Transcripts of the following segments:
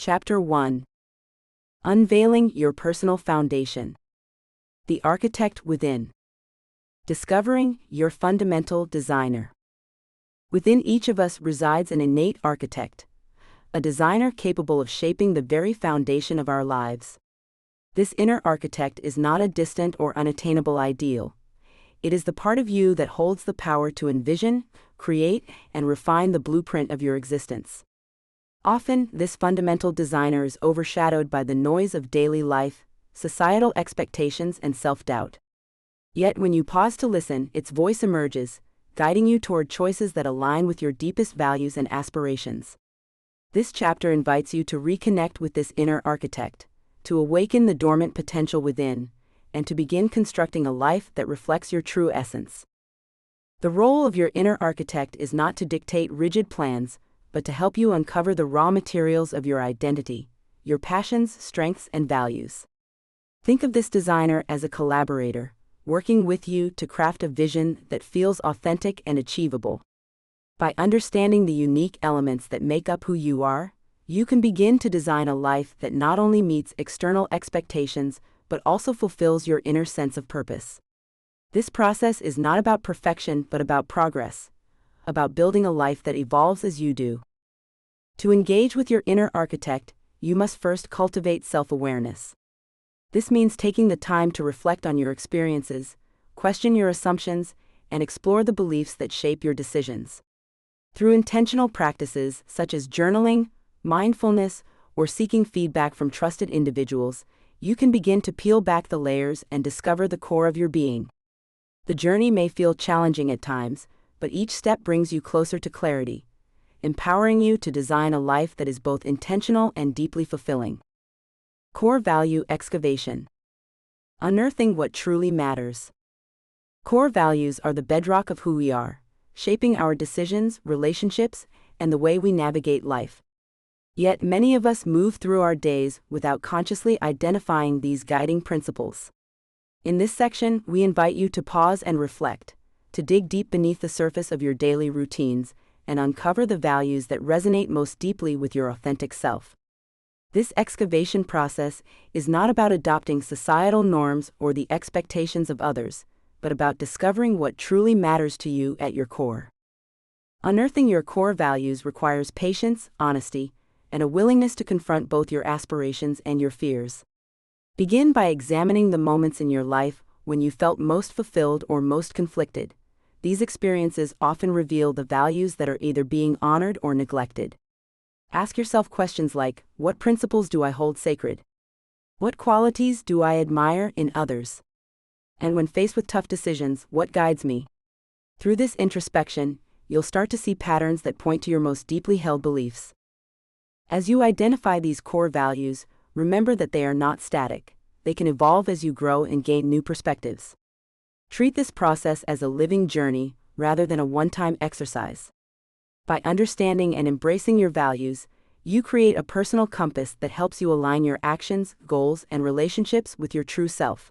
Chapter 1. Unveiling Your Personal Foundation. The Architect Within. Discovering your fundamental designer. Within each of us resides an innate architect, a designer capable of shaping the very foundation of our lives. This inner architect is not a distant or unattainable ideal. It is the part of you that holds the power to envision, create, and refine the blueprint of your existence. Often, this fundamental designer is overshadowed by the noise of daily life, societal expectations, and self-doubt. Yet when you pause to listen, its voice emerges, guiding you toward choices that align with your deepest values and aspirations. This chapter invites you to reconnect with this inner architect, to awaken the dormant potential within, and to begin constructing a life that reflects your true essence. The role of your inner architect is not to dictate rigid plans, but to help you uncover the raw materials of your identity, your passions, strengths, and values. Think of this designer as a collaborator, working with you to craft a vision that feels authentic and achievable. By understanding the unique elements that make up who you are, you can begin to design a life that not only meets external expectations, but also fulfills your inner sense of purpose. This process is not about perfection, but about progress, about building a life that evolves as you do. To engage with your inner architect, you must first cultivate self-awareness. This means taking the time to reflect on your experiences, question your assumptions, and explore the beliefs that shape your decisions. Through intentional practices such as journaling, mindfulness, or seeking feedback from trusted individuals, you can begin to peel back the layers and discover the core of your being. The journey may feel challenging at times, but each step brings you closer to clarity, empowering you to design a life that is both intentional and deeply fulfilling. Core value excavation. Unearthing what truly matters. Core values are the bedrock of who we are, shaping our decisions, relationships, and the way we navigate life. Yet many of us move through our days without consciously identifying these guiding principles. In this section, we invite you to pause and reflect, to dig deep beneath the surface of your daily routines, and uncover the values that resonate most deeply with your authentic self. This excavation process is not about adopting societal norms or the expectations of others, but about discovering what truly matters to you at your core. Unearthing your core values requires patience, honesty, and a willingness to confront both your aspirations and your fears. Begin by examining the moments in your life when you felt most fulfilled or most conflicted. These experiences often reveal the values that are either being honored or neglected. Ask yourself questions like, what principles do I hold sacred? What qualities do I admire in others? And when faced with tough decisions, what guides me? Through this introspection, you'll start to see patterns that point to your most deeply held beliefs. As you identify these core values, remember that they are not static. They can evolve as you grow and gain new perspectives. Treat this process as a living journey rather than a one-time exercise. By understanding and embracing your values, you create a personal compass that helps you align your actions, goals, and relationships with your true self.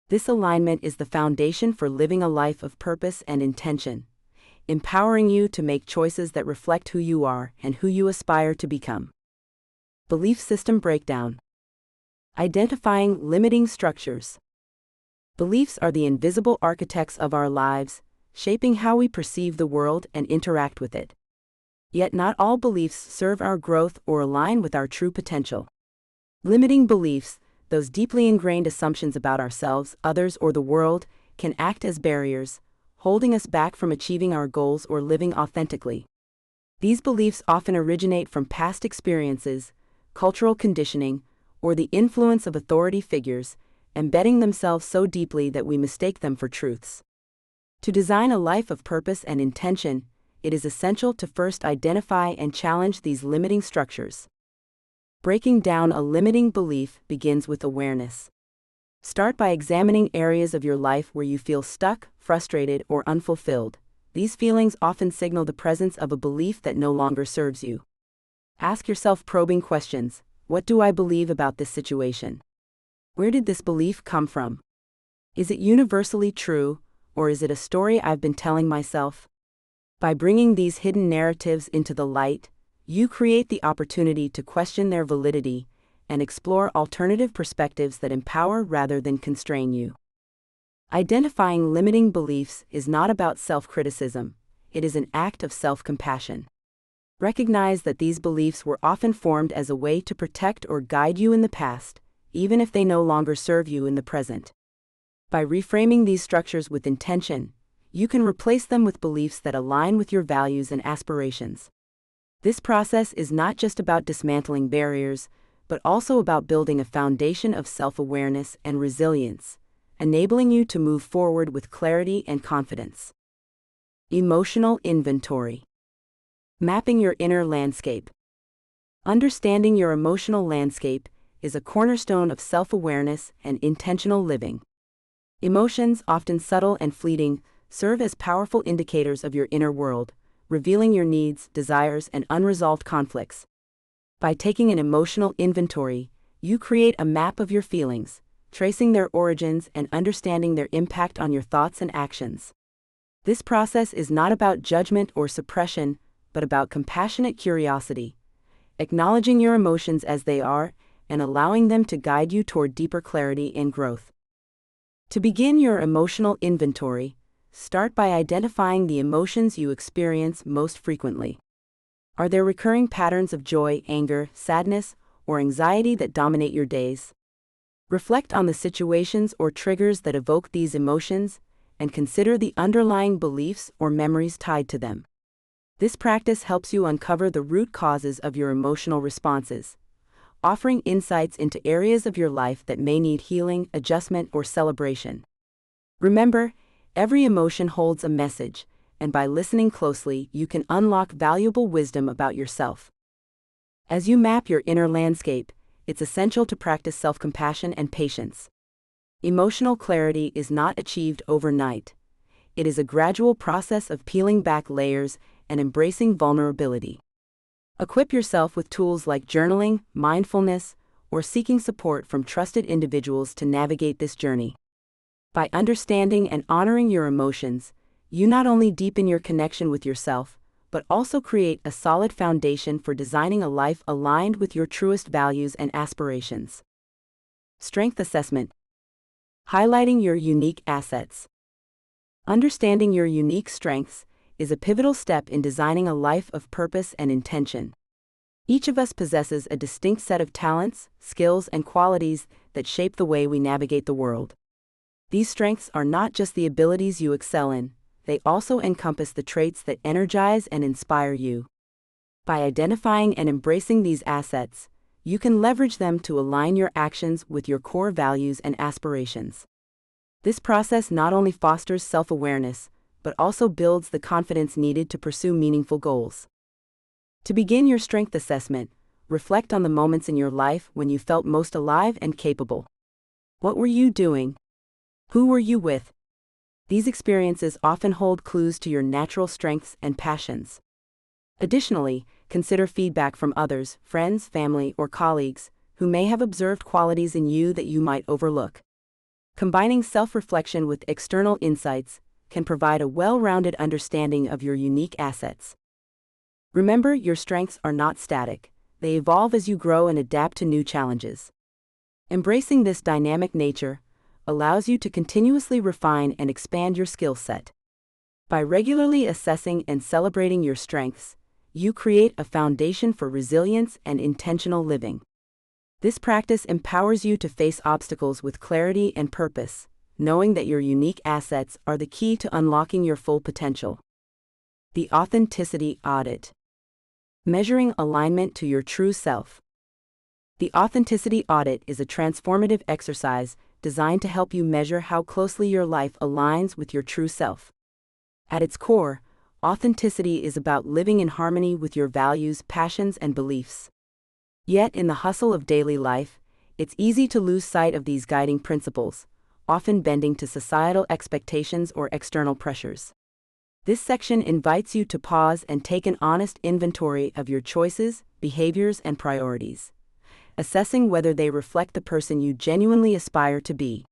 This alignment is the foundation for living a life of purpose and intention, empowering you to make choices that reflect who you are and who you aspire to become. Belief system breakdown. Identifying limiting structures. Beliefs are the invisible architects of our lives, shaping how we perceive the world and interact with it. Yet not all beliefs serve our growth or align with our true potential. Limiting beliefs, those deeply ingrained assumptions about ourselves, others, or the world, can act as barriers, holding us back from achieving our goals or living authentically. These beliefs often originate from past experiences, cultural conditioning, or the influence of authority figures, embedding themselves so deeply that we mistake them for truths. To design a life of purpose and intention, it is essential to first identify and challenge these limiting structures. Breaking down a limiting belief begins with awareness. Start by examining areas of your life where you feel stuck, frustrated, or unfulfilled. These feelings often signal the presence of a belief that no longer serves you. Ask yourself probing questions. What do I believe about this situation? Where did this belief come from? Is it universally true, or is it a story I've been telling myself? By bringing these hidden narratives into the light, you create the opportunity to question their validity and explore alternative perspectives that empower rather than constrain you. Identifying limiting beliefs is not about self-criticism, it is an act of self-compassion. Recognize that these beliefs were often formed as a way to protect or guide you in the past, even if they no longer serve you in the present. By reframing these structures with intention, you can replace them with beliefs that align with your values and aspirations. This process is not just about dismantling barriers, but also about building a foundation of self-awareness and resilience, enabling you to move forward with clarity and confidence. Emotional inventory. Mapping your inner landscape. Understanding your emotional landscape is a cornerstone of self-awareness and intentional living. Emotions, often subtle and fleeting, serve as powerful indicators of your inner world, revealing your needs, desires, and unresolved conflicts. By taking an emotional inventory, you create a map of your feelings, tracing their origins and understanding their impact on your thoughts and actions. This process is not about judgment or suppression, but about compassionate curiosity, acknowledging your emotions as they are and allowing them to guide you toward deeper clarity and growth. To begin your emotional inventory, start by identifying the emotions you experience most frequently. Are there recurring patterns of joy, anger, sadness, or anxiety that dominate your days? Reflect on the situations or triggers that evoke these emotions, and consider the underlying beliefs or memories tied to them. This practice helps you uncover the root causes of your emotional responses, offering insights into areas of your life that may need healing, adjustment, or celebration. Remember, every emotion holds a message, and by listening closely, you can unlock valuable wisdom about yourself. As you map your inner landscape, it's essential to practice self-compassion and patience. Emotional clarity is not achieved overnight. It is a gradual process of peeling back layers and embracing vulnerability. Equip yourself with tools like journaling, mindfulness, or seeking support from trusted individuals to navigate this journey. By understanding and honoring your emotions, you not only deepen your connection with yourself, but also create a solid foundation for designing a life aligned with your truest values and aspirations. Strength assessment. Highlighting your unique assets. Understanding your unique strengths is a pivotal step in designing a life of purpose and intention. Each of us possesses a distinct set of talents, skills, and qualities that shape the way we navigate the world. These strengths are not just the abilities you excel in, they also encompass the traits that energize and inspire you. By identifying and embracing these assets, you can leverage them to align your actions with your core values and aspirations. This process not only fosters self-awareness, but also builds the confidence needed to pursue meaningful goals. To begin your strength assessment, reflect on the moments in your life when you felt most alive and capable. What were you doing? Who were you with? These experiences often hold clues to your natural strengths and passions. Additionally, consider feedback from others, friends, family, or colleagues, who may have observed qualities in you that you might overlook. Combining self-reflection with external insights can provide a well-rounded understanding of your unique assets. Remember, your strengths are not static. They evolve as you grow and adapt to new challenges. Embracing this dynamic nature allows you to continuously refine and expand your skill set. By regularly assessing and celebrating your strengths, you create a foundation for resilience and intentional living. This practice empowers you to face obstacles with clarity and purpose, knowing that your unique assets are the key to unlocking your full potential. The authenticity audit. Measuring alignment to your true self. The authenticity audit is a transformative exercise designed to help you measure how closely your life aligns with your true self. At its core, authenticity is about living in harmony with your values, passions, and beliefs. Yet, in the hustle of daily life, it's easy to lose sight of these guiding principles, often bending to societal expectations or external pressures. This section invites you to pause and take an honest inventory of your choices, behaviors, and priorities, assessing whether they reflect the person you genuinely aspire to be.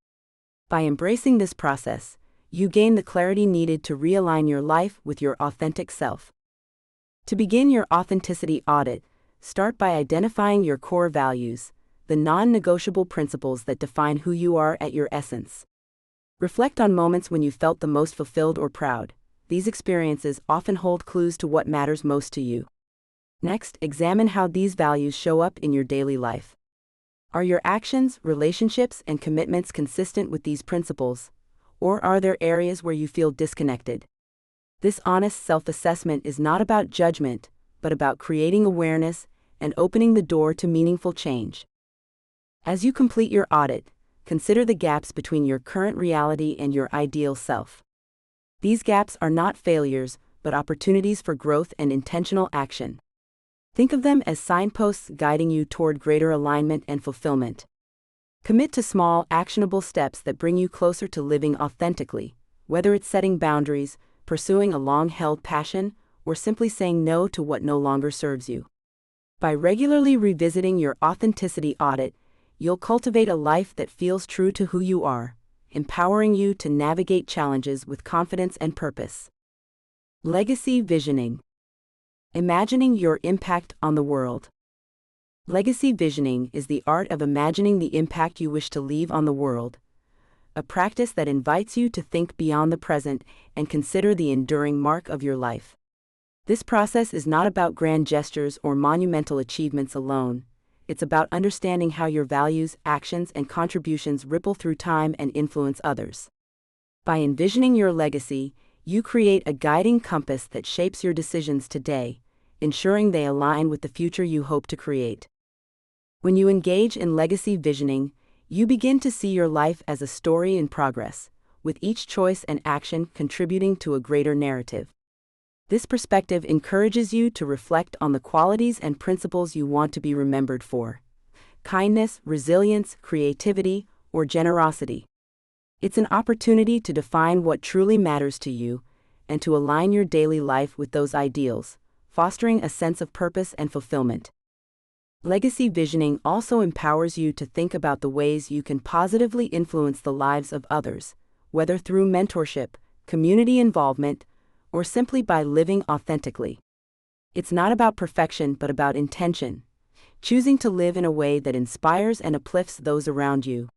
By embracing this process, you gain the clarity needed to realign your life with your authentic self. To begin your authenticity audit, start by identifying your core values, the non-negotiable principles that define who you are at your essence. Reflect on moments when you felt the most fulfilled or proud. These experiences often hold clues to what matters most to you. Next, examine how these values show up in your daily life. Are your actions, relationships, and commitments consistent with these principles, or are there areas where you feel disconnected? This honest self-assessment is not about judgment, but about creating awareness and opening the door to meaningful change. As you complete your audit, consider the gaps between your current reality and your ideal self. These gaps are not failures, but opportunities for growth and intentional action. Think of them as signposts guiding you toward greater alignment and fulfillment. Commit to small, actionable steps that bring you closer to living authentically, whether it's setting boundaries, pursuing a long-held passion, or simply saying no to what no longer serves you. By regularly revisiting your authenticity audit, you'll cultivate a life that feels true to who you are, empowering you to navigate challenges with confidence and purpose. Legacy visioning. Imagining your impact on the world. Legacy visioning is the art of imagining the impact you wish to leave on the world, a practice that invites you to think beyond the present and consider the enduring mark of your life. This process is not about grand gestures or monumental achievements alone. It's about understanding how your values, actions, and contributions ripple through time and influence others. By envisioning your legacy, you create a guiding compass that shapes your decisions today, ensuring they align with the future you hope to create. When you engage in legacy visioning, you begin to see your life as a story in progress, with each choice and action contributing to a greater narrative. This perspective encourages you to reflect on the qualities and principles you want to be remembered for: kindness, resilience, creativity, or generosity. It's an opportunity to define what truly matters to you and to align your daily life with those ideals, fostering a sense of purpose and fulfillment. Legacy visioning also empowers you to think about the ways you can positively influence the lives of others, whether through mentorship, community involvement, or simply by living authentically. It's not about perfection but about intention, choosing to live in a way that inspires and uplifts those around you.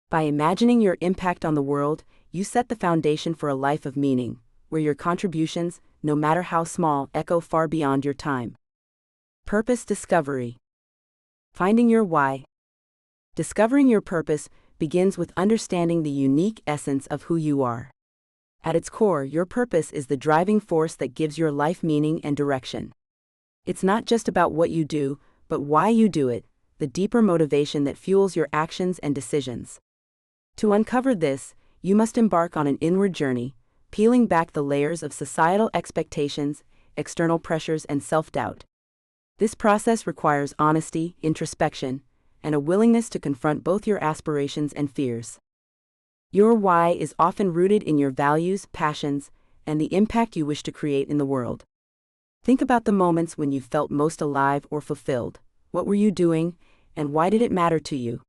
By imagining your impact on the world, you set the foundation for a life of meaning, where your contributions, no matter how small, echo far beyond your time. Purpose discovery. Finding your why. Discovering your purpose begins with understanding the unique essence of who you are. At its core, your purpose is the driving force that gives your life meaning and direction. It's not just about what you do, but why you do it, the deeper motivation that fuels your actions and decisions. To uncover this, you must embark on an inward journey, peeling back the layers of societal expectations, external pressures, and self-doubt. This process requires honesty, introspection, and a willingness to confront both your aspirations and fears. Your why is often rooted in your values, passions, and the impact you wish to create in the world. Think about the moments when you felt most alive or fulfilled. What were you doing, and why did it matter to you?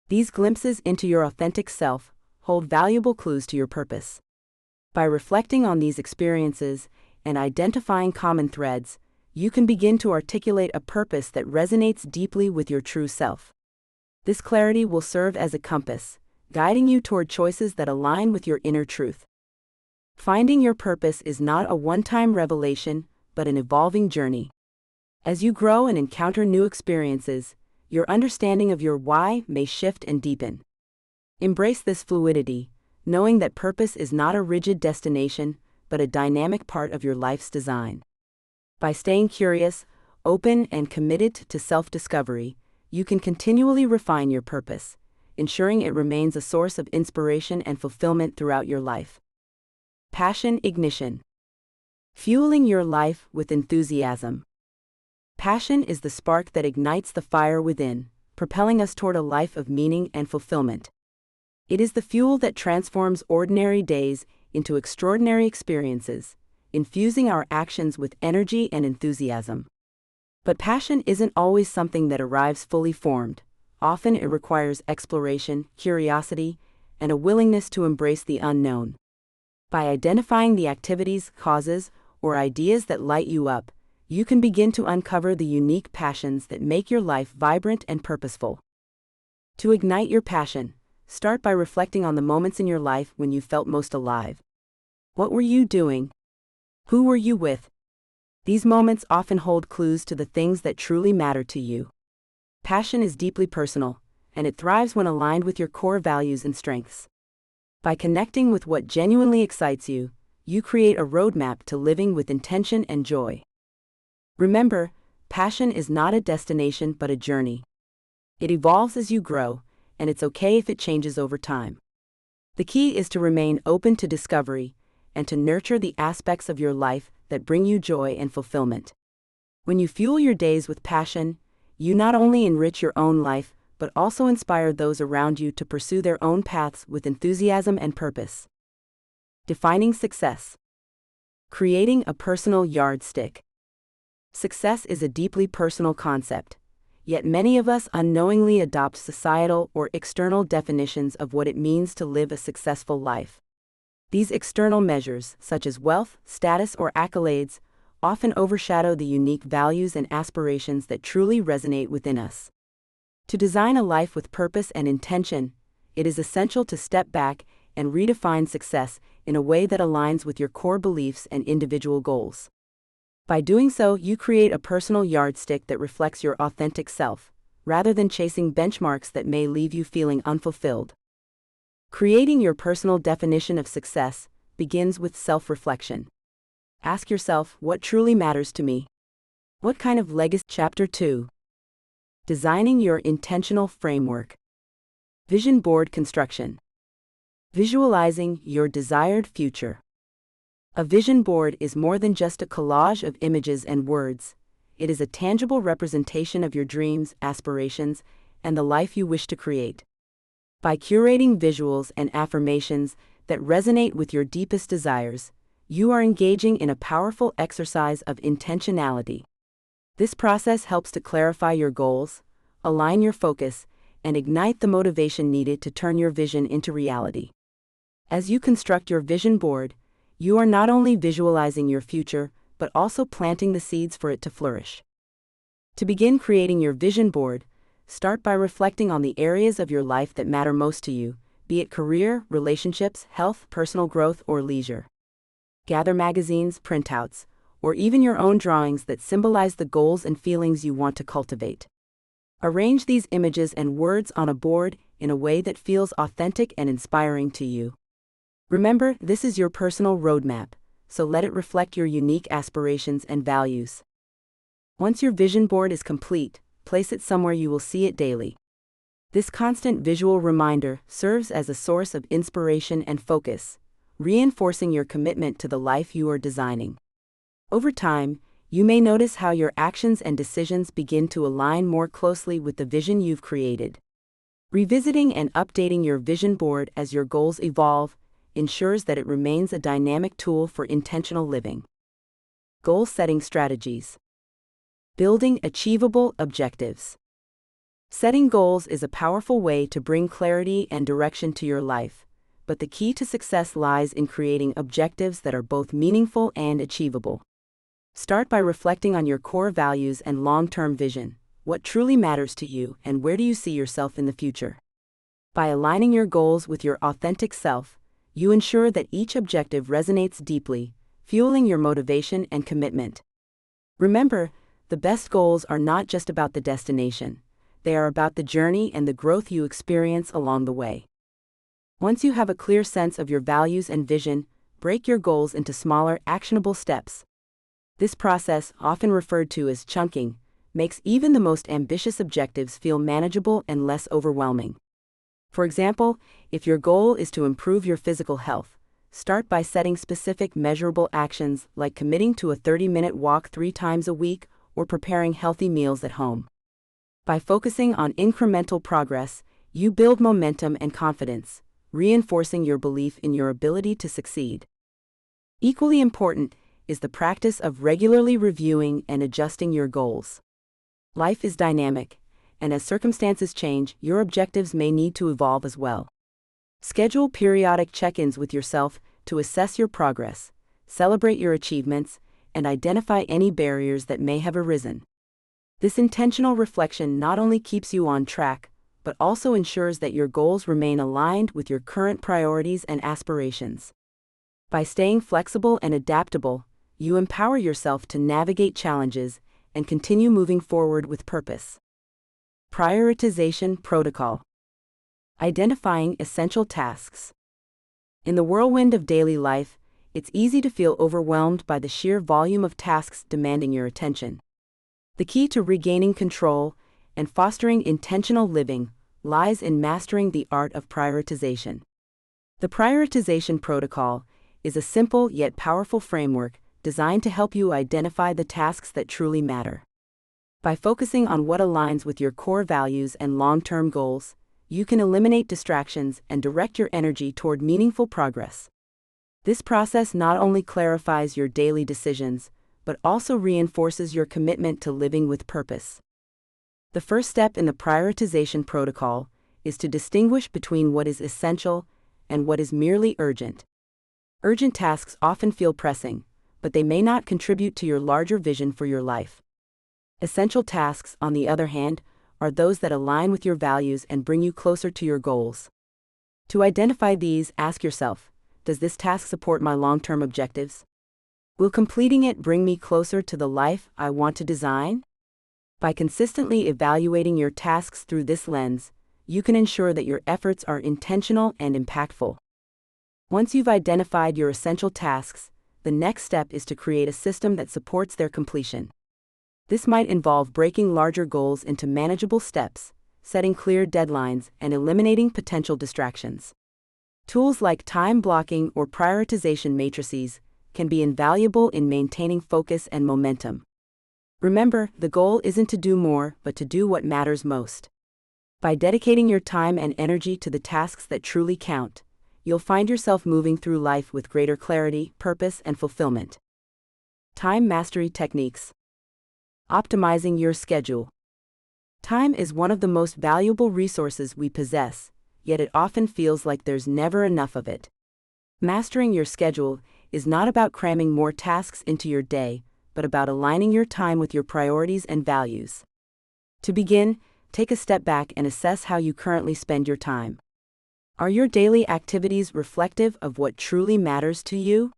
These glimpses into your authentic self hold valuable clues to your purpose. By reflecting on these experiences and identifying common threads, you can begin to articulate a purpose that resonates deeply with your true self. This clarity will serve as a compass, guiding you toward choices that align with your inner truth. Finding your purpose is not a one-time revelation, but an evolving journey. As you grow and encounter new experiences, your understanding of your why may shift and deepen. Embrace this fluidity, knowing that purpose is not a rigid destination, but a dynamic part of your life's design. By staying curious, open, and committed to self-discovery, you can continually refine your purpose, ensuring it remains a source of inspiration and fulfillment throughout your life. Passion ignition. Fueling your life with enthusiasm. Passion is the spark that ignites the fire within, propelling us toward a life of meaning and fulfillment. It is the fuel that transforms ordinary days into extraordinary experiences, infusing our actions with energy and enthusiasm. But passion isn't always something that arrives fully formed. Often it requires exploration, curiosity, and a willingness to embrace the unknown. By identifying the activities, causes, or ideas that light you up, you can begin to uncover the unique passions that make your life vibrant and purposeful. To ignite your passion, start by reflecting on the moments in your life when you felt most alive. What were you doing? Who were you with? These moments often hold clues to the things that truly matter to you. Passion is deeply personal, and it thrives when aligned with your core values and strengths. By connecting with what genuinely excites you, you create a roadmap to living with intention and joy. Remember, passion is not a destination but a journey. It evolves as you grow, and it's okay if it changes over time. The key is to remain open to discovery and to nurture the aspects of your life that bring you joy and fulfillment. When you fuel your days with passion, you not only enrich your own life, but also inspire those around you to pursue their own paths with enthusiasm and purpose. Defining success. Creating a personal yardstick. Success is a deeply personal concept, yet many of us unknowingly adopt societal or external definitions of what it means to live a successful life. These external measures, such as wealth, status, or accolades, often overshadow the unique values and aspirations that truly resonate within us. To design a life with purpose and intention, it is essential to step back and redefine success in a way that aligns with your core beliefs and individual goals. By doing so, you create a personal yardstick that reflects your authentic self, rather than chasing benchmarks that may leave you feeling unfulfilled. Creating your personal definition of success begins with self-reflection. Ask yourself, what truly matters to me? What kind of legacy? Chapter 2. Designing your intentional framework. Vision board construction. Visualizing your desired future. A vision board is more than just a collage of images and words. It is a tangible representation of your dreams, aspirations, and the life you wish to create. By curating visuals and affirmations that resonate with your deepest desires, you are engaging in a powerful exercise of intentionality. This process helps to clarify your goals, align your focus, and ignite the motivation needed to turn your vision into reality. As you construct your vision board, you are not only visualizing your future, but also planting the seeds for it to flourish. To begin creating your vision board, start by reflecting on the areas of your life that matter most to you, be it career, relationships, health, personal growth, or leisure. Gather magazines, printouts, or even your own drawings that symbolize the goals and feelings you want to cultivate. Arrange these images and words on a board in a way that feels authentic and inspiring to you. Remember, this is your personal roadmap, so let it reflect your unique aspirations and values. Once your vision board is complete, place it somewhere you will see it daily. This constant visual reminder serves as a source of inspiration and focus, reinforcing your commitment to the life you are designing. Over time, you may notice how your actions and decisions begin to align more closely with the vision you've created. Revisiting and updating your vision board as your goals evolve ensures that it remains a dynamic tool for intentional living. Goal-setting strategies. Building achievable objectives. Setting goals is a powerful way to bring clarity and direction to your life, but the key to success lies in creating objectives that are both meaningful and achievable. Start by reflecting on your core values and long-term vision. What truly matters to you, and where do you see yourself in the future? By aligning your goals with your authentic self, you ensure that each objective resonates deeply, fueling your motivation and commitment. Remember, the best goals are not just about the destination. They are about the journey and the growth you experience along the way. Once you have a clear sense of your values and vision, break your goals into smaller, actionable steps. This process, often referred to as chunking, makes even the most ambitious objectives feel manageable and less overwhelming. For example, if your goal is to improve your physical health, start by setting specific measurable actions like committing to a 30-minute walk 3 times a week or preparing healthy meals at home. By focusing on incremental progress, you build momentum and confidence, reinforcing your belief in your ability to succeed. Equally important is the practice of regularly reviewing and adjusting your goals. Life is dynamic, and as circumstances change, your objectives may need to evolve as well. Schedule periodic check-ins with yourself to assess your progress, celebrate your achievements, and identify any barriers that may have arisen. This intentional reflection not only keeps you on track, but also ensures that your goals remain aligned with your current priorities and aspirations. By staying flexible and adaptable, you empower yourself to navigate challenges and continue moving forward with purpose. Prioritization protocol. Identifying essential tasks. In the whirlwind of daily life, it's easy to feel overwhelmed by the sheer volume of tasks demanding your attention. The key to regaining control and fostering intentional living lies in mastering the art of prioritization. The prioritization protocol is a simple yet powerful framework designed to help you identify the tasks that truly matter. By focusing on what aligns with your core values and long-term goals, you can eliminate distractions and direct your energy toward meaningful progress. This process not only clarifies your daily decisions, but also reinforces your commitment to living with purpose. The first step in the prioritization protocol is to distinguish between what is essential and what is merely urgent. Urgent tasks often feel pressing, but they may not contribute to your larger vision for your life. Essential tasks, on the other hand, are those that align with your values and bring you closer to your goals. To identify these, ask yourself, does this task support my long-term objectives? Will completing it bring me closer to the life I want to design? By consistently evaluating your tasks through this lens, you can ensure that your efforts are intentional and impactful. Once you've identified your essential tasks, the next step is to create a system that supports their completion. This might involve breaking larger goals into manageable steps, setting clear deadlines, and eliminating potential distractions. Tools like time blocking or prioritization matrices can be invaluable in maintaining focus and momentum. Remember, the goal isn't to do more, but to do what matters most. By dedicating your time and energy to the tasks that truly count, you'll find yourself moving through life with greater clarity, purpose, and fulfillment. Time mastery techniques. Optimizing your schedule. Time is one of the most valuable resources we possess, yet it often feels like there's never enough of it. Mastering your schedule is not about cramming more tasks into your day, but about aligning your time with your priorities and values. To begin, take a step back and assess how you currently spend your time. Are your daily activities reflective of what truly matters to you?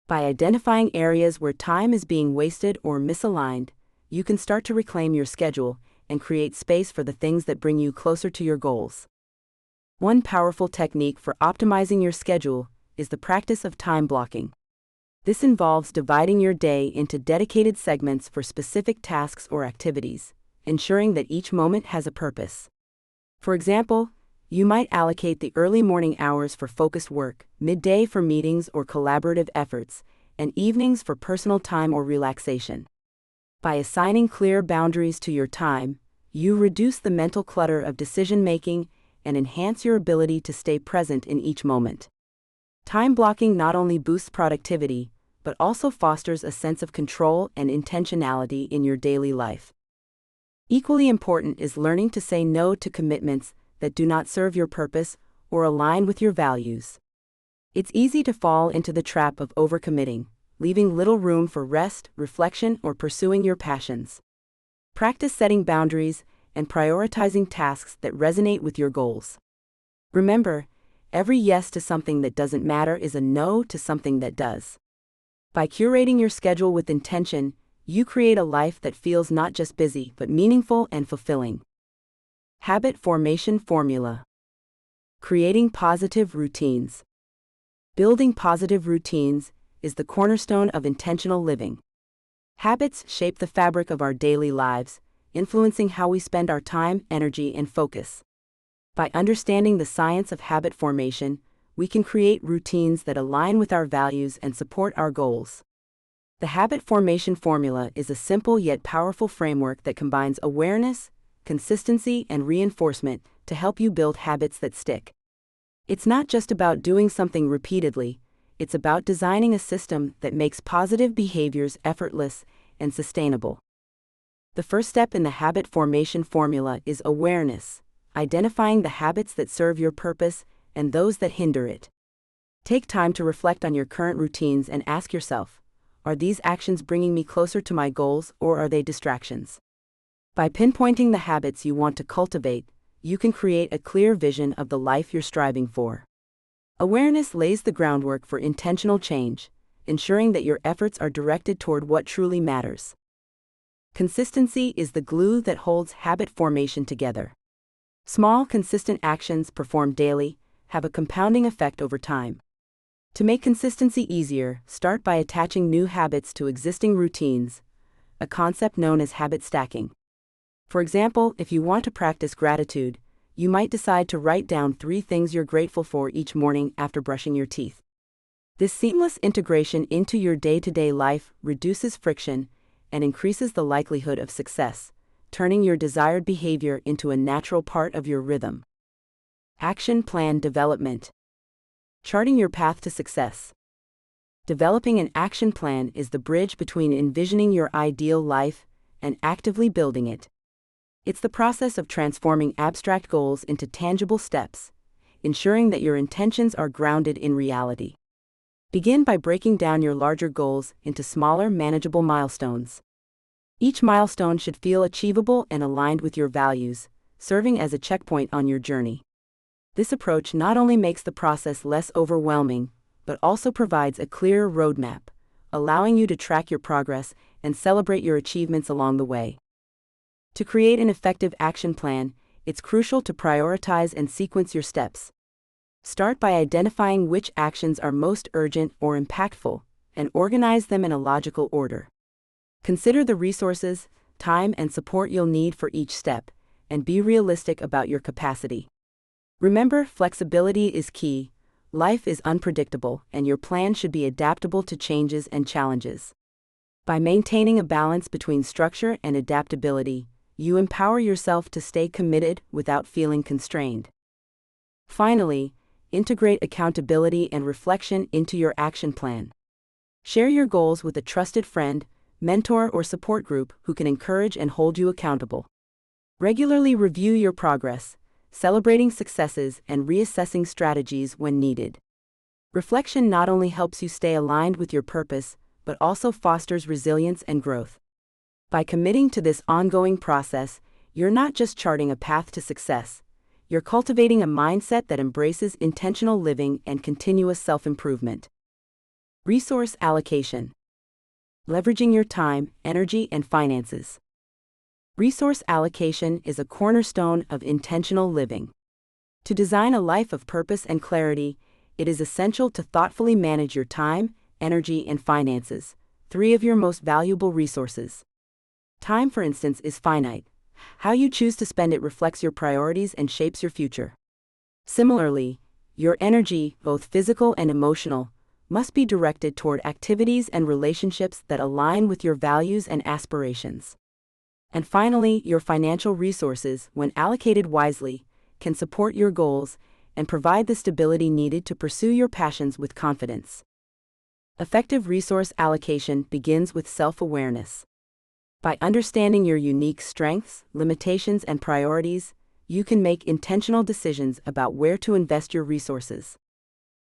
By identifying areas where time is being wasted or misaligned, you can start to reclaim your schedule and create space for the things that bring you closer to your goals. One powerful technique for optimizing your schedule is the practice of time blocking. This involves dividing your day into dedicated segments for specific tasks or activities, ensuring that each moment has a purpose. For example, you might allocate the early morning hours for focused work, midday for meetings or collaborative efforts, and evenings for personal time or relaxation. By assigning clear boundaries to your time, you reduce the mental clutter of decision-making and enhance your ability to stay present in each moment. Time blocking not only boosts productivity, but also fosters a sense of control and intentionality in your daily life. Equally important is learning to say no to commitments that do not serve your purpose or align with your values. It's easy to fall into the trap of overcommitting, leaving little room for rest, reflection, or pursuing your passions. Practice setting boundaries and prioritizing tasks that resonate with your goals. Remember, every yes to something that doesn't matter is a no to something that does. By curating your schedule with intention, you create a life that feels not just busy but meaningful and fulfilling. Habit formation formula. Creating positive routines. Building positive routines is the cornerstone of intentional living. Habits shape the fabric of our daily lives, influencing how we spend our time, energy, and focus. By understanding the science of habit formation, we can create routines that align with our values and support our goals. The habit formation formula is a simple yet powerful framework that combines awareness, consistency, and reinforcement to help you build habits that stick. It's not just about doing something repeatedly, it's about designing a system that makes positive behaviors effortless and sustainable. The first step in the habit formation formula is awareness, identifying the habits that serve your purpose and those that hinder it. Take time to reflect on your current routines and ask yourself, Are these actions bringing me closer to my goals, or are they distractions? By pinpointing the habits you want to cultivate, you can create a clear vision of the life you're striving for. Awareness lays the groundwork for intentional change, ensuring that your efforts are directed toward what truly matters. Consistency is the glue that holds habit formation together. Small, consistent actions performed daily have a compounding effect over time. To make consistency easier, start by attaching new habits to existing routines, a concept known as habit stacking. For example, if you want to practice gratitude, you might decide to write down 3 things you're grateful for each morning after brushing your teeth. This seamless integration into your day-to-day life reduces friction and increases the likelihood of success, turning your desired behavior into a natural part of your rhythm. Action plan development. Charting your path to success. Developing an action plan is the bridge between envisioning your ideal life and actively building it. It's the process of transforming abstract goals into tangible steps, ensuring that your intentions are grounded in reality. Begin by breaking down your larger goals into smaller, manageable milestones. Each milestone should feel achievable and aligned with your values, serving as a checkpoint on your journey. This approach not only makes the process less overwhelming, but also provides a clearer roadmap, allowing you to track your progress and celebrate your achievements along the way. To create an effective action plan, it's crucial to prioritize and sequence your steps. Start by identifying which actions are most urgent or impactful, and organize them in a logical order. Consider the resources, time, and support you'll need for each step, and be realistic about your capacity. Remember, flexibility is key. Life is unpredictable, and your plan should be adaptable to changes and challenges. By maintaining a balance between structure and adaptability, you empower yourself to stay committed without feeling constrained. Finally, integrate accountability and reflection into your action plan. Share your goals with a trusted friend, mentor, or support group who can encourage and hold you accountable. Regularly review your progress, celebrating successes and reassessing strategies when needed. Reflection not only helps you stay aligned with your purpose, but also fosters resilience and growth. By committing to this ongoing process, you're not just charting a path to success, you're cultivating a mindset that embraces intentional living and continuous self-improvement. Resource allocation. Leveraging your time, energy, and finances. Resource allocation is a cornerstone of intentional living. To design a life of purpose and clarity, it is essential to thoughtfully manage your time, energy, and finances, 3 of your most valuable resources. Time, for instance, is finite. How you choose to spend it reflects your priorities and shapes your future. Similarly, your energy, both physical and emotional, must be directed toward activities and relationships that align with your values and aspirations. And finally, your financial resources, when allocated wisely, can support your goals and provide the stability needed to pursue your passions with confidence. Effective resource allocation begins with self-awareness. By understanding your unique strengths, limitations, and priorities, you can make intentional decisions about where to invest your resources.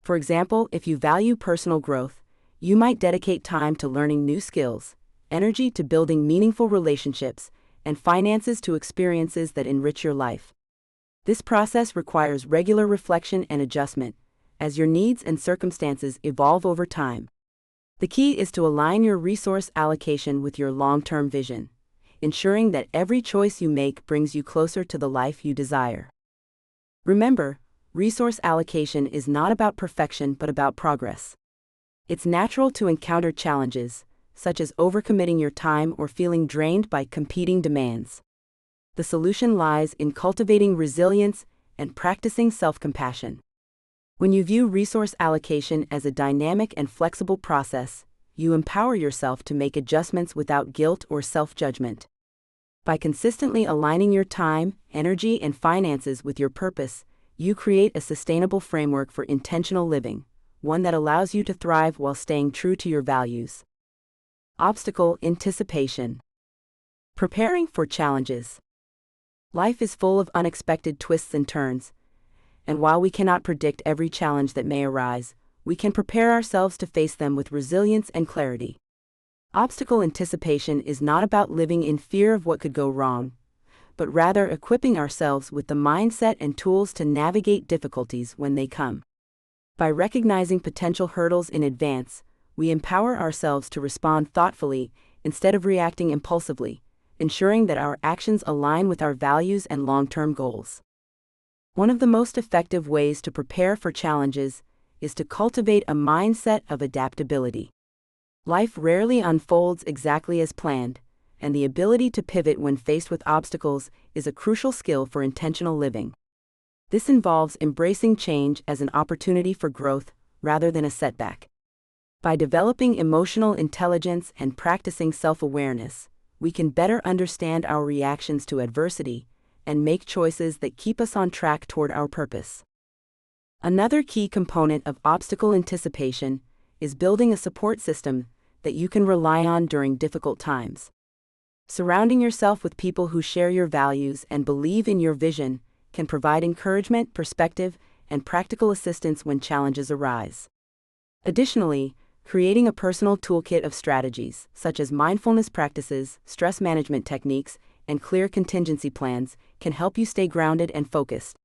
For example, if you value personal growth, you might dedicate time to learning new skills, energy to building meaningful relationships, and finances to experiences that enrich your life. This process requires regular reflection and adjustment, as your needs and circumstances evolve over time. The key is to align your resource allocation with your long-term vision, ensuring that every choice you make brings you closer to the life you desire. Remember, resource allocation is not about perfection but about progress. It's natural to encounter challenges, such as overcommitting your time or feeling drained by competing demands. The solution lies in cultivating resilience and practicing self-compassion. When you view resource allocation as a dynamic and flexible process, you empower yourself to make adjustments without guilt or self-judgment. By consistently aligning your time, energy, and finances with your purpose, you create a sustainable framework for intentional living, one that allows you to thrive while staying true to your values. Obstacle anticipation. Preparing for challenges. Life is full of unexpected twists and turns, and while we cannot predict every challenge that may arise, we can prepare ourselves to face them with resilience and clarity. Obstacle anticipation is not about living in fear of what could go wrong, but rather equipping ourselves with the mindset and tools to navigate difficulties when they come. By recognizing potential hurdles in advance, we empower ourselves to respond thoughtfully instead of reacting impulsively, ensuring that our actions align with our values and long-term goals. One of the most effective ways to prepare for challenges is to cultivate a mindset of adaptability. Life rarely unfolds exactly as planned, and the ability to pivot when faced with obstacles is a crucial skill for intentional living. This involves embracing change as an opportunity for growth rather than a setback. By developing emotional intelligence and practicing self-awareness, we can better understand our reactions to adversity and make choices that keep us on track toward our purpose. Another key component of obstacle anticipation is building a support system that you can rely on during difficult times. Surrounding yourself with people who share your values and believe in your vision can provide encouragement, perspective, and practical assistance when challenges arise. Additionally, creating a personal toolkit of strategies, such as mindfulness practices, stress management techniques, and clear contingency plans, can help you stay grounded and focused.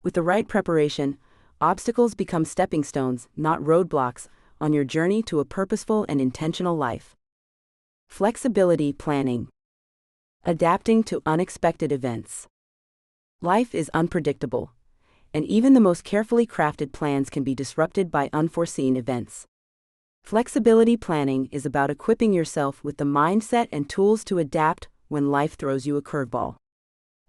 With the right preparation, obstacles become stepping stones, not roadblocks, on your journey to a purposeful and intentional life. Flexibility planning. Adapting to unexpected events. Life is unpredictable, and even the most carefully crafted plans can be disrupted by unforeseen events. Flexibility planning is about equipping yourself with the mindset and tools to adapt when life throws you a curveball.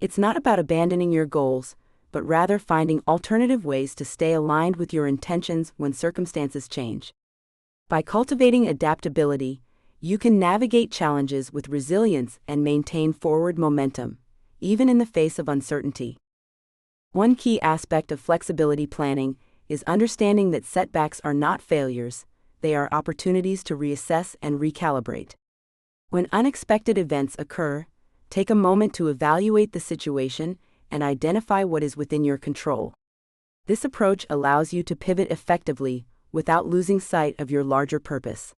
It's not about abandoning your goals, but rather finding alternative ways to stay aligned with your intentions when circumstances change. By cultivating adaptability, you can navigate challenges with resilience and maintain forward momentum, even in the face of uncertainty. One key aspect of flexibility planning is understanding that setbacks are not failures, they are opportunities to reassess and recalibrate. When unexpected events occur, take a moment to evaluate the situation and identify what is within your control. This approach allows you to pivot effectively without losing sight of your larger purpose.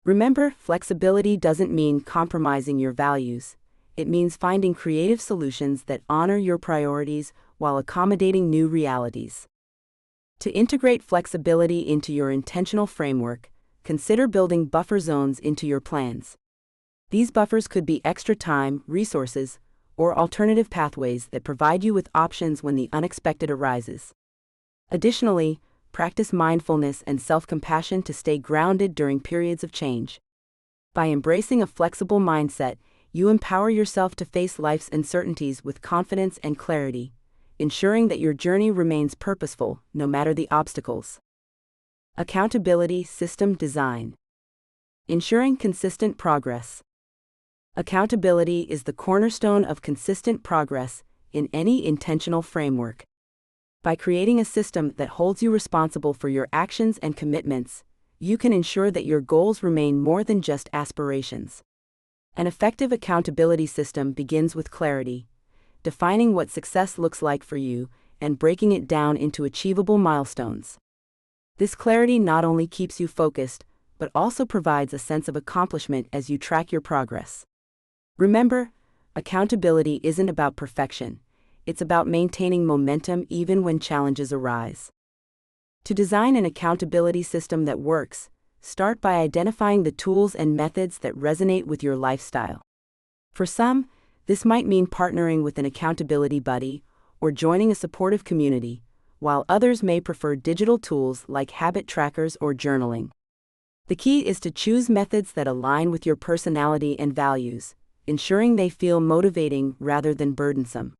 Remember, flexibility doesn't mean compromising your values. It means finding creative solutions that honor your priorities while accommodating new realities. To integrate flexibility into your intentional framework, consider building buffer zones into your plans. These buffers could be extra time, resources, or alternative pathways that provide you with options when the unexpected arises. Additionally, practice mindfulness and self-compassion to stay grounded during periods of change. By embracing a flexible mindset, you empower yourself to face life's uncertainties with confidence and clarity, ensuring that your journey remains purposeful no matter the obstacles. Accountability system design. Ensuring consistent progress. Accountability is the cornerstone of consistent progress in any intentional framework. By creating a system that holds you responsible for your actions and commitments, you can ensure that your goals remain more than just aspirations. An effective accountability system begins with clarity, defining what success looks like for you and breaking it down into achievable milestones. This clarity not only keeps you focused, but also provides a sense of accomplishment as you track your progress. Remember, accountability isn't about perfection. It's about maintaining momentum even when challenges arise. To design an accountability system that works, start by identifying the tools and methods that resonate with your lifestyle. For some, this might mean partnering with an accountability buddy or joining a supportive community, while others may prefer digital tools like habit trackers or journaling. The key is to choose methods that align with your personality and values, ensuring they feel motivating rather than burdensome.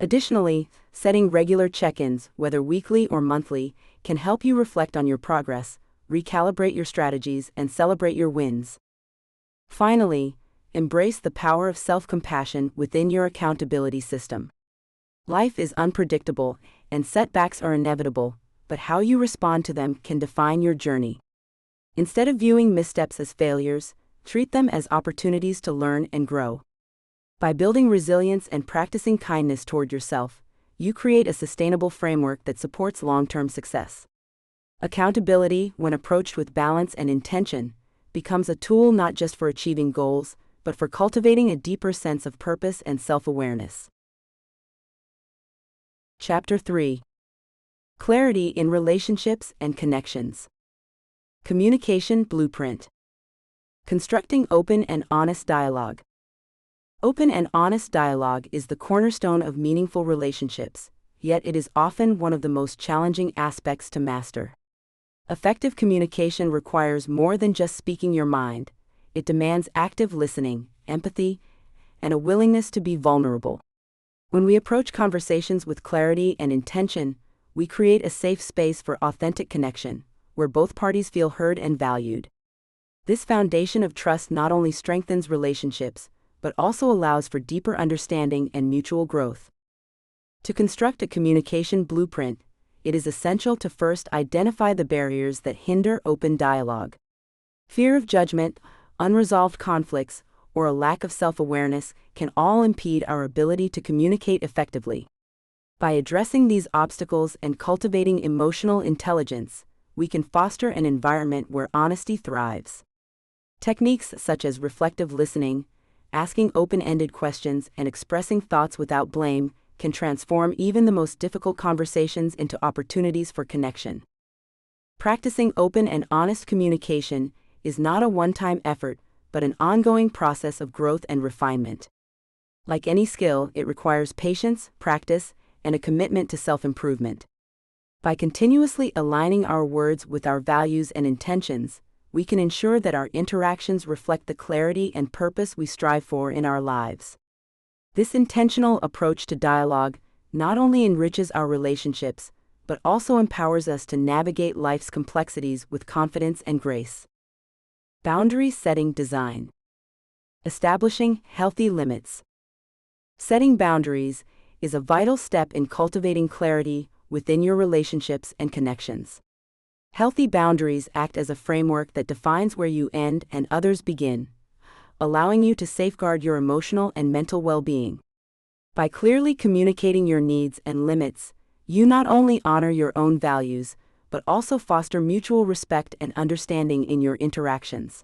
Additionally, setting regular check-ins, whether weekly or monthly, can help you reflect on your progress, recalibrate your strategies, and celebrate your wins. Finally, embrace the power of self-compassion within your accountability system. Life is unpredictable, and setbacks are inevitable, but how you respond to them can define your journey. Instead of viewing missteps as failures, treat them as opportunities to learn and grow. By building resilience and practicing kindness toward yourself, you create a sustainable framework that supports long-term success. Accountability, when approached with balance and intention, becomes a tool not just for achieving goals, but for cultivating a deeper sense of purpose and self-awareness. Chapter 3. Clarity in Relationships and Connections. Communication Blueprint. Constructing open and honest dialogue. Open and honest dialogue is the cornerstone of meaningful relationships, yet it is often one of the most challenging aspects to master. Effective communication requires more than just speaking your mind. It demands active listening, empathy, and a willingness to be vulnerable. When we approach conversations with clarity and intention, we create a safe space for authentic connection, where both parties feel heard and valued. This foundation of trust not only strengthens relationships, but also allows for deeper understanding and mutual growth. To construct a communication blueprint, it is essential to first identify the barriers that hinder open dialogue. Fear of judgment, unresolved conflicts, or a lack of self-awareness can all impede our ability to communicate effectively. By addressing these obstacles and cultivating emotional intelligence, we can foster an environment where honesty thrives. Techniques such as reflective listening, asking open-ended questions, and expressing thoughts without blame can transform even the most difficult conversations into opportunities for connection. Practicing open and honest communication is not a one-time effort, but an ongoing process of growth and refinement. Like any skill, it requires patience, practice, and a commitment to self-improvement. By continuously aligning our words with our values and intentions, we can ensure that our interactions reflect the clarity and purpose we strive for in our lives. This intentional approach to dialogue not only enriches our relationships, but also empowers us to navigate life's complexities with confidence and grace. Boundary setting design. Establishing healthy limits. Setting boundaries is a vital step in cultivating clarity within your relationships and connections. Healthy boundaries act as a framework that defines where you end and others begin, allowing you to safeguard your emotional and mental well-being. By clearly communicating your needs and limits, you not only honor your own values, but also foster mutual respect and understanding in your interactions.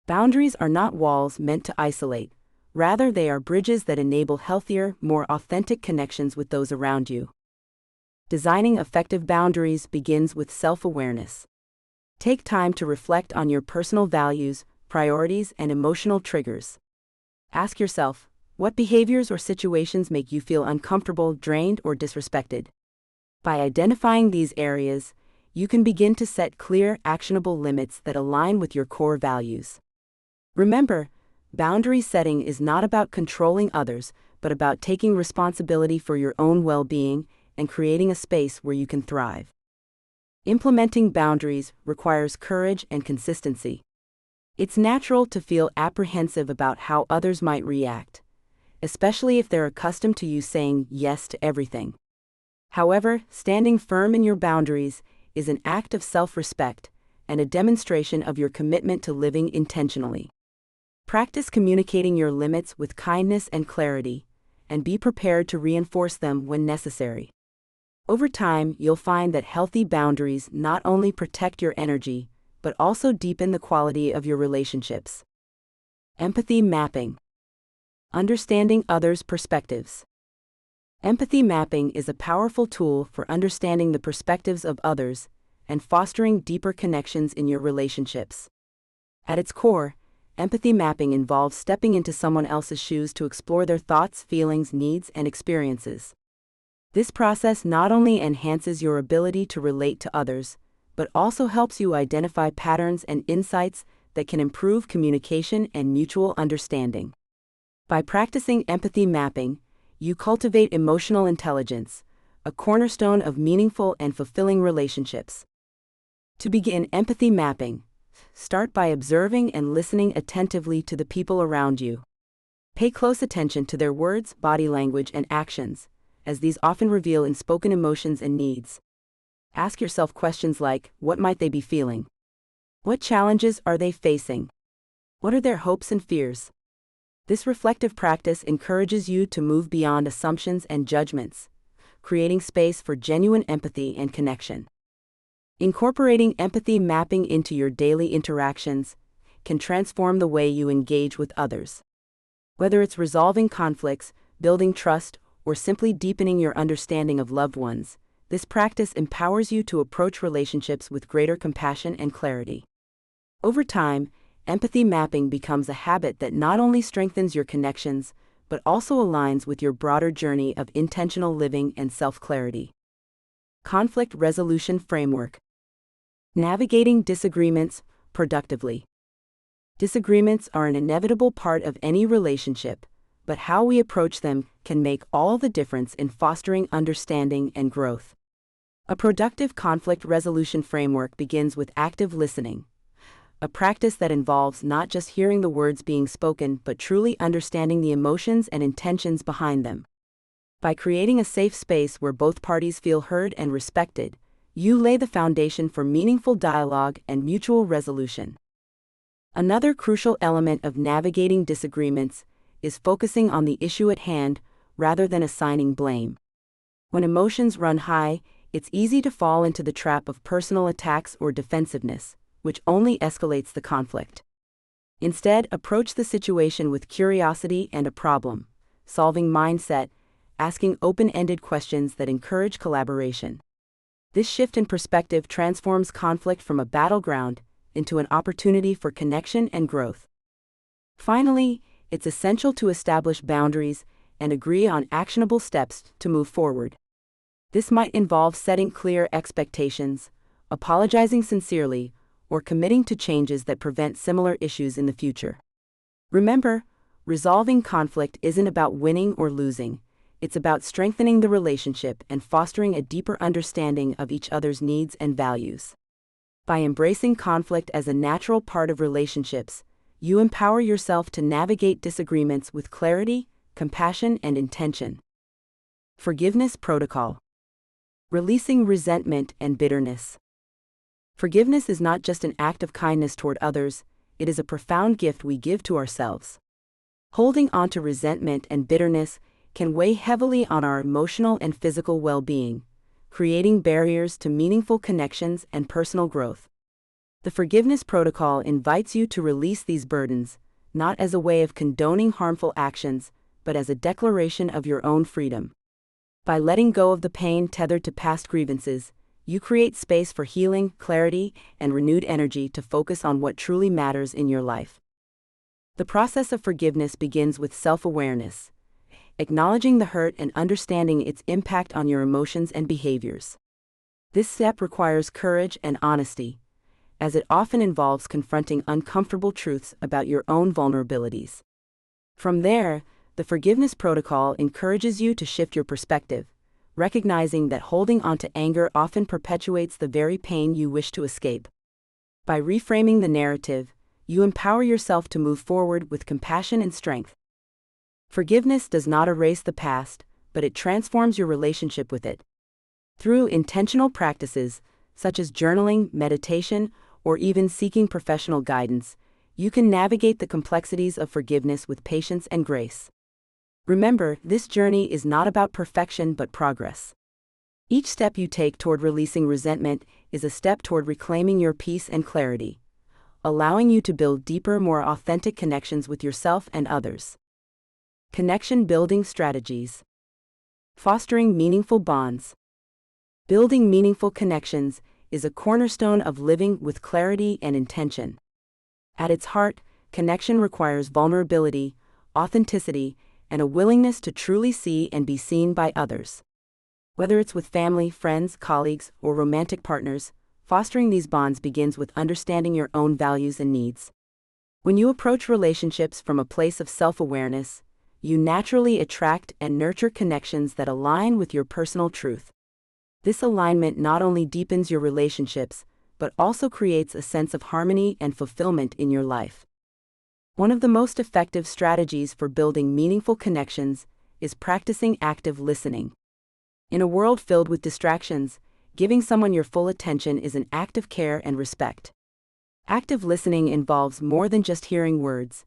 Boundaries are not walls meant to isolate. Rather, they are bridges that enable healthier, more authentic connections with those around you. Designing effective boundaries begins with self-awareness. Take time to reflect on your personal values, priorities, and emotional triggers. Ask yourself, what behaviors or situations make you feel uncomfortable, drained, or disrespected? By identifying these areas, you can begin to set clear, actionable limits that align with your core values. Remember, boundary setting is not about controlling others, but about taking responsibility for your own well-being and creating a space where you can thrive. Implementing boundaries requires courage and consistency. It's natural to feel apprehensive about how others might react, especially if they're accustomed to you saying yes to everything. However, standing firm in your boundaries is an act of self-respect and a demonstration of your commitment to living intentionally. Practice communicating your limits with kindness and clarity, and be prepared to reinforce them when necessary. Over time, you'll find that healthy boundaries not only protect your energy, but also deepen the quality of your relationships. Empathy mapping. Understanding others' perspectives. Empathy mapping is a powerful tool for understanding the perspectives of others and fostering deeper connections in your relationships. At its core, empathy mapping involves stepping into someone else's shoes to explore their thoughts, feelings, needs, and experiences. This process not only enhances your ability to relate to others, but also helps you identify patterns and insights that can improve communication and mutual understanding. By practicing empathy mapping, you cultivate emotional intelligence, a cornerstone of meaningful and fulfilling relationships. To begin empathy mapping, start by observing and listening attentively to the people around you. Pay close attention to their words, body language, and actions, as these often reveal unspoken emotions and needs. Ask yourself questions like, what might they be feeling? What challenges are they facing? What are their hopes and fears? This reflective practice encourages you to move beyond assumptions and judgments, creating space for genuine empathy and connection. Incorporating empathy mapping into your daily interactions can transform the way you engage with others. Whether it's resolving conflicts, building trust, or simply deepening your understanding of loved ones, this practice empowers you to approach relationships with greater compassion and clarity. Over time, empathy mapping becomes a habit that not only strengthens your connections, but also aligns with your broader journey of intentional living and self-clarity. Conflict resolution framework. Navigating disagreements productively. Disagreements are an inevitable part of any relationship, but how we approach them can make all the difference in fostering understanding and growth. A productive conflict resolution framework begins with active listening, a practice that involves not just hearing the words being spoken but truly understanding the emotions and intentions behind them. By creating a safe space where both parties feel heard and respected, you lay the foundation for meaningful dialogue and mutual resolution. Another crucial element of navigating disagreements is focusing on the issue at hand rather than assigning blame. When emotions run high, it's easy to fall into the trap of personal attacks or defensiveness, which only escalates the conflict. Instead, approach the situation with curiosity and a problem-solving mindset, asking open-ended questions that encourage collaboration. This shift in perspective transforms conflict from a battleground into an opportunity for connection and growth. Finally, it's essential to establish boundaries and agree on actionable steps to move forward. This might involve setting clear expectations, apologizing sincerely, or committing to changes that prevent similar issues in the future. Remember, resolving conflict isn't about winning or losing. It's about strengthening the relationship and fostering a deeper understanding of each other's needs and values. By embracing conflict as a natural part of relationships, you empower yourself to navigate disagreements with clarity, compassion, and intention. Forgiveness protocol. Releasing resentment and bitterness. Forgiveness is not just an act of kindness toward others, it is a profound gift we give to ourselves. Holding on to resentment and bitterness can weigh heavily on our emotional and physical well-being, creating barriers to meaningful connections and personal growth. The forgiveness protocol invites you to release these burdens, not as a way of condoning harmful actions, but as a declaration of your own freedom. By letting go of the pain tethered to past grievances, you create space for healing, clarity, and renewed energy to focus on what truly matters in your life. The process of forgiveness begins with self-awareness, acknowledging the hurt and understanding its impact on your emotions and behaviors. This step requires courage and honesty, as it often involves confronting uncomfortable truths about your own vulnerabilities. From there, the forgiveness protocol encourages you to shift your perspective, recognizing that holding onto anger often perpetuates the very pain you wish to escape. By reframing the narrative, you empower yourself to move forward with compassion and strength. Forgiveness does not erase the past, but it transforms your relationship with it. Through intentional practices, such as journaling, meditation, or even seeking professional guidance, you can navigate the complexities of forgiveness with patience and grace. Remember, this journey is not about perfection but progress. Each step you take toward releasing resentment is a step toward reclaiming your peace and clarity, allowing you to build deeper, more authentic connections with yourself and others. Connection building strategies. Fostering meaningful bonds. Building meaningful connections is a cornerstone of living with clarity and intention. At its heart, connection requires vulnerability, authenticity, and a willingness to truly see and be seen by others. Whether it's with family, friends, colleagues, or romantic partners, fostering these bonds begins with understanding your own values and needs. When you approach relationships from a place of self-awareness, you naturally attract and nurture connections that align with your personal truth. This alignment not only deepens your relationships, but also creates a sense of harmony and fulfillment in your life. One of the most effective strategies for building meaningful connections is practicing active listening. In a world filled with distractions, giving someone your full attention is an act of care and respect. Active listening involves more than just hearing words.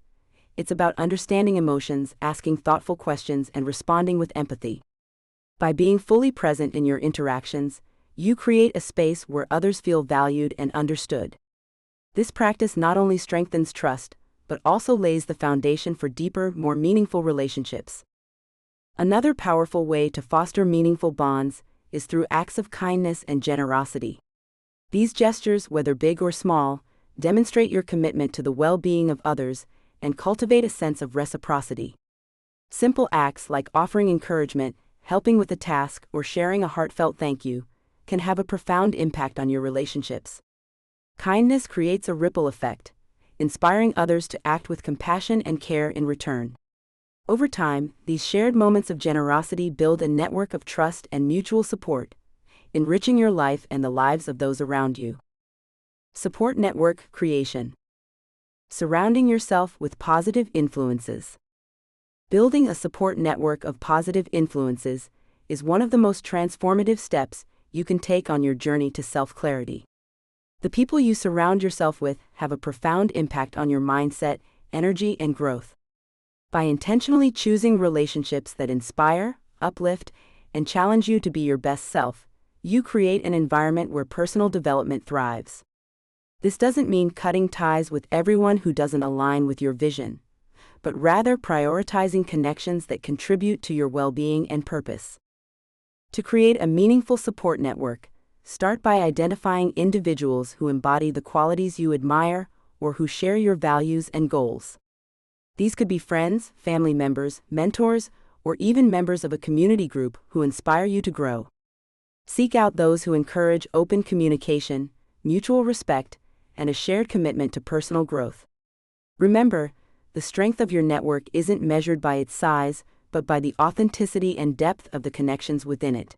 It's about understanding emotions, asking thoughtful questions, and responding with empathy. By being fully present in your interactions, you create a space where others feel valued and understood. This practice not only strengthens trust, but also lays the foundation for deeper, more meaningful relationships. Another powerful way to foster meaningful bonds is through acts of kindness and generosity. These gestures, whether big or small, demonstrate your commitment to the well-being of others and cultivate a sense of reciprocity. Simple acts like offering encouragement, helping with a task, or sharing a heartfelt thank you can have a profound impact on your relationships. Kindness creates a ripple effect, inspiring others to act with compassion and care in return. Over time, these shared moments of generosity build a network of trust and mutual support, enriching your life and the lives of those around you. Support network creation. Surrounding yourself with positive influences. Building a support network of positive influences is one of the most transformative steps you can take on your journey to self-clarity. The people you surround yourself with have a profound impact on your mindset, energy, and growth. By intentionally choosing relationships that inspire, uplift, and challenge you to be your best self, you create an environment where personal development thrives. This doesn't mean cutting ties with everyone who doesn't align with your vision, but rather prioritizing connections that contribute to your well-being and purpose. To create a meaningful support network, start by identifying individuals who embody the qualities you admire or who share your values and goals. These could be friends, family members, mentors, or even members of a community group who inspire you to grow. Seek out those who encourage open communication, mutual respect, and a shared commitment to personal growth. Remember, the strength of your network isn't measured by its size, but by the authenticity and depth of the connections within it.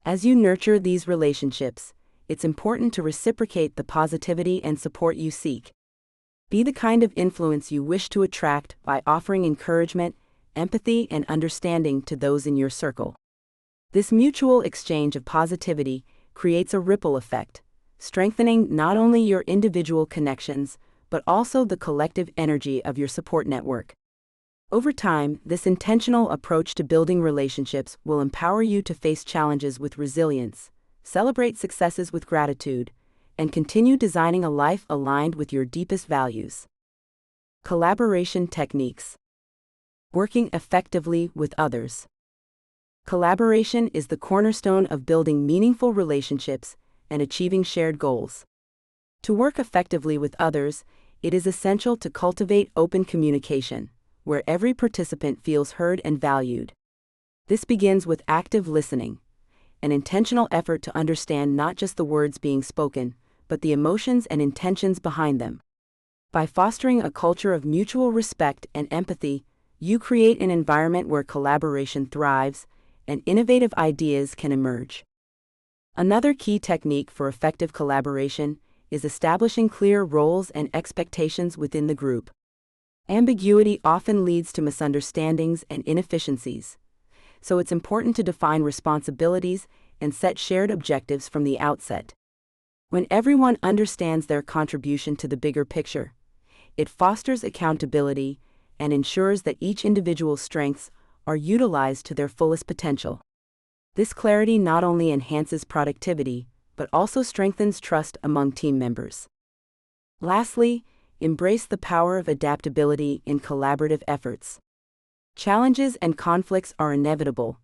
As you nurture these relationships, it's important to reciprocate the positivity and support you seek. Be the kind of influence you wish to attract by offering encouragement, empathy, and understanding to those in your circle. This mutual exchange of positivity creates a ripple effect, strengthening not only your individual connections, but also the collective energy of your support network. Over time, this intentional approach to building relationships will empower you to face challenges with resilience, celebrate successes with gratitude, and continue designing a life aligned with your deepest values. Collaboration techniques. Working effectively with others. Collaboration is the cornerstone of building meaningful relationships and achieving shared goals. To work effectively with others, it is essential to cultivate open communication, where every participant feels heard and valued. This begins with active listening, an intentional effort to understand not just the words being spoken, but the emotions and intentions behind them. By fostering a culture of mutual respect and empathy, you create an environment where collaboration thrives and innovative ideas can emerge. Another key technique for effective collaboration is establishing clear roles and expectations within the group. Ambiguity often leads to misunderstandings and inefficiencies, so it's important to define responsibilities and set shared objectives from the outset. When everyone understands their contribution to the bigger picture, it fosters accountability and ensures that each individual's strengths are utilized to their fullest potential. This clarity not only enhances productivity, but also strengthens trust among team members. Lastly, embrace the power of adaptability in collaborative efforts. Challenges and conflicts are inevitable,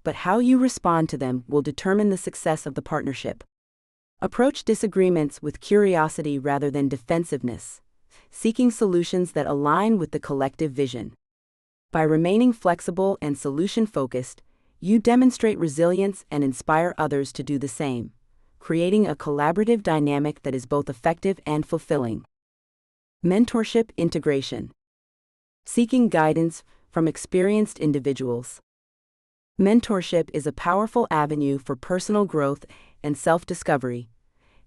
but how you respond to them will determine the success of the partnership. Approach disagreements with curiosity rather than defensiveness, seeking solutions that align with the collective vision. By remaining flexible and solution-focused, you demonstrate resilience and inspire others to do the same, creating a collaborative dynamic that is both effective and fulfilling. Mentorship integration. Seeking guidance from experienced individuals. Mentorship is a powerful avenue for personal growth and self-discovery,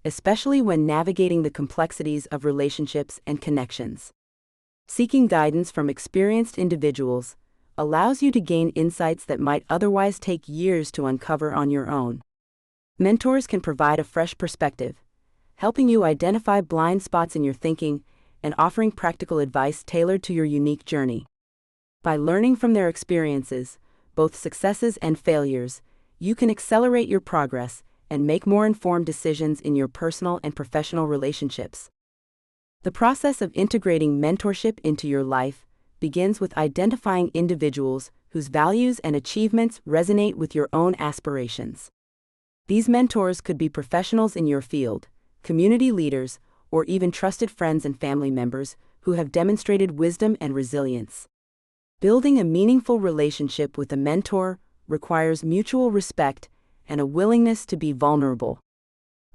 especially when navigating the complexities of relationships and connections. Seeking guidance from experienced individuals allows you to gain insights that might otherwise take years to uncover on your own. Mentors can provide a fresh perspective, helping you identify blind spots in your thinking and offering practical advice tailored to your unique journey. By learning from their experiences, both successes and failures, you can accelerate your progress and make more informed decisions in your personal and professional relationships. The process of integrating mentorship into your life begins with identifying individuals whose values and achievements resonate with your own aspirations. These mentors could be professionals in your field, community leaders, or even trusted friends and family members who have demonstrated wisdom and resilience. Building a meaningful relationship with a mentor requires mutual respect and a willingness to be vulnerable.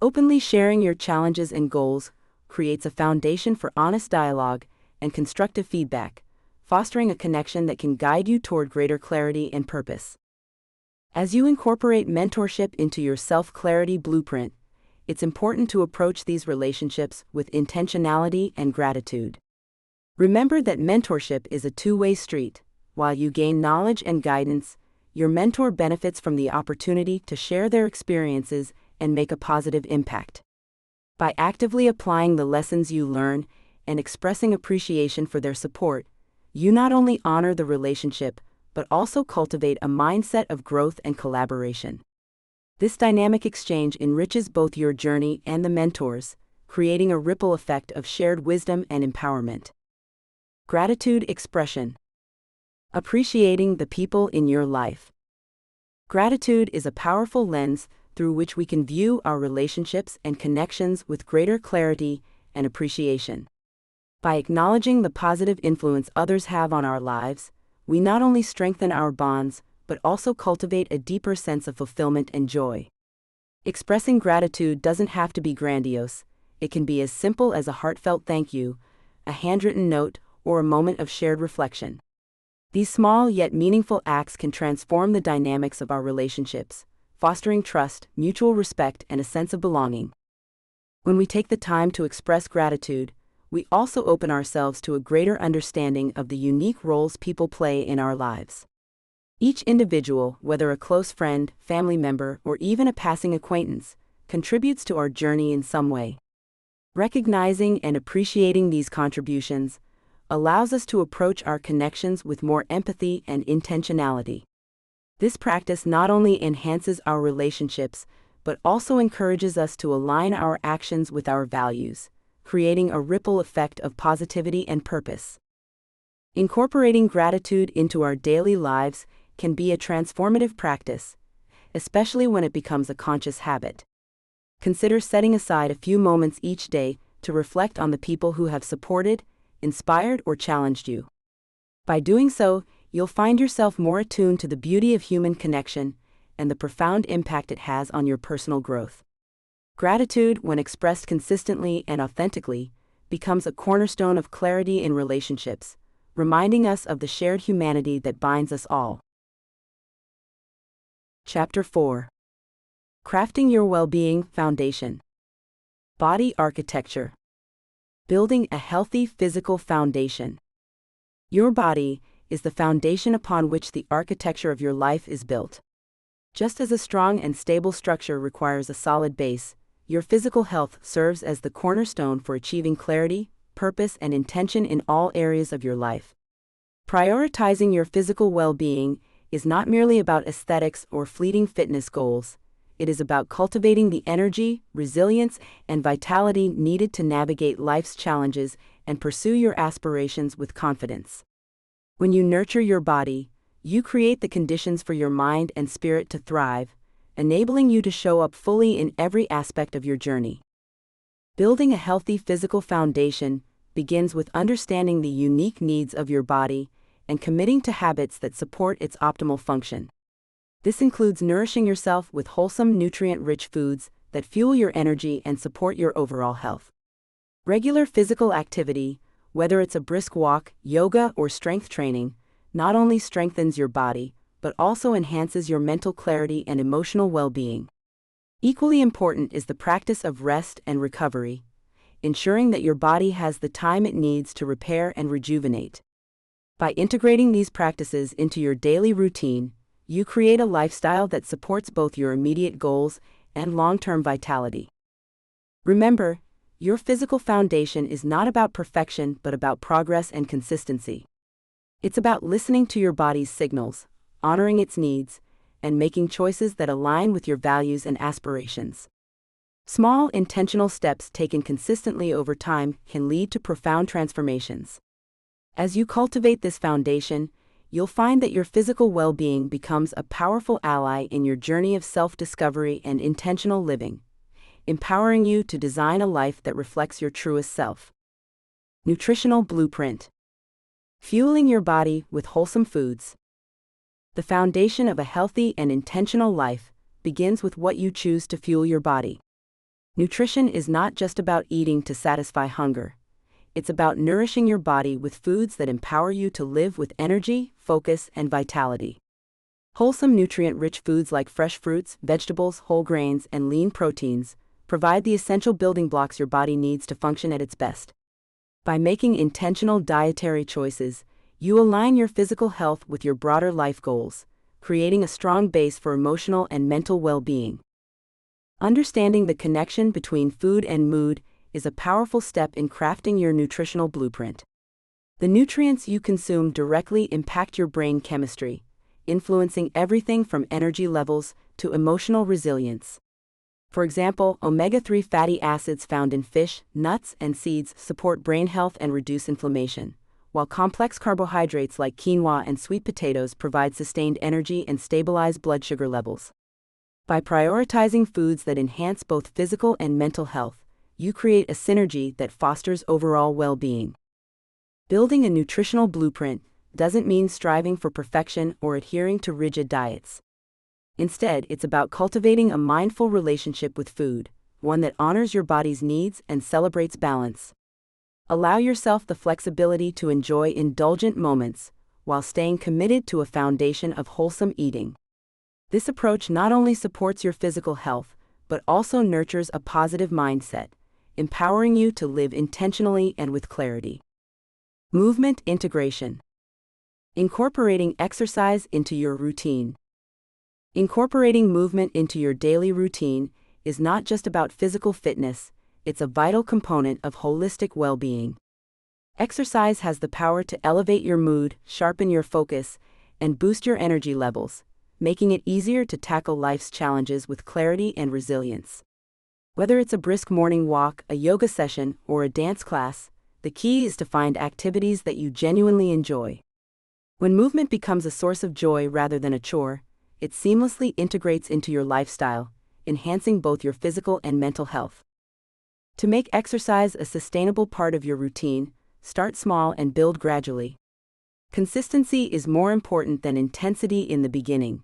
Openly sharing your challenges and goals creates a foundation for honest dialogue and constructive feedback, fostering a connection that can guide you toward greater clarity and purpose. As you incorporate mentorship into your self-clarity blueprint, it's important to approach these relationships with intentionality and gratitude. Remember that mentorship is a two-way street. While you gain knowledge and guidance, your mentor benefits from the opportunity to share their experiences and make a positive impact. By actively applying the lessons you learn and expressing appreciation for their support, you not only honor the relationship, but also cultivate a mindset of growth and collaboration. This dynamic exchange enriches both your journey and the mentors, creating a ripple effect of shared wisdom and empowerment. Gratitude expression. Appreciating the people in your life. Gratitude is a powerful lens through which we can view our relationships and connections with greater clarity and appreciation. By acknowledging the positive influence others have on our lives, we not only strengthen our bonds, but also cultivate a deeper sense of fulfillment and joy. Expressing gratitude doesn't have to be grandiose. It can be as simple as a heartfelt thank you, a handwritten note, or a moment of shared reflection. These small yet meaningful acts can transform the dynamics of our relationships, fostering trust, mutual respect, and a sense of belonging. When we take the time to express gratitude, we also open ourselves to a greater understanding of the unique roles people play in our lives. Each individual, whether a close friend, family member, or even a passing acquaintance, contributes to our journey in some way. Recognizing and appreciating these contributions allows us to approach our connections with more empathy and intentionality. This practice not only enhances our relationships, but also encourages us to align our actions with our values, creating a ripple effect of positivity and purpose. Incorporating gratitude into our daily lives can be a transformative practice, especially when it becomes a conscious habit. Consider setting aside a few moments each day to reflect on the people who have supported, inspired, or challenged you. By doing so, you'll find yourself more attuned to the beauty of human connection and the profound impact it has on your personal growth. Gratitude, when expressed consistently and authentically, becomes a cornerstone of clarity in relationships, reminding us of the shared humanity that binds us all. Chapter 4. Crafting Your Well-Being Foundation. Body Architecture. Building a healthy physical foundation. Your body is the foundation upon which the architecture of your life is built. Just as a strong and stable structure requires a solid base, your physical health serves as the cornerstone for achieving clarity, purpose, and intention in all areas of your life. Prioritizing your physical well-being is not merely about aesthetics or fleeting fitness goals. It is about cultivating the energy, resilience, and vitality needed to navigate life's challenges and pursue your aspirations with confidence. When you nurture your body, you create the conditions for your mind and spirit to thrive, enabling you to show up fully in every aspect of your journey. Building a healthy physical foundation begins with understanding the unique needs of your body and committing to habits that support its optimal function. This includes nourishing yourself with wholesome, nutrient-rich foods that fuel your energy and support your overall health. Regular physical activity, whether it's a brisk walk, yoga, or strength training, not only strengthens your body, but also enhances your mental clarity and emotional well-being. Equally important is the practice of rest and recovery, ensuring that your body has the time it needs to repair and rejuvenate. By integrating these practices into your daily routine, you create a lifestyle that supports both your immediate goals and long-term vitality. Remember, your physical foundation is not about perfection but about progress and consistency. It's about listening to your body's signals, honoring its needs, and making choices that align with your values and aspirations. Small, intentional steps taken consistently over time can lead to profound transformations. As you cultivate this foundation, you'll find that your physical well-being becomes a powerful ally in your journey of self-discovery and intentional living, empowering you to design a life that reflects your truest self. Nutritional blueprint. Fueling your body with wholesome foods. The foundation of a healthy and intentional life begins with what you choose to fuel your body. Nutrition is not just about eating to satisfy hunger. It's about nourishing your body with foods that empower you to live with energy, focus, and vitality. Wholesome, nutrient-rich foods like fresh fruits, vegetables, whole grains, and lean proteins provide the essential building blocks your body needs to function at its best. By making intentional dietary choices, you align your physical health with your broader life goals, creating a strong base for emotional and mental well-being. Understanding the connection between food and mood is a powerful step in crafting your nutritional blueprint. The nutrients you consume directly impact your brain chemistry, influencing everything from energy levels to emotional resilience. For example, omega-3 fatty acids found in fish, nuts, and seeds support brain health and reduce inflammation, while complex carbohydrates like quinoa and sweet potatoes provide sustained energy and stabilize blood sugar levels. By prioritizing foods that enhance both physical and mental health, you create a synergy that fosters overall well-being. Building a nutritional blueprint doesn't mean striving for perfection or adhering to rigid diets. Instead, it's about cultivating a mindful relationship with food, one that honors your body's needs and celebrates balance. Allow yourself the flexibility to enjoy indulgent moments while staying committed to a foundation of wholesome eating. This approach not only supports your physical health, but also nurtures a positive mindset, empowering you to live intentionally and with clarity. Movement integration. Incorporating exercise into your routine. Incorporating movement into your daily routine is not just about physical fitness, it's a vital component of holistic well-being. Exercise has the power to elevate your mood, sharpen your focus, and boost your energy levels, making it easier to tackle life's challenges with clarity and resilience. Whether it's a brisk morning walk, a yoga session, or a dance class, the key is to find activities that you genuinely enjoy. When movement becomes a source of joy rather than a chore, it seamlessly integrates into your lifestyle, enhancing both your physical and mental health. To make exercise a sustainable part of your routine, start small and build gradually. Consistency is more important than intensity in the beginning,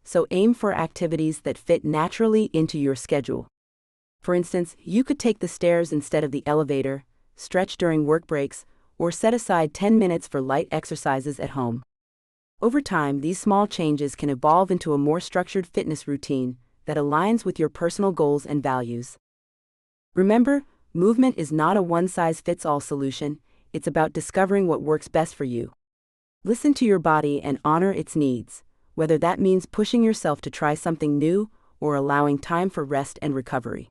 so aim for activities that fit naturally into your schedule. For instance, you could take the stairs instead of the elevator, stretch during work breaks, or set aside 10 minutes for light exercises at home. Over time, these small changes can evolve into a more structured fitness routine that aligns with your personal goals and values. Remember, movement is not a one-size-fits-all solution, it's about discovering what works best for you. Listen to your body and honor its needs, whether that means pushing yourself to try something new or allowing time for rest and recovery.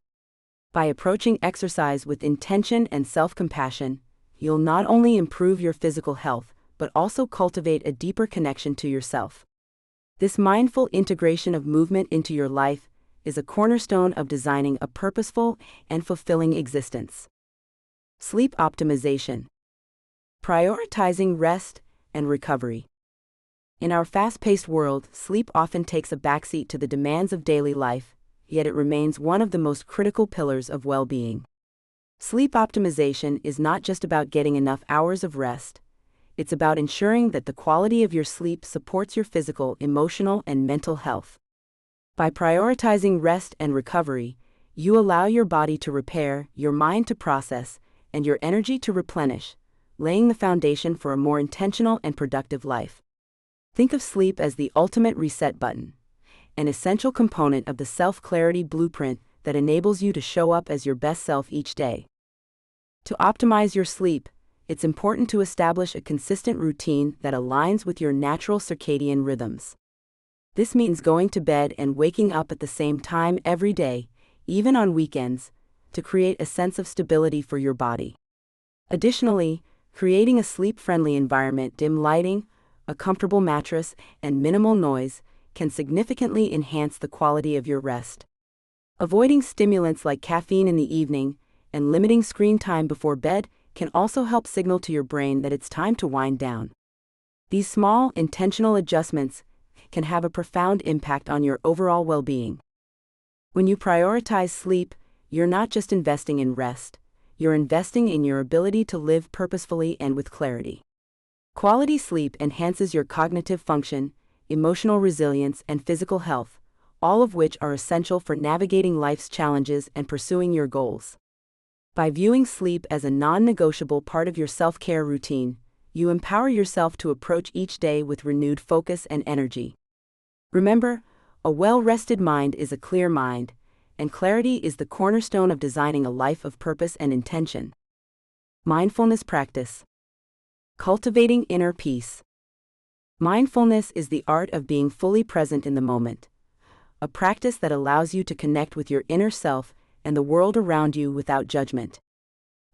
By approaching exercise with intention and self-compassion, you'll not only improve your physical health, but also cultivate a deeper connection to yourself. This mindful integration of movement into your life is a cornerstone of designing a purposeful and fulfilling existence. Sleep optimization. Prioritizing rest and recovery. In our fast-paced world, sleep often takes a backseat to the demands of daily life, yet it remains one of the most critical pillars of well-being. Sleep optimization is not just about getting enough hours of rest, it's about ensuring that the quality of your sleep supports your physical, emotional, and mental health. By prioritizing rest and recovery, you allow your body to repair, your mind to process, and your energy to replenish, laying the foundation for a more intentional and productive life. Think of sleep as the ultimate reset button, an essential component of the self-clarity blueprint that enables you to show up as your best self each day. To optimize your sleep, it's important to establish a consistent routine that aligns with your natural circadian rhythms. This means going to bed and waking up at the same time every day, even on weekends, to create a sense of stability for your body. Additionally, creating a sleep-friendly environment, dim lighting, a comfortable mattress, and minimal noise can significantly enhance the quality of your rest. Avoiding stimulants like caffeine in the evening and limiting screen time before bed can also help signal to your brain that it's time to wind down. These small, intentional adjustments can have a profound impact on your overall well-being. When you prioritize sleep, you're not just investing in rest, you're investing in your ability to live purposefully and with clarity. Quality sleep enhances your cognitive function, emotional resilience, and physical health, all of which are essential for navigating life's challenges and pursuing your goals. By viewing sleep as a non-negotiable part of your self-care routine, you empower yourself to approach each day with renewed focus and energy. Remember, a well-rested mind is a clear mind, and clarity is the cornerstone of designing a life of purpose and intention. Mindfulness practice. Cultivating inner peace. Mindfulness is the art of being fully present in the moment, a practice that allows you to connect with your inner self and the world around you without judgment.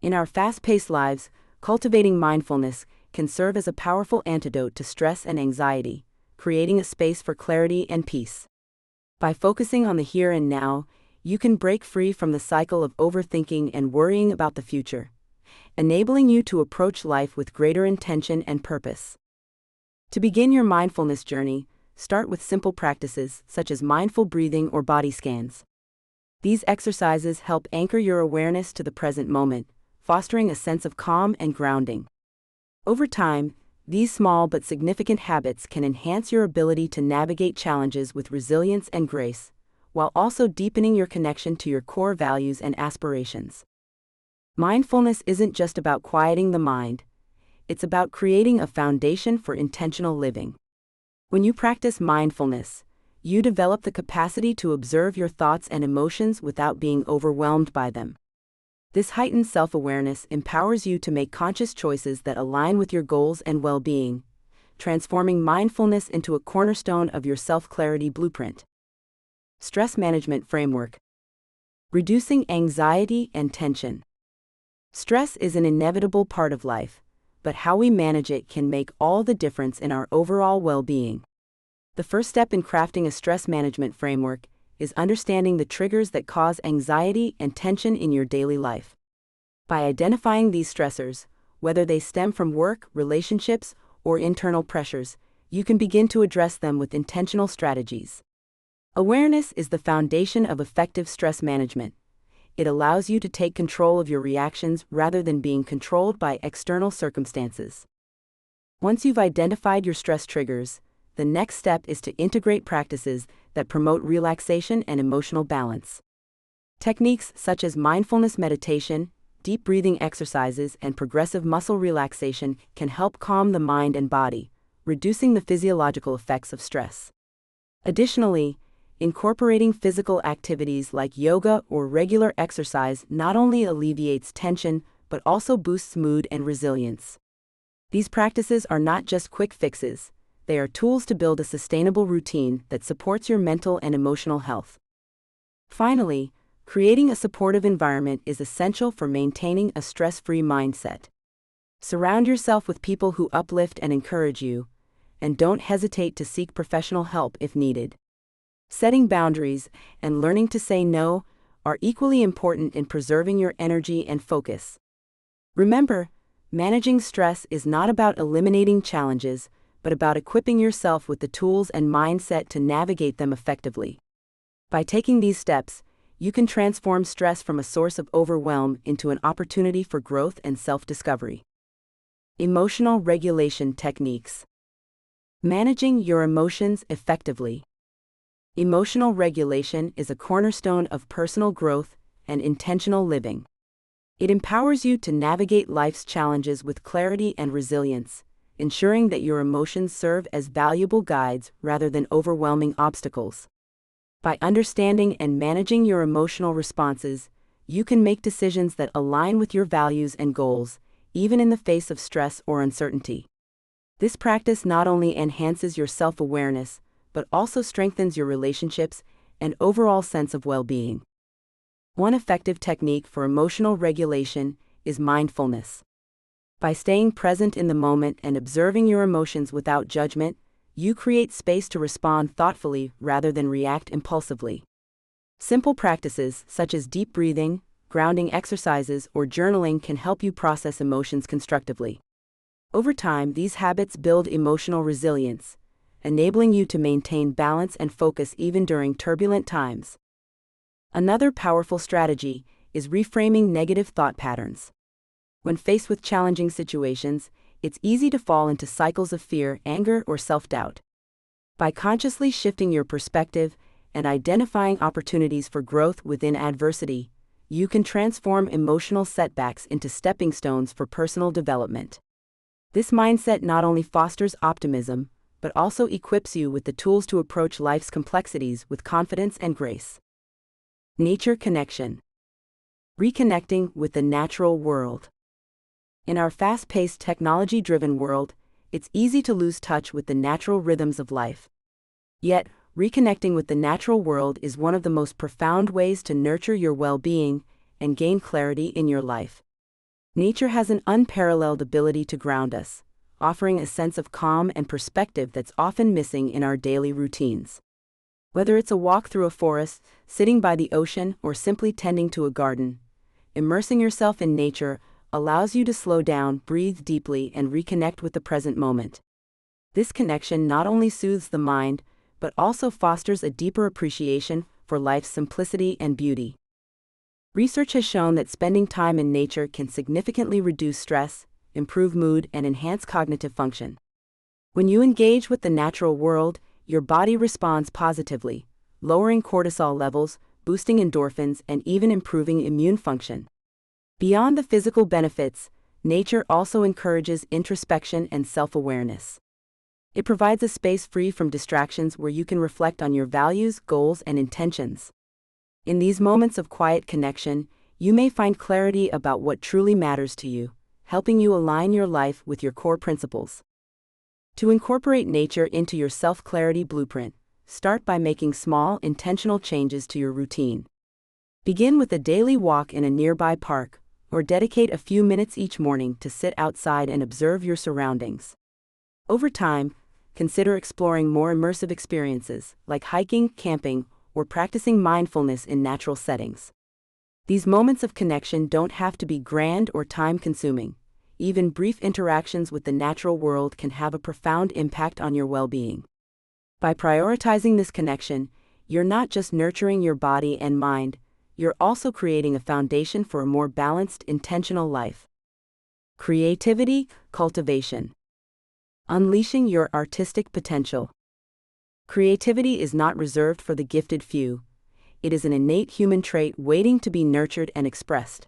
In our fast-paced lives, cultivating mindfulness can serve as a powerful antidote to stress and anxiety, creating a space for clarity and peace. By focusing on the here and now, you can break free from the cycle of overthinking and worrying about the future, enabling you to approach life with greater intention and purpose. To begin your mindfulness journey, start with simple practices such as mindful breathing or body scans. These exercises help anchor your awareness to the present moment, fostering a sense of calm and grounding. Over time, these small but significant habits can enhance your ability to navigate challenges with resilience and grace, while also deepening your connection to your core values and aspirations. Mindfulness isn't just about quieting the mind, it's about creating a foundation for intentional living. When you practice mindfulness, you develop the capacity to observe your thoughts and emotions without being overwhelmed by them. This heightened self-awareness empowers you to make conscious choices that align with your goals and well-being, transforming mindfulness into a cornerstone of your self-clarity blueprint. Stress management framework. Reducing anxiety and tension. Stress is an inevitable part of life, but how we manage it can make all the difference in our overall well-being. The first step in crafting a stress management framework is understanding the triggers that cause anxiety and tension in your daily life. By identifying these stressors, whether they stem from work, relationships, or internal pressures, you can begin to address them with intentional strategies. Awareness is the foundation of effective stress management. It allows you to take control of your reactions rather than being controlled by external circumstances. Once you've identified your stress triggers, the next step is to integrate practices that promote relaxation and emotional balance. Techniques such as mindfulness meditation, deep breathing exercises, and progressive muscle relaxation can help calm the mind and body, reducing the physiological effects of stress. Additionally, incorporating physical activities like yoga or regular exercise not only alleviates tension but also boosts mood and resilience. These practices are not just quick fixes, they are tools to build a sustainable routine that supports your mental and emotional health. Finally, creating a supportive environment is essential for maintaining a stress-free mindset. Surround yourself with people who uplift and encourage you, and don't hesitate to seek professional help if needed. Setting boundaries and learning to say no are equally important in preserving your energy and focus. Remember, managing stress is not about eliminating challenges, but about equipping yourself with the tools and mindset to navigate them effectively. By taking these steps, you can transform stress from a source of overwhelm into an opportunity for growth and self-discovery. Emotional regulation techniques. Managing your emotions effectively. Emotional regulation is a cornerstone of personal growth and intentional living. It empowers you to navigate life's challenges with clarity and resilience, ensuring that your emotions serve as valuable guides rather than overwhelming obstacles. By understanding and managing your emotional responses, you can make decisions that align with your values and goals, even in the face of stress or uncertainty. This practice not only enhances your self-awareness, but also strengthens your relationships and overall sense of well-being. One effective technique for emotional regulation is mindfulness. By staying present in the moment and observing your emotions without judgment, you create space to respond thoughtfully rather than react impulsively. Simple practices such as deep breathing, grounding exercises, or journaling can help you process emotions constructively. Over time, these habits build emotional resilience, enabling you to maintain balance and focus even during turbulent times. Another powerful strategy is reframing negative thought patterns. When faced with challenging situations, it's easy to fall into cycles of fear, anger, or self-doubt. By consciously shifting your perspective and identifying opportunities for growth within adversity, you can transform emotional setbacks into stepping stones for personal development. This mindset not only fosters optimism, but also equips you with the tools to approach life's complexities with confidence and grace. Nature connection. Reconnecting with the natural world. In our fast-paced, technology-driven world, it's easy to lose touch with the natural rhythms of life. Yet, reconnecting with the natural world is one of the most profound ways to nurture your well-being and gain clarity in your life. Nature has an unparalleled ability to ground us, offering a sense of calm and perspective that's often missing in our daily routines. Whether it's a walk through a forest, sitting by the ocean, or simply tending to a garden, immersing yourself in nature allows you to slow down, breathe deeply, and reconnect with the present moment. This connection not only soothes the mind, but also fosters a deeper appreciation for life's simplicity and beauty. Research has shown that spending time in nature can significantly reduce stress, improve mood, and enhance cognitive function. When you engage with the natural world, your body responds positively, lowering cortisol levels, boosting endorphins, and even improving immune function. Beyond the physical benefits, nature also encourages introspection and self-awareness. It provides a space free from distractions where you can reflect on your values, goals, and intentions. In these moments of quiet connection, you may find clarity about what truly matters to you, helping you align your life with your core principles. To incorporate nature into your self-clarity blueprint, start by making small, intentional changes to your routine. Begin with a daily walk in a nearby park, or dedicate a few minutes each morning to sit outside and observe your surroundings. Over time, consider exploring more immersive experiences, like hiking, camping, or practicing mindfulness in natural settings. These moments of connection don't have to be grand or time-consuming. Even brief interactions with the natural world can have a profound impact on your well-being. By prioritizing this connection, you're not just nurturing your body and mind, you're also creating a foundation for a more balanced, intentional life. Creativity, cultivation. Unleashing your artistic potential. Creativity is not reserved for the gifted few. It is an innate human trait waiting to be nurtured and expressed.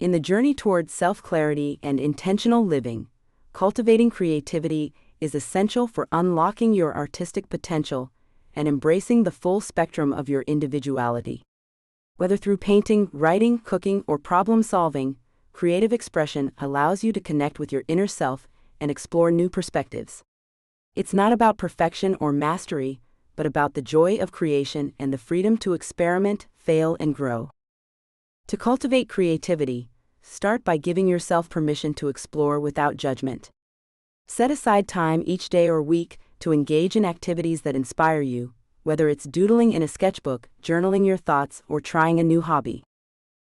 In the journey towards self-clarity and intentional living, cultivating creativity is essential for unlocking your artistic potential and embracing the full spectrum of your individuality. Whether through painting, writing, cooking, or problem-solving, creative expression allows you to connect with your inner self and explore new perspectives. It's not about perfection or mastery, but about the joy of creation and the freedom to experiment, fail, and grow. To cultivate creativity, start by giving yourself permission to explore without judgment. Set aside time each day or week to engage in activities that inspire you, whether it's doodling in a sketchbook, journaling your thoughts, or trying a new hobby.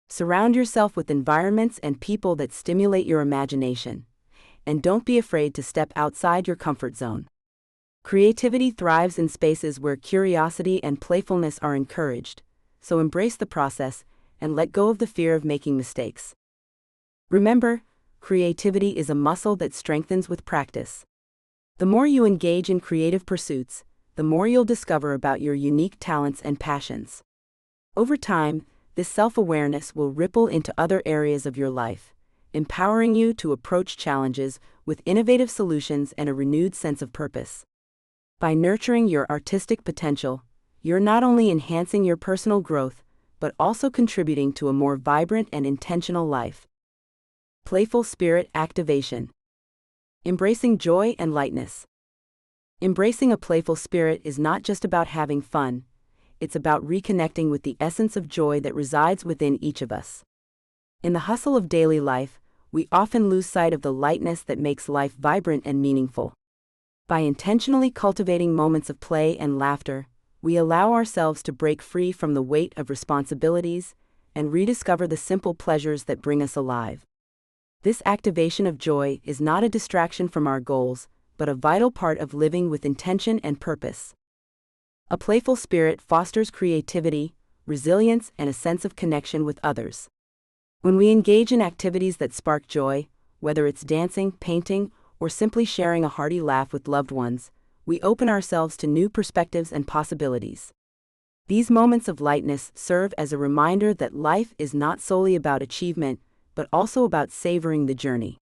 Surround yourself with environments and people that stimulate your imagination, and don't be afraid to step outside your comfort zone. Creativity thrives in spaces where curiosity and playfulness are encouraged, so embrace the process and let go of the fear of making mistakes. Remember, creativity is a muscle that strengthens with practice. The more you engage in creative pursuits, the more you'll discover about your unique talents and passions. Over time, this self-awareness will ripple into other areas of your life, empowering you to approach challenges with innovative solutions and a renewed sense of purpose. By nurturing your artistic potential, you're not only enhancing your personal growth, but also contributing to a more vibrant and intentional life. Playful spirit activation. Embracing joy and lightness. Embracing a playful spirit is not just about having fun, it's about reconnecting with the essence of joy that resides within each of us. In the hustle of daily life, we often lose sight of the lightness that makes life vibrant and meaningful. By intentionally cultivating moments of play and laughter, we allow ourselves to break free from the weight of responsibilities and rediscover the simple pleasures that bring us alive. This activation of joy is not a distraction from our goals, but a vital part of living with intention and purpose. A playful spirit fosters creativity, resilience, and a sense of connection with others. When we engage in activities that spark joy, whether it's dancing, painting, or simply sharing a hearty laugh with loved ones, we open ourselves to new perspectives and possibilities. These moments of lightness serve as a reminder that life is not solely about achievement, but also about savoring the journey.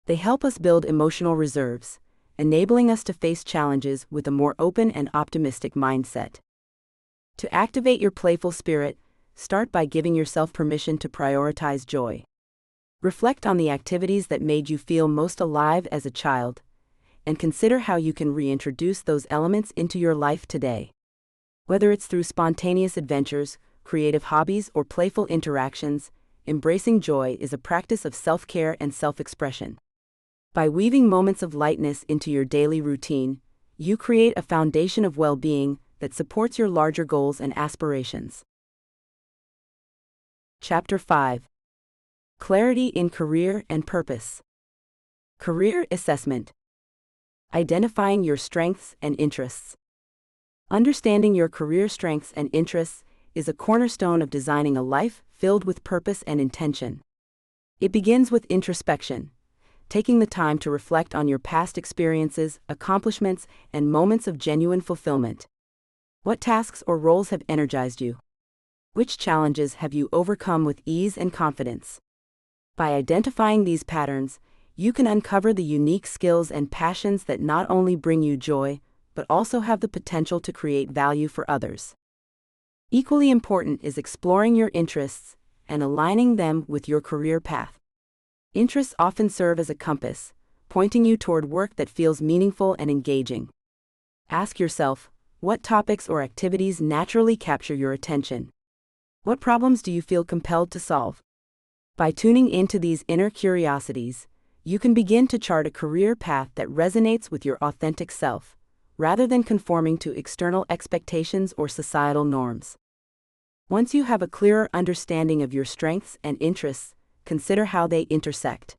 They help us build emotional reserves, enabling us to face challenges with a more open and optimistic mindset. To activate your playful spirit, start by giving yourself permission to prioritize joy. Reflect on the activities that made you feel most alive as a child, and consider how you can reintroduce those elements into your life today. Whether it's through spontaneous adventures, creative hobbies, or playful interactions, embracing joy is a practice of self-care and self-expression. By weaving moments of lightness into your daily routine, you create a foundation of well-being that supports your larger goals and aspirations. Chapter 5. Clarity in Career and Purpose. Career Assessment. Identifying your strengths and interests. Understanding your career strengths and interests is a cornerstone of designing a life filled with purpose and intention. It begins with introspection, taking the time to reflect on your past experiences, accomplishments, and moments of genuine fulfillment. What tasks or roles have energized you? Which challenges have you overcome with ease and confidence? By identifying these patterns, you can uncover the unique skills and passions that not only bring you joy, but also have the potential to create value for others. Equally important is exploring your interests and aligning them with your career path. Interests often serve as a compass, pointing you toward work that feels meaningful and engaging. Ask yourself, what topics or activities naturally capture your attention? What problems do you feel compelled to solve? By tuning into these inner curiosities, you can begin to chart a career path that resonates with your authentic self, rather than conforming to external expectations or societal norms. Once you have a clearer understanding of your strengths and interests, consider how they intersect.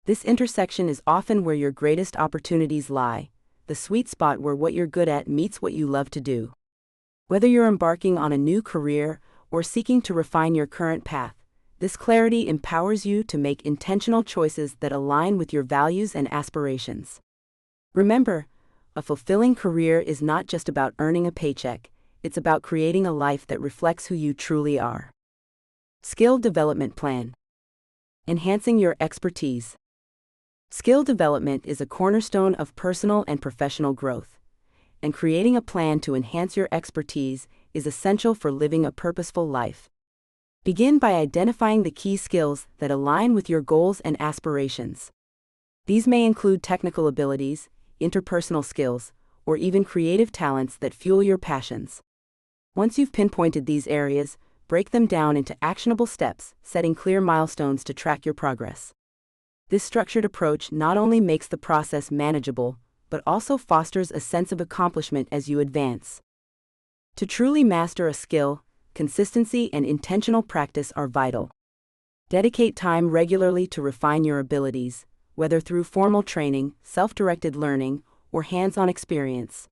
This intersection is often where your greatest opportunities lie, the sweet spot where what you're good at meets what you love to do. Whether you're embarking on a new career or seeking to refine your current path, this clarity empowers you to make intentional choices that align with your values and aspirations. Remember, a fulfilling career is not just about earning a paycheck, it's about creating a life that reflects who you truly are. Skill Development Plan. Enhancing your expertise. Skill development is a cornerstone of personal and professional growth, and creating a plan to enhance your expertise is essential for living a purposeful life. Begin by identifying the key skills that align with your goals and aspirations. These may include technical abilities, interpersonal skills, or even creative talents that fuel your passions. Once you've pinpointed these areas, break them down into actionable steps, setting clear milestones to track your progress. This structured approach not only makes the process manageable, but also fosters a sense of accomplishment as you advance. To truly master a skill, consistency and intentional practice are vital. Dedicate time regularly to refine your abilities, whether through formal training, self-directed learning, or hands-on experience.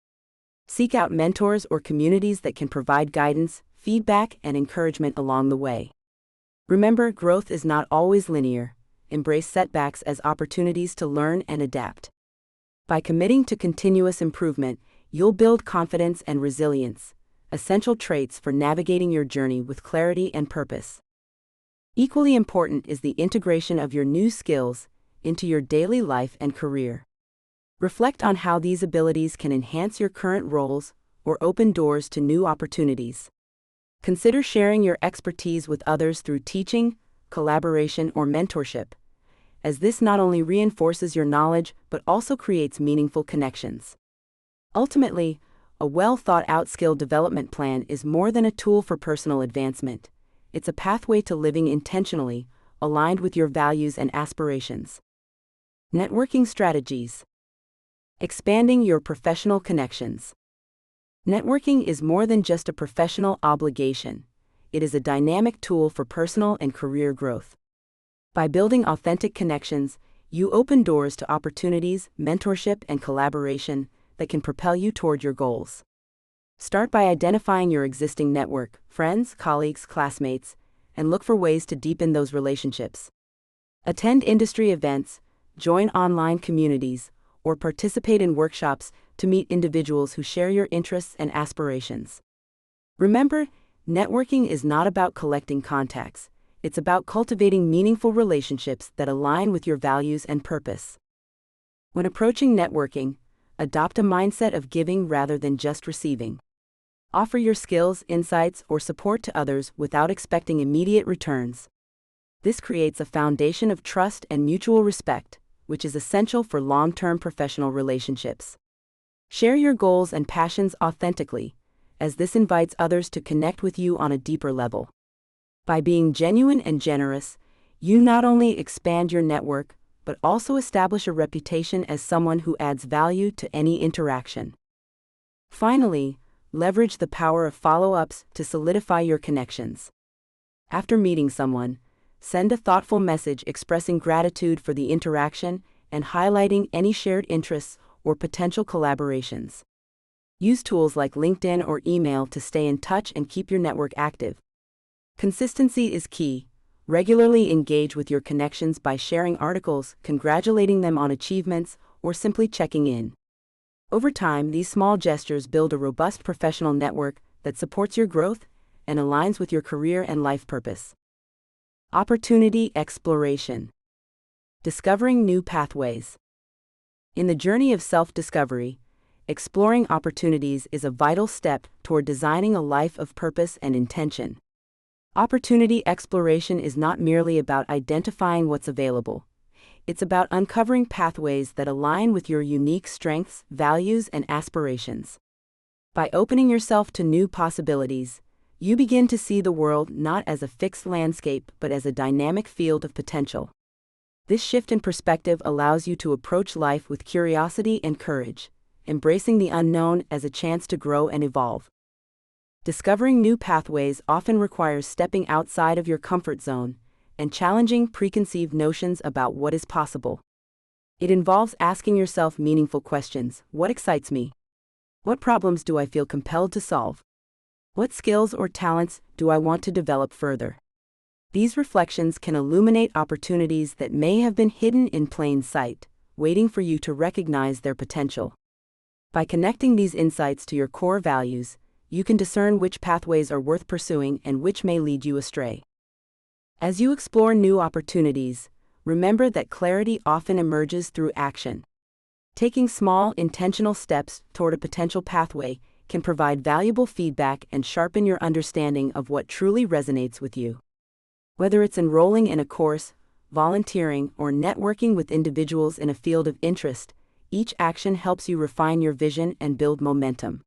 Seek out mentors or communities that can provide guidance, feedback, and encouragement along the way. Remember, growth is not always linear. Embrace setbacks as opportunities to learn and adapt. By committing to continuous improvement, you'll build confidence and resilience, essential traits for navigating your journey with clarity and purpose. Equally important is the integration of your new skills into your daily life and career. Reflect on how these abilities can enhance your current roles or open doors to new opportunities. Consider sharing your expertise with others through teaching, collaboration, or mentorship, as this not only reinforces your knowledge but also creates meaningful connections. Ultimately, a well-thought-out skill development plan is more than a tool for personal advancement. It's a pathway to living intentionally, aligned with your values and aspirations. Networking strategies. Expanding your professional connections. Networking is more than just a professional obligation. It is a dynamic tool for personal and career growth. By building authentic connections, you open doors to opportunities, mentorship, and collaboration that can propel you toward your goals. Start by identifying your existing network, friends, colleagues, classmates, and look for ways to deepen those relationships. Attend industry events, join online communities, or participate in workshops to meet individuals who share your interests and aspirations. Remember, networking is not about collecting contacts. It's about cultivating meaningful relationships that align with your values and purpose. When approaching networking, adopt a mindset of giving rather than just receiving. Offer your skills, insights, or support to others without expecting immediate returns. This creates a foundation of trust and mutual respect, which is essential for long-term professional relationships. Share your goals and passions authentically, as this invites others to connect with you on a deeper level. By being genuine and generous, you not only expand your network, but also establish a reputation as someone who adds value to any interaction. Finally, leverage the power of follow-ups to solidify your connections. After meeting someone, send a thoughtful message expressing gratitude for the interaction and highlighting any shared interests or potential collaborations. Use tools like LinkedIn or email to stay in touch and keep your network active. Consistency is key. Regularly engage with your connections by sharing articles, congratulating them on achievements, or simply checking in. Over time, these small gestures build a robust professional network that supports your growth and aligns with your career and life purpose. Opportunity exploration. Discovering new pathways. In the journey of self-discovery, exploring opportunities is a vital step toward designing a life of purpose and intention. Opportunity exploration is not merely about identifying what's available. It's about uncovering pathways that align with your unique strengths, values, and aspirations. By opening yourself to new possibilities, you begin to see the world not as a fixed landscape but as a dynamic field of potential. This shift in perspective allows you to approach life with curiosity and courage, embracing the unknown as a chance to grow and evolve. Discovering new pathways often requires stepping outside of your comfort zone and challenging preconceived notions about what is possible. It involves asking yourself meaningful questions. What excites me? What problems do I feel compelled to solve? What skills or talents do I want to develop further? These reflections can illuminate opportunities that may have been hidden in plain sight, waiting for you to recognize their potential. By connecting these insights to your core values, you can discern which pathways are worth pursuing and which may lead you astray. As you explore new opportunities, remember that clarity often emerges through action. Taking small, intentional steps toward a potential pathway can provide valuable feedback and sharpen your understanding of what truly resonates with you. Whether it's enrolling in a course, volunteering, or networking with individuals in a field of interest, each action helps you refine your vision and build momentum.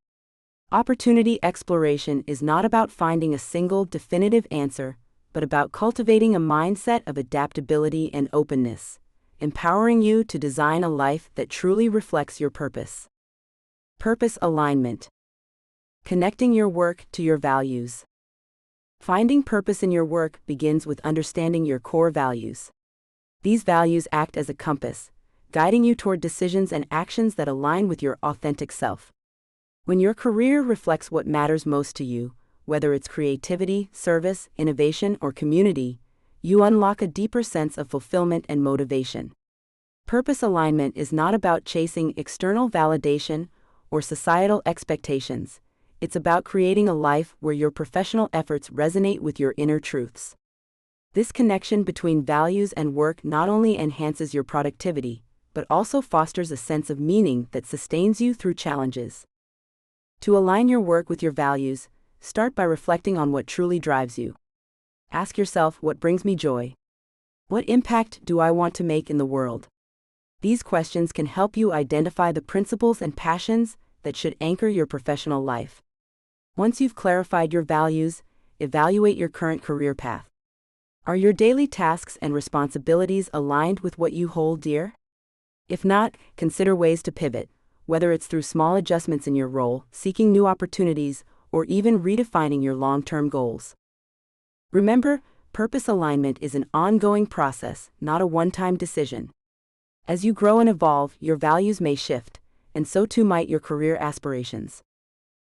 Opportunity exploration is not about finding a single definitive answer, but about cultivating a mindset of adaptability and openness, empowering you to design a life that truly reflects your purpose. Purpose alignment. Connecting your work to your values. Finding purpose in your work begins with understanding your core values. These values act as a compass, guiding you toward decisions and actions that align with your authentic self. When your career reflects what matters most to you, whether it's creativity, service, innovation, or community, you unlock a deeper sense of fulfillment and motivation. Purpose alignment is not about chasing external validation or societal expectations. It's about creating a life where your professional efforts resonate with your inner truths. This connection between values and work not only enhances your productivity, but also fosters a sense of meaning that sustains you through challenges. To align your work with your values, start by reflecting on what truly drives you. Ask yourself, what brings me joy? What impact do I want to make in the world? These questions can help you identify the principles and passions that should anchor your professional life. Once you've clarified your values, evaluate your current career path. Are your daily tasks and responsibilities aligned with what you hold dear? If not, consider ways to pivot, whether it's through small adjustments in your role, seeking new opportunities, or even redefining your long-term goals. Remember, purpose alignment is an ongoing process, not a one-time decision. As you grow and evolve, your values may shift, and so too might your career aspirations.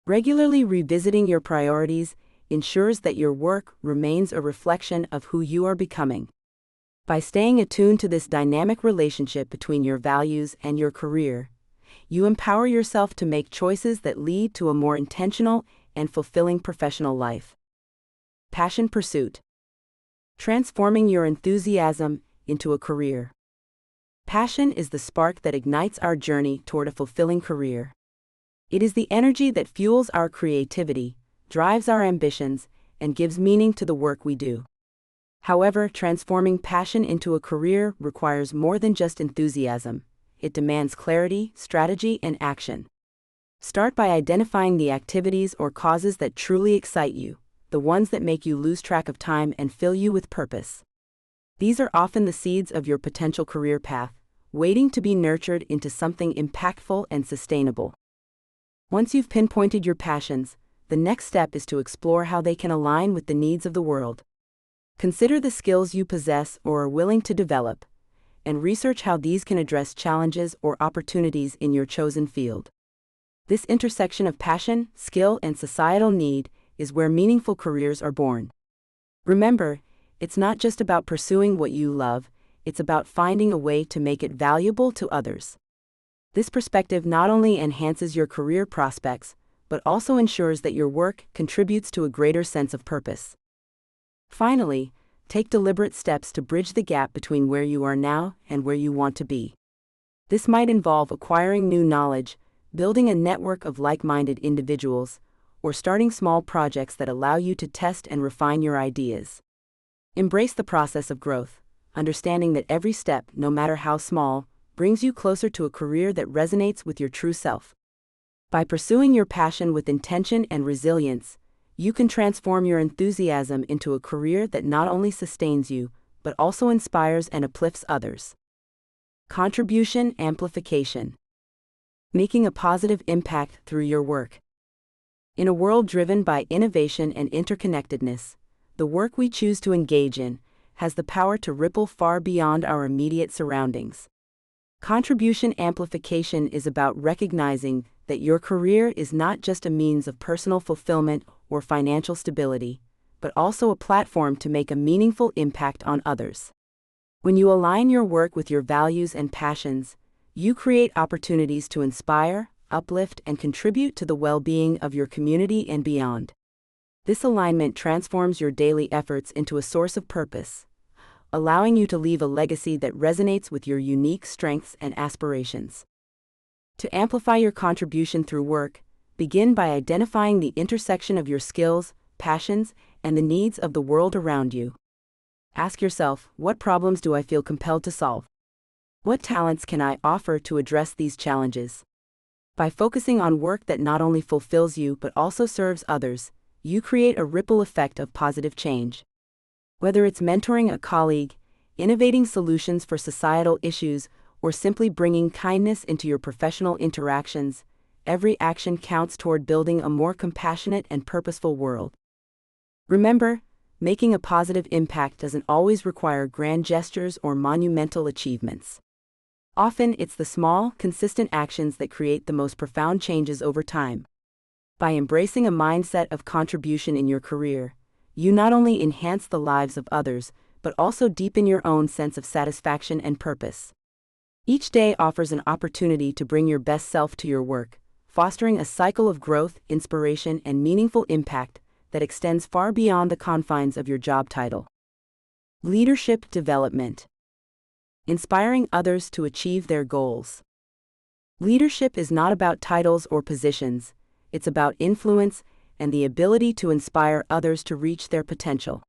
Regularly revisiting your priorities ensures that your work remains a reflection of who you are becoming. By staying attuned to this dynamic relationship between your values and your career, you empower yourself to make choices that lead to a more intentional and fulfilling professional life. Passion pursuit. Transforming your enthusiasm into a career. Passion is the spark that ignites our journey toward a fulfilling career. It is the energy that fuels our creativity, drives our ambitions, and gives meaning to the work we do. However, transforming passion into a career requires more than just enthusiasm. It demands clarity, strategy, and action. Start by identifying the activities or causes that truly excite you, the ones that make you lose track of time and fill you with purpose. These are often the seeds of your potential career path, waiting to be nurtured into something impactful and sustainable. Once you've pinpointed your passions, the next step is to explore how they can align with the needs of the world. Consider the skills you possess or are willing to develop, and research how these can address challenges or opportunities in your chosen field. This intersection of passion, skill, and societal need is where meaningful careers are born. Remember, it's not just about pursuing what you love, it's about finding a way to make it valuable to others. This perspective not only enhances your career prospects, but also ensures that your work contributes to a greater sense of purpose. Finally, take deliberate steps to bridge the gap between where you are now and where you want to be. This might involve acquiring new knowledge, building a network of like-minded individuals, or starting small projects that allow you to test and refine your ideas. Embrace the process of growth, understanding that every step, no matter how small, brings you closer to a career that resonates with your true self. By pursuing your passion with intention and resilience, you can transform your enthusiasm into a career that not only sustains you, but also inspires and uplifts others. Contribution amplification. Making a positive impact through your work. In a world driven by innovation and interconnectedness, the work we choose to engage in has the power to ripple far beyond our immediate surroundings. Contribution amplification is about recognizing that your career is not just a means of personal fulfillment or financial stability, but also a platform to make a meaningful impact on others. When you align your work with your values and passions, you create opportunities to inspire, uplift, and contribute to the well-being of your community and beyond. This alignment transforms your daily efforts into a source of purpose, allowing you to leave a legacy that resonates with your unique strengths and aspirations. To amplify your contribution through work, begin by identifying the intersection of your skills, passions, and the needs of the world around you. Ask yourself, what problems do I feel compelled to solve? What talents can I offer to address these challenges? By focusing on work that not only fulfills you but also serves others, you create a ripple effect of positive change. Whether it's mentoring a colleague, innovating solutions for societal issues, or simply bringing kindness into your professional interactions, every action counts toward building a more compassionate and purposeful world. Remember, making a positive impact doesn't always require grand gestures or monumental achievements. Often, it's the small, consistent actions that create the most profound changes over time. By embracing a mindset of contribution in your career, you not only enhance the lives of others, but also deepen your own sense of satisfaction and purpose. Each day offers an opportunity to bring your best self to your work, fostering a cycle of growth, inspiration, and meaningful impact that extends far beyond the confines of your job title. Leadership development. Inspiring others to achieve their goals. Leadership is not about titles or positions, it's about influence and the ability to inspire others to reach their potential.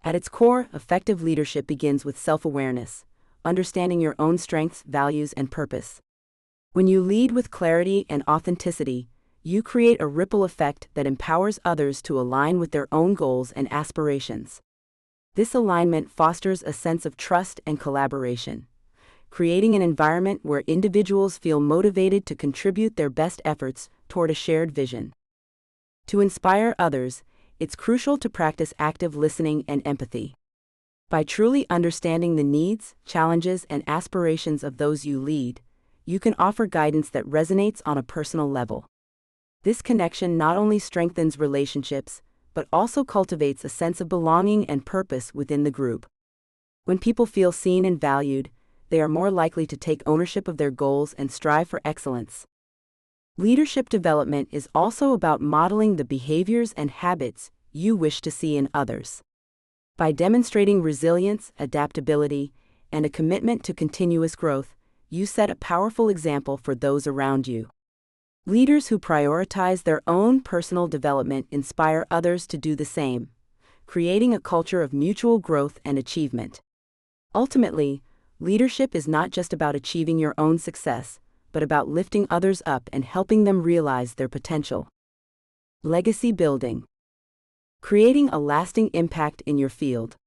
At its core, effective leadership begins with self-awareness, understanding your own strengths, values, and purpose. When you lead with clarity and authenticity, you create a ripple effect that empowers others to align with their own goals and aspirations. This alignment fosters a sense of trust and collaboration, creating an environment where individuals feel motivated to contribute their best efforts toward a shared vision. To inspire others, it's crucial to practice active listening and empathy. By truly understanding the needs, challenges, and aspirations of those you lead, you can offer guidance that resonates on a personal level. This connection not only strengthens relationships, but also cultivates a sense of belonging and purpose within the group. When people feel seen and valued, they are more likely to take ownership of their goals and strive for excellence. Leadership development is also about modeling the behaviors and habits you wish to see in others. By demonstrating resilience, adaptability, and a commitment to continuous growth, you set a powerful example for those around you. Leaders who prioritize their own personal development inspire others to do the same, creating a culture of mutual growth and achievement. Ultimately, leadership is not just about achieving your own success, but about lifting others up and helping them realize their potential. Legacy building. Creating a lasting impact in your field.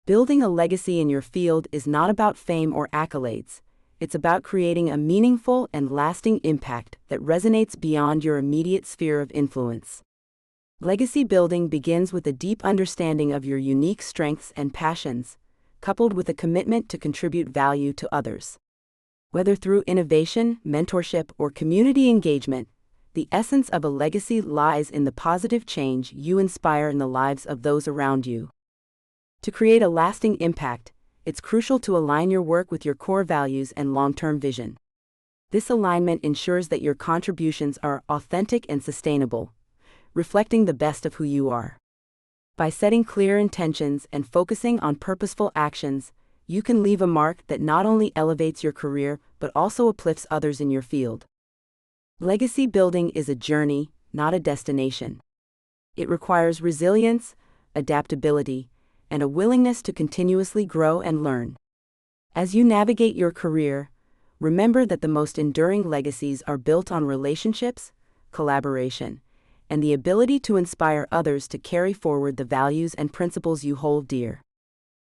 Building a legacy in your field is not about fame or accolades. It's about creating a meaningful and lasting impact that resonates beyond your immediate sphere of influence. Legacy building begins with a deep understanding of your unique strengths and passions, coupled with a commitment to contribute value to others. Whether through innovation, mentorship, or community engagement, the essence of a legacy lies in the positive change you inspire in the lives of those around you. To create a lasting impact, it's crucial to align your work with your core values and long-term vision. This alignment ensures that your contributions are authentic and sustainable, reflecting the best of who you are. By setting clear intentions and focusing on purposeful actions, you can leave a mark that not only elevates your career but also uplifts others in your field. Legacy building is a journey, not a destination. It requires resilience, adaptability, and a willingness to continuously grow and learn. As you navigate your career, remember that the most enduring legacies are built on relationships, collaboration, and the ability to inspire others to carry forward the values and principles you hold dear.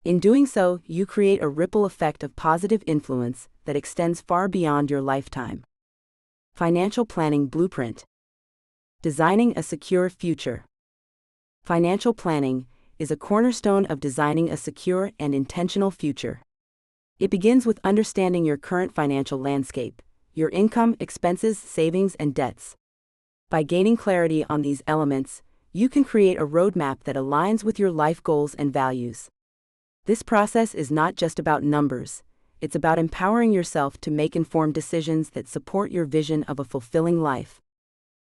In doing so, you create a ripple effect of positive influence that extends far beyond your lifetime. Financial planning blueprint. Designing a secure future. Financial planning is a cornerstone of designing a secure and intentional future. It begins with understanding your current financial landscape, your income, expenses, savings, and debts. By gaining clarity on these elements, you can create a roadmap that aligns with your life goals and values. This process is not just about numbers. It's about empowering yourself to make informed decisions that support your vision of a fulfilling life.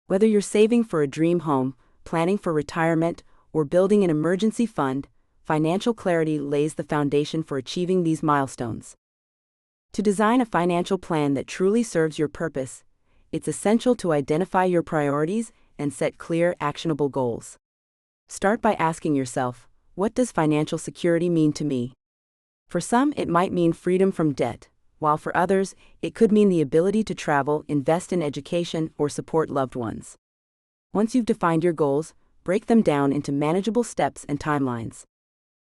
Whether you're saving for a dream home, planning for retirement, or building an emergency fund, financial clarity lays the foundation for achieving these milestones. To design a financial plan that truly serves your purpose, it's essential to identify your priorities and set clear, actionable goals. Start by asking yourself, what does financial security mean to me? For some, it might mean freedom from debt, while for others, it could mean the ability to travel, invest in education, or support loved ones. Once you've defined your goals, break them down into manageable steps and timelines.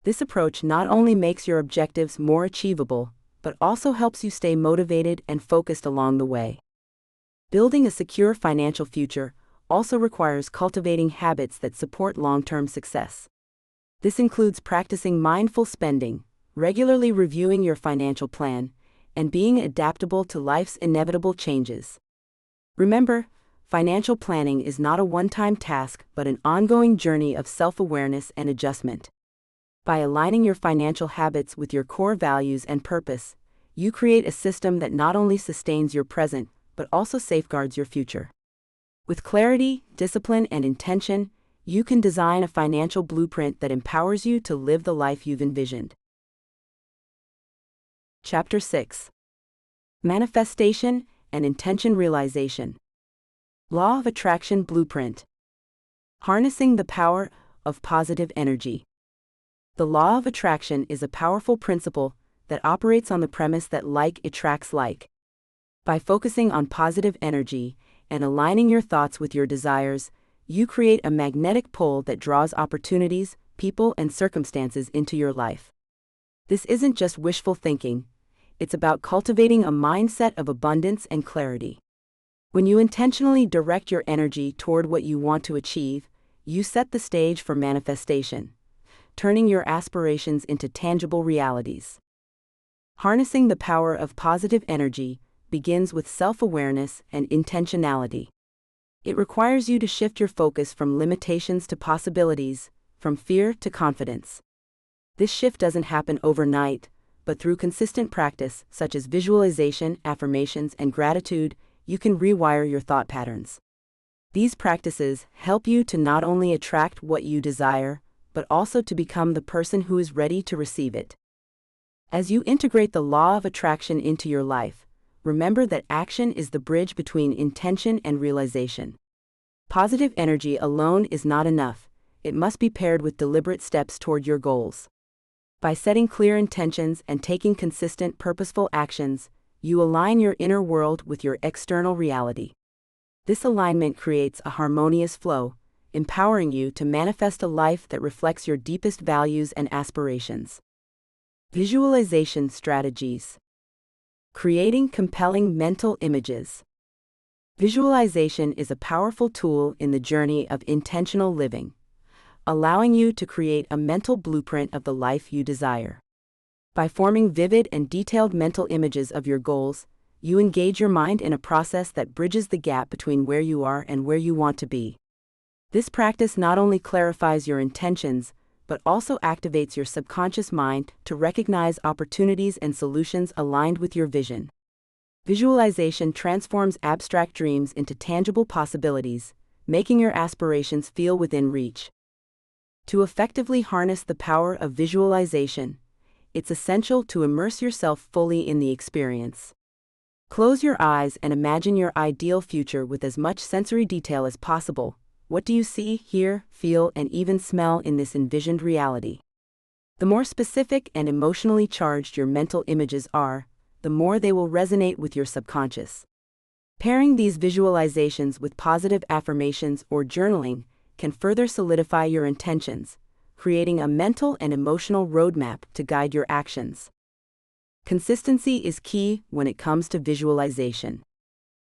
This approach not only makes your objectives more achievable, but also helps you stay motivated and focused along the way. Building a secure financial future also requires cultivating habits that support long-term success. This includes practicing mindful spending, regularly reviewing your financial plan, and being adaptable to life's inevitable changes. Remember, financial planning is not a one-time task but an ongoing journey of self-awareness and adjustment. By aligning your financial habits with your core values and purpose, you create a system that not only sustains your present but also safeguards your future. With clarity, discipline, and intention, you can design a financial blueprint that empowers you to live the life you've envisioned. Chapter 6. Manifestation and Intention Realization. Law of Attraction Blueprint. Harnessing the power of positive energy. The law of attraction is a powerful principle that operates on the premise that like attracts like. By focusing on positive energy and aligning your thoughts with your desires, you create a magnetic pull that draws opportunities, people, and circumstances into your life. This isn't just wishful thinking. It's about cultivating a mindset of abundance and clarity. When you intentionally direct your energy toward what you want to achieve, you set the stage for manifestation, turning your aspirations into tangible realities. Harnessing the power of positive energy begins with self-awareness and intentionality. It requires you to shift your focus from limitations to possibilities, from fear to confidence. This shift doesn't happen overnight, but through consistent practice, such as visualization, affirmations, and gratitude, you can rewire your thought patterns. These practices help you to not only attract what you desire, but also to become the person who is ready to receive it. As you integrate the law of attraction into your life, remember that action is the bridge between intention and realization. Positive energy alone is not enough. It must be paired with deliberate steps toward your goals. By setting clear intentions and taking consistent, purposeful actions, you align your inner world with your external reality. This alignment creates a harmonious flow, empowering you to manifest a life that reflects your deepest values and aspirations. Visualization strategies. Creating compelling mental images. Visualization is a powerful tool in the journey of intentional living, allowing you to create a mental blueprint of the life you desire. By forming vivid and detailed mental images of your goals, you engage your mind in a process that bridges the gap between where you are and where you want to be. This practice not only clarifies your intentions, but also activates your subconscious mind to recognize opportunities and solutions aligned with your vision. Visualization transforms abstract dreams into tangible possibilities, making your aspirations feel within reach. To effectively harness the power of visualization, it's essential to immerse yourself fully in the experience. Close your eyes and imagine your ideal future with as much sensory detail as possible. What do you see, hear, feel, and even smell in this envisioned reality? The more specific and emotionally charged your mental images are, the more they will resonate with your subconscious. Pairing these visualizations with positive affirmations or journaling can further solidify your intentions, creating a mental and emotional roadmap to guide your actions. Consistency is key when it comes to visualization.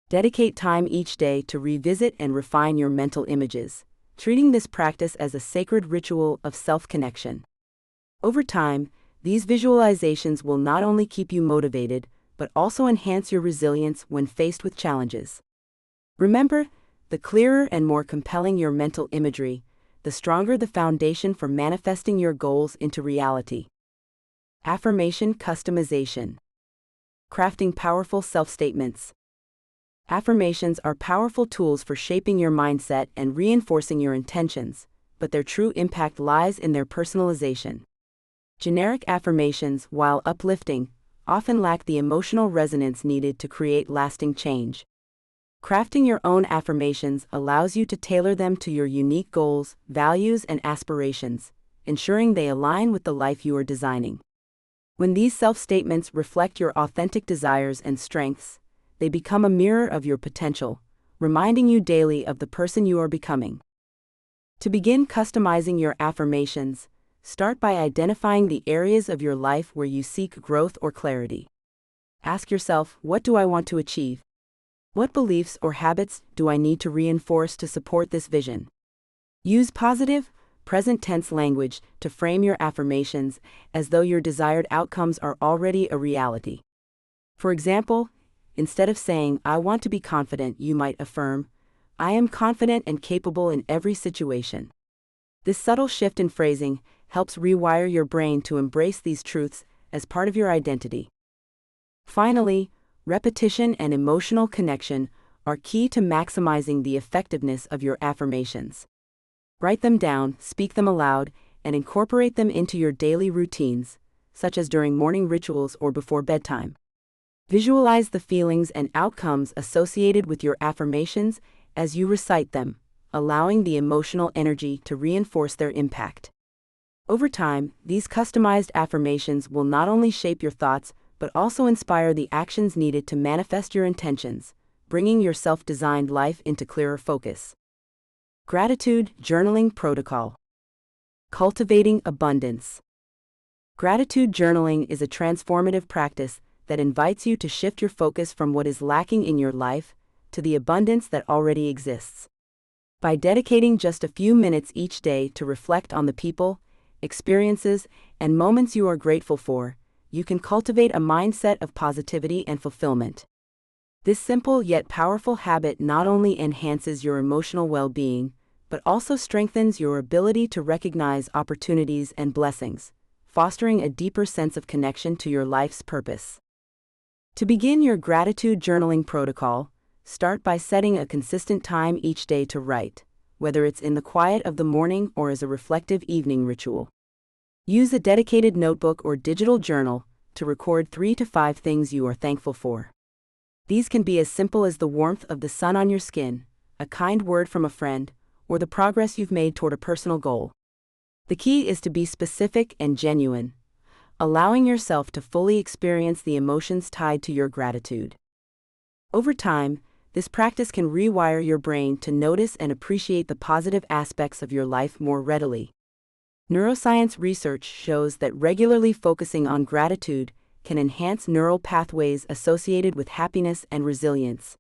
Dedicate time each day to revisit and refine your mental images, treating this practice as a sacred ritual of self-connection. Over time, these visualizations will not only keep you motivated, but also enhance your resilience when faced with challenges. Remember, the clearer and more compelling your mental imagery, the stronger the foundation for manifesting your goals into reality. Affirmation customization. Crafting powerful self-statements. Affirmations are powerful tools for shaping your mindset and reinforcing your intentions, but their true impact lies in their personalization. Generic affirmations, while uplifting, often lack the emotional resonance needed to create lasting change. Crafting your own affirmations allows you to tailor them to your unique goals, values, and aspirations, ensuring they align with the life you are designing. When these self-statements reflect your authentic desires and strengths, they become a mirror of your potential, reminding you daily of the person you are becoming. To begin customizing your affirmations, start by identifying the areas of your life where you seek growth or clarity. Ask yourself, what do I want to achieve? What beliefs or habits do I need to reinforce to support this vision? Use positive, present-tense language to frame your affirmations as though your desired outcomes are already a reality. For example, instead of saying, "I want to be confident," you might affirm, "I am confident and capable in every situation." This subtle shift in phrasing helps rewire your brain to embrace these truths as part of your identity. Finally, repetition and emotional connection are key to maximizing the effectiveness of your affirmations. Write them down, speak them aloud, and incorporate them into your daily routines, such as during morning rituals or before bedtime. Visualize the feelings and outcomes associated with your affirmations as you recite them, allowing the emotional energy to reinforce their impact. Over time, these customized affirmations will not only shape your thoughts, but also inspire the actions needed to manifest your intentions, bringing your self-designed life into clearer focus. Gratitude Journaling Protocol. Cultivating abundance. Gratitude journaling is a transformative practice that invites you to shift your focus from what is lacking in your life to the abundance that already exists. By dedicating just a few minutes each day to reflect on the people, experiences, and moments you are grateful for, you can cultivate a mindset of positivity and fulfillment. This simple yet powerful habit not only enhances your emotional well-being, but also strengthens your ability to recognize opportunities and blessings, fostering a deeper sense of connection to your life's purpose. To begin your gratitude journaling protocol, start by setting a consistent time each day to write, whether it's in the quiet of the morning or as a reflective evening ritual. Use a dedicated notebook or digital journal to record 3 to 5 things you are thankful for. These can be as simple as the warmth of the sun on your skin, a kind word from a friend, or the progress you've made toward a personal goal. The key is to be specific and genuine, allowing yourself to fully experience the emotions tied to your gratitude. Over time, this practice can rewire your brain to notice and appreciate the positive aspects of your life more readily. Neuroscience research shows that regularly focusing on gratitude can enhance neural pathways associated with happiness and resilience.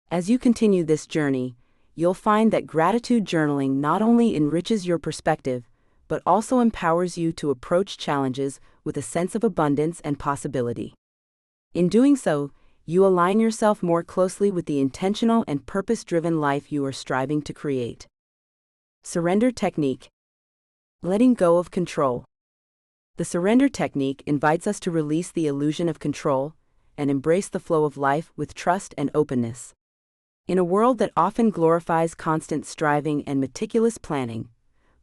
As you continue this journey, you'll find that gratitude journaling not only enriches your perspective, but also empowers you to approach challenges with a sense of abundance and possibility. In doing so, you align yourself more closely with the intentional and purpose-driven life you are striving to create. Surrender technique. Letting go of control. The surrender technique invites us to release the illusion of control and embrace the flow of life with trust and openness. In a world that often glorifies constant striving and meticulous planning,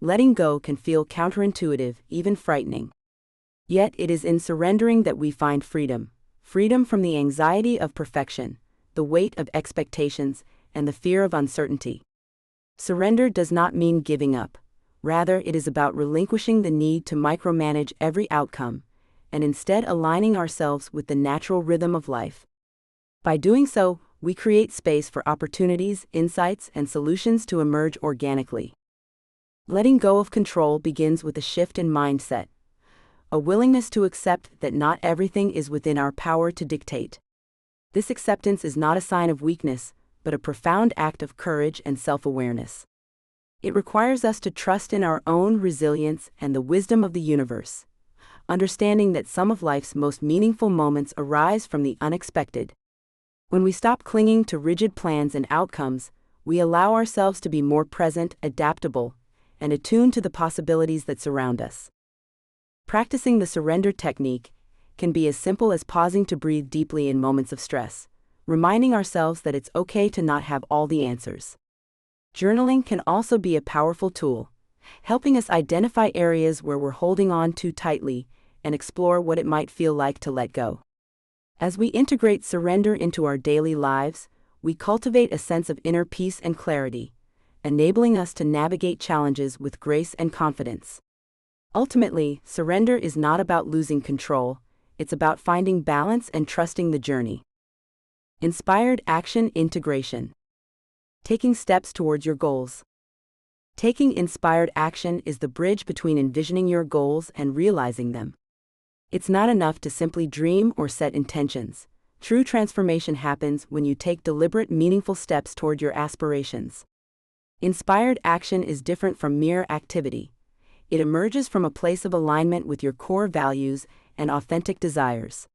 letting go can feel counterintuitive, even frightening. Yet it is in surrendering that we find freedom. Freedom from the anxiety of perfection, the weight of expectations, and the fear of uncertainty. Surrender does not mean giving up. Rather, it is about relinquishing the need to micromanage every outcome, and instead aligning ourselves with the natural rhythm of life. By doing so, we create space for opportunities, insights, and solutions to emerge organically. Letting go of control begins with a shift in mindset, a willingness to accept that not everything is within our power to dictate. This acceptance is not a sign of weakness, but a profound act of courage and self-awareness. It requires us to trust in our own resilience and the wisdom of the universe, understanding that some of life's most meaningful moments arise from the unexpected. When we stop clinging to rigid plans and outcomes, we allow ourselves to be more present, adaptable, and attuned to the possibilities that surround us. Practicing the surrender technique can be as simple as pausing to breathe deeply in moments of stress, reminding ourselves that it's okay to not have all the answers. Journaling can also be a powerful tool, helping us identify areas where we're holding on too tightly and explore what it might feel like to let go. As we integrate surrender into our daily lives, we cultivate a sense of inner peace and clarity, enabling us to navigate challenges with grace and confidence. Ultimately, surrender is not about losing control, it's about finding balance and trusting the journey. Inspired action integration. Taking steps towards your goals. Taking inspired action is the bridge between envisioning your goals and realizing them. It's not enough to simply dream or set intentions. True transformation happens when you take deliberate, meaningful steps toward your aspirations. Inspired action is different from mere activity. It emerges from a place of alignment with your core values and authentic desires.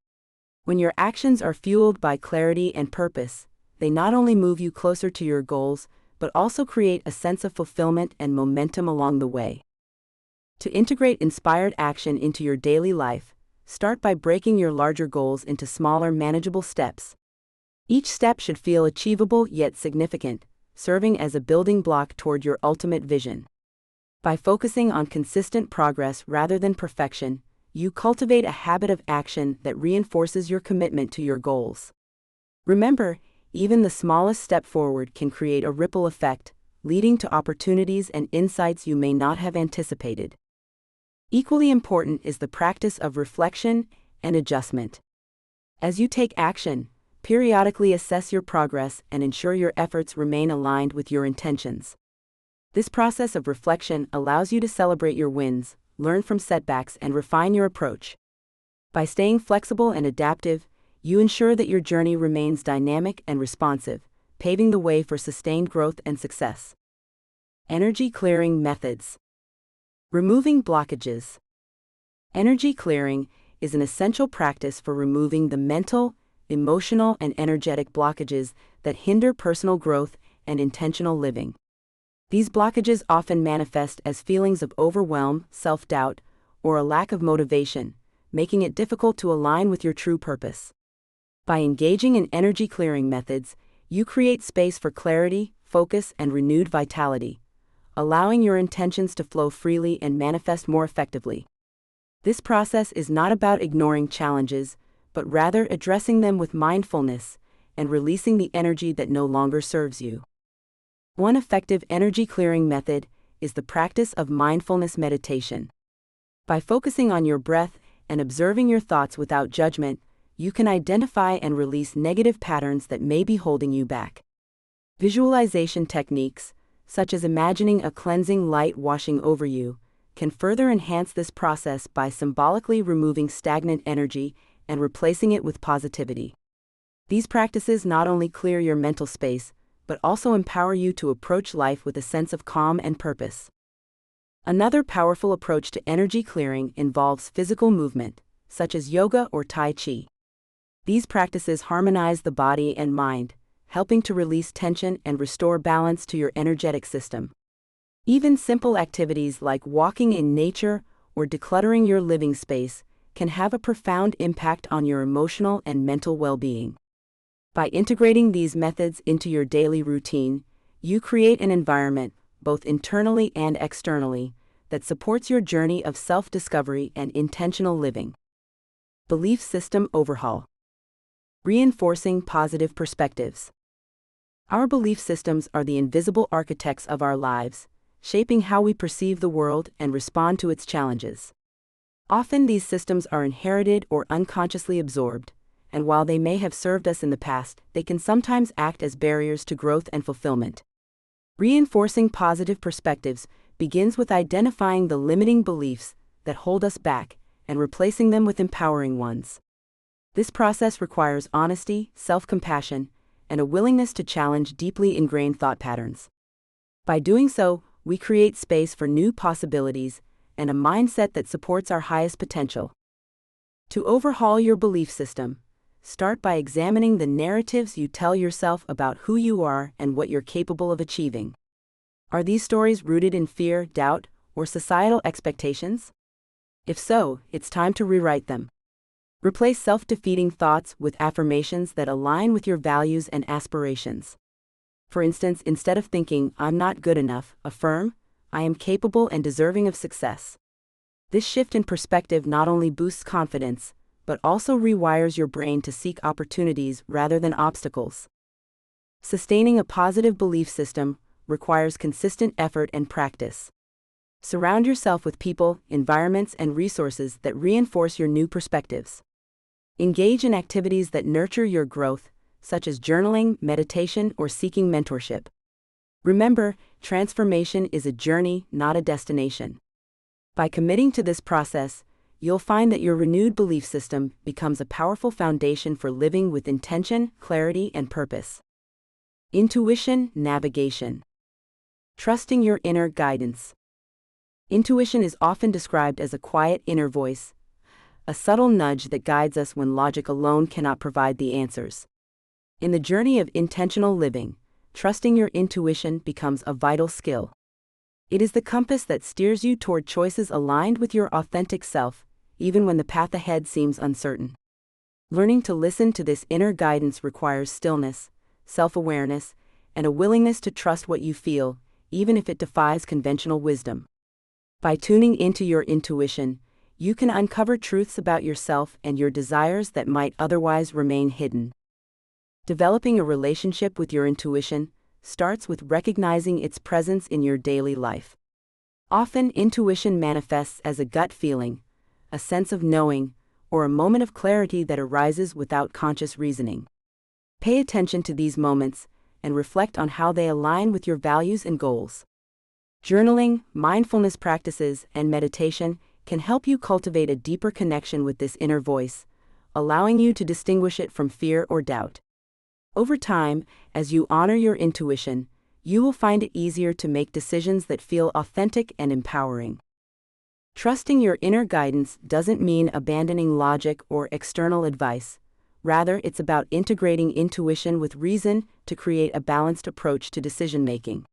When your actions are fueled by clarity and purpose, they not only move you closer to your goals, but also create a sense of fulfillment and momentum along the way. To integrate inspired action into your daily life, start by breaking your larger goals into smaller, manageable steps. Each step should feel achievable yet significant, serving as a building block toward your ultimate vision. By focusing on consistent progress rather than perfection, you cultivate a habit of action that reinforces your commitment to your goals. Remember, even the smallest step forward can create a ripple effect, leading to opportunities and insights you may not have anticipated. Equally important is the practice of reflection and adjustment. As you take action, periodically assess your progress and ensure your efforts remain aligned with your intentions. This process of reflection allows you to celebrate your wins, learn from setbacks, and refine your approach. By staying flexible and adaptive, you ensure that your journey remains dynamic and responsive, paving the way for sustained growth and success. Energy clearing methods. Removing blockages. Energy clearing is an essential practice for removing the mental, emotional, and energetic blockages that hinder personal growth and intentional living. These blockages often manifest as feelings of overwhelm, self-doubt, or a lack of motivation, making it difficult to align with your true purpose. By engaging in energy clearing methods, you create space for clarity, focus, and renewed vitality, allowing your intentions to flow freely and manifest more effectively. This process is not about ignoring challenges, but rather addressing them with mindfulness and releasing the energy that no longer serves you. One effective energy clearing method is the practice of mindfulness meditation. By focusing on your breath and observing your thoughts without judgment, you can identify and release negative patterns that may be holding you back. Visualization techniques, such as imagining a cleansing light washing over you, can further enhance this process by symbolically removing stagnant energy and replacing it with positivity. These practices not only clear your mental space, but also empower you to approach life with a sense of calm and purpose. Another powerful approach to energy clearing involves physical movement, such as yoga or Tai Chi. These practices harmonize the body and mind, helping to release tension and restore balance to your energetic system. Even simple activities like walking in nature or decluttering your living space can have a profound impact on your emotional and mental well-being. By integrating these methods into your daily routine, you create an environment, both internally and externally, that supports your journey of self-discovery and intentional living. Belief system overhaul. Reinforcing positive perspectives. Our belief systems are the invisible architects of our lives, shaping how we perceive the world and respond to its challenges. Often these systems are inherited or unconsciously absorbed, and while they may have served us in the past, they can sometimes act as barriers to growth and fulfillment. Reinforcing positive perspectives begins with identifying the limiting beliefs that hold us back and replacing them with empowering ones. This process requires honesty, self-compassion, and a willingness to challenge deeply ingrained thought patterns. By doing so, we create space for new possibilities and a mindset that supports our highest potential. To overhaul your belief system, start by examining the narratives you tell yourself about who you are and what you're capable of achieving. Are these stories rooted in fear, doubt, or societal expectations? If so, it's time to rewrite them. Replace self-defeating thoughts with affirmations that align with your values and aspirations. For instance, instead of thinking, "I'm not good enough," affirm, "I am capable and deserving of success." This shift in perspective not only boosts confidence, but also rewires your brain to seek opportunities rather than obstacles. Sustaining a positive belief system requires consistent effort and practice. Surround yourself with people, environments, and resources that reinforce your new perspectives. Engage in activities that nurture your growth, such as journaling, meditation, or seeking mentorship. Remember, transformation is a journey, not a destination. By committing to this process, you'll find that your renewed belief system becomes a powerful foundation for living with intention, clarity, and purpose. Intuition, navigation. Trusting your inner guidance. Intuition is often described as a quiet inner voice, a subtle nudge that guides us when logic alone cannot provide the answers. In the journey of intentional living, trusting your intuition becomes a vital skill. It is the compass that steers you toward choices aligned with your authentic self, even when the path ahead seems uncertain. Learning to listen to this inner guidance requires stillness, self-awareness, and a willingness to trust what you feel, even if it defies conventional wisdom. By tuning into your intuition, you can uncover truths about yourself and your desires that might otherwise remain hidden. Developing a relationship with your intuition starts with recognizing its presence in your daily life. Often, intuition manifests as a gut feeling, a sense of knowing, or a moment of clarity that arises without conscious reasoning. Pay attention to these moments and reflect on how they align with your values and goals. Journaling, mindfulness practices, and meditation can help you cultivate a deeper connection with this inner voice, allowing you to distinguish it from fear or doubt. Over time, as you honor your intuition, you will find it easier to make decisions that feel authentic and empowering. Trusting your inner guidance doesn't mean abandoning logic or external advice. Rather, it's about integrating intuition with reason to create a balanced approach to decision-making.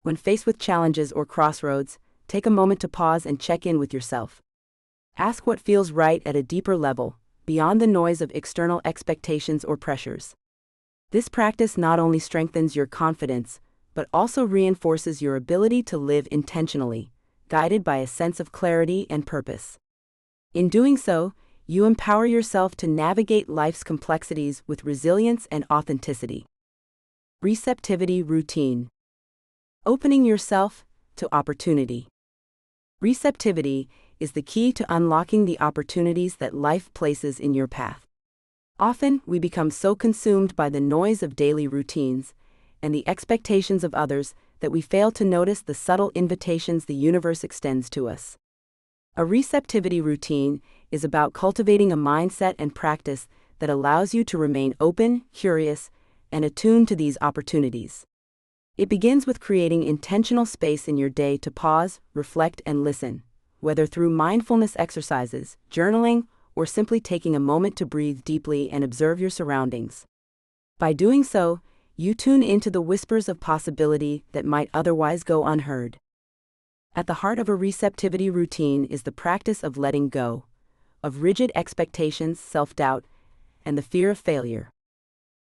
When faced with challenges or crossroads, take a moment to pause and check in with yourself. Ask what feels right at a deeper level, beyond the noise of external expectations or pressures. This practice not only strengthens your confidence, but also reinforces your ability to live intentionally, guided by a sense of clarity and purpose. In doing so, you empower yourself to navigate life's complexities with resilience and authenticity. Receptivity routine. Opening yourself to opportunity. Receptivity is the key to unlocking the opportunities that life places in your path. Often, we become so consumed by the noise of daily routines and the expectations of others that we fail to notice the subtle invitations the universe extends to us. A receptivity routine is about cultivating a mindset and practice that allows you to remain open, curious, and attuned to these opportunities. It begins with creating intentional space in your day to pause, reflect, and listen, whether through mindfulness exercises, journaling, or simply taking a moment to breathe deeply and observe your surroundings. By doing so, you tune into the whispers of possibility that might otherwise go unheard. At the heart of a receptivity routine is the practice of letting go, of rigid expectations, self-doubt, and the fear of failure.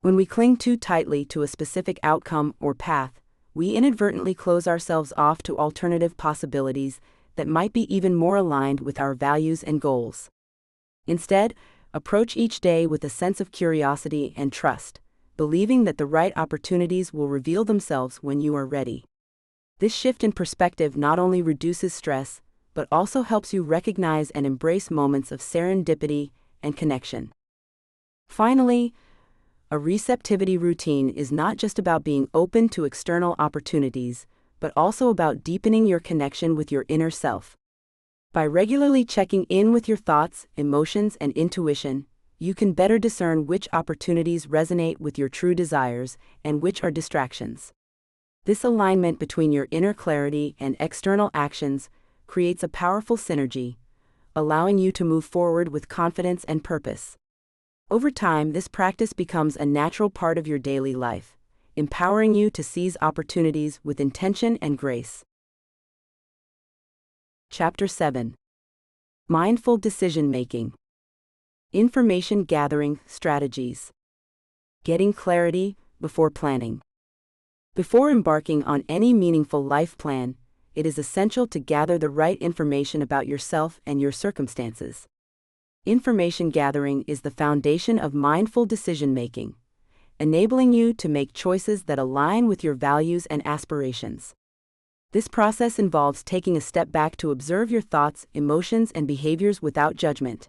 When we cling too tightly to a specific outcome or path, we inadvertently close ourselves off to alternative possibilities that might be even more aligned with our values and goals. Instead, approach each day with a sense of curiosity and trust, believing that the right opportunities will reveal themselves when you are ready. This shift in perspective not only reduces stress, but also helps you recognize and embrace moments of serendipity and connection. Finally, a receptivity routine is not just about being open to external opportunities, but also about deepening your connection with your inner self. By regularly checking in with your thoughts, emotions, and intuition, you can better discern which opportunities resonate with your true desires and which are distractions. This alignment between your inner clarity and external actions creates a powerful synergy, allowing you to move forward with confidence and purpose. Over time, this practice becomes a natural part of your daily life, empowering you to seize opportunities with intention and grace. Chapter 7. Mindful Decision-Making. Information Gathering Strategies. Getting clarity before planning. Before embarking on any meaningful life plan, it is essential to gather the right information about yourself and your circumstances. Information gathering is the foundation of mindful decision-making, enabling you to make choices that align with your values and aspirations. This process involves taking a step back to observe your thoughts, emotions, and behaviors without judgment.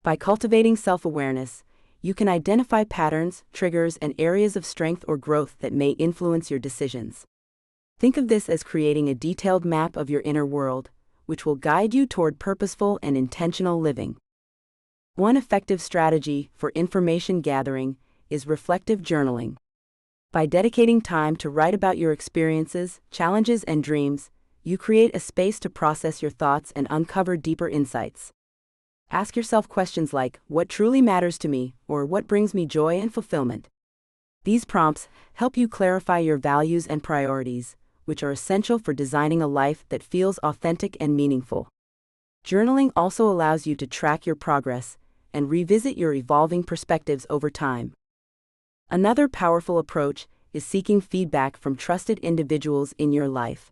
By cultivating self-awareness, you can identify patterns, triggers, and areas of strength or growth that may influence your decisions. Think of this as creating a detailed map of your inner world, which will guide you toward purposeful and intentional living. One effective strategy for information gathering is reflective journaling. By dedicating time to write about your experiences, challenges, and dreams, you create a space to process your thoughts and uncover deeper insights. Ask yourself questions like, what truly matters to me, or what brings me joy and fulfillment? These prompts help you clarify your values and priorities, which are essential for designing a life that feels authentic and meaningful. Journaling also allows you to track your progress and revisit your evolving perspectives over time. Another powerful approach is seeking feedback from trusted individuals in your life.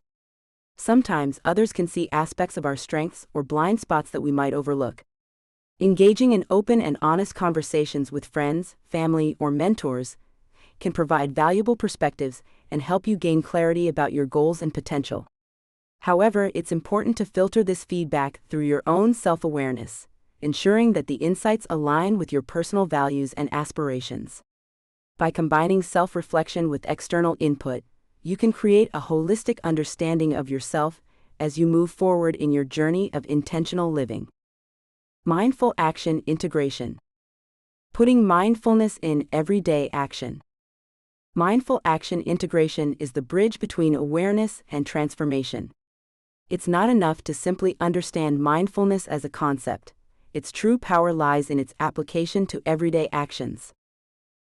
Sometimes others can see aspects of our strengths or blind spots that we might overlook. Engaging in open and honest conversations with friends, family, or mentors can provide valuable perspectives and help you gain clarity about your goals and potential. However, it's important to filter this feedback through your own self-awareness, ensuring that the insights align with your personal values and aspirations. By combining self-reflection with external input, you can create a holistic understanding of yourself as you move forward in your journey of intentional living. Mindful action integration. Putting mindfulness in everyday action. Mindful action integration is the bridge between awareness and transformation. It's not enough to simply understand mindfulness as a concept. Its true power lies in its application to everyday actions.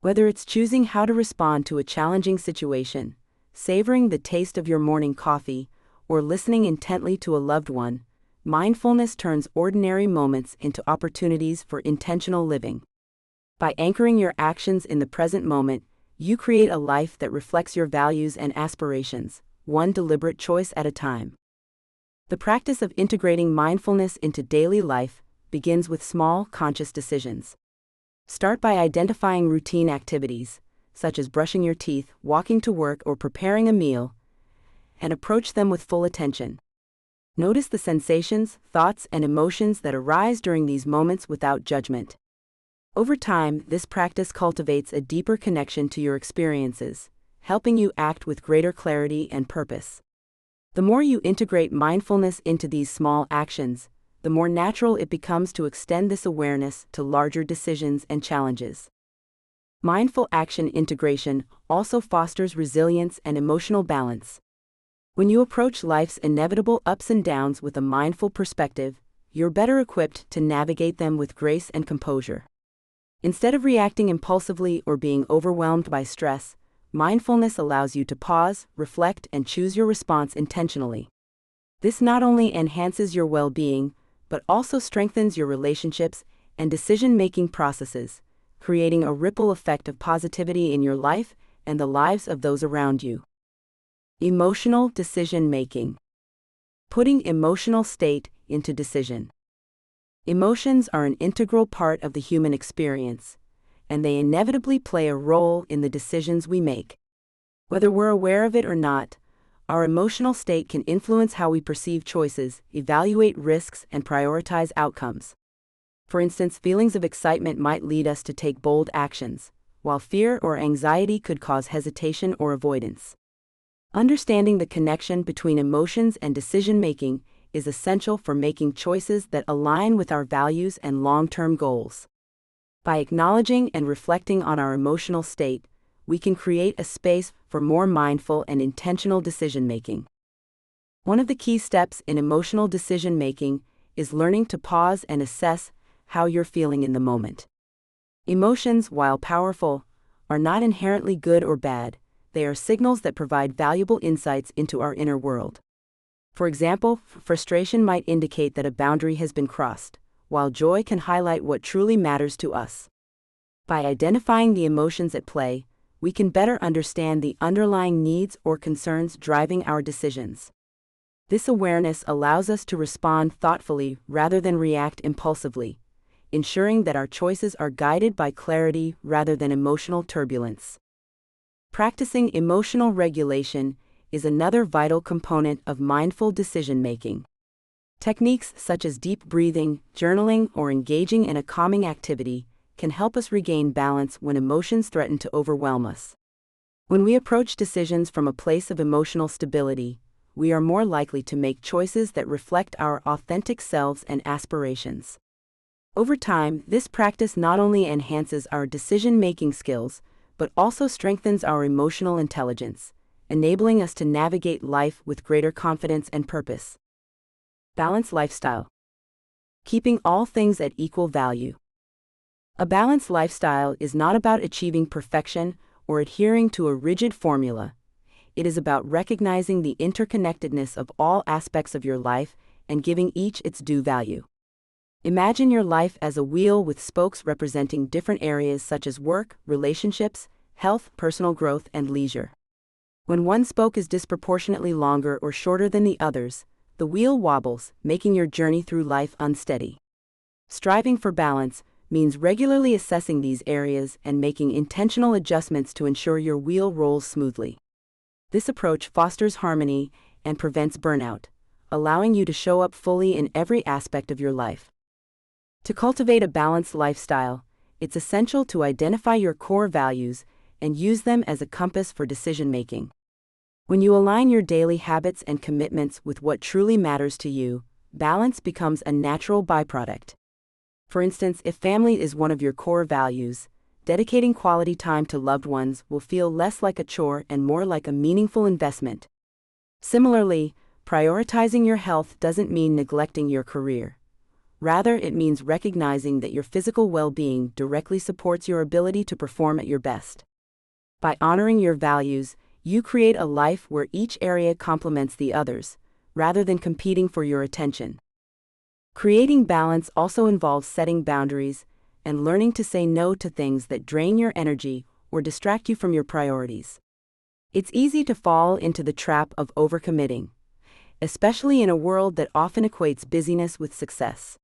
Whether it's choosing how to respond to a challenging situation, savoring the taste of your morning coffee, or listening intently to a loved one, mindfulness turns ordinary moments into opportunities for intentional living. By anchoring your actions in the present moment, you create a life that reflects your values and aspirations, one deliberate choice at a time. The practice of integrating mindfulness into daily life begins with small, conscious decisions. Start by identifying routine activities, such as brushing your teeth, walking to work, or preparing a meal, and approach them with full attention. Notice the sensations, thoughts, and emotions that arise during these moments without judgment. Over time, this practice cultivates a deeper connection to your experiences, helping you act with greater clarity and purpose. The more you integrate mindfulness into these small actions, the more natural it becomes to extend this awareness to larger decisions and challenges. Mindful action integration also fosters resilience and emotional balance. When you approach life's inevitable ups and downs with a mindful perspective, you're better equipped to navigate them with grace and composure. Instead of reacting impulsively or being overwhelmed by stress, mindfulness allows you to pause, reflect, and choose your response intentionally. This not only enhances your well-being, but also strengthens your relationships and decision-making processes, creating a ripple effect of positivity in your life and the lives of those around you. Emotional decision-making. Putting emotional state into decision. Emotions are an integral part of the human experience, and they inevitably play a role in the decisions we make. Whether we're aware of it or not, our emotional state can influence how we perceive choices, evaluate risks, and prioritize outcomes. For instance, feelings of excitement might lead us to take bold actions, while fear or anxiety could cause hesitation or avoidance. Understanding the connection between emotions and decision-making is essential for making choices that align with our values and long-term goals. By acknowledging and reflecting on our emotional state, we can create a space for more mindful and intentional decision-making. One of the key steps in emotional decision-making is learning to pause and assess how you're feeling in the moment. Emotions, while powerful, are not inherently good or bad. They are signals that provide valuable insights into our inner world. For example, frustration might indicate that a boundary has been crossed, while joy can highlight what truly matters to us. By identifying the emotions at play, we can better understand the underlying needs or concerns driving our decisions. This awareness allows us to respond thoughtfully rather than react impulsively, ensuring that our choices are guided by clarity rather than emotional turbulence. Practicing emotional regulation is another vital component of mindful decision-making. Techniques such as deep breathing, journaling, or engaging in a calming activity can help us regain balance when emotions threaten to overwhelm us. When we approach decisions from a place of emotional stability, we are more likely to make choices that reflect our authentic selves and aspirations. Over time, this practice not only enhances our decision-making skills, but also strengthens our emotional intelligence, enabling us to navigate life with greater confidence and purpose. Balanced lifestyle. Keeping all things at equal value. A balanced lifestyle is not about achieving perfection or adhering to a rigid formula. It is about recognizing the interconnectedness of all aspects of your life and giving each its due value. Imagine your life as a wheel with spokes representing different areas such as work, relationships, health, personal growth, and leisure. When one spoke is disproportionately longer or shorter than the others, the wheel wobbles, making your journey through life unsteady. Striving for balance means regularly assessing these areas and making intentional adjustments to ensure your wheel rolls smoothly. This approach fosters harmony and prevents burnout, allowing you to show up fully in every aspect of your life. To cultivate a balanced lifestyle, it's essential to identify your core values and use them as a compass for decision-making. When you align your daily habits and commitments with what truly matters to you, balance becomes a natural byproduct. For instance, if family is one of your core values, dedicating quality time to loved ones will feel less like a chore and more like a meaningful investment. Similarly, prioritizing your health doesn't mean neglecting your career. Rather, it means recognizing that your physical well-being directly supports your ability to perform at your best. By honoring your values, you create a life where each area complements the others, rather than competing for your attention. Creating balance also involves setting boundaries and learning to say no to things that drain your energy or distract you from your priorities. It's easy to fall into the trap of overcommitting, especially in a world that often equates busyness with success.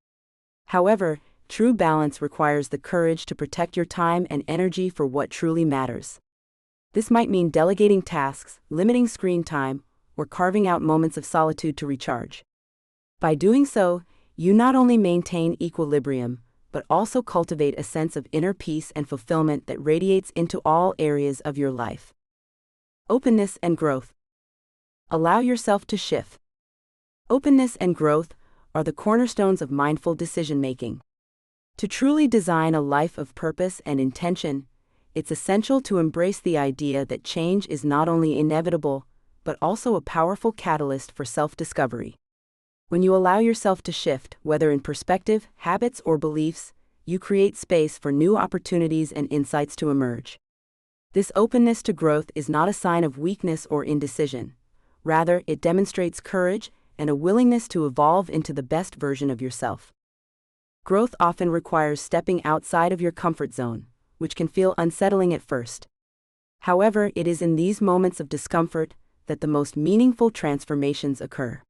However, true balance requires the courage to protect your time and energy for what truly matters. This might mean delegating tasks, limiting screen time, or carving out moments of solitude to recharge. By doing so, you not only maintain equilibrium, but also cultivate a sense of inner peace and fulfillment that radiates into all areas of your life. Openness and growth. Allow yourself to shift. Openness and growth are the cornerstones of mindful decision-making. To truly design a life of purpose and intention, it's essential to embrace the idea that change is not only inevitable, but also a powerful catalyst for self-discovery. When you allow yourself to shift, whether in perspective, habits, or beliefs, you create space for new opportunities and insights to emerge. This openness to growth is not a sign of weakness or indecision. Rather, it demonstrates courage and a willingness to evolve into the best version of yourself. Growth often requires stepping outside of your comfort zone, which can feel unsettling at first. However, it is in these moments of discomfort that the most meaningful transformations occur.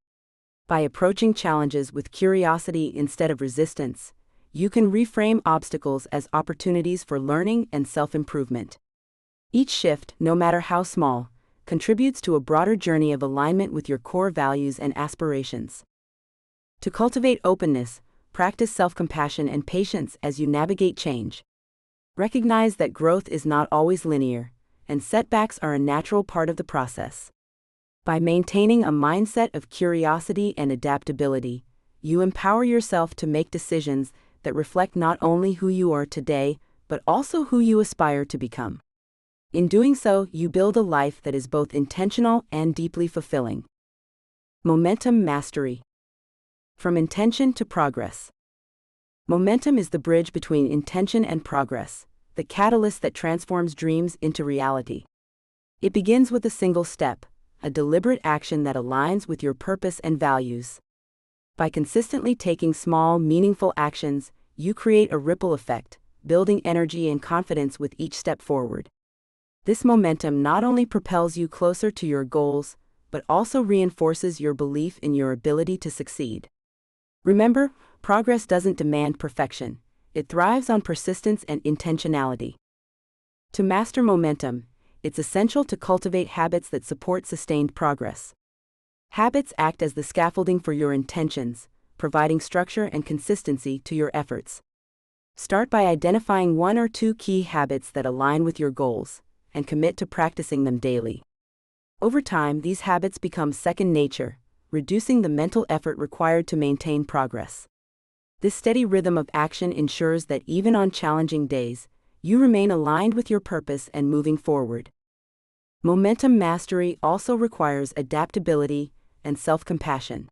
By approaching challenges with curiosity instead of resistance, you can reframe obstacles as opportunities for learning and self-improvement. Each shift, no matter how small, contributes to a broader journey of alignment with your core values and aspirations. To cultivate openness, practice self-compassion and patience as you navigate change. Recognize that growth is not always linear, and setbacks are a natural part of the process. By maintaining a mindset of curiosity and adaptability, you empower yourself to make decisions that reflect not only who you are today, but also who you aspire to become. In doing so, you build a life that is both intentional and deeply fulfilling. Momentum mastery. From intention to progress. Momentum is the bridge between intention and progress, the catalyst that transforms dreams into reality. It begins with a single step, a deliberate action that aligns with your purpose and values. By consistently taking small, meaningful actions, you create a ripple effect, building energy and confidence with each step forward. This momentum not only propels you closer to your goals, but also reinforces your belief in your ability to succeed. Remember, progress doesn't demand perfection. It thrives on persistence and intentionality. To master momentum, it's essential to cultivate habits that support sustained progress. Habits act as the scaffolding for your intentions, providing structure and consistency to your efforts. Start by identifying one or two key habits that align with your goals, and commit to practicing them daily. Over time, these habits become second nature, reducing the mental effort required to maintain progress. This steady rhythm of action ensures that even on challenging days, you remain aligned with your purpose and moving forward. Momentum mastery also requires adaptability and self-compassion.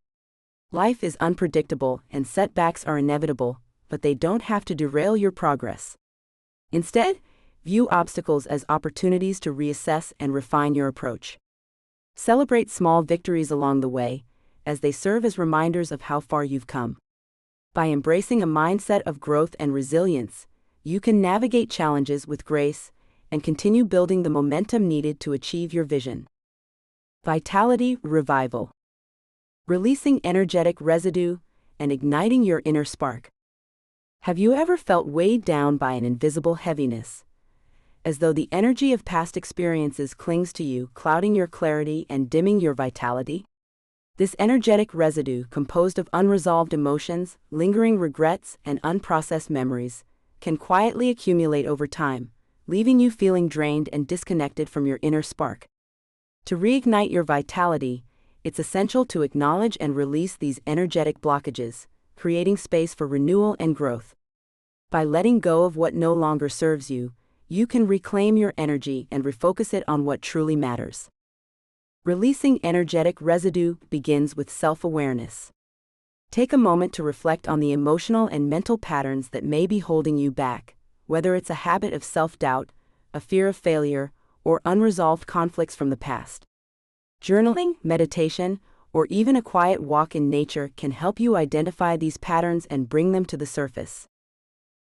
Life is unpredictable and setbacks are inevitable, but they don't have to derail your progress. Instead, view obstacles as opportunities to reassess and refine your approach. Celebrate small victories along the way, as they serve as reminders of how far you've come. By embracing a mindset of growth and resilience, you can navigate challenges with grace and continue building the momentum needed to achieve your vision. Vitality revival. Releasing energetic residue and igniting your inner spark. Have you ever felt weighed down by an invisible heaviness, as though the energy of past experiences clings to you, clouding your clarity and dimming your vitality? This energetic residue, composed of unresolved emotions, lingering regrets, and unprocessed memories, can quietly accumulate over time, leaving you feeling drained and disconnected from your inner spark. To reignite your vitality, it's essential to acknowledge and release these energetic blockages, creating space for renewal and growth. By letting go of what no longer serves you, you can reclaim your energy and refocus it on what truly matters. Releasing energetic residue begins with self-awareness. Take a moment to reflect on the emotional and mental patterns that may be holding you back, whether it's a habit of self-doubt, a fear of failure, or unresolved conflicts from the past. Journaling, meditation, or even a quiet walk in nature can help you identify these patterns and bring them to the surface.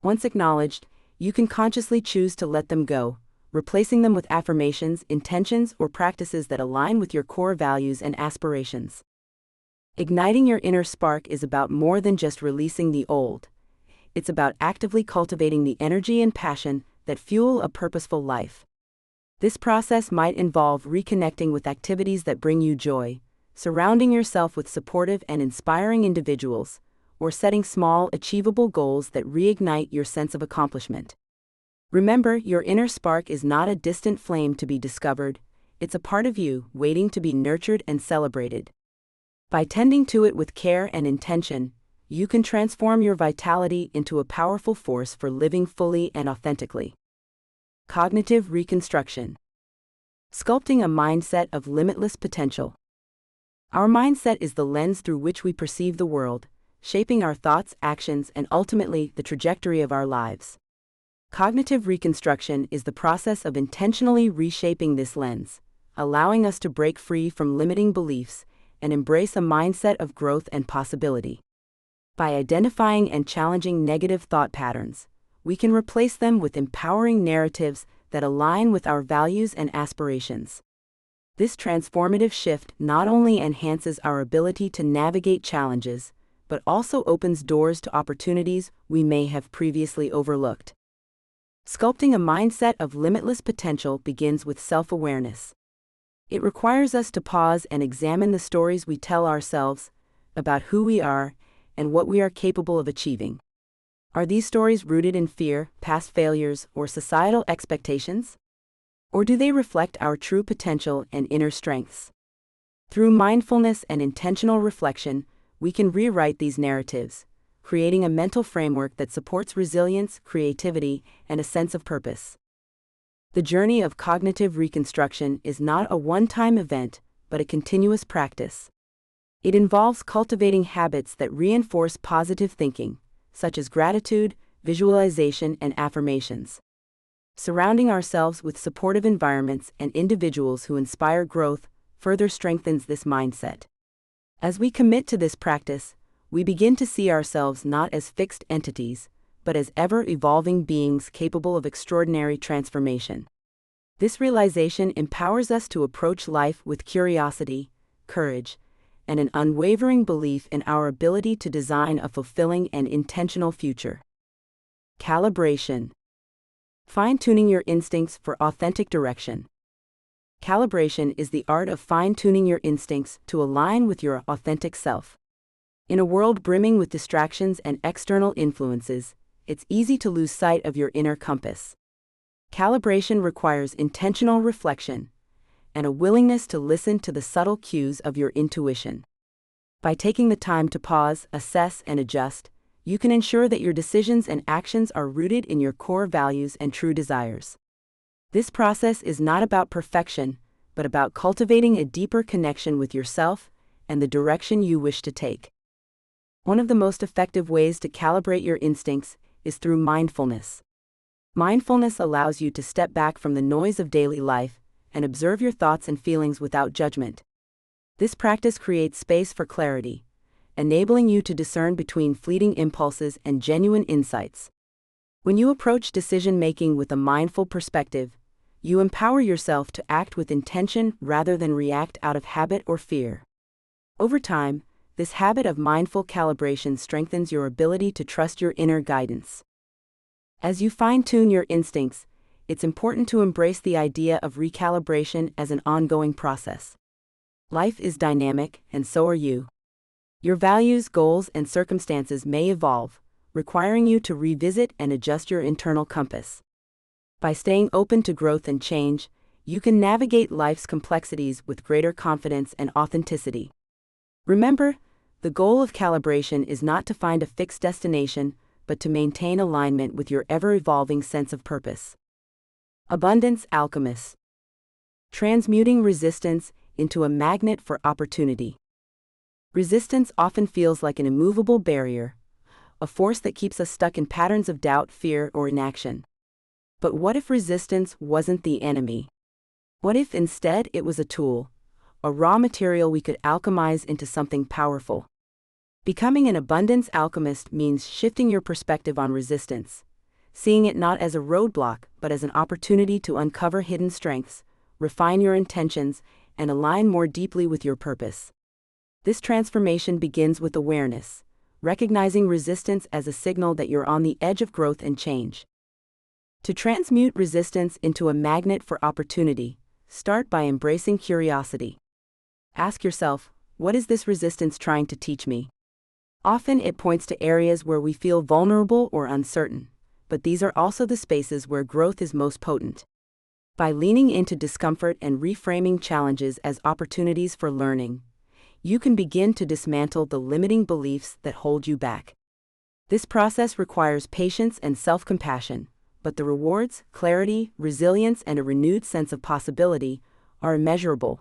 Once acknowledged, you can consciously choose to let them go, replacing them with affirmations, intentions, or practices that align with your core values and aspirations. Igniting your inner spark is about more than just releasing the old. It's about actively cultivating the energy and passion that fuel a purposeful life. This process might involve reconnecting with activities that bring you joy, surrounding yourself with supportive and inspiring individuals, or setting small, achievable goals that reignite your sense of accomplishment. Remember, your inner spark is not a distant flame to be discovered, it's a part of you waiting to be nurtured and celebrated. By tending to it with care and intention, you can transform your vitality into a powerful force for living fully and authentically. Cognitive reconstruction. Sculpting a mindset of limitless potential. Our mindset is the lens through which we perceive the world, shaping our thoughts, actions, and ultimately the trajectory of our lives. Cognitive reconstruction is the process of intentionally reshaping this lens, allowing us to break free from limiting beliefs and embrace a mindset of growth and possibility. By identifying and challenging negative thought patterns, we can replace them with empowering narratives that align with our values and aspirations. This transformative shift not only enhances our ability to navigate challenges, but also opens doors to opportunities we may have previously overlooked. Sculpting a mindset of limitless potential begins with self-awareness. It requires us to pause and examine the stories we tell ourselves about who we are and what we are capable of achieving. Are these stories rooted in fear, past failures, or societal expectations? Or do they reflect our true potential and inner strengths? Through mindfulness and intentional reflection, we can rewrite these narratives, creating a mental framework that supports resilience, creativity, and a sense of purpose. The journey of cognitive reconstruction is not a one-time event, but a continuous practice. It involves cultivating habits that reinforce positive thinking, such as gratitude, visualization, and affirmations. Surrounding ourselves with supportive environments and individuals who inspire growth further strengthens this mindset. As we commit to this practice, we begin to see ourselves not as fixed entities, but as ever-evolving beings capable of extraordinary transformation. This realization empowers us to approach life with curiosity, courage, and an unwavering belief in our ability to design a fulfilling and intentional future. Calibration. Fine-tuning your instincts for authentic direction. Calibration is the art of fine-tuning your instincts to align with your authentic self. In a world brimming with distractions and external influences, it's easy to lose sight of your inner compass. Calibration requires intentional reflection and a willingness to listen to the subtle cues of your intuition. By taking the time to pause, assess, and adjust, you can ensure that your decisions and actions are rooted in your core values and true desires. This process is not about perfection, but about cultivating a deeper connection with yourself and the direction you wish to take. One of the most effective ways to calibrate your instincts is through mindfulness. Mindfulness allows you to step back from the noise of daily life and observe your thoughts and feelings without judgment. This practice creates space for clarity, enabling you to discern between fleeting impulses and genuine insights. When you approach decision-making with a mindful perspective, you empower yourself to act with intention rather than react out of habit or fear. Over time, this habit of mindful calibration strengthens your ability to trust your inner guidance. As you fine-tune your instincts, it's important to embrace the idea of recalibration as an ongoing process. Life is dynamic, and so are you. Your values, goals, and circumstances may evolve, requiring you to revisit and adjust your internal compass. By staying open to growth and change, you can navigate life's complexities with greater confidence and authenticity. Remember, the goal of calibration is not to find a fixed destination, but but to maintain alignment with your ever-evolving sense of purpose. Abundance alchemist. Transmuting resistance into a magnet for opportunity. Resistance often feels like an immovable barrier, a force that keeps us stuck in patterns of doubt, fear, or inaction. But what if resistance wasn't the enemy? What if instead it was a tool, a raw material we could alchemize into something powerful? Becoming an abundance alchemist means shifting your perspective on resistance, seeing it not as a roadblock but as an opportunity to uncover hidden strengths, refine your intentions, and align more deeply with your purpose. This transformation begins with awareness, recognizing resistance as a signal that you're on the edge of growth and change. To transmute resistance into a magnet for opportunity, start by embracing curiosity. Ask yourself, what is this resistance trying to teach me? Often it points to areas where we feel vulnerable or uncertain, but these are also the spaces where growth is most potent. By leaning into discomfort and reframing challenges as opportunities for learning, you can begin to dismantle the limiting beliefs that hold you back. This process requires patience and self-compassion, but the rewards, clarity, resilience, and a renewed sense of possibility are immeasurable.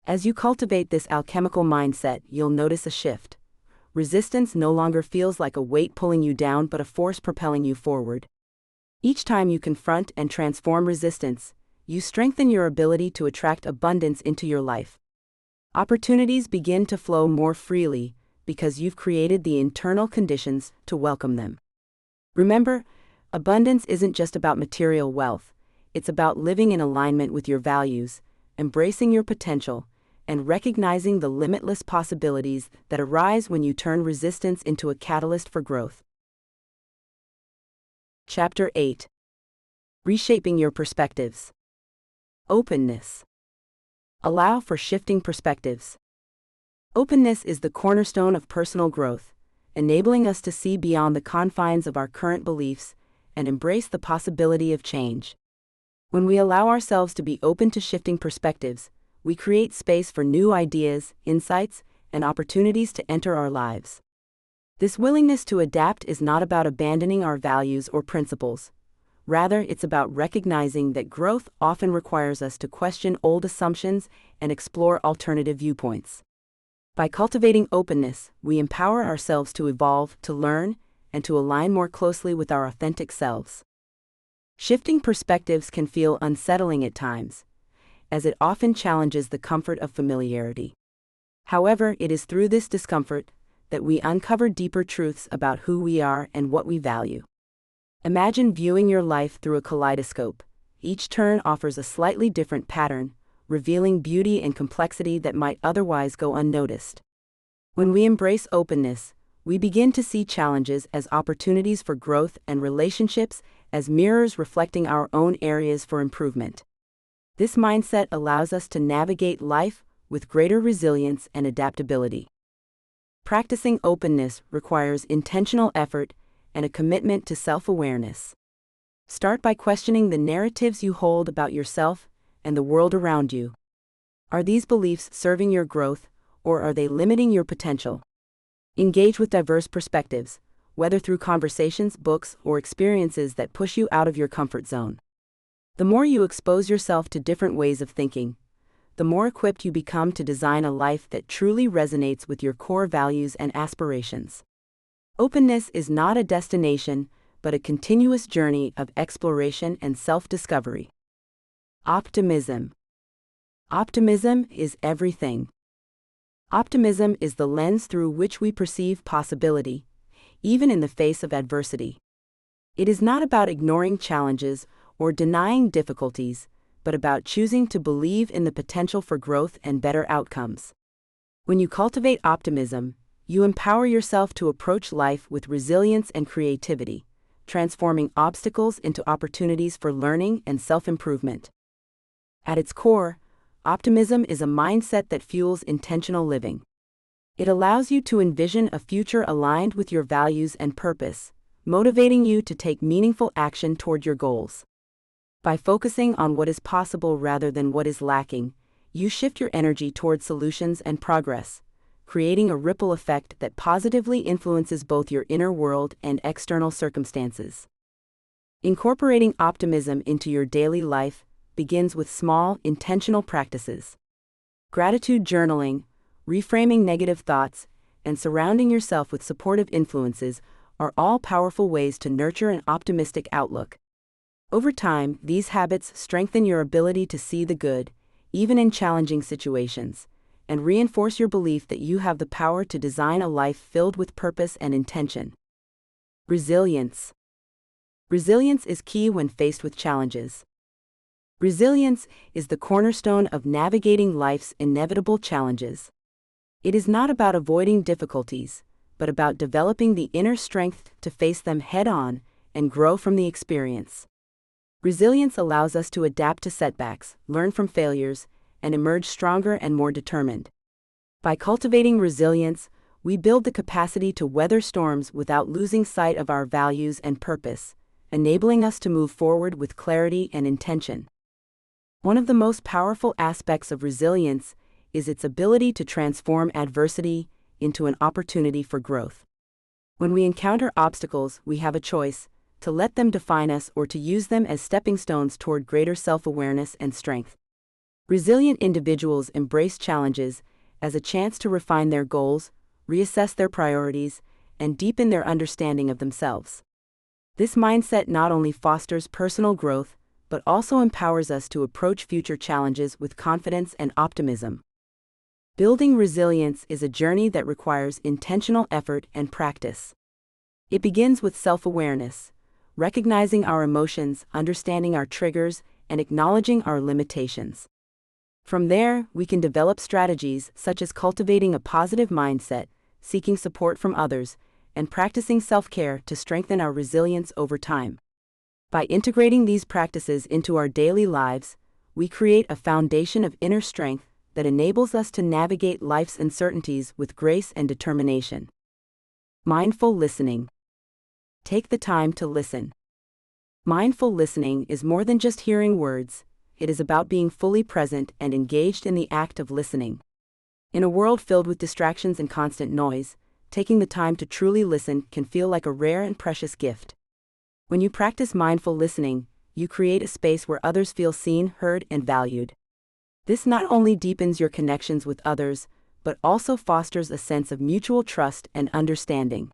As you cultivate this alchemical mindset, you'll notice a shift. Resistance no longer feels like a weight pulling you down but a force propelling you forward. Each time you confront and transform resistance, you strengthen your ability to attract abundance into your life. Opportunities begin to flow more freely because you've created the internal conditions to welcome them. Remember, abundance isn't just about material wealth, it's about living in alignment with your values, embracing your potential, and recognizing the limitless possibilities that arise when you turn resistance into a catalyst for growth. Chapter 8. Reshaping your perspectives. Openness. Allow for shifting perspectives. Openness is the cornerstone of personal growth, enabling us to see beyond the confines of our current beliefs and embrace the possibility of change. When we allow ourselves to be open to shifting perspectives, we create space for new ideas, insights, and opportunities to enter our lives. This willingness to adapt is not about abandoning our values or principles. Rather, it's about recognizing that growth often requires us to question old assumptions and explore alternative viewpoints. By cultivating openness, we empower ourselves to evolve, to learn, and to align more closely with our authentic selves. Shifting perspectives can feel unsettling at times, as it often challenges the comfort of familiarity. However, it is through this discomfort that we uncover deeper truths about who we are and what we value. Imagine viewing your life through a kaleidoscope. Each turn offers a slightly different pattern, revealing beauty and complexity that might otherwise go unnoticed. When we embrace openness, we begin to see challenges as opportunities for growth and relationships as mirrors reflecting our own areas for improvement. This mindset allows us to navigate life with greater resilience and adaptability. Practicing openness requires intentional effort and a commitment to self-awareness. Start by questioning the narratives you hold about yourself and the world around you. Are these beliefs serving your growth, or are they limiting your potential? Engage with diverse perspectives, whether through conversations, books, or experiences that push you out of your comfort zone. The more you expose yourself to different ways of thinking, the more equipped you become to design a life that truly resonates with your core values and aspirations. Openness is not a destination, but a continuous journey of exploration and self-discovery. Optimism. Optimism is everything. Optimism is the lens through which we perceive possibility, even in the face of adversity. It is not about ignoring challenges or denying difficulties, but about choosing to believe in the potential for growth and better outcomes. When you cultivate optimism, you empower yourself to approach life with resilience and creativity, transforming obstacles into opportunities for learning and self-improvement. At its core, optimism is a mindset that fuels intentional living. It allows you to envision a future aligned with your values and purpose, motivating you to take meaningful action toward your goals. By focusing on what is possible rather than what is lacking, you shift your energy toward solutions and progress, creating a ripple effect that positively influences both your inner world and external circumstances. Incorporating optimism into your daily life begins with small, intentional practices. Gratitude journaling, reframing negative thoughts, and surrounding yourself with supportive influences are all powerful ways to nurture an optimistic outlook. Over time, these habits strengthen your ability to see the good, even in challenging situations, and reinforce your belief that you have the power to design a life filled with purpose and intention. Resilience. Resilience is key when faced with challenges. Resilience is the cornerstone of navigating life's inevitable challenges. It is not about avoiding difficulties, but about developing the inner strength to face them head-on and grow from the experience. Resilience allows us to adapt to setbacks, learn from failures, and emerge stronger and more determined. By cultivating resilience, we build the capacity to weather storms without losing sight of our values and purpose, enabling us to move forward with clarity and intention. One of the most powerful aspects of resilience is its ability to transform adversity into an opportunity for growth. When we encounter obstacles, we have a choice: to let them define us or to use them as stepping stones toward greater self-awareness and strength. Resilient individuals embrace challenges as a chance to refine their goals, reassess their priorities, and deepen their understanding of themselves. This mindset not only fosters personal growth, but also empowers us to approach future challenges with confidence and optimism. Building resilience is a journey that requires intentional effort and practice. It begins with self-awareness, recognizing our emotions, understanding our triggers, and acknowledging our limitations. From there, we can develop strategies such as cultivating a positive mindset, seeking support from others, and practicing self-care to strengthen our resilience over time. By integrating these practices into our daily lives, we create a foundation of inner strength that enables us to navigate life's uncertainties with grace and determination. Mindful listening. Take the time to listen. Mindful listening is more than just hearing words. It is about being fully present and engaged in the act of listening. In a world filled with distractions and constant noise, taking the time to truly listen can feel like a rare and precious gift. When you practice mindful listening, you create a space where others feel seen, heard, and valued. This not only deepens your connections with others, but also fosters a sense of mutual trust and understanding.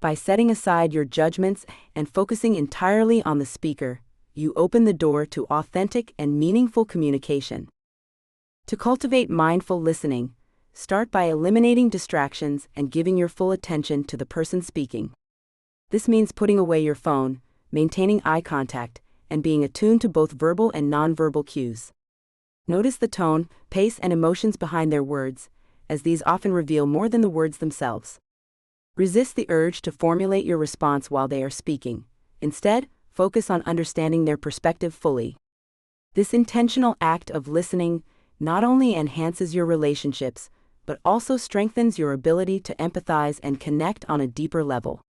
By setting aside your judgments and focusing entirely on the speaker, you open the door to authentic and meaningful communication. To cultivate mindful listening, start by eliminating distractions and giving your full attention to the person speaking. This means putting away your phone, maintaining eye contact, and being attuned to both verbal and nonverbal cues. Notice the tone, pace, and emotions behind their words, as these often reveal more than the words themselves. Resist the urge to formulate your response while they are speaking. Instead, focus on understanding their perspective fully. This intentional act of listening not only enhances your relationships, but also strengthens your ability to empathize and connect on a deeper level.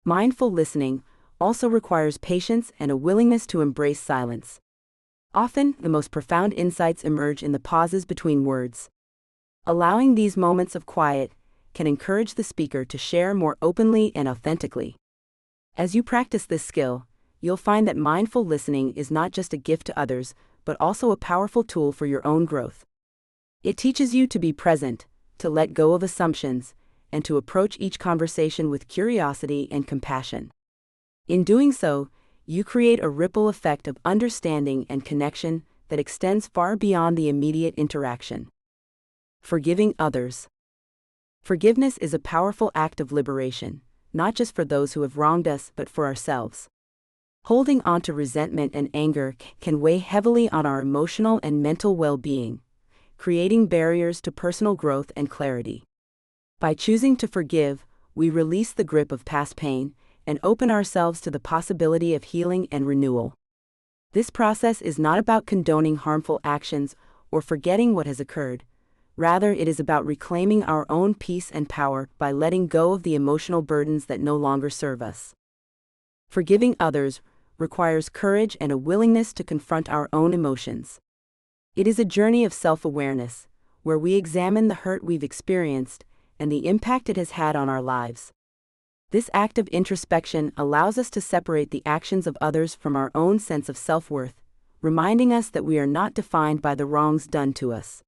Mindful listening also requires patience and a willingness to embrace silence. Often, the most profound insights emerge in the pauses between words. Allowing these moments of quiet can encourage the speaker to share more openly and authentically. As you practice this skill, you'll find that mindful listening is not just a gift to others, but also a powerful tool for your own growth. It teaches you to be present, to let go of assumptions, and to approach each conversation with curiosity and compassion. In doing so, you create a ripple effect of understanding and connection that extends far beyond the immediate interaction. Forgiving others. Forgiveness is a powerful act of liberation, not just for those who have wronged us, but for ourselves. Holding on to resentment and anger can weigh heavily on our emotional and mental well-being, creating barriers to personal growth and clarity. By choosing to forgive, we release the grip of past pain and open ourselves to the possibility of healing and renewal. This process is not about condoning harmful actions or forgetting what has occurred. Rather, it is about reclaiming our own peace and power by letting go of the emotional burdens that no longer serve us. Forgiving others requires courage and a willingness to confront our own emotions. It is a journey of self-awareness, where we examine the hurt we've experienced and the impact it has had on our lives. This act of introspection allows us to separate the actions of others from our own sense of self-worth, reminding us that we are not defined by the wrongs done to us.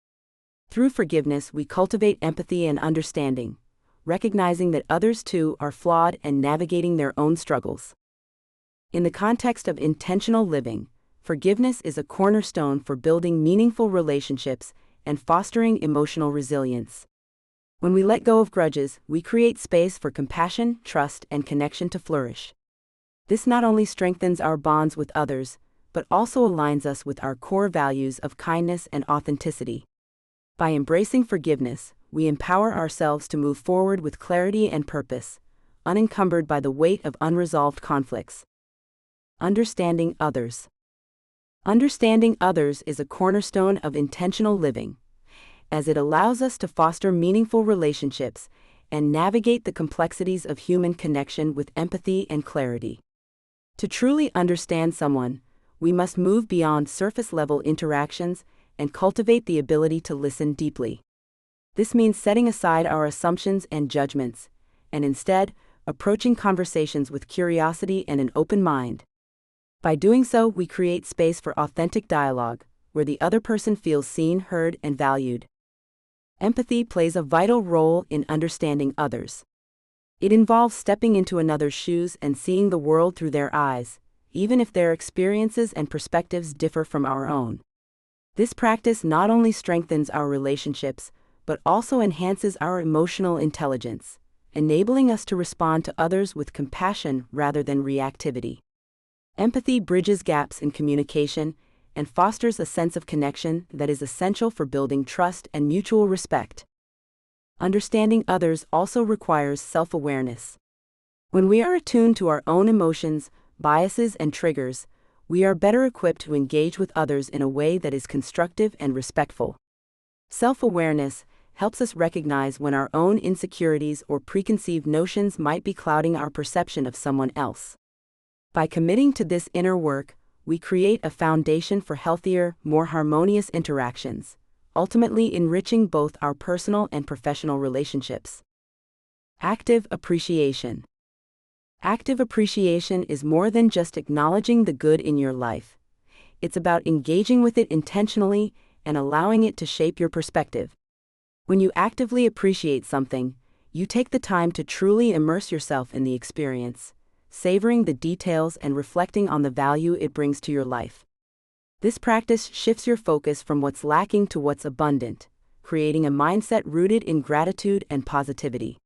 Through forgiveness, we cultivate empathy and understanding, recognizing that others too are flawed and navigating their own struggles. In the context of intentional living, forgiveness is a cornerstone for building meaningful relationships and fostering emotional resilience. When we let go of grudges, we create space for compassion, trust, and connection to flourish. This not only strengthens our bonds with others, but also aligns us with our core values of kindness and authenticity. By embracing forgiveness, we empower ourselves to move forward with clarity and purpose, unencumbered by the weight of unresolved conflicts. Understanding others. Understanding others is a cornerstone of intentional living, as it allows us to foster meaningful relationships and navigate the complexities of human connection with empathy and clarity. To truly understand someone, we must move beyond surface-level interactions and cultivate the ability to listen deeply. This means setting aside our assumptions and judgments, and instead, approaching conversations with curiosity and an open mind. By doing so, we create space for authentic dialogue, where the other person feels seen, heard, and valued. Empathy plays a vital role in understanding others. It involves stepping into another's shoes and seeing the world through their eyes, even if their experiences and perspectives differ from our own. This practice not only strengthens our relationships, but also enhances our emotional intelligence, enabling us to respond to others with compassion rather than reactivity. Empathy bridges gaps in communication and fosters a sense of connection that is essential for building trust and mutual respect. Understanding others also requires self-awareness. When we are attuned to our own emotions, biases, and triggers, we are better equipped to engage with others in a way that is constructive and respectful. Self-awareness helps us recognize when our own insecurities or preconceived notions might be clouding our perception of someone else. By committing to this inner work, we create a foundation for healthier, more harmonious interactions, ultimately enriching both our personal and professional relationships. Active appreciation. Active appreciation is more than just acknowledging the good in your life. It's about engaging with it intentionally and allowing it to shape your perspective. When you actively appreciate something, you take the time to truly immerse yourself in the experience, savoring the details and reflecting on the value it brings to your life. This practice shifts your focus from what's lacking to what's abundant, creating a mindset rooted in gratitude and positivity.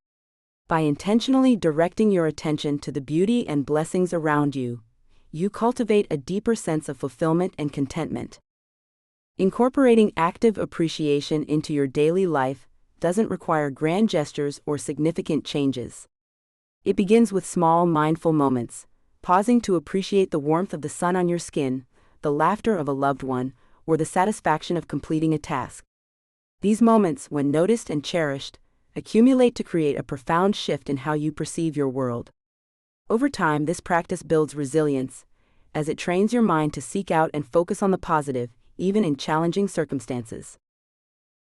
By intentionally directing your attention to the beauty and blessings around you, you cultivate a deeper sense of fulfillment and contentment. Incorporating active appreciation into your daily life doesn't require grand gestures or significant changes. It begins with small, mindful moments, pausing to appreciate the warmth of the sun on your skin, the laughter of a loved one, or the satisfaction of completing a task. These moments, when noticed and cherished, accumulate to create a profound shift in how you perceive your world. Over time, this practice builds resilience, as it trains your mind to seek out and focus on the positive, even in challenging circumstances.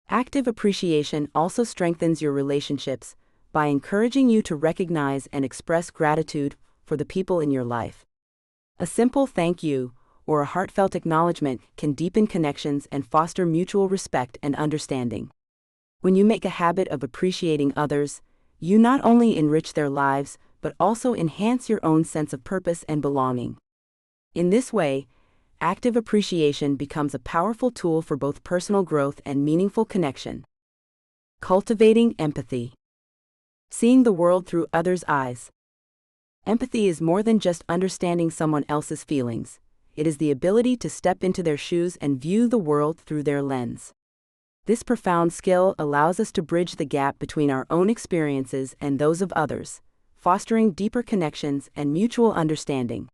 Active appreciation also strengthens your relationships by encouraging you to recognize and express gratitude for the people in your life. A simple thank you or a heartfelt acknowledgement can deepen connections and foster mutual respect and understanding. When you make a habit of appreciating others, you not only enrich their lives, but also enhance your own sense of purpose and belonging. In this way, active appreciation becomes a powerful tool for both personal growth and meaningful connection. Cultivating empathy. Seeing the world through others' eyes. Empathy is more than just understanding someone else's feelings. It is the ability to step into their shoes and view the world through their lens. This profound skill allows us to bridge the gap between our own experiences and those of others, fostering deeper connections and mutual understanding.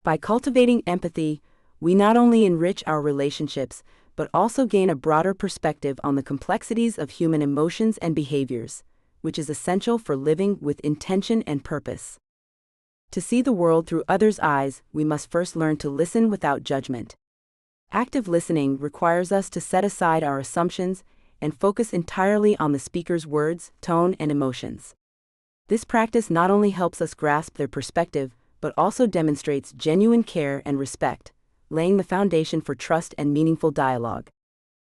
By cultivating empathy, we not only enrich our relationships, but also gain a broader perspective on the complexities of human emotions and behaviors, which is essential for living with intention and purpose. To see the world through others' eyes, we must first learn to listen without judgment. Active listening requires us to set aside our assumptions and focus entirely on the speaker's words, tone, and emotions. This practice not only helps us grasp their perspective, but also demonstrates genuine care and respect, laying the foundation for trust and meaningful dialogue.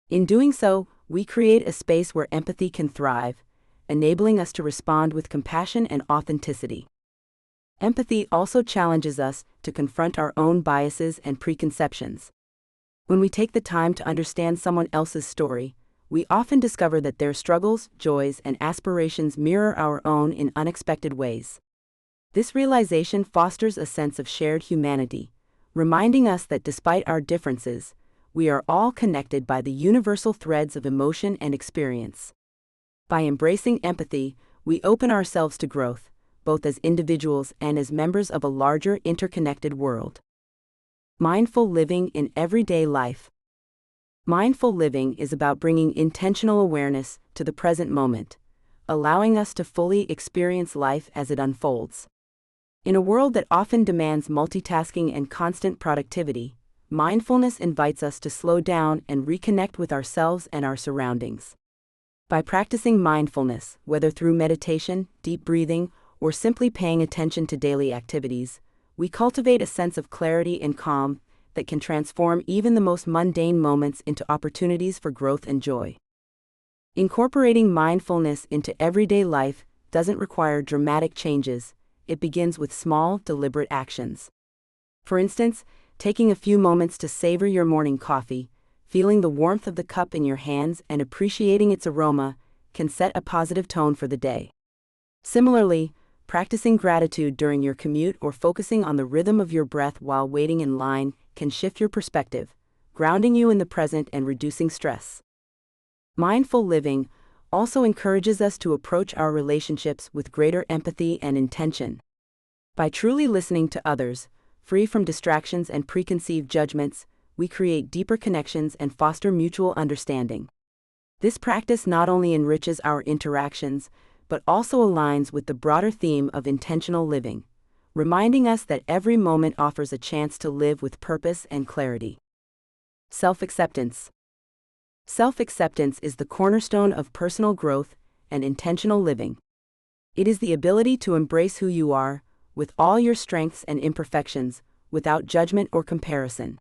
In doing so, we create a space where empathy can thrive, enabling us to respond with compassion and authenticity. Empathy also challenges us to confront our own biases and preconceptions. When we take the time to understand someone else's story, we often discover that their struggles, joys, and aspirations mirror our own in unexpected ways. This realization fosters a sense of shared humanity, reminding us that despite our differences, we are all connected by the universal threads of emotion and experience. By embracing empathy, we open ourselves to growth, both as individuals and as members of a larger interconnected world. Mindful living in everyday life. Mindful living is about bringing intentional awareness to the present moment, allowing us to fully experience life as it unfolds. In a world that often demands multitasking and constant productivity, mindfulness invites us to slow down and reconnect with ourselves and our surroundings. By practicing mindfulness, whether through meditation, deep breathing, or simply paying attention to daily activities, we cultivate a sense of clarity and calm that can transform even the most mundane moments into opportunities for growth and joy. Incorporating mindfulness into everyday life doesn't require dramatic changes. It begins with small, deliberate actions. For instance, taking a few moments to savor your morning coffee, feeling the warmth of the cup in your hands and appreciating its aroma, can set a positive tone for the day. Similarly, practicing gratitude during your commute or focusing on the rhythm of your breath while waiting in line can shift your perspective, grounding you in the present and reducing stress. Mindful living also encourages us to approach our relationships with greater empathy and intention. By truly listening to others, free from distractions and preconceived judgments, we create deeper connections and foster mutual understanding. This practice not only enriches our interactions, but also aligns with the broader theme of intentional living, reminding us that every moment offers a chance to live with purpose and clarity. Self-acceptance. Self-acceptance is the cornerstone of personal growth and intentional living. It is the ability to embrace who you are, with all your strengths and imperfections, without judgment or comparison.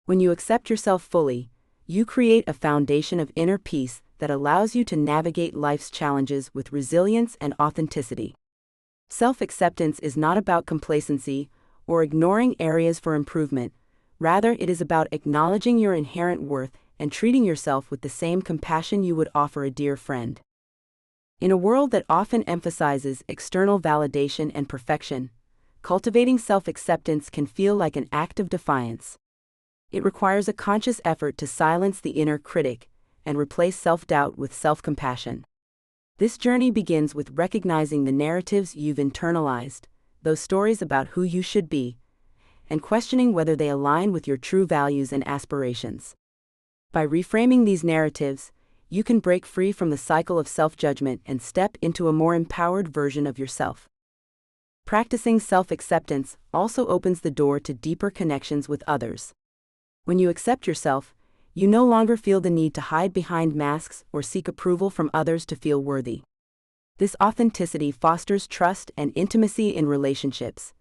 When you accept yourself fully, you create a foundation of inner peace that allows you to navigate life's challenges with resilience and authenticity. Self-acceptance is not about complacency or ignoring areas for improvement. Rather, it is about acknowledging your inherent worth and treating yourself with the same compassion you would offer a dear friend. In a world that often emphasizes external validation and perfection, cultivating self-acceptance can feel like an act of defiance. It requires a conscious effort to silence the inner critic and replace self-doubt with self-compassion. This journey begins with recognizing the narratives you've internalized, those stories about who you should be, and questioning whether they align with your true values and aspirations. By reframing these narratives, you can break free from the cycle of self-judgment and step into a more empowered version of yourself. Practicing self-acceptance also opens the door to deeper connections with others. When you accept yourself, you no longer feel the need to hide behind masks or seek approval from others to feel worthy. This authenticity fosters trust and intimacy in relationships,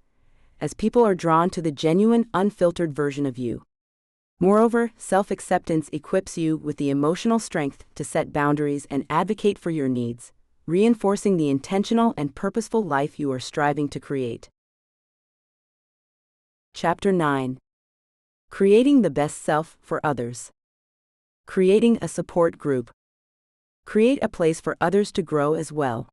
as people are drawn to the genuine, unfiltered version of you. Moreover, self-acceptance equips you with the emotional strength to set boundaries and advocate for your needs, reinforcing the intentional and purposeful life you are striving to create. Chapter 9. Creating the best self for others. Creating a support group. Create a place for others to grow as well.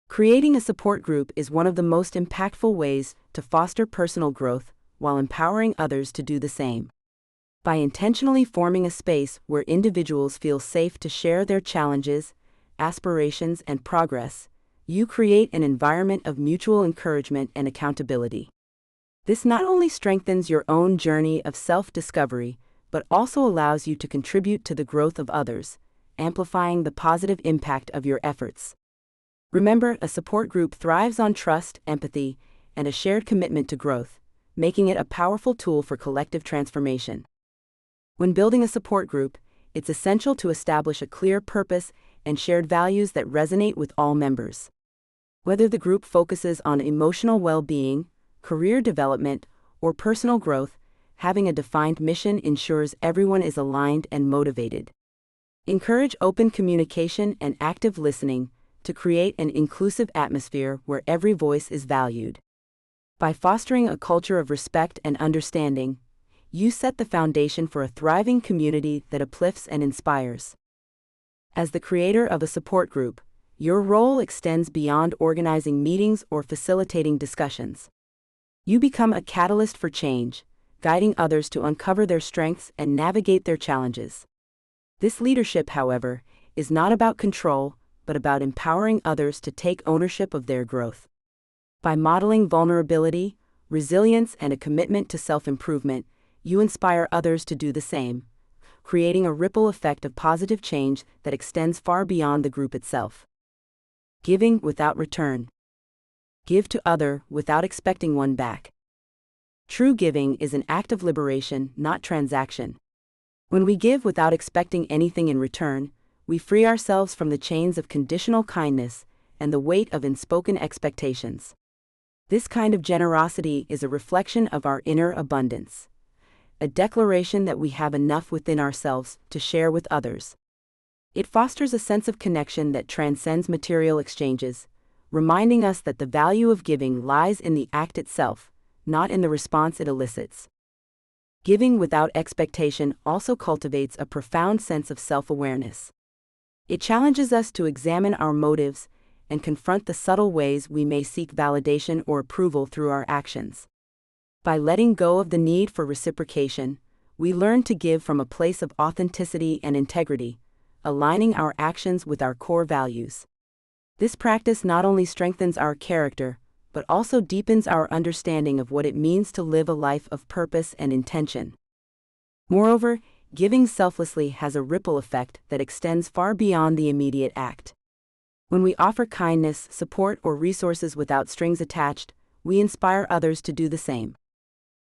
Creating a support group is one of the most impactful ways to foster personal growth while empowering others to do the same. By intentionally forming a space where individuals feel safe to share their challenges, aspirations, and progress, you create an environment of mutual encouragement and accountability. This not only strengthens your own journey of self-discovery, but also allows you to contribute to the growth of others, amplifying the positive impact of your efforts. Remember, a support group thrives on trust, empathy, and a shared commitment to growth, making it a powerful tool for collective transformation. When building a support group, it's essential to establish a clear purpose and shared values that resonate with all members. Whether the group focuses on emotional well-being, career development, or personal growth, having a defined mission ensures everyone is aligned and motivated. Encourage open communication and active listening to create an inclusive atmosphere where every voice is valued. By fostering a culture of respect and understanding, you set the foundation for a thriving community that uplifts and inspires. As the creator of a support group, your role extends beyond organizing meetings or facilitating discussions. You become a catalyst for change, guiding others to uncover their strengths and navigate their challenges. This leadership, however, is not about control, but about empowering others to take ownership of their growth. By modeling vulnerability, resilience, and a commitment to self-improvement, you inspire others to do the same, creating a ripple effect of positive change that extends far beyond the group itself. Giving without return. Give to other without expecting one back. True giving is an act of liberation, not transaction. When we give without expecting anything in return, we free ourselves from the chains of conditional kindness and the weight of unspoken expectations. This kind of generosity is a reflection of our inner abundance, a declaration that we have enough within ourselves to share with others. It fosters a sense of connection that transcends material exchanges, reminding us that the value of giving lies in the act itself, not in the response it elicits. Giving without expectation also cultivates a profound sense of self-awareness. It challenges us to examine our motives and confront the subtle ways we may seek validation or approval through our actions. By letting go of the need for reciprocation, we learn to give from a place of authenticity and integrity, aligning our actions with our core values. This practice not only strengthens our character, but also deepens our understanding of what it means to live a life of purpose and intention. Moreover, giving selflessly has a ripple effect that extends far beyond the immediate act. When we offer kindness, support, or resources without strings attached, we inspire others to do the same.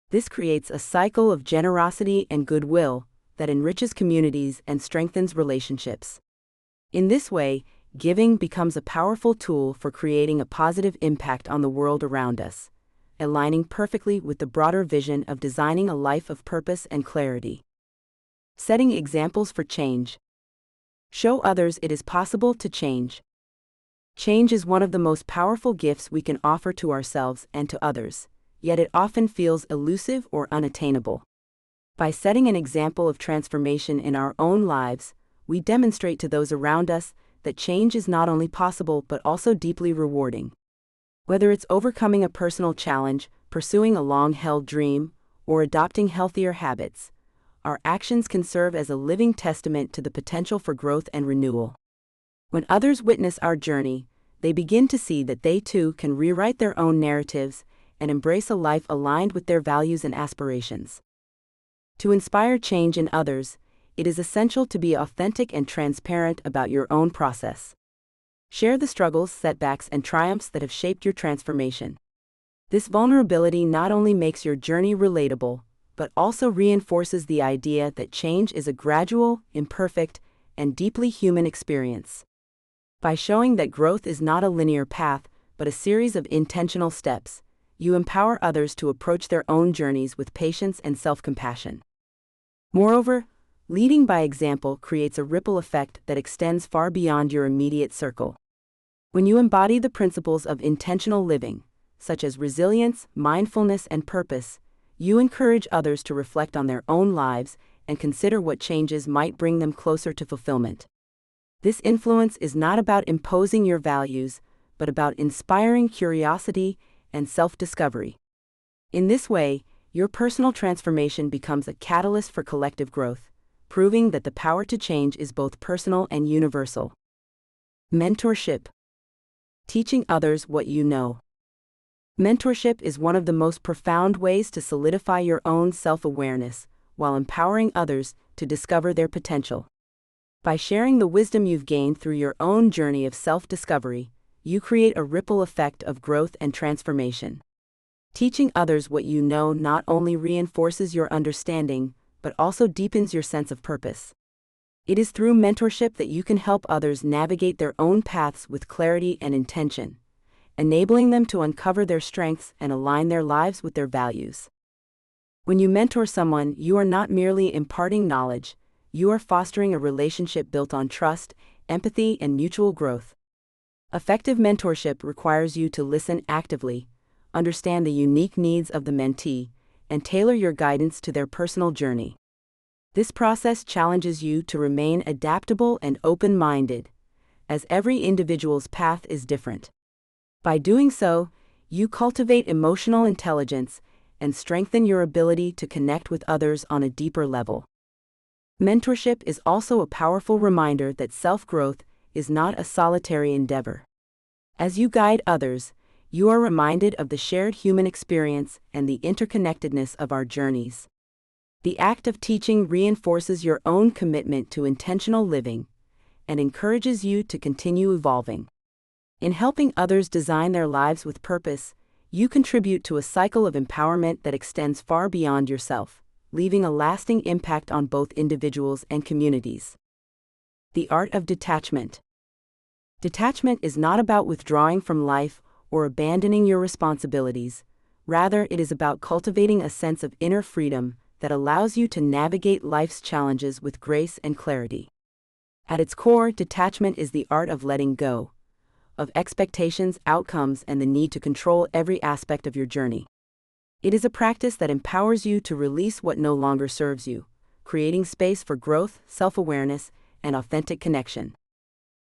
This creates a cycle of generosity and goodwill that enriches communities and strengthens relationships. In this way, giving becomes a powerful tool for creating a positive impact on the world around us, aligning perfectly with the broader vision of designing a life of purpose and clarity. Setting examples for change. Show others it is possible to change. Change is one of the most powerful gifts we can offer to ourselves and to others, yet it often feels elusive or unattainable. By setting an example of transformation in our own lives, we demonstrate to those around us that change is not only possible but also deeply rewarding. Whether it's overcoming a personal challenge, pursuing a long-held dream, or adopting healthier habits, our actions can serve as a living testament to the potential for growth and renewal. When others witness our journey, they begin to see that they too can rewrite their own narratives and embrace a life aligned with their values and aspirations. To inspire change in others, it is essential to be authentic and transparent about your own process. Share the struggles, setbacks, and triumphs that have shaped your transformation. This vulnerability not only makes your journey relatable, but also reinforces the idea that change is a gradual, imperfect, and deeply human experience. By showing that growth is not a linear path, but a series of intentional steps, you empower others to approach their own journeys with patience and self-compassion. Moreover, leading by example creates a ripple effect that extends far beyond your immediate circle. When you embody the principles of intentional living, such as resilience, mindfulness, and purpose, you encourage others to reflect on their own lives and consider what changes might bring them closer to fulfillment. This influence is not about imposing your values, but about inspiring curiosity and self-discovery. In this way, your personal transformation becomes a catalyst for collective growth, proving that the power to change is both personal and universal. Mentorship. Teaching others what you know. Mentorship is one of the most profound ways to solidify your own self-awareness, while empowering others to discover their potential. By sharing the wisdom you've gained through your own journey of self-discovery, you create a ripple effect of growth and transformation. Teaching others what you know not only reinforces your understanding, but also deepens your sense of purpose. It is through mentorship that you can help others navigate their own paths with clarity and intention, enabling them to uncover their strengths and align their lives with their values. When you mentor someone, you are not merely imparting knowledge, you are fostering a relationship built on trust, empathy, and mutual growth. Effective mentorship requires you to listen actively, understand the unique needs of the mentee, and tailor your guidance to their personal journey. This process challenges you to remain adaptable and open-minded, as every individual's path is different. By doing so, you cultivate emotional intelligence and strengthen your ability to connect with others on a deeper level. Mentorship is also a powerful reminder that self-growth is not a solitary endeavor. As you guide others, you are reminded of the shared human experience and the interconnectedness of our journeys. The act of teaching reinforces your own commitment to intentional living and encourages you to continue evolving. In helping others design their lives with purpose, you contribute to a cycle of empowerment that extends far beyond yourself, leaving a lasting impact on both individuals and communities. The art of detachment. Detachment is not about withdrawing from life or abandoning your responsibilities. Rather, it is about cultivating a sense of inner freedom that allows you to navigate life's challenges with grace and clarity. At its core, detachment is the art of letting go of expectations, outcomes, and the need to control every aspect of your journey. It is a practice that empowers you to release what no longer serves you, creating space for growth, self-awareness, and authentic connection.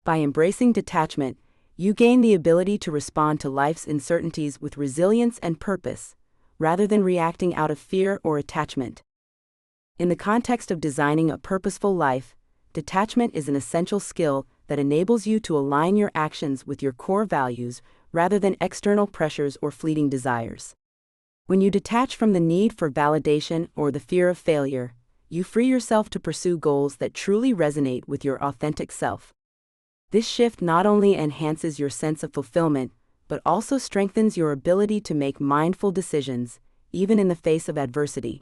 By embracing detachment, you gain the ability to respond to life's uncertainties with resilience and purpose, rather than reacting out of fear or attachment. In the context of designing a purposeful life, detachment is an essential skill that enables you to align your actions with your core values rather than external pressures or fleeting desires. When you detach from the need for validation or the fear of failure, you free yourself to pursue goals that truly resonate with your authentic self. This shift not only enhances your sense of fulfillment, but also strengthens your ability to make mindful decisions, even in the face of adversity.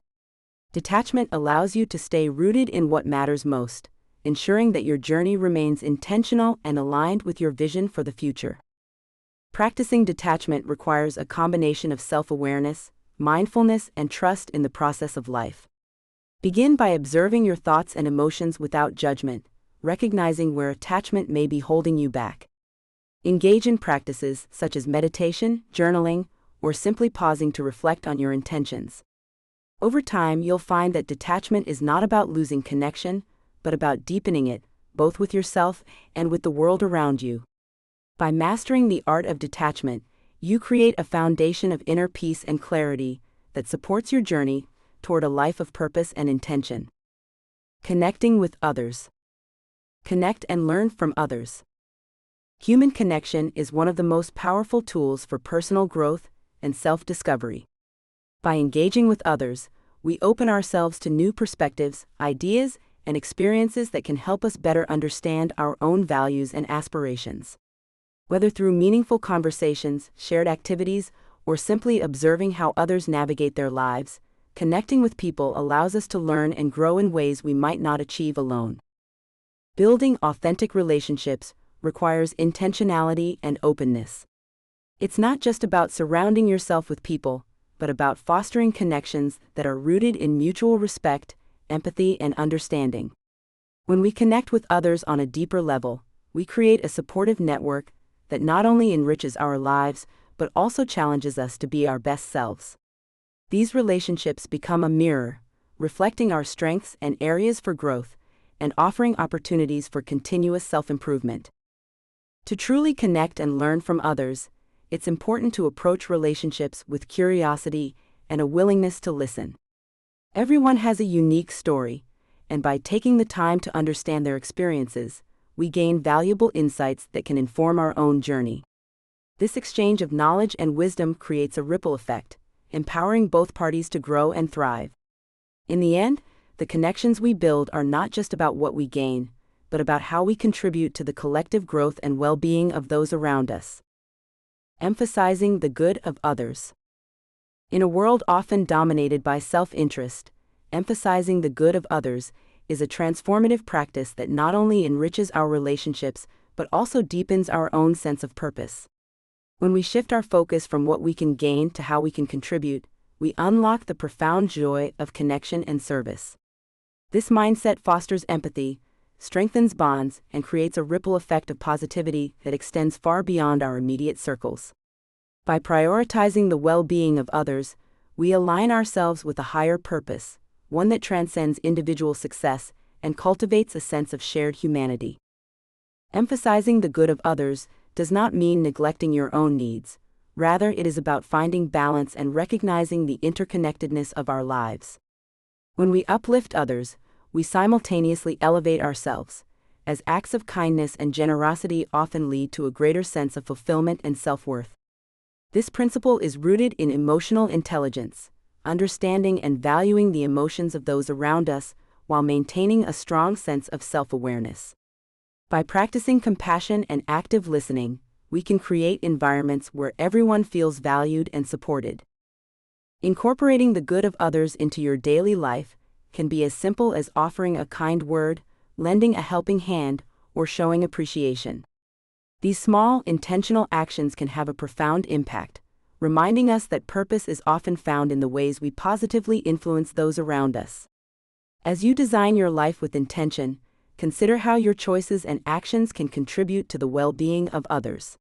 Detachment allows you to stay rooted in what matters most, ensuring that your journey remains intentional and aligned with your vision for the future. Practicing detachment requires a combination of self-awareness, mindfulness, and trust in the process of life. Begin by observing your thoughts and emotions without judgment, recognizing where attachment may be holding you back. Engage in practices such as meditation, journaling, or simply pausing to reflect on your intentions. Over time, you'll find that detachment is not about losing connection, but about deepening it, both with yourself and with the world around you. By mastering the art of detachment, you create a foundation of inner peace and clarity that supports your journey toward a life of purpose and intention. Connecting with others. Connect and learn from others. Human connection is one of the most powerful tools for personal growth and self-discovery. By engaging with others, we open ourselves to new perspectives, ideas, and experiences that can help us better understand our own values and aspirations. Whether through meaningful conversations, shared activities, or simply observing how others navigate their lives, connecting with people allows us to learn and grow in ways we might not achieve alone. Building authentic relationships requires intentionality and openness. It's not just about surrounding yourself with people, but about fostering connections that are rooted in mutual respect, empathy, and understanding. When we connect with others on a deeper level, we create a supportive network that not only enriches our lives, but also challenges us to be our best selves. These relationships become a mirror, reflecting our strengths and areas for growth, and offering opportunities for continuous self-improvement. To truly connect and learn from others, it's important to approach relationships with curiosity and a willingness to listen. Everyone has a unique story, and by taking the time to understand their experiences, we gain valuable insights that can inform our own journey. This exchange of knowledge and wisdom creates a ripple effect, empowering both parties to grow and thrive. In the end, the connections we build are not just about what we gain, but about how we contribute to the collective growth and well-being of those around us. Emphasizing the good of others. In a world often dominated by self-interest, emphasizing the good of others is a transformative practice that not only enriches our relationships but also deepens our own sense of purpose. When we shift our focus from what we can gain to how we can contribute, we unlock the profound joy of connection and service. This mindset fosters empathy, strengthens bonds, and creates a ripple effect of positivity that extends far beyond our immediate circles. By prioritizing the well-being of others, we align ourselves with a higher purpose, one that transcends individual success and cultivates a sense of shared humanity. Emphasizing the good of others does not mean neglecting your own needs. Rather, it is about finding balance and recognizing the interconnectedness of our lives. When we uplift others, we simultaneously elevate ourselves, as acts of kindness and generosity often lead to a greater sense of fulfillment and self-worth. This principle is rooted in emotional intelligence, understanding and valuing the emotions of those around us while maintaining a strong sense of self-awareness. By practicing compassion and active listening, we can create environments where everyone feels valued and supported. Incorporating the good of others into your daily life can be as simple as offering a kind word, lending a helping hand, or showing appreciation. These small, intentional actions can have a profound impact, reminding us that purpose is often found in the ways we positively influence those around us. As you design your life with intention, consider how your choices and actions can contribute to the well-being of others.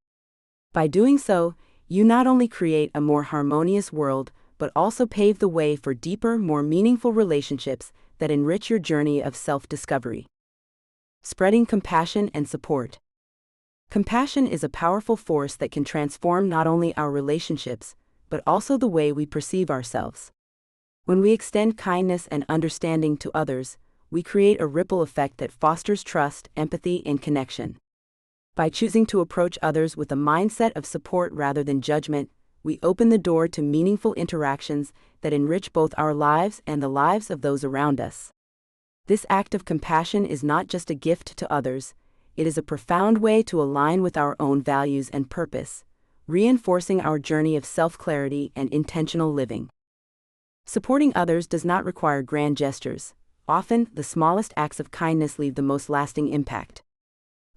By doing so, you not only create a more harmonious world, but also pave the way for deeper, more meaningful relationships that enrich your journey of self-discovery. Spreading compassion and support. Compassion is a powerful force that can transform not only our relationships, but also the way we perceive ourselves. When we extend kindness and understanding to others, we create a ripple effect that fosters trust, empathy, and connection. By choosing to approach others with a mindset of support rather than judgment, we open the door to meaningful interactions that enrich both our lives and the lives of those around us. This act of compassion is not just a gift to others, it is a profound way to align with our own values and purpose, reinforcing our journey of self-clarity and intentional living. Supporting others does not require grand gestures. Often, the smallest acts of kindness leave the most lasting impact.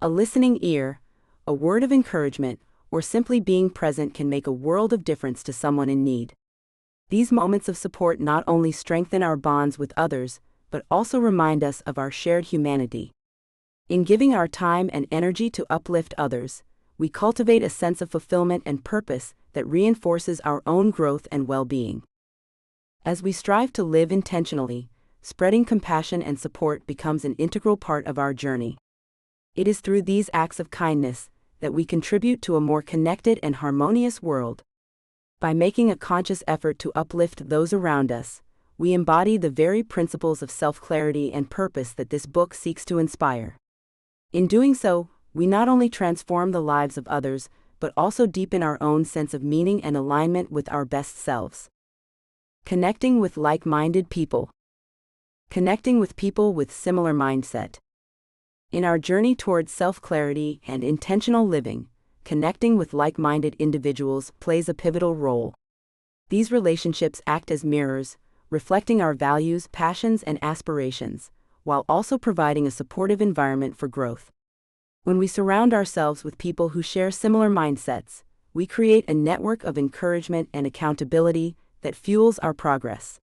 A listening ear, a word of encouragement, or simply being present can make a world of difference to someone in need. These moments of support not only strengthen our bonds with others, but also remind us of our shared humanity. In giving our time and energy to uplift others, we cultivate a sense of fulfillment and purpose that reinforces our own growth and well-being. As we strive to live intentionally, spreading compassion and support becomes an integral part of our journey. It is through these acts of kindness that we contribute to a more connected and harmonious world. By making a conscious effort to uplift those around us, we embody the very principles of self-clarity and purpose that this book seeks to inspire. In doing so, we not only transform the lives of others, but also deepen our own sense of meaning and alignment with our best selves. Connecting with like-minded people. Connecting with people with similar mindset. In our journey towards self-clarity and intentional living, connecting with like-minded individuals plays a pivotal role. These relationships act as mirrors, reflecting our values, passions, and aspirations, while also providing a supportive environment for growth. When we surround ourselves with people who share similar mindsets, we create a network of encouragement and accountability that fuels our progress.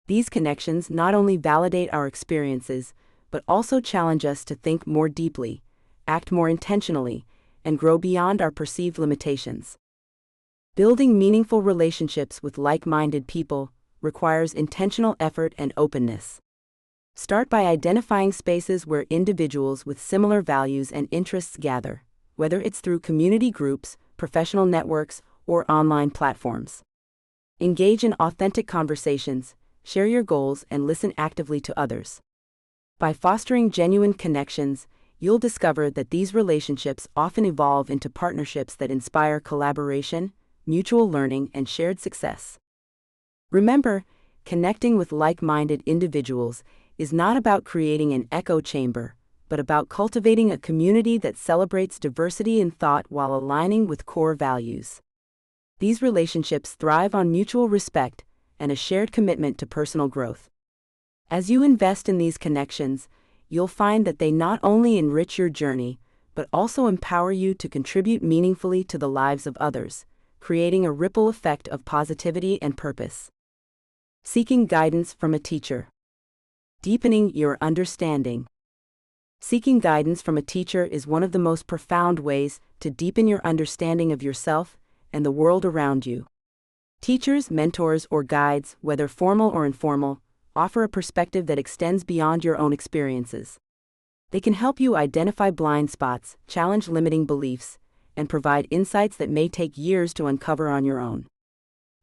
These connections not only validate our experiences, but also challenge us to think more deeply, act more intentionally, and grow beyond our perceived limitations. Building meaningful relationships with like-minded people requires intentional effort and openness. Start by identifying spaces where individuals with similar values and interests gather, whether it's through community groups, professional networks, or online platforms. Engage in authentic conversations, share your goals, and listen actively to others. By fostering genuine connections, you'll discover that these relationships often evolve into partnerships that inspire collaboration, mutual learning, and shared success. Remember, connecting with like-minded individuals is not about creating an echo chamber, but about cultivating a community that celebrates diversity in thought while aligning with core values. These relationships thrive on mutual respect and a shared commitment to personal growth. As you invest in these connections, you'll find that they not only enrich your journey, but also empower you to contribute meaningfully to the lives of others, creating a ripple effect of positivity and purpose. Seeking guidance from a teacher. Deepening your understanding. Seeking guidance from a teacher is one of the most profound ways to deepen your understanding of yourself and the world around you. Teachers, mentors, or guides, whether formal or informal, offer a perspective that extends beyond your own experiences. They can help you identify blind spots, challenge limiting beliefs, and provide insights that may take years to uncover on your own.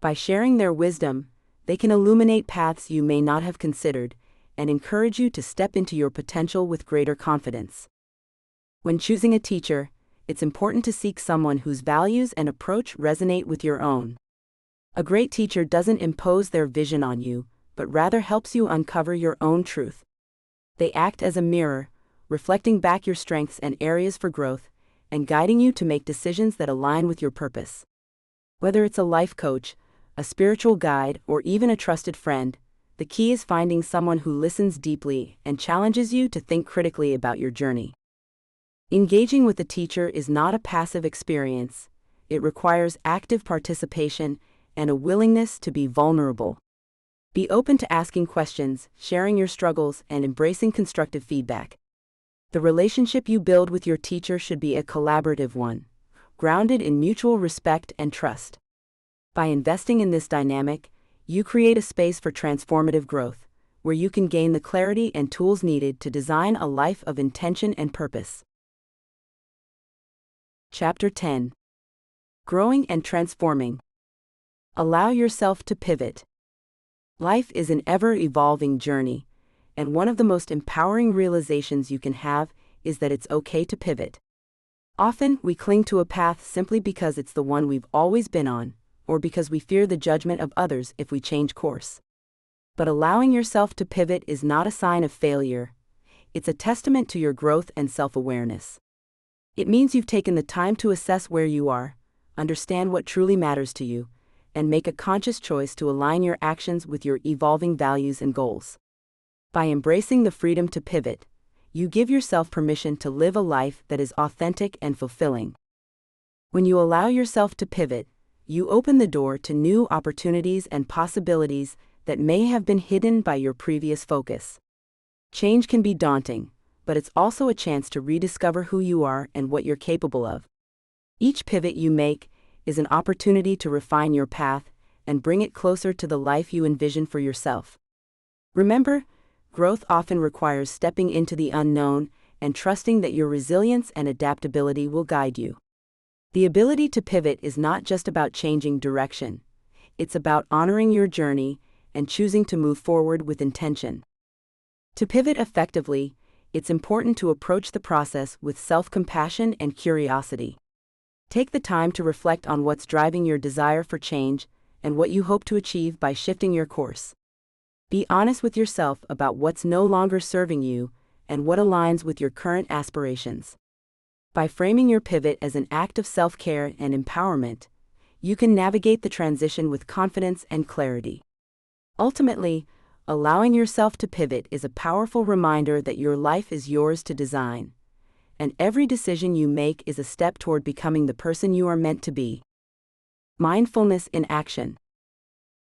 By sharing their wisdom, they can illuminate paths you may not have considered and encourage you to step into your potential with greater confidence. When choosing a teacher, it's important to seek someone whose values and approach resonate with your own. A great teacher doesn't impose their vision on you, but rather helps you uncover your own truth. They act as a mirror, reflecting back your strengths and areas for growth, and guiding you to make decisions that align with your purpose. Whether it's a life coach, a spiritual guide, or even a trusted friend, the key is finding someone who listens deeply and challenges you to think critically about your journey. Engaging with a teacher is not a passive experience. It requires active participation and a willingness to be vulnerable. Be open to asking questions, sharing your struggles, and embracing constructive feedback. The relationship you build with your teacher should be a collaborative one, grounded in mutual respect and trust. By investing in this dynamic, you create a space for transformative growth, where you can gain the clarity and tools needed to design a life of intention and purpose. Chapter 10. Growing and Transforming. Allow yourself to pivot. Life is an ever-evolving journey, and one of the most empowering realizations you can have is that it's okay to pivot. Often, we cling to a path simply because it's the one we've always been on, or because we fear the judgment of others if we change course. But allowing yourself to pivot is not a sign of failure. It's a testament to your growth and self-awareness. It means you've taken the time to assess where you are, understand what truly matters to you, and make a conscious choice to align your actions with your evolving values and goals. By embracing the freedom to pivot, you give yourself permission to live a life that is authentic and fulfilling. When you allow yourself to pivot, you open the door to new opportunities and possibilities that may have been hidden by your previous focus. Change can be daunting, but it's also a chance to rediscover who you are and what you're capable of. Each pivot you make is an opportunity to refine your path and bring it closer to the life you envision for yourself. Remember, growth often requires stepping into the unknown and trusting that your resilience and adaptability will guide you. The ability to pivot is not just about changing direction. It's about honoring your journey and choosing to move forward with intention. To pivot effectively, it's important to approach the process with self-compassion and curiosity. Take the time to reflect on what's driving your desire for change and what you hope to achieve by shifting your course. Be honest with yourself about what's no longer serving you and what aligns with your current aspirations. By framing your pivot as an act of self-care and empowerment, you can navigate the transition with confidence and clarity. Ultimately, allowing yourself to pivot is a powerful reminder that your life is yours to design, and every decision you make is a step toward becoming the person you are meant to be. Mindfulness in action.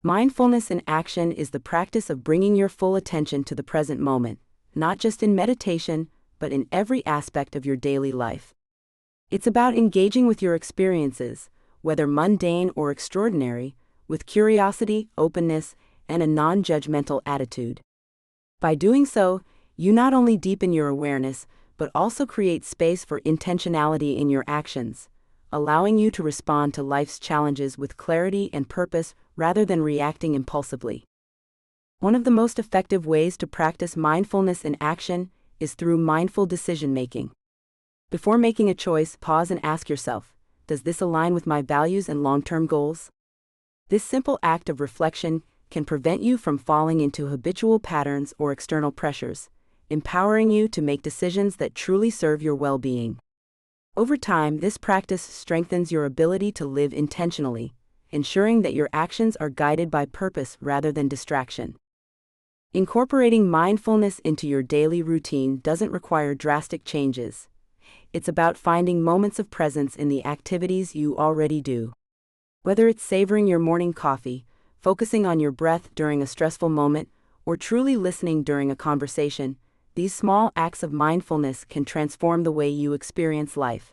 Mindfulness in action is the practice of bringing your full attention to the present moment, not just in meditation, but in every aspect of your daily life. It's about engaging with your experiences, whether mundane or extraordinary, with curiosity, openness, and a non-judgmental attitude. By doing so, you not only deepen your awareness, but also create space for intentionality in your actions, allowing you to respond to life's challenges with clarity and purpose rather than reacting impulsively. One of the most effective ways to practice mindfulness in action is through mindful decision-making. Before making a choice, pause and ask yourself, does this align with my values and long-term goals? This simple act of reflection can prevent you from falling into habitual patterns or external pressures, empowering you to make decisions that truly serve your well-being. Over time, this practice strengthens your ability to live intentionally, ensuring that your actions are guided by purpose rather than distraction. Incorporating mindfulness into your daily routine doesn't require drastic changes. It's about finding moments of presence in the activities you already do. Whether it's savoring your morning coffee, focusing on your breath during a stressful moment, or truly listening during a conversation, these small acts of mindfulness can transform the way you experience life.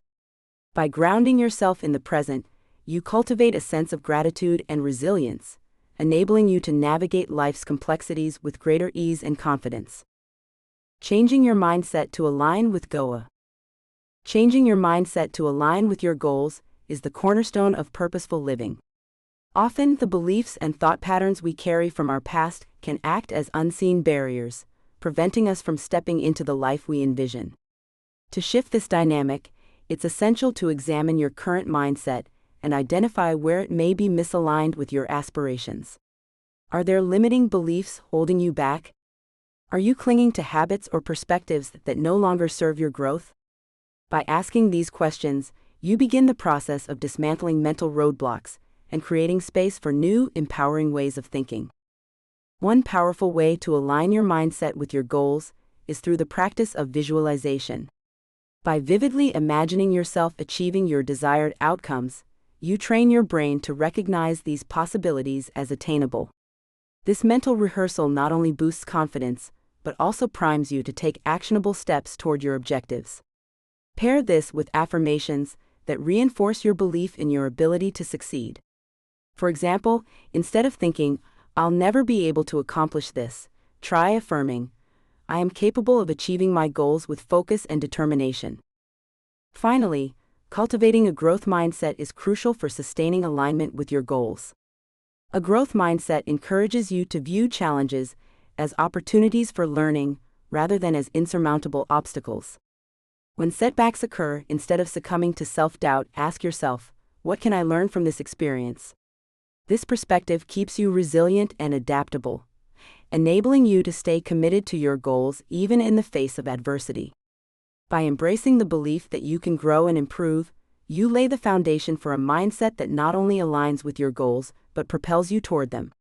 By grounding yourself in the present, you cultivate a sense of gratitude and resilience, enabling you to navigate life's complexities with greater ease and confidence. Changing your mindset to align with Goa. Changing your mindset to align with your goals is the cornerstone of purposeful living. Often, the beliefs and thought patterns we carry from our past can act as unseen barriers, preventing us from stepping into the life we envision. To shift this dynamic, it's essential to examine your current mindset and identify where it may be misaligned with your aspirations. Are there limiting beliefs holding you back? Are you clinging to habits or perspectives that no longer serve your growth? By asking these questions, you begin the process of dismantling mental roadblocks and creating space for new, empowering ways of thinking. One powerful way to align your mindset with your goals is through the practice of visualization. By vividly imagining yourself achieving your desired outcomes, you train your brain to recognize these possibilities as attainable. This mental rehearsal not only boosts confidence, but also primes you to take actionable steps toward your objectives. Pair this with affirmations that reinforce your belief in your ability to succeed. For example, instead of thinking, "I'll never be able to accomplish this," try affirming, "I am capable of achieving my goals with focus and determination." Finally, cultivating a growth mindset is crucial for sustaining alignment with your goals. A growth mindset encourages you to view challenges as opportunities for learning rather than as insurmountable obstacles. When setbacks occur, instead of succumbing to self-doubt, ask yourself, "What can I learn from this experience?" This perspective keeps you resilient and adaptable, enabling you to stay committed to your goals even in the face of adversity. By embracing the belief that you can grow and improve, you lay the foundation for a mindset that not only aligns with your goals, but propels you toward them.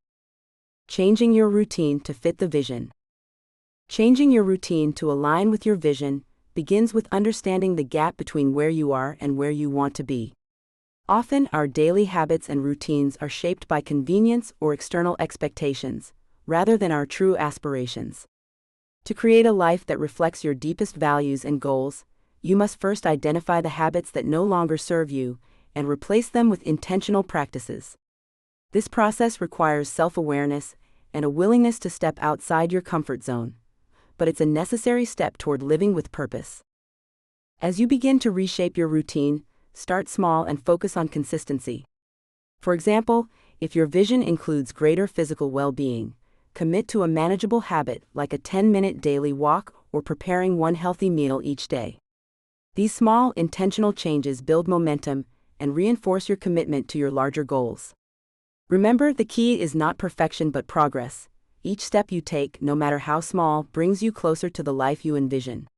Changing your routine to fit the vision. Changing your routine to align with your vision begins with understanding the gap between where you are and where you want to be. Often, our daily habits and routines are shaped by convenience or external expectations, rather than our true aspirations. To create a life that reflects your deepest values and goals, you must first identify the habits that no longer serve you and replace them with intentional practices. This process requires self-awareness and a willingness to step outside your comfort zone, but it's a necessary step toward living with purpose. As you begin to reshape your routine, start small and focus on consistency. For example, if your vision includes greater physical well-being, commit to a manageable habit like a 10-minute daily walk or preparing one healthy meal each day. These small, intentional changes build momentum and reinforce your commitment to your larger goals. Remember, the key is not perfection but progress. Each step you take, no matter how small, brings you closer to the life you envision.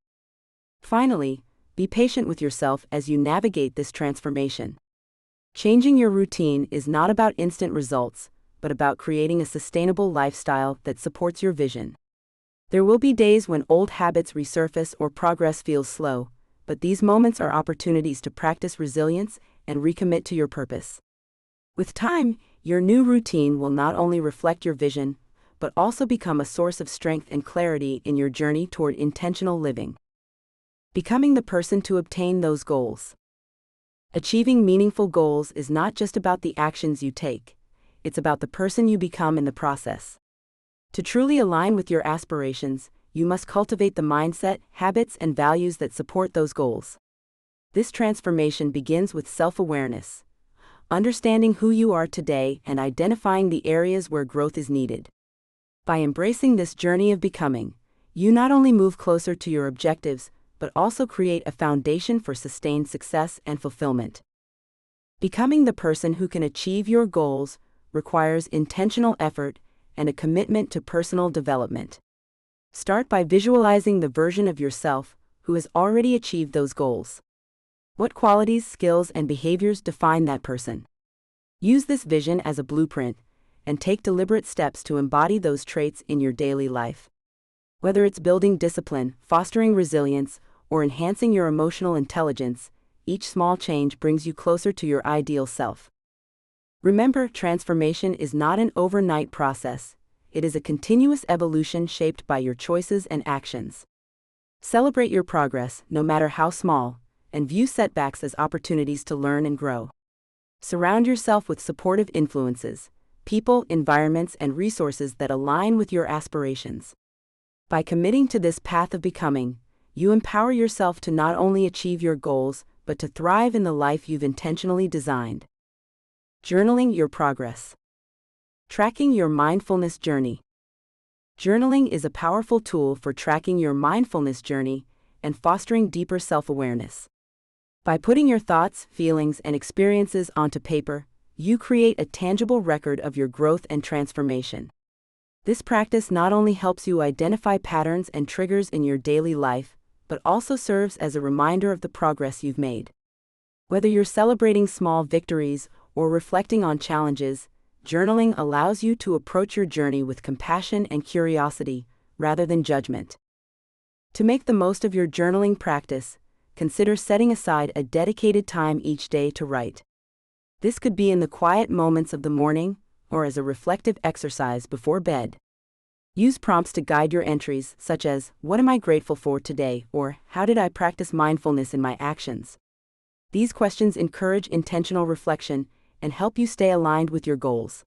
Finally, be patient with yourself as you navigate this transformation. Changing your routine is not about instant results, but about creating a sustainable lifestyle that supports your vision. There will be days when old habits resurface or progress feels slow, but these moments are opportunities to practice resilience and recommit to your purpose. With time, your new routine will not only reflect your vision, but also become a source of strength and clarity in your journey toward intentional living. Becoming the person to obtain those goals. Achieving meaningful goals is not just about the actions you take, it's about the person you become in the process. To truly align with your aspirations, you must cultivate the mindset, habits, and values that support those goals. This transformation begins with self-awareness, understanding who you are today and identifying the areas where growth is needed. By embracing this journey of becoming, you not only move closer to your objectives, but also create a foundation for sustained success and fulfillment. Becoming the person who can achieve your goals requires intentional effort and a commitment to personal development. Start by visualizing the version of yourself who has already achieved those goals. What qualities, skills, and behaviors define that person? Use this vision as a blueprint, and take deliberate steps to embody those traits in your daily life. Whether it's building discipline, fostering resilience, or enhancing your emotional intelligence, each small change brings you closer to your ideal self. Remember, transformation is not an overnight process. It is a continuous evolution shaped by your choices and actions. Celebrate your progress, no matter how small, and view setbacks as opportunities to learn and grow. Surround yourself with supportive influences, people, environments, and resources that align with your aspirations. By committing to this path of becoming, you empower yourself to not only achieve your goals, but to thrive in the life you've intentionally designed. Journaling your progress. Tracking your mindfulness journey. Journaling is a powerful tool for tracking your mindfulness journey and fostering deeper self-awareness. By putting your thoughts, feelings, and experiences onto paper, you create a tangible record of your growth and transformation. This practice not only helps you identify patterns and triggers in your daily life, but also serves as a reminder of the progress you've made. Whether you're celebrating small victories or reflecting on challenges, journaling allows you to approach your journey with compassion and curiosity, rather than judgment. To make the most of your journaling practice, consider setting aside a dedicated time each day to write. This could be in the quiet moments of the morning, or as a reflective exercise before bed. Use prompts to guide your entries, such as, "What am I grateful for today?" or "How did I practice mindfulness in my actions?" These questions encourage intentional reflection and help you stay aligned with your goals.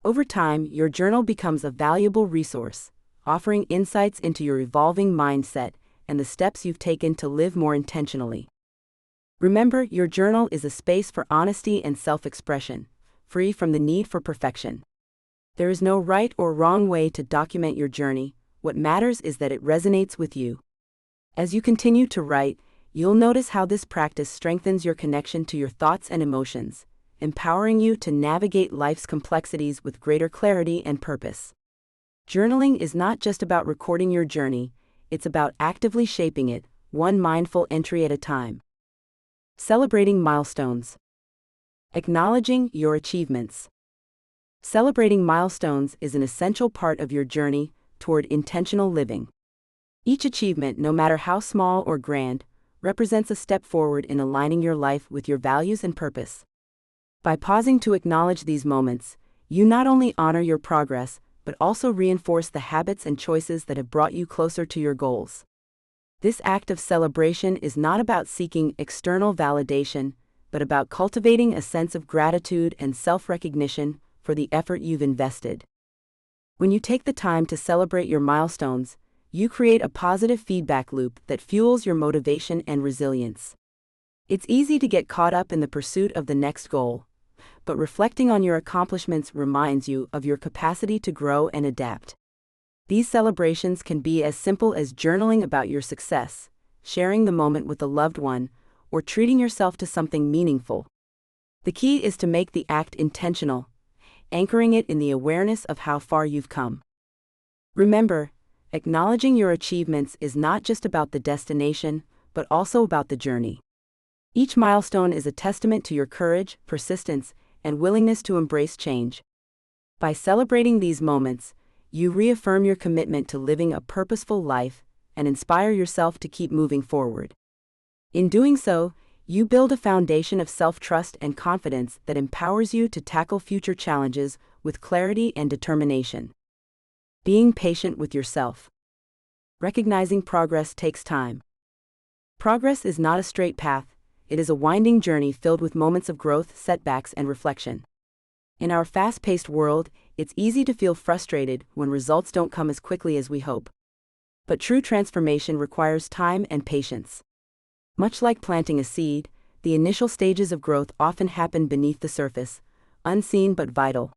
Over time, your journal becomes a valuable resource, offering insights into your evolving mindset and the steps you've taken to live more intentionally. Remember, your journal is a space for honesty and self-expression, free from the need for perfection. There is no right or wrong way to document your journey. What matters is that it resonates with you. As you continue to write, you'll notice how this practice strengthens your connection to your thoughts and emotions, empowering you to navigate life's complexities with greater clarity and purpose. Journaling is not just about recording your journey, it's about actively shaping it, one mindful entry at a time. Celebrating milestones. Acknowledging your achievements. Celebrating milestones is an essential part of your journey toward intentional living. Each achievement, no matter how small or grand, represents a step forward in aligning your life with your values and purpose. By pausing to acknowledge these moments, you not only honor your progress, but also reinforce the habits and choices that have brought you closer to your goals. This act of celebration is not about seeking external validation, but about cultivating a sense of gratitude and self-recognition for the effort you've invested. When you take the time to celebrate your milestones, you create a positive feedback loop that fuels your motivation and resilience. It's easy to get caught up in the pursuit of the next goal, but reflecting on your accomplishments reminds you of your capacity to grow and adapt. These celebrations can be as simple as journaling about your success, sharing the moment with a loved one, or treating yourself to something meaningful. The key is to make the act intentional, anchoring it in the awareness of how far you've come. Remember, acknowledging your achievements is not just about the destination, but also about the journey. Each milestone is a testament to your courage, persistence, and willingness to embrace change. By celebrating these moments, you reaffirm your commitment to living a purposeful life and inspire yourself to keep moving forward. In doing so, you build a foundation of self-trust and confidence that empowers you to tackle future challenges with clarity and determination. Being patient with yourself. Recognizing progress takes time. Progress is not a straight path, it is a winding journey filled with moments of growth, setbacks, and reflection. In our fast-paced world, it's easy to feel frustrated when results don't come as quickly as we hope. But true transformation requires time and patience. Much like planting a seed, the initial stages of growth often happen beneath the surface, unseen but vital.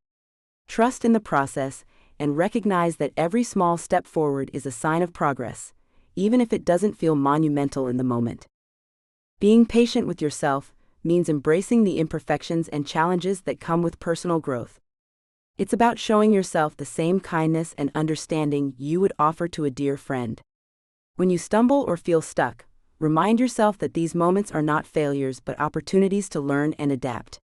Trust in the process, and recognize that every small step forward is a sign of progress, even if it doesn't feel monumental in the moment. Being patient with yourself means embracing the imperfections and challenges that come with personal growth. It's about showing yourself the same kindness and understanding you would offer to a dear friend. When you stumble or feel stuck, remind yourself that these moments are not failures but opportunities to learn and adapt.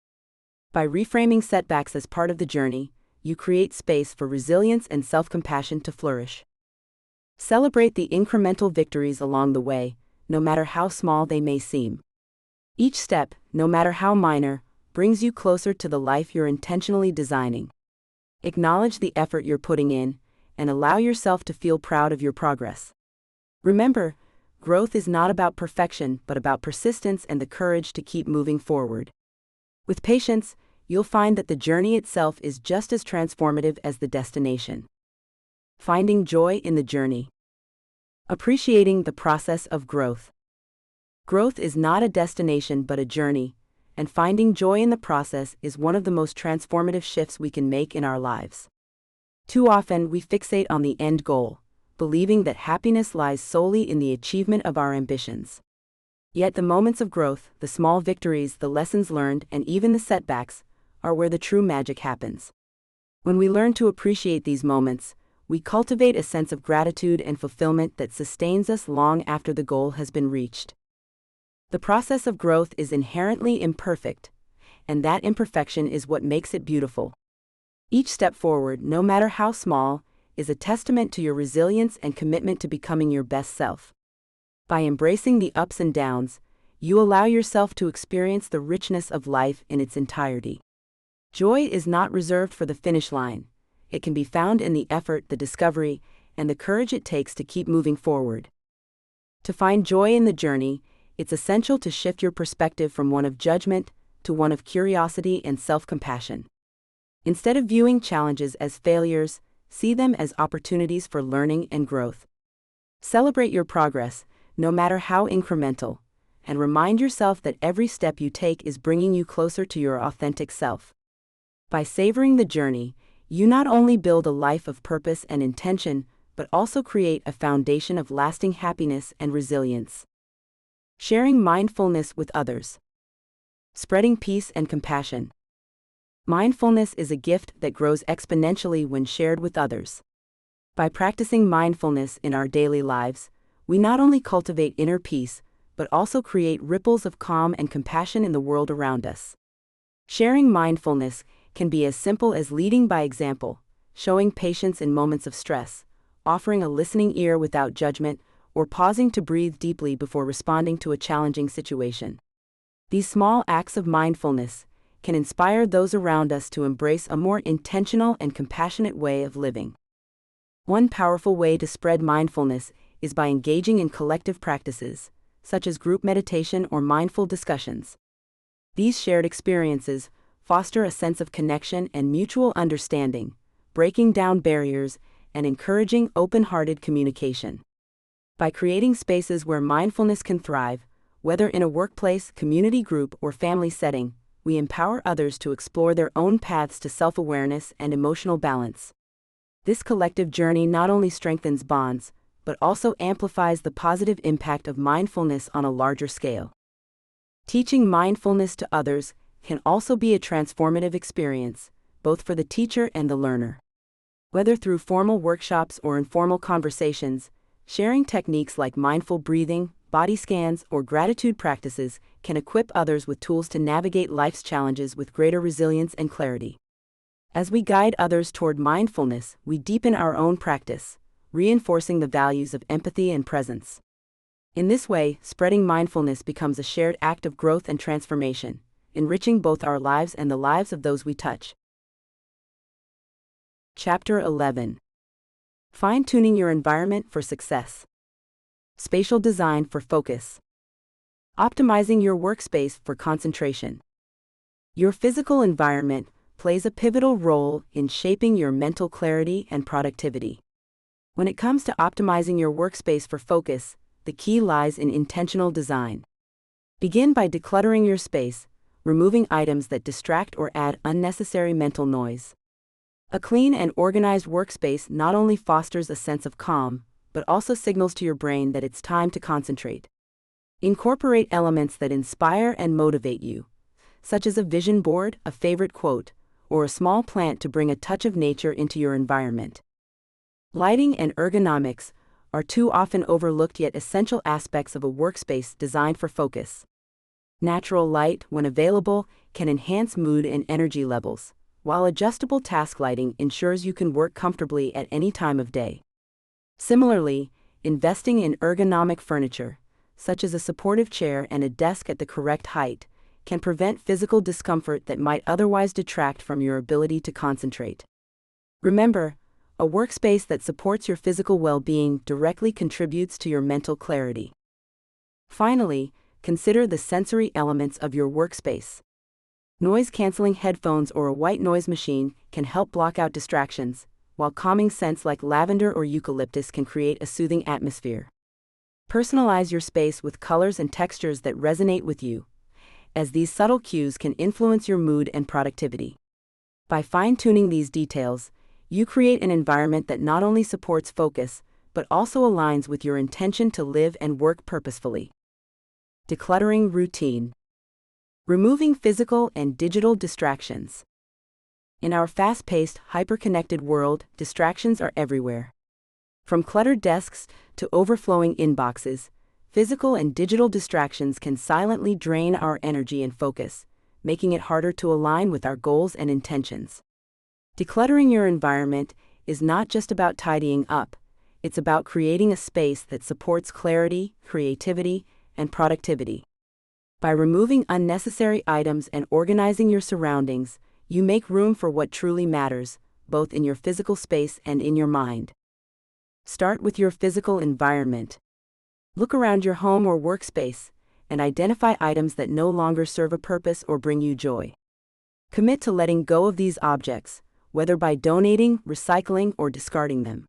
By reframing setbacks as part of the journey, you create space for resilience and self-compassion to flourish. Celebrate the incremental victories along the way, no matter how small they may seem. Each step, no matter how minor, brings you closer to the life you're intentionally designing. Acknowledge the effort you're putting in, and allow yourself to feel proud of your progress. Remember, growth is not about perfection but about persistence and the courage to keep moving forward. With patience, you'll find that the journey itself is just as transformative as the destination. Finding joy in the journey. Appreciating the process of growth. Growth is not a destination but a journey, and finding joy in the process is one of the most transformative shifts we can make in our lives. Too often we fixate on the end goal, believing that happiness lies solely in the achievement of our ambitions. Yet the moments of growth, the small victories, the lessons learned, and even the setbacks, are where the true magic happens. When we learn to appreciate these moments, we cultivate a sense of gratitude and fulfillment that sustains us long after the goal has been reached. The process of growth is inherently imperfect, and that imperfection is what makes it beautiful. Each step forward, no matter how small, is a testament to your resilience and commitment to becoming your best self. By embracing the ups and downs, you allow yourself to experience the richness of life in its entirety. Joy is not reserved for the finish line. It can be found in the effort, the discovery, and the courage it takes to keep moving forward. To find joy in the journey, it's essential to shift your perspective from one of judgment to one of curiosity and self-compassion. Instead of viewing challenges as failures, see them as opportunities for learning and growth. Celebrate your progress, no matter how incremental, and remind yourself that every step you take is bringing you closer to your authentic self. By savoring the journey, you not only build a life of purpose and intention, but also create a foundation of lasting happiness and resilience. Sharing mindfulness with others. Spreading peace and compassion. Mindfulness is a gift that grows exponentially when shared with others. By practicing mindfulness in our daily lives, we not only cultivate inner peace, but also create ripples of calm and compassion in the world around us. Sharing mindfulness can be as simple as leading by example, showing patience in moments of stress, offering a listening ear without judgment, or pausing to breathe deeply before responding to a challenging situation. These small acts of mindfulness can inspire those around us to embrace a more intentional and compassionate way of living. One powerful way to spread mindfulness is by engaging in collective practices, such as group meditation or mindful discussions. These shared experiences foster a sense of connection and mutual understanding, breaking down barriers and encouraging open-hearted communication. By creating spaces where mindfulness can thrive, whether in a workplace, community group, or family setting, we empower others to explore their own paths to self-awareness and emotional balance. This collective journey not only strengthens bonds, but also amplifies the positive impact of mindfulness on a larger scale. Teaching mindfulness to others can also be a transformative experience, both for the teacher and the learner. Whether through formal workshops or informal conversations, sharing techniques like mindful breathing, body scans, or gratitude practices can equip others with tools to navigate life's challenges with greater resilience and clarity. As we guide others toward mindfulness, we deepen our own practice, reinforcing the values of empathy and presence. In this way, spreading mindfulness becomes a shared act of growth and transformation, enriching both our lives and the lives of those we touch. Chapter 11. Fine-tuning your environment for success. Spatial design for focus. Optimizing your workspace for concentration. Your physical environment plays a pivotal role in shaping your mental clarity and productivity. When it comes to optimizing your workspace for focus, the key lies in intentional design. Begin by decluttering your space, removing items that distract or add unnecessary mental noise. A clean and organized workspace not only fosters a sense of calm, but also signals to your brain that it's time to concentrate. Incorporate elements that inspire and motivate you, such as a vision board, a favorite quote, or a small plant to bring a touch of nature into your environment. Lighting and ergonomics are too often overlooked yet essential aspects of a workspace designed for focus. Natural light, when available, can enhance mood and energy levels, while adjustable task lighting ensures you can work comfortably at any time of day. Similarly, investing in ergonomic furniture, such as a supportive chair and a desk at the correct height, can prevent physical discomfort that might otherwise detract from your ability to concentrate. Remember, a workspace that supports your physical well-being directly contributes to your mental clarity. Finally, consider the sensory elements of your workspace. Noise-canceling headphones or a white noise machine can help block out distractions, while calming scents like lavender or eucalyptus can create a soothing atmosphere. Personalize your space with colors and textures that resonate with you, as these subtle cues can influence your mood and productivity. By fine-tuning these details, you create an environment that not only supports focus, but also aligns with your intention to live and work purposefully. Decluttering routine. Removing physical and digital distractions. In our fast-paced, hyper-connected world, distractions are everywhere. From cluttered desks to overflowing inboxes, physical and digital distractions can silently drain our energy and focus, making it harder to align with our goals and intentions. Decluttering your environment is not just about tidying up, it's about creating a space that supports clarity, creativity, and productivity. By removing unnecessary items and organizing your surroundings, you make room for what truly matters, both in your physical space and in your mind. Start with your physical environment. Look around your home or workspace and identify items that no longer serve a purpose or bring you joy. Commit to letting go of these objects, whether by donating, recycling, or discarding them.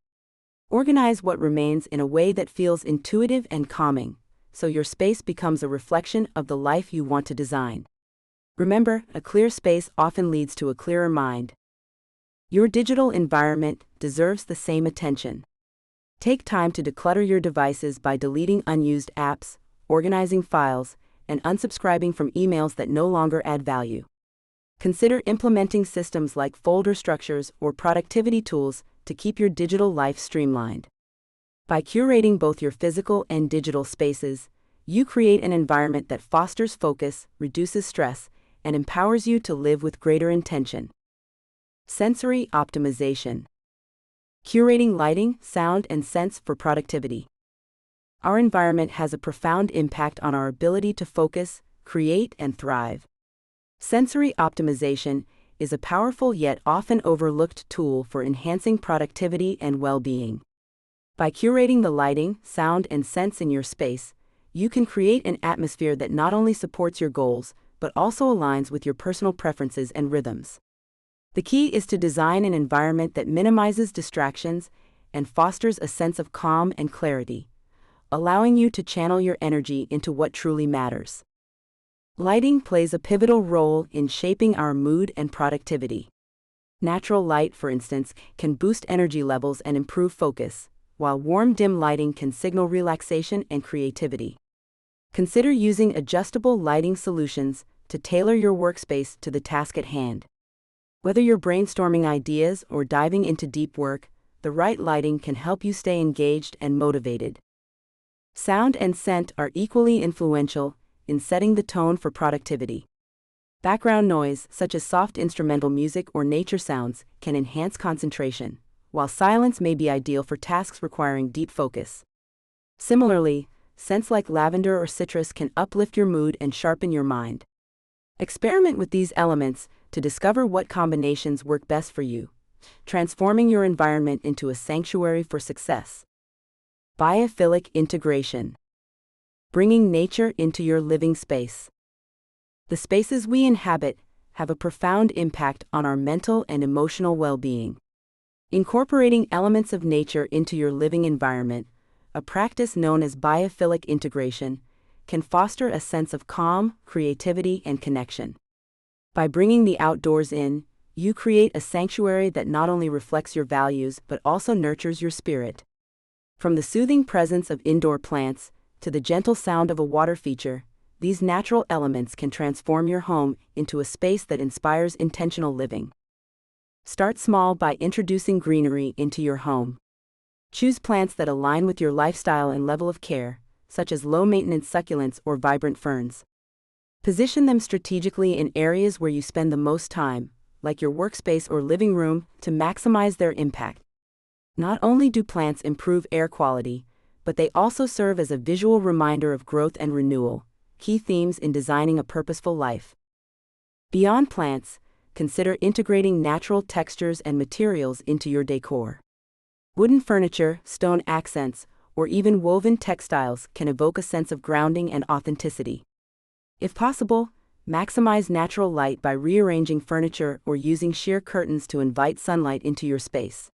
Organize what remains in a way that feels intuitive and calming, so your space becomes a reflection of the life you want to design. Remember, a clear space often leads to a clearer mind. Your digital environment deserves the same attention. Take time to declutter your devices by deleting unused apps, organizing files, and unsubscribing from emails that no longer add value. Consider implementing systems like folder structures or productivity tools to keep your digital life streamlined. By curating both your physical and digital spaces, you create an environment that fosters focus, reduces stress, and empowers you to live with greater intention. Sensory optimization. Curating lighting, sound, and scents for productivity. Our environment has a profound impact on our ability to focus, create, and thrive. Sensory optimization is a powerful yet often overlooked tool for enhancing productivity and well-being. By curating the lighting, sound, and scents in your space, you can create an atmosphere that not only supports your goals, but also aligns with your personal preferences and rhythms. The key is to design an environment that minimizes distractions and fosters a sense of calm and clarity, allowing you to channel your energy into what truly matters. Lighting plays a pivotal role in shaping our mood and productivity. Natural light, for instance, can boost energy levels and improve focus, while warm dim lighting can signal relaxation and creativity. Consider using adjustable lighting solutions to tailor your workspace to the task at hand. Whether you're brainstorming ideas or diving into deep work, the right lighting can help you stay engaged and motivated. Sound and scent are equally influential in setting the tone for productivity. Background noise, such as soft instrumental music or nature sounds, can enhance concentration, while silence may be ideal for tasks requiring deep focus. Similarly, scents like lavender or citrus can uplift your mood and sharpen your mind. Experiment with these elements to discover what combinations work best for you, transforming your environment into a sanctuary for success. Biophilic integration. Bringing nature into your living space. The spaces we inhabit have a profound impact on our mental and emotional well-being. Incorporating elements of nature into your living environment, a practice known as biophilic integration, can foster a sense of calm, creativity, and connection. By bringing the outdoors in, you create a sanctuary that not only reflects your values but also nurtures your spirit. From the soothing presence of indoor plants to the gentle sound of a water feature, these natural elements can transform your home into a space that inspires intentional living. Start small by introducing greenery into your home. Choose plants that align with your lifestyle and level of care, such as low-maintenance succulents or vibrant ferns. Position them strategically in areas where you spend the most time, like your workspace or living room, to maximize their impact. Not only do plants improve air quality, but they also serve as a visual reminder of growth and renewal, key themes in designing a purposeful life. Beyond plants, consider integrating natural textures and materials into your decor. Wooden furniture, stone accents, or even woven textiles can evoke a sense of grounding and authenticity. If possible, maximize natural light by rearranging furniture or using sheer curtains to invite sunlight into your space.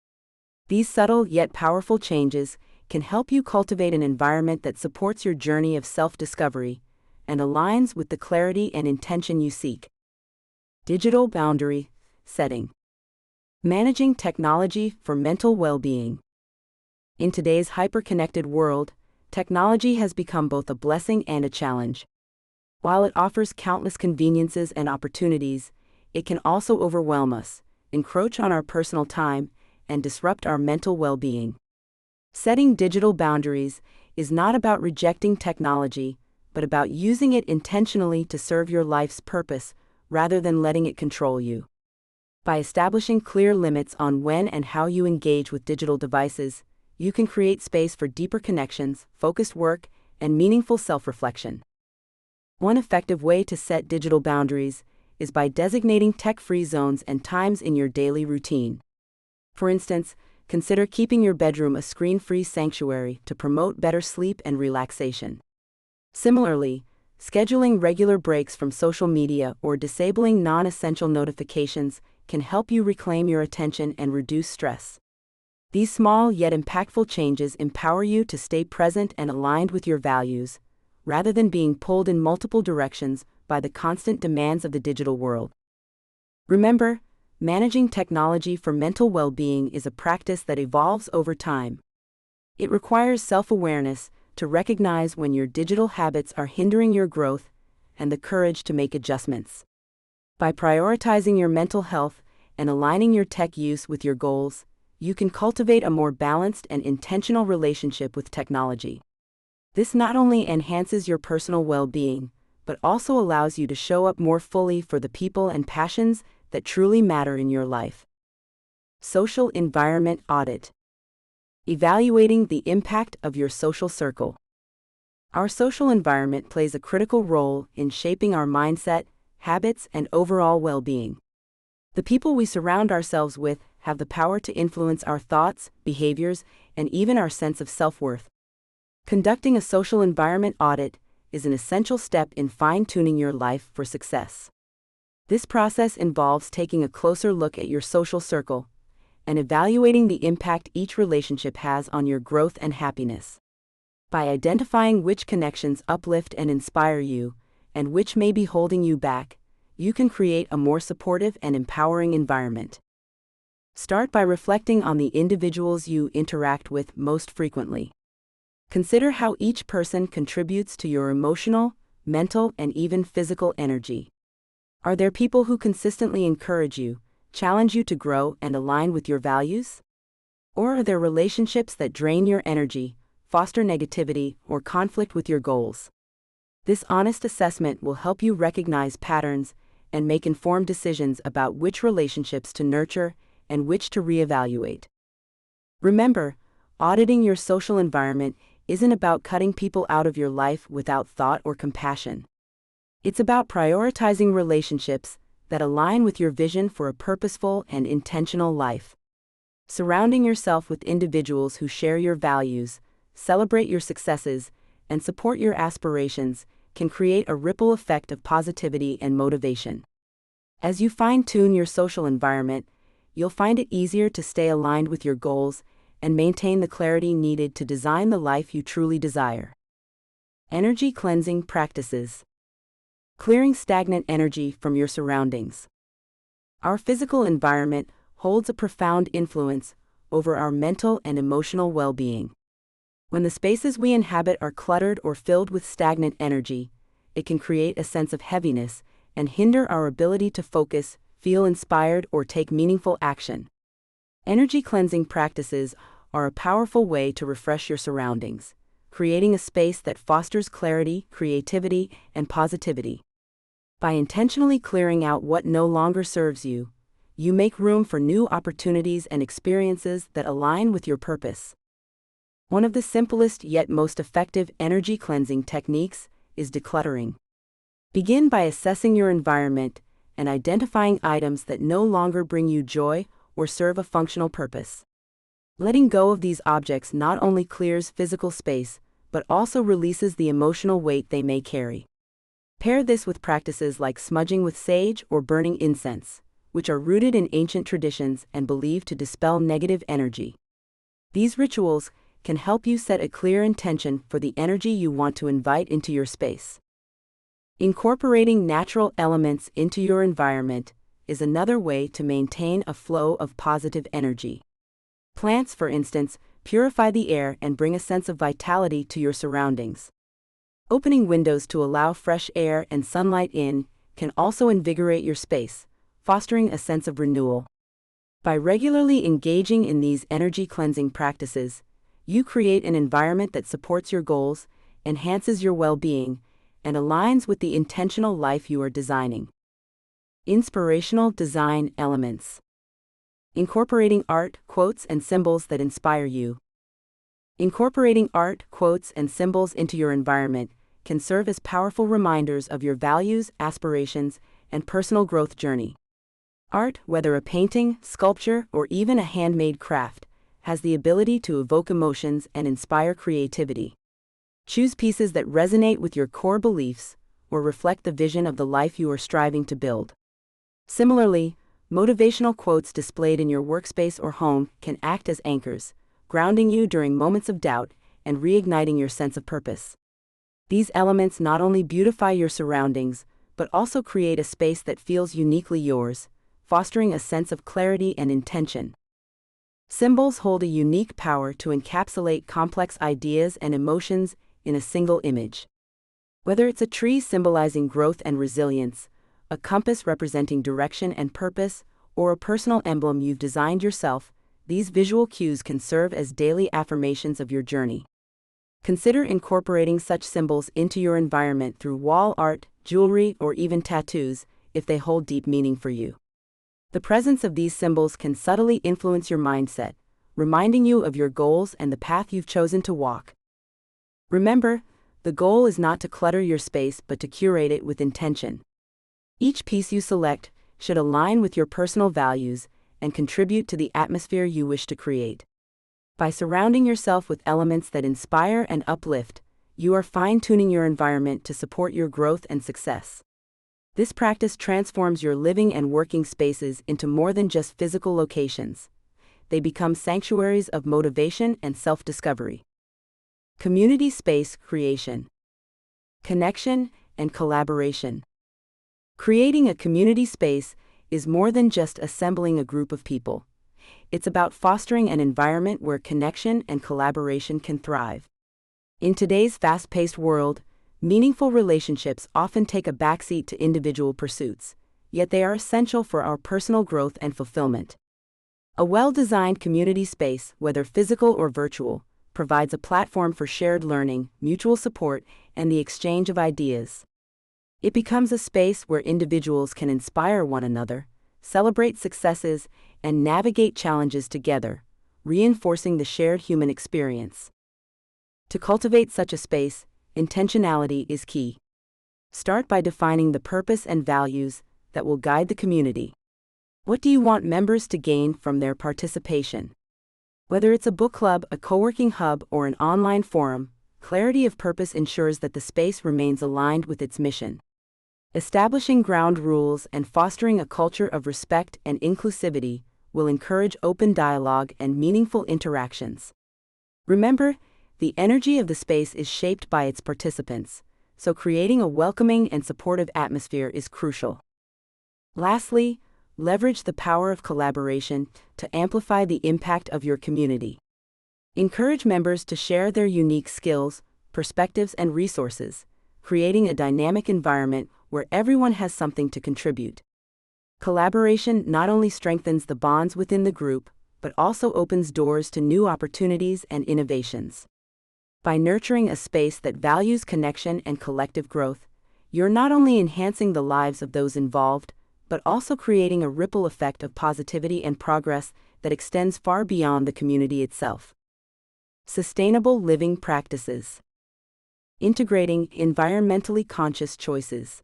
These subtle yet powerful changes can help you cultivate an environment that supports your journey of self-discovery and aligns with the clarity and intention you seek. Digital boundary setting. Managing technology for mental well-being. In today's hyper-connected world, technology has become both a blessing and a challenge. While it offers countless conveniences and opportunities, it can also overwhelm us, encroach on our personal time, and disrupt our mental well-being. Setting digital boundaries is not about rejecting technology, but about using it intentionally to serve your life's purpose rather than letting it control you. By establishing clear limits on when and how you engage with digital devices, you can create space for deeper connections, focused work, and meaningful self-reflection. One effective way to set digital boundaries is by designating tech-free zones and times in your daily routine. For instance, consider keeping your bedroom a screen-free sanctuary to promote better sleep and relaxation. Similarly, scheduling regular breaks from social media or disabling non-essential notifications can help you reclaim your attention and reduce stress. These small yet impactful changes empower you to stay present and aligned with your values, rather than being pulled in multiple directions by the constant demands of the digital world. Remember, managing technology for mental well-being is a practice that evolves over time. It requires self-awareness to recognize when your digital habits are hindering your growth and the courage to make adjustments. By prioritizing your mental health and aligning your tech use with your goals, you can cultivate a more balanced and intentional relationship with technology. This not only enhances your personal well-being, but also allows you to show up more fully for the people and passions that truly matter in your life. Social environment audit. Evaluating the impact of your social circle. Our social environment plays a critical role in shaping our mindset, habits, and overall well-being. The people we surround ourselves with have the power to influence our thoughts, behaviors, and even our sense of self-worth. Conducting a social environment audit is an essential step in fine-tuning your life for success. This process involves taking a closer look at your social circle and evaluating the impact each relationship has on your growth and happiness. By identifying which connections uplift and inspire you, and which may be holding you back, you can create a more supportive and empowering environment. Start by reflecting on the individuals you interact with most frequently. Consider how each person contributes to your emotional, mental, and even physical energy. Are there people who consistently encourage you, challenge you to grow, and align with your values? Or are there relationships that drain your energy, foster negativity, or conflict with your goals? This honest assessment will help you recognize patterns and make informed decisions about which relationships to nurture and which to reevaluate. Remember, auditing your social environment isn't about cutting people out of your life without thought or compassion. It's about prioritizing relationships that align with your vision for a purposeful and intentional life. Surrounding yourself with individuals who share your values, celebrate your successes, and support your aspirations can create a ripple effect of positivity and motivation. As you fine-tune your social environment, you'll find it easier to stay aligned with your goals and maintain the clarity needed to design the life you truly desire. Energy cleansing practices. Clearing stagnant energy from your surroundings. Our physical environment holds a profound influence over our mental and emotional well-being. When the spaces we inhabit are cluttered or filled with stagnant energy, it can create a sense of heaviness and hinder our ability to focus, feel inspired, or take meaningful action. Energy cleansing practices are a powerful way to refresh your surroundings, creating a space that fosters clarity, creativity, and positivity. By intentionally clearing out what no longer serves you, you make room for new opportunities and experiences that align with your purpose. One of the simplest yet most effective energy cleansing techniques is decluttering. Begin by assessing your environment and identifying items that no longer bring you joy or serve a functional purpose. Letting go of these objects not only clears physical space, but also releases the emotional weight they may carry. Pair this with practices like smudging with sage or burning incense, which are rooted in ancient traditions and believed to dispel negative energy. These rituals can help you set a clear intention for the energy you want to invite into your space. Incorporating natural elements into your environment is another way to maintain a flow of positive energy. Plants, for instance, purify the air and bring a sense of vitality to your surroundings. Opening windows to allow fresh air and sunlight in can also invigorate your space, fostering a sense of renewal. By regularly engaging in these energy cleansing practices, you create an environment that supports your goals, enhances your well-being, and aligns with the intentional life you are designing. Inspirational design elements. Incorporating art, quotes, and symbols that inspire you. Incorporating art, quotes, and symbols into your environment can serve as powerful reminders of your values, aspirations, and personal growth journey. Art, whether a painting, sculpture, or even a handmade craft, has the ability to evoke emotions and inspire creativity. Choose pieces that resonate with your core beliefs or reflect the vision of the life you are striving to build. Similarly, motivational quotes displayed in your workspace or home can act as anchors, grounding you during moments of doubt and reigniting your sense of purpose. These elements not only beautify your surroundings, but also create a space that feels uniquely yours, fostering a sense of clarity and intention. Symbols hold a unique power to encapsulate complex ideas and emotions in a single image. Whether it's a tree symbolizing growth and resilience, a compass representing direction and purpose, or a personal emblem you've designed yourself, these visual cues can serve as daily affirmations of your journey. Consider incorporating such symbols into your environment through wall art, jewelry, or even tattoos, if they hold deep meaning for you. The presence of these symbols can subtly influence your mindset, reminding you of your goals and the path you've chosen to walk. Remember, the goal is not to clutter your space but to curate it with intention. Each piece you select should align with your personal values and contribute to the atmosphere you wish to create. By surrounding yourself with elements that inspire and uplift, you are fine-tuning your environment to support your growth and success. This practice transforms your living and working spaces into more than just physical locations. They become sanctuaries of motivation and self-discovery. Community space creation. Connection and collaboration. Creating a community space is more than just assembling a group of people. It's about fostering an environment where connection and collaboration can thrive. In today's fast-paced world, meaningful relationships often take a backseat to individual pursuits, yet they are essential for our personal growth and fulfillment. A well-designed community space, whether physical or virtual, provides a platform for shared learning, mutual support, and the exchange of ideas. It becomes a space where individuals can inspire one another, celebrate successes, and navigate challenges together, reinforcing the shared human experience. To cultivate such a space, intentionality is key. Start by defining the purpose and values that will guide the community. What do you want members to gain from their participation? Whether it's a book club, a co-working hub, or an online forum, clarity of purpose ensures that the space remains aligned with its mission. Establishing ground rules and fostering a culture of respect and inclusivity will encourage open dialogue and meaningful interactions. Remember, the energy of the space is shaped by its participants, so creating a welcoming and supportive atmosphere is crucial. Lastly, leverage the power of collaboration to amplify the impact of your community. Encourage members to share their unique skills, perspectives, and resources, creating a dynamic environment where everyone has something to contribute. Collaboration not only strengthens the bonds within the group, but also opens doors to new opportunities and innovations. By nurturing a space that values connection and collective growth, you're not only enhancing the lives of those involved, but also creating a ripple effect of positivity and progress that extends far beyond the community itself. Sustainable living practices. Integrating environmentally conscious choices.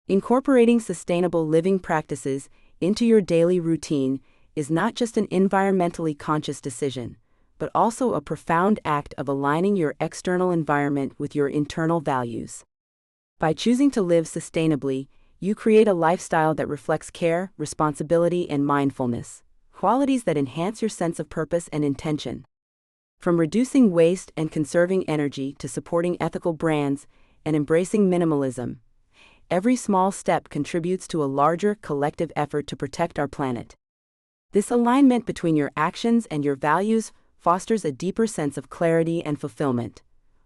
Incorporating sustainable living practices into your daily routine is not just an environmentally conscious decision, but also a profound act of aligning your external environment with your internal values. By choosing to live sustainably, you create a lifestyle that reflects care, responsibility, and mindfulness, qualities that enhance your sense of purpose and intention. From reducing waste and conserving energy to supporting ethical brands and embracing minimalism, every small step contributes to a larger collective effort to protect our planet. This alignment between your actions and your values fosters a deeper sense of clarity and fulfillment,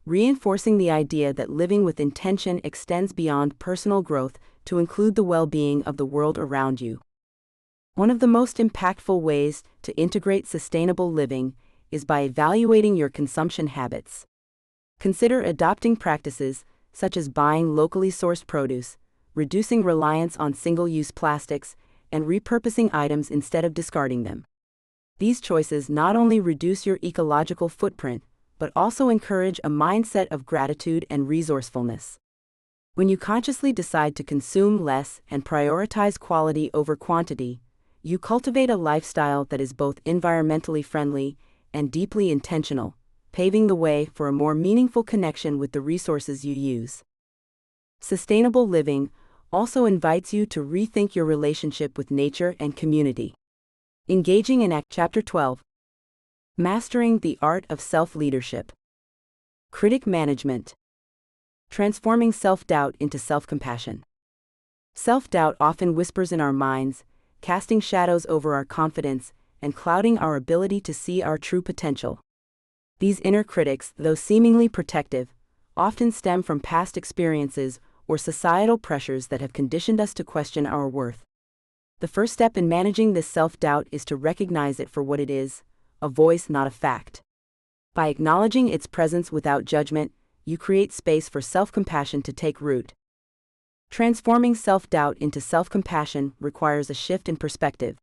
reinforcing the idea that living with intention extends beyond personal growth to include the well-being of the world around you. One of the most impactful ways to integrate sustainable living is by evaluating your consumption habits. Consider adopting practices such as buying locally sourced produce, reducing reliance on single-use plastics, and repurposing items instead of discarding them. These choices not only reduce your ecological footprint, but also encourage a mindset of gratitude and resourcefulness. When you consciously decide to consume less and prioritize quality over quantity, you cultivate a lifestyle that is both environmentally friendly and deeply intentional, paving the way for a more meaningful connection with the resources you use. Sustainable living also invites you to rethink your relationship with nature and community. Engaging in Chapter 12. Mastering the Art of Self-Leadership. Critic Management. Transforming self-doubt into self-compassion. Self-doubt often whispers in our minds, casting shadows over our confidence and clouding our ability to see our true potential. These inner critics, though seemingly protective, often stem from past experiences or societal pressures that have conditioned us to question our worth. The first step in managing this self-doubt is to recognize it for what it is, a voice, not a fact. By acknowledging its presence without judgment, you create space for self-compassion to take root. Transforming self-doubt into self-compassion requires a shift in perspective.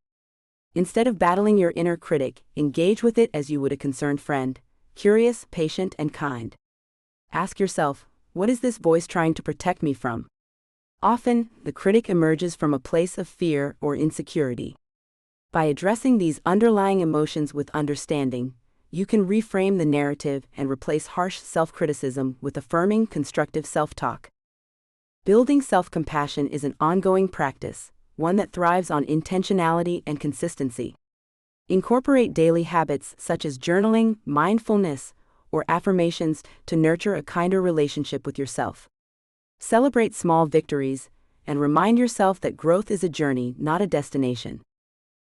Instead of battling your inner critic, engage with it as you would a concerned friend, curious, patient, and kind. Ask yourself, what is this voice trying to protect me from? Often, the critic emerges from a place of fear or insecurity. By addressing these underlying emotions with understanding, you can reframe the narrative and replace harsh self-criticism with affirming, constructive self-talk. Building self-compassion is an ongoing practice, one that thrives on intentionality and consistency. Incorporate daily habits such as journaling, mindfulness, or affirmations to nurture a kinder relationship with yourself. Celebrate small victories and remind yourself that growth is a journey, not a destination.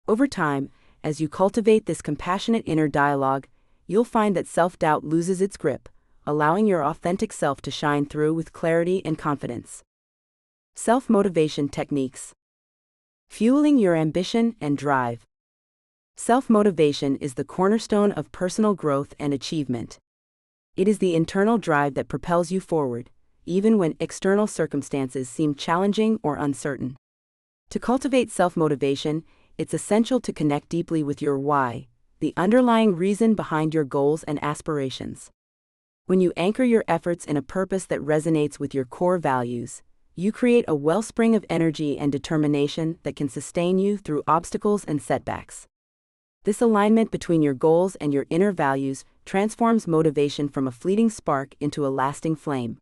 Over time, as you cultivate this compassionate inner dialogue, you'll find that self-doubt loses its grip, allowing your authentic self to shine through with clarity and confidence. Self-motivation techniques. Fueling your ambition and drive. Self-motivation is the cornerstone of personal growth and achievement. It is the internal drive that propels you forward, even when external circumstances seem challenging or uncertain. To cultivate self-motivation, it's essential to connect deeply with your why, the underlying reason behind your goals and aspirations. When you anchor your efforts in a purpose that resonates with your core values, you create a wellspring of energy and determination that can sustain you through obstacles and setbacks. This alignment between your goals and your inner values transforms motivation from a fleeting spark into a lasting flame.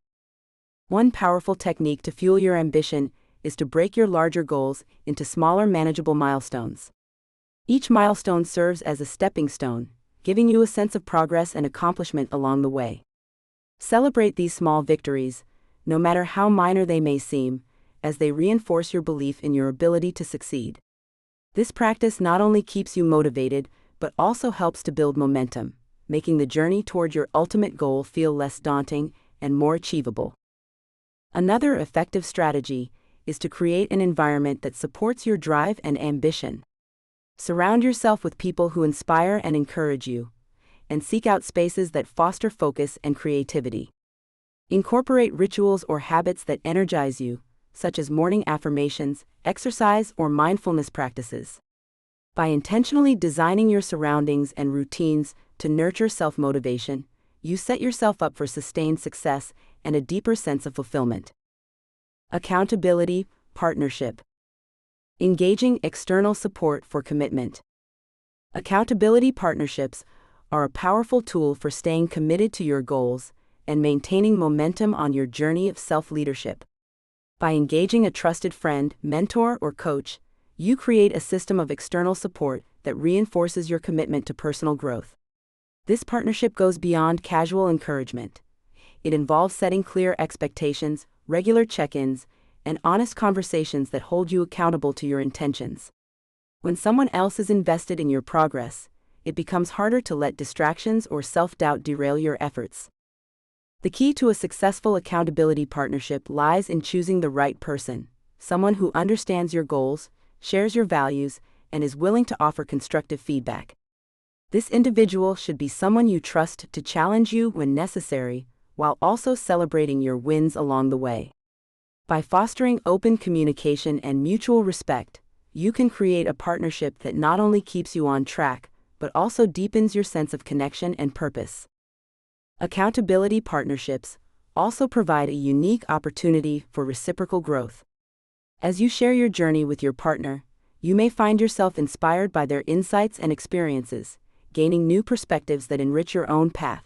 One powerful technique to fuel your ambition is to break your larger goals into smaller, manageable milestones. Each milestone serves as a stepping stone, giving you a sense of progress and accomplishment along the way. Celebrate these small victories, no matter how minor they may seem, as they reinforce your belief in your ability to succeed. This practice not only keeps you motivated, but also helps to build momentum, making the journey toward your ultimate goal feel less daunting and more achievable. Another effective strategy is to create an environment that supports your drive and ambition. Surround yourself with people who inspire and encourage you, and seek out spaces that foster focus and creativity. Incorporate rituals or habits that energize you, such as morning affirmations, exercise, or mindfulness practices. By intentionally designing your surroundings and routines to nurture self-motivation, you set yourself up for sustained success and a deeper sense of fulfillment. Accountability, partnership. Engaging external support for commitment. Accountability partnerships are a powerful tool for staying committed to your goals and maintaining momentum on your journey of self-leadership. By engaging a trusted friend, mentor, or coach, you create a system of external support that reinforces your commitment to personal growth. This partnership goes beyond casual encouragement. It involves setting clear expectations, regular check-ins, and honest conversations that hold you accountable to your intentions. When someone else is invested in your progress, it becomes harder to let distractions or self-doubt derail your efforts. The key to a successful accountability partnership lies in choosing the right person, someone who understands your goals, shares your values, and is willing to offer constructive feedback. This individual should be someone you trust to challenge you when necessary, while also celebrating your wins along the way. By fostering open communication and mutual respect, you can create a partnership that not only keeps you on track, but also deepens your sense of connection and purpose. Accountability partnerships also provide a unique opportunity for reciprocal growth. As you share your journey with your partner, you may find yourself inspired by their insights and experiences, gaining new perspectives that enrich your own path.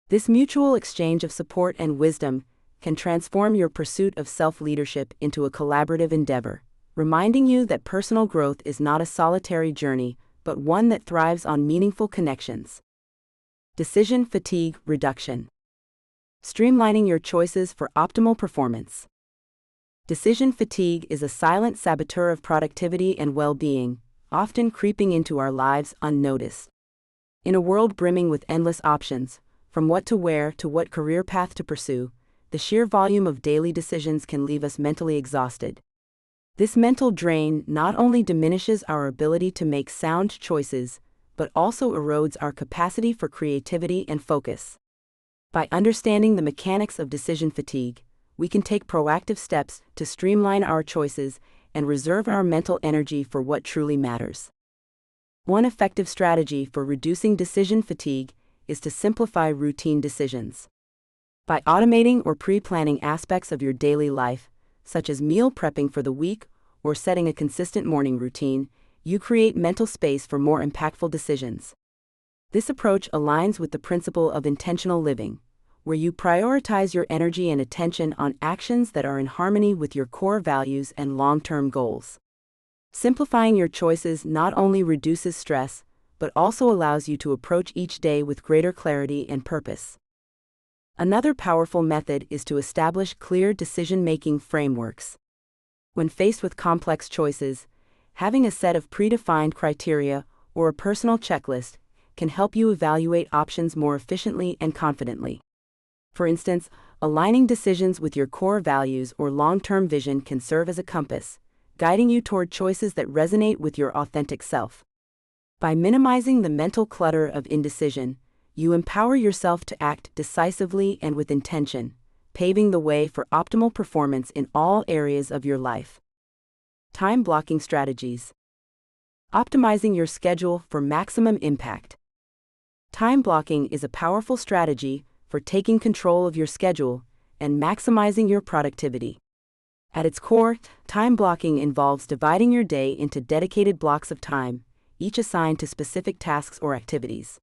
This mutual exchange of support and wisdom can transform your pursuit of self-leadership into a collaborative endeavor, reminding you that personal growth is not a solitary journey, but one that thrives on meaningful connections. Decision fatigue reduction. Streamlining your choices for optimal performance. Decision fatigue is a silent saboteur of productivity and well-being, often creeping into our lives unnoticed. In a world brimming with endless options, from what to wear to what career path to pursue, the sheer volume of daily decisions can leave us mentally exhausted. This mental drain not only diminishes our ability to make sound choices, but also erodes our capacity for creativity and focus. By understanding the mechanics of decision fatigue, we can take proactive steps to streamline our choices and reserve our mental energy for what truly matters. One effective strategy for reducing decision fatigue is to simplify routine decisions. By automating or pre-planning aspects of your daily life, such as meal prepping for the week or setting a consistent morning routine, you create mental space for more impactful decisions. This approach aligns with the principle of intentional living, where you prioritize your energy and attention on actions that are in harmony with your core values and long-term goals. Simplifying your choices not only reduces stress, but also allows you to approach each day with greater clarity and purpose. Another powerful method is to establish clear decision-making frameworks. When faced with complex choices, having a set of predefined criteria or a personal checklist can help you evaluate options more efficiently and confidently. For instance, aligning decisions with your core values or long-term vision can serve as a compass, guiding you toward choices that resonate with your authentic self. By minimizing the mental clutter of indecision, you empower yourself to act decisively and with intention, paving the way for optimal performance in all areas of your life. Time blocking strategies. Optimizing your schedule for maximum impact. Time blocking is a powerful strategy for taking control of your schedule and maximizing your productivity. At its core, time blocking involves dividing your day into dedicated blocks of time, each assigned to specific tasks or activities.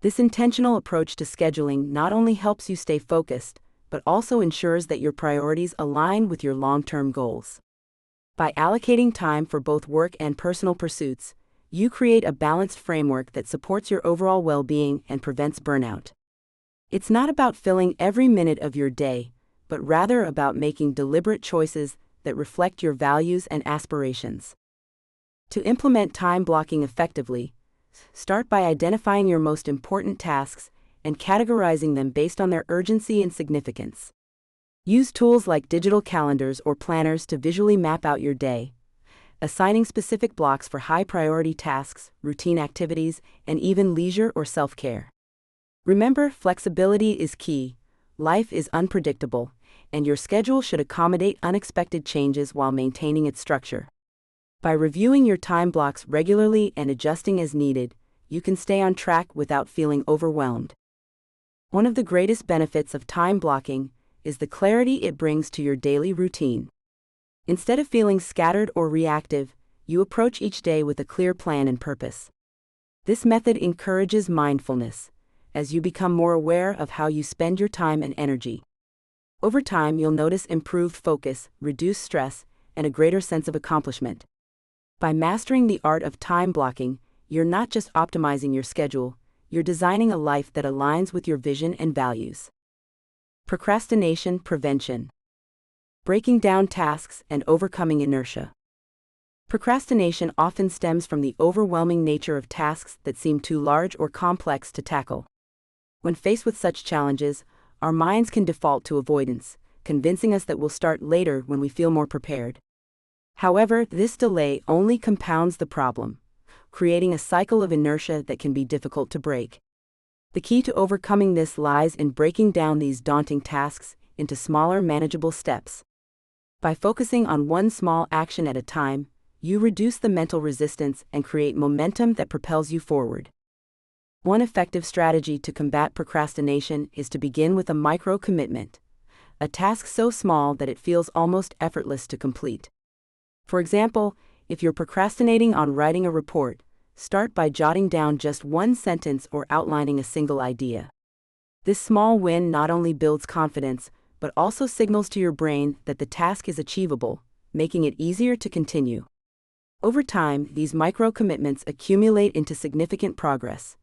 This intentional approach to scheduling not only helps you stay focused, but also ensures that your priorities align with your long-term goals. By allocating time for both work and personal pursuits, you create a balanced framework that supports your overall well-being and prevents burnout. It's not about filling every minute of your day, but rather about making deliberate choices that reflect your values and aspirations. To implement time blocking effectively, start by identifying your most important tasks and categorizing them based on their urgency and significance. Use tools like digital calendars or planners to visually map out your day, assigning specific blocks for high-priority tasks, routine activities, and even leisure or self-care. Remember, flexibility is key. Life is unpredictable, and your schedule should accommodate unexpected changes while maintaining its structure. By reviewing your time blocks regularly and adjusting as needed, you can stay on track without feeling overwhelmed. One of the greatest benefits of time blocking is the clarity it brings to your daily routine. Instead of feeling scattered or reactive, you approach each day with a clear plan and purpose. This method encourages mindfulness, as you become more aware of how you spend your time and energy. Over time, you'll notice improved focus, reduced stress, and a greater sense of accomplishment. By mastering the art of time blocking, you're not just optimizing your schedule, you're designing a life that aligns with your vision and values. Procrastination prevention. Breaking down tasks and overcoming inertia. Procrastination often stems from the overwhelming nature of tasks that seem too large or complex to tackle. When faced with such challenges, our minds can default to avoidance, convincing us that we'll start later when we feel more prepared. However, this delay only compounds the problem, creating a cycle of inertia that can be difficult to break. The key to overcoming this lies in breaking down these daunting tasks into smaller, manageable steps. By focusing on one small action at a time, you reduce the mental resistance and create momentum that propels you forward. One effective strategy to combat procrastination is to begin with a micro-commitment, a task so small that it feels almost effortless to complete. For example, if you're procrastinating on writing a report, start by jotting down just one sentence or outlining a single idea. This small win not only builds confidence, but also signals to your brain that the task is achievable, making it easier to continue. Over time, these micro-commitments accumulate into significant progress,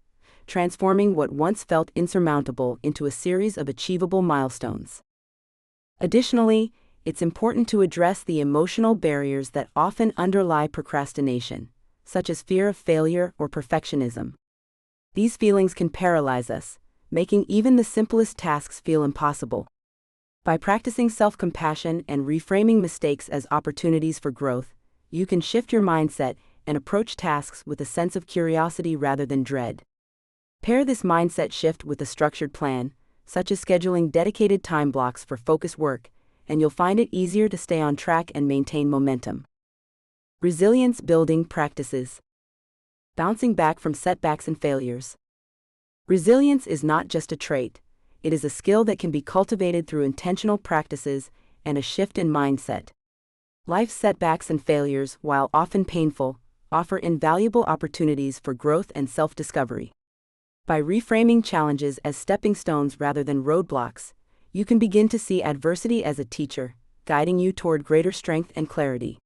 transforming what once felt insurmountable into a series of achievable milestones. Additionally, it's important to address the emotional barriers that often underlie procrastination, such as fear of failure or perfectionism. These feelings can paralyze us, making even the simplest tasks feel impossible. By practicing self-compassion and reframing mistakes as opportunities for growth, you can shift your mindset and approach tasks with a sense of curiosity rather than dread. Pair this mindset shift with a structured plan, such as scheduling dedicated time blocks for focused work, and you'll find it easier to stay on track and maintain momentum. Resilience building practices. Bouncing back from setbacks and failures. Resilience is not just a trait, it is a skill that can be cultivated through intentional practices and a shift in mindset. Life's setbacks and failures, while often painful, offer invaluable opportunities for growth and self-discovery. By reframing challenges as stepping stones rather than roadblocks, you can begin to see adversity as a teacher, guiding you toward greater strength and clarity.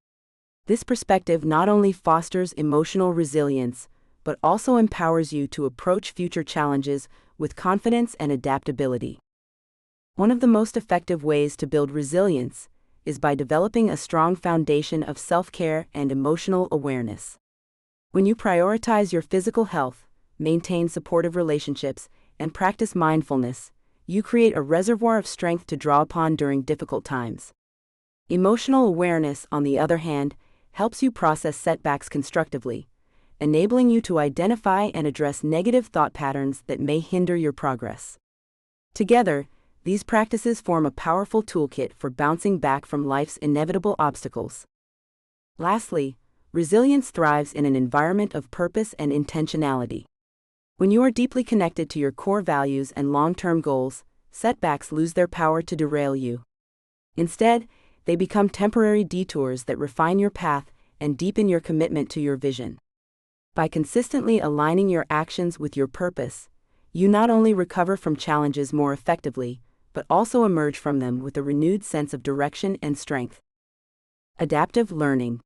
This perspective not only fosters emotional resilience, but also empowers you to approach future challenges with confidence and adaptability. One of the most effective ways to build resilience is by developing a strong foundation of self-care and emotional awareness. When you prioritize your physical health, maintain supportive relationships, and practice mindfulness, you create a reservoir of strength to draw upon during difficult times. Emotional awareness, on the other hand, helps you process setbacks constructively, enabling you to identify and address negative thought patterns that may hinder your progress. Together, these practices form a powerful toolkit for bouncing back from life's inevitable obstacles. Lastly, resilience thrives in an environment of purpose and intentionality. When you are deeply connected to your core values and long-term goals, setbacks lose their power to derail you. Instead, they become temporary detours that refine your path and deepen your commitment to your vision. By consistently aligning your actions with your purpose, you not only recover from challenges more effectively, but also emerge from them with a renewed sense of direction and strength. Adaptive learning.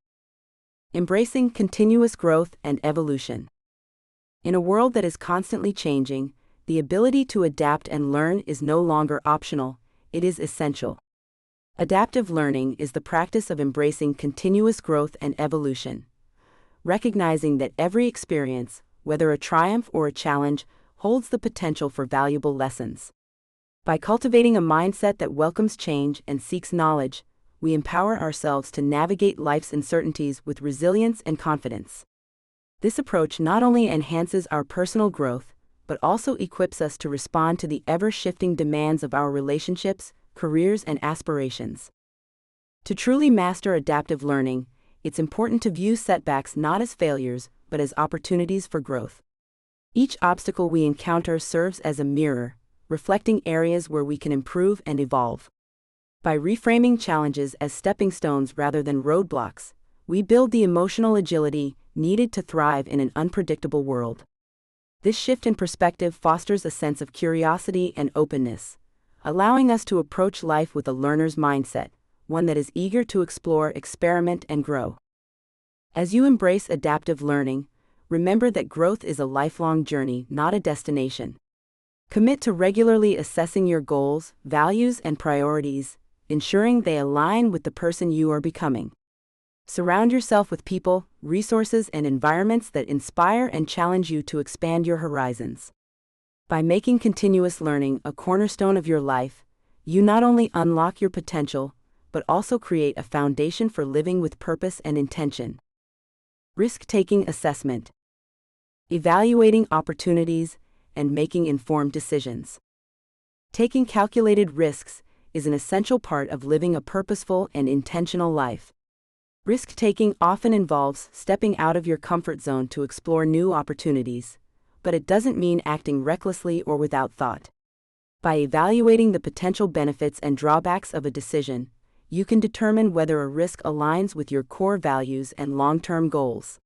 Embracing continuous growth and evolution. In a world that is constantly changing, the ability to adapt and learn is no longer optional, it is essential. Adaptive learning is the practice of embracing continuous growth and evolution, recognizing that every experience, whether a triumph or a challenge, holds the potential for valuable lessons. By cultivating a mindset that welcomes change and seeks knowledge, we empower ourselves to navigate life's uncertainties with resilience and confidence. This approach not only enhances our personal growth, but also equips us to respond to the ever-shifting demands of our relationships, careers, and aspirations. To truly master adaptive learning, it's important to view setbacks not as failures, but as opportunities for growth. Each obstacle we encounter serves as a mirror, reflecting areas where we can improve and evolve. By reframing challenges as stepping stones rather than roadblocks, we build the emotional agility needed to thrive in an unpredictable world. This shift in perspective fosters a sense of curiosity and openness, allowing us to approach life with a learner's mindset, one that is eager to explore, experiment, and grow. As you embrace adaptive learning, remember that growth is a lifelong journey, not a destination. Commit to regularly assessing your goals, values, and priorities, ensuring they align with the person you are becoming. Surround yourself with people, resources, and environments that inspire and challenge you to expand your horizons. By making continuous learning a cornerstone of your life, you not only unlock your potential, but also create a foundation for living with purpose and intention. Risk-taking assessment. Evaluating opportunities and making informed decisions. Taking calculated risks is an essential part of living a purposeful and intentional life. Risk-taking often involves stepping out of your comfort zone to explore new opportunities, but it doesn't mean acting recklessly or without thought. By evaluating the potential benefits and drawbacks of a decision, you can determine whether a risk aligns with your core values and long-term goals.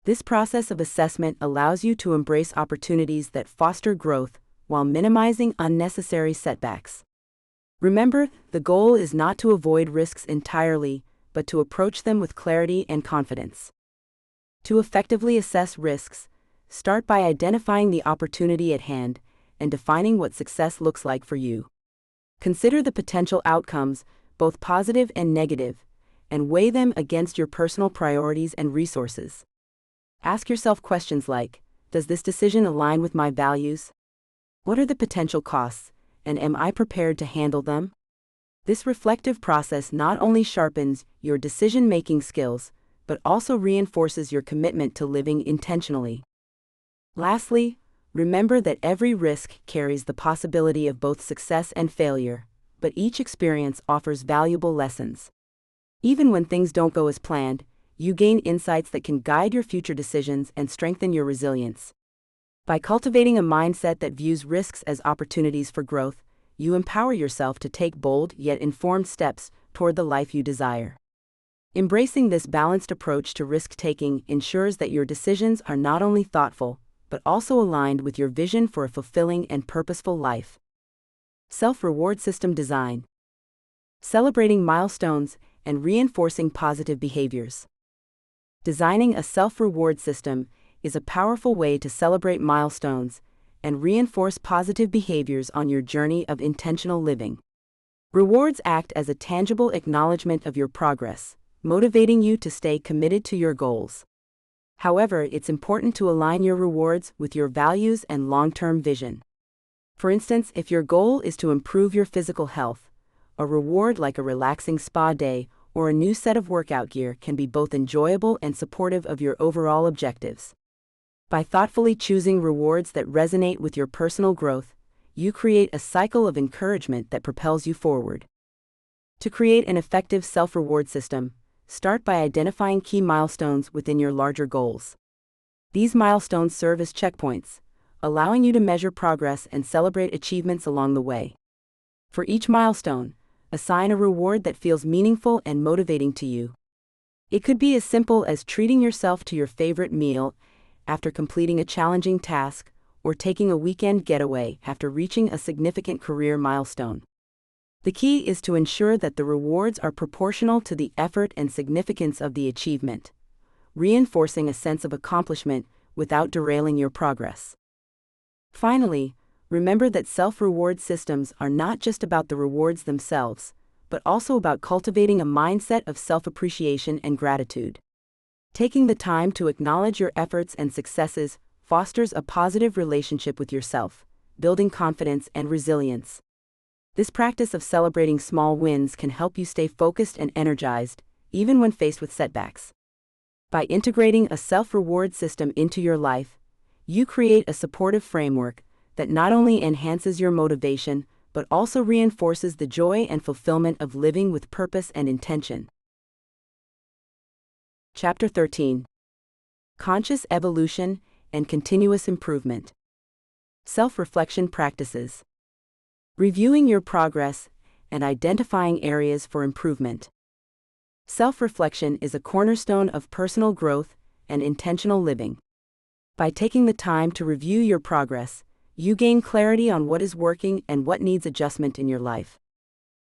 This process of assessment allows you to embrace opportunities that foster growth while minimizing unnecessary setbacks. Remember, the goal is not to avoid risks entirely, but to approach them with clarity and confidence. To effectively assess risks, start by identifying the opportunity at hand and defining what success looks like for you. Consider the potential outcomes, both positive and negative, and weigh them against your personal priorities and resources. Ask yourself questions like, does this decision align with my values? What are the potential costs, and am I prepared to handle them? This reflective process not only sharpens your decision-making skills, but also reinforces your commitment to living intentionally. Lastly, remember that every risk carries the possibility of both success and failure, but each experience offers valuable lessons. Even when things don't go as planned, you gain insights that can guide your future decisions and strengthen your resilience. By cultivating a mindset that views risks as opportunities for growth, you empower yourself to take bold yet informed steps toward the life you desire. Embracing this balanced approach to risk-taking ensures that your decisions are not only thoughtful, but also aligned with your vision for a fulfilling and purposeful life. Self-reward system design. Celebrating milestones and reinforcing positive behaviors. Designing a self-reward system is a powerful way to celebrate milestones and reinforce positive behaviors on your journey of intentional living. Rewards act as a tangible acknowledgement of your progress, motivating you to stay committed to your goals. However, it's important to align your rewards with your values and long-term vision. For instance, if your goal is to improve your physical health, a reward like a relaxing spa day or a new set of workout gear can be both enjoyable and supportive of your overall objectives. By thoughtfully choosing rewards that resonate with your personal growth, you create a cycle of encouragement that propels you forward. To create an effective self-reward system, start by identifying key milestones within your larger goals. These milestones serve as checkpoints, allowing you to measure progress and celebrate achievements along the way. For each milestone, assign a reward that feels meaningful and motivating to you. It could be as simple as treating yourself to your favorite meal after completing a challenging task, or taking a weekend getaway after reaching a significant career milestone. The key is to ensure that the rewards are proportional to the effort and significance of the achievement, reinforcing a sense of accomplishment without derailing your progress. Finally, remember that self-reward systems are not just about the rewards themselves, but also about cultivating a mindset of self-appreciation and gratitude. Taking the time to acknowledge your efforts and successes fosters a positive relationship with yourself, building confidence and resilience. This practice of celebrating small wins can help you stay focused and energized, even when faced with setbacks. By integrating a self-reward system into your life, you create a supportive framework that not only enhances your motivation, but also reinforces the joy and fulfillment of living with purpose and intention. Chapter 13. Conscious Evolution and Continuous Improvement. Self-reflection practices. Reviewing your progress and identifying areas for improvement. Self-reflection is a cornerstone of personal growth and intentional living. By taking the time to review your progress, you gain clarity on what is working and what needs adjustment in your life.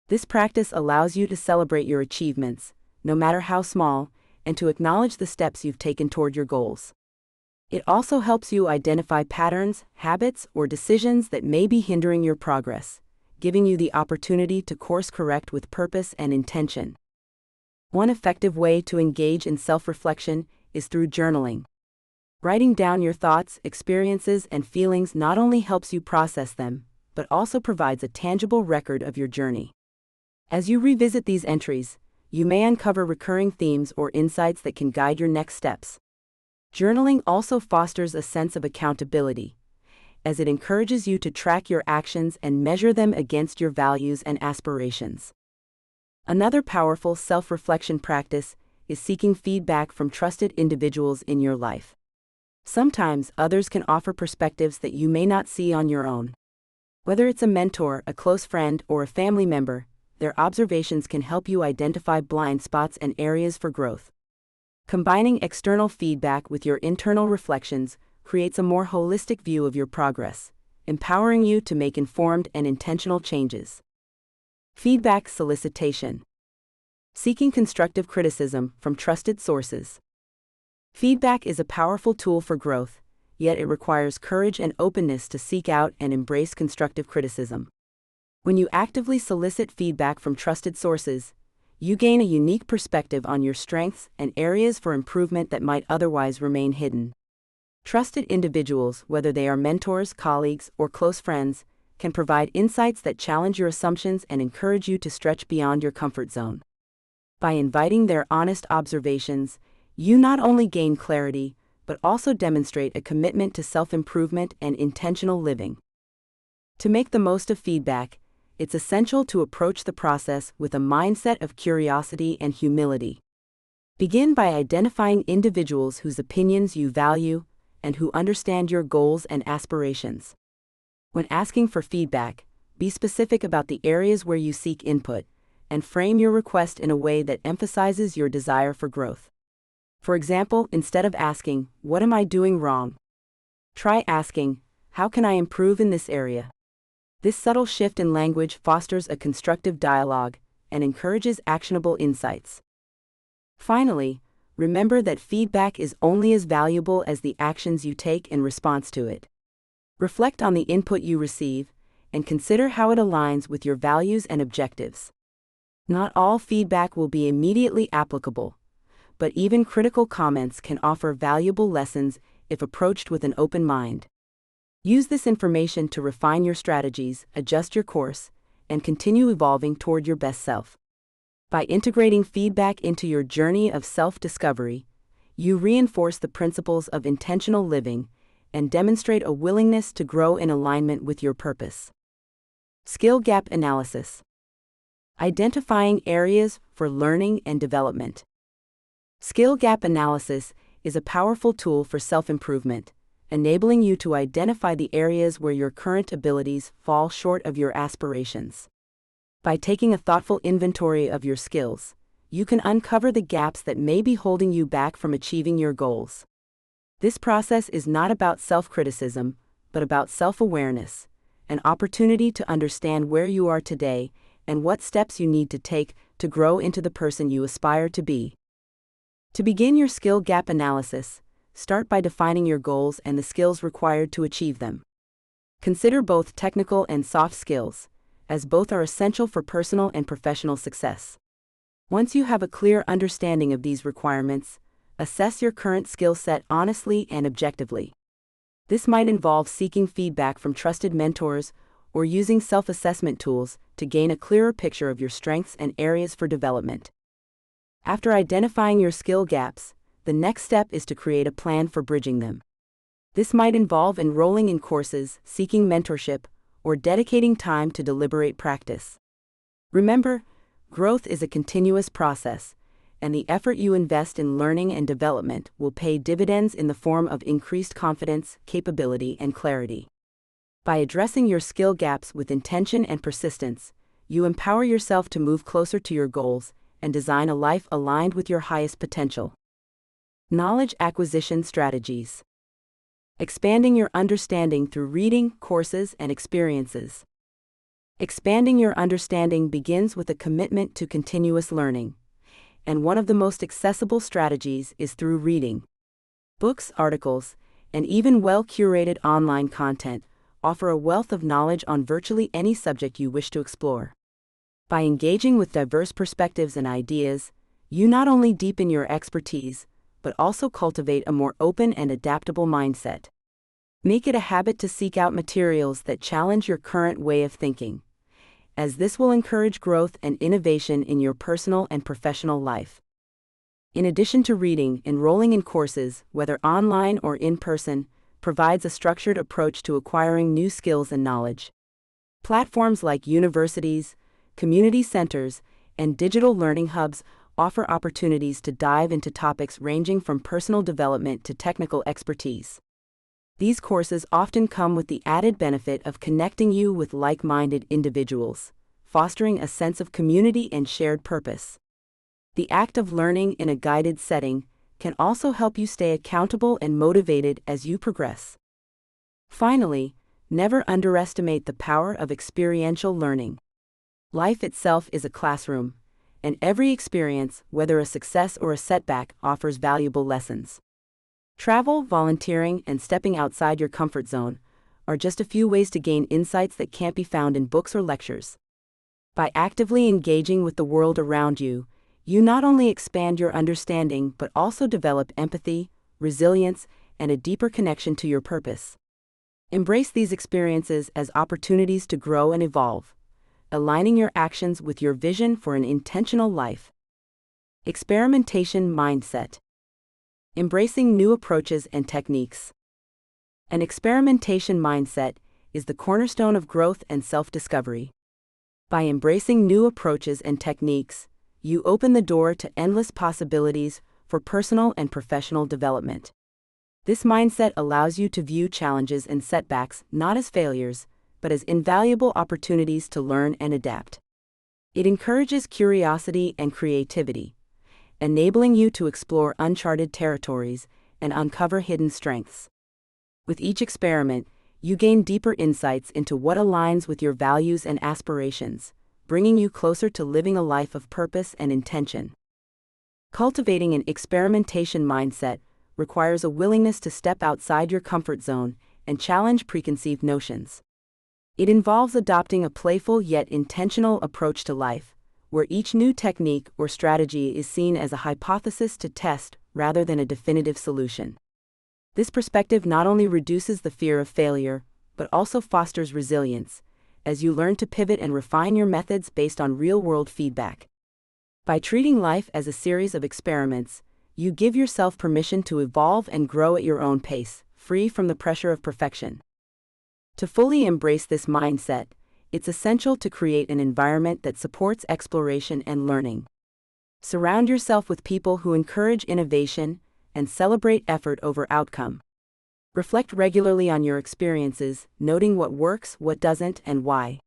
This practice allows you to celebrate your achievements, no matter how small, and to acknowledge the steps you've taken toward your goals. It also helps you identify patterns, habits, or decisions that may be hindering your progress, giving you the opportunity to course correct with purpose and intention. One effective way to engage in self-reflection is through journaling. Writing down your thoughts, experiences, and feelings not only helps you process them, but also provides a tangible record of your journey. As you revisit these entries, you may uncover recurring themes or insights that can guide your next steps. Journaling also fosters a sense of accountability, as it encourages you to track your actions and measure them against your values and aspirations. Another powerful self-reflection practice is seeking feedback from trusted individuals in your life. Sometimes others can offer perspectives that you may not see on your own. Whether it's a mentor, a close friend, or a family member, their observations can help you identify blind spots and areas for growth. Combining external feedback with your internal reflections creates a more holistic view of your progress, empowering you to make informed and intentional changes. Feedback solicitation. Seeking constructive criticism from trusted sources. Feedback is a powerful tool for growth, yet it requires courage and openness to seek out and embrace constructive criticism. When you actively solicit feedback from trusted sources, you gain a unique perspective on your strengths and areas for improvement that might otherwise remain hidden. Trusted individuals, whether they are mentors, colleagues, or close friends, can provide insights that challenge your assumptions and encourage you to stretch beyond your comfort zone. By inviting their honest observations, you not only gain clarity, but also demonstrate a commitment to self-improvement and intentional living. To make the most of feedback, it's essential to approach the process with a mindset of curiosity and humility. Begin by identifying individuals whose opinions you value and who understand your goals and aspirations. When asking for feedback, be specific about the areas where you seek input, and frame your request in a way that emphasizes your desire for growth. For example, instead of asking, "What am I doing wrong?" try asking, "How can I improve in this area?" This subtle shift in language fosters a constructive dialogue and encourages actionable insights. Finally, remember that feedback is only as valuable as the actions you take in response to it. Reflect on the input you receive, and consider how it aligns with your values and objectives. Not all feedback will be immediately applicable, but even critical comments can offer valuable lessons if approached with an open mind. Use this information to refine your strategies, adjust your course, and continue evolving toward your best self. By integrating feedback into your journey of self-discovery, you reinforce the principles of intentional living and demonstrate a willingness to grow in alignment with your purpose. Skill gap analysis. Identifying areas for learning and development. Skill gap analysis is a powerful tool for self-improvement, enabling you to identify the areas where your current abilities fall short of your aspirations. By taking a thoughtful inventory of your skills, you can uncover the gaps that may be holding you back from achieving your goals. This process is not about self-criticism, but about self-awareness, an opportunity to understand where you are today and what steps you need to take to grow into the person you aspire to be. To begin your skill gap analysis, start by defining your goals and the skills required to achieve them. Consider both technical and soft skills, as both are essential for personal and professional success. Once you have a clear understanding of these requirements, assess your current skill set honestly and objectively. This might involve seeking feedback from trusted mentors or using self-assessment tools to gain a clearer picture of your strengths and areas for development. After identifying your skill gaps, the next step is to create a plan for bridging them. This might involve enrolling in courses, seeking mentorship, or dedicating time to deliberate practice. Remember, growth is a continuous process, and the effort you invest in learning and development will pay dividends in the form of increased confidence, capability, and clarity. By addressing your skill gaps with intention and persistence, you empower yourself to move closer to your goals and design a life aligned with your highest potential. Knowledge acquisition strategies. Expanding your understanding through reading, courses, and experiences. Expanding your understanding begins with a commitment to continuous learning, and one of the most accessible strategies is through reading. Books, articles, and even well-curated online content offer a wealth of knowledge on virtually any subject you wish to explore. By engaging with diverse perspectives and ideas, you not only deepen your expertise, but also cultivate a more open and adaptable mindset. Make it a habit to seek out materials that challenge your current way of thinking, as this will encourage growth and innovation in your personal and professional life. In addition to reading, enrolling in courses, whether online or in person, provides a structured approach to acquiring new skills and knowledge. Platforms like universities, community centers, and digital learning hubs offer opportunities to dive into topics ranging from personal development to technical expertise. These courses often come with the added benefit of connecting you with like-minded individuals, fostering a sense of community and shared purpose. The act of learning in a guided setting can also help you stay accountable and motivated as you progress. Finally, never underestimate the power of experiential learning. Life itself is a classroom, and every experience, whether a success or a setback, offers valuable lessons. Travel, volunteering, and stepping outside your comfort zone are just a few ways to gain insights that can't be found in books or lectures. By actively engaging with the world around you, you not only expand your understanding but also develop empathy, resilience, and a deeper connection to your purpose. Embrace these experiences as opportunities to grow and evolve, aligning your actions with your vision for an intentional life. Experimentation mindset. Embracing new approaches and techniques. An experimentation mindset is the cornerstone of growth and self-discovery. By embracing new approaches and techniques, you open the door to endless possibilities for personal and professional development. This mindset allows you to view challenges and setbacks not as failures, but as invaluable opportunities to learn and adapt. It encourages curiosity and creativity, enabling you to explore uncharted territories and uncover hidden strengths. With each experiment, you gain deeper insights into what aligns with your values and aspirations, bringing you closer to living a life of purpose and intention. Cultivating an experimentation mindset requires a willingness to step outside your comfort zone and challenge preconceived notions. It involves adopting a playful yet intentional approach to life, where each new technique or strategy is seen as a hypothesis to test rather than a definitive solution. This perspective not only reduces the fear of failure, but also fosters resilience, as you learn to pivot and refine your methods based on real-world feedback. By treating life as a series of experiments, you give yourself permission to evolve and grow at your own pace, free from the pressure of perfection. To fully embrace this mindset, it's essential to create an environment that supports exploration and learning. Surround yourself with people who encourage innovation and celebrate effort over outcome. Reflect regularly on your experiences, noting what works, what doesn't, and why.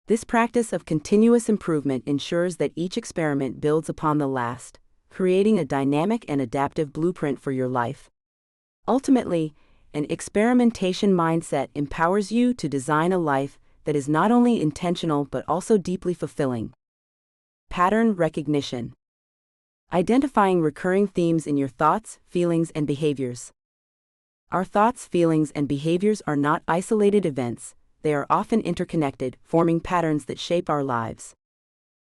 This practice of continuous improvement ensures that each experiment builds upon the last, creating a dynamic and adaptive blueprint for your life. Ultimately, an experimentation mindset empowers you to design a life that is not only intentional but also deeply fulfilling. Pattern recognition. Identifying recurring themes in your thoughts, feelings, and behaviors. Our thoughts, feelings, and behaviors are not isolated events, they are often interconnected, forming patterns that shape our lives.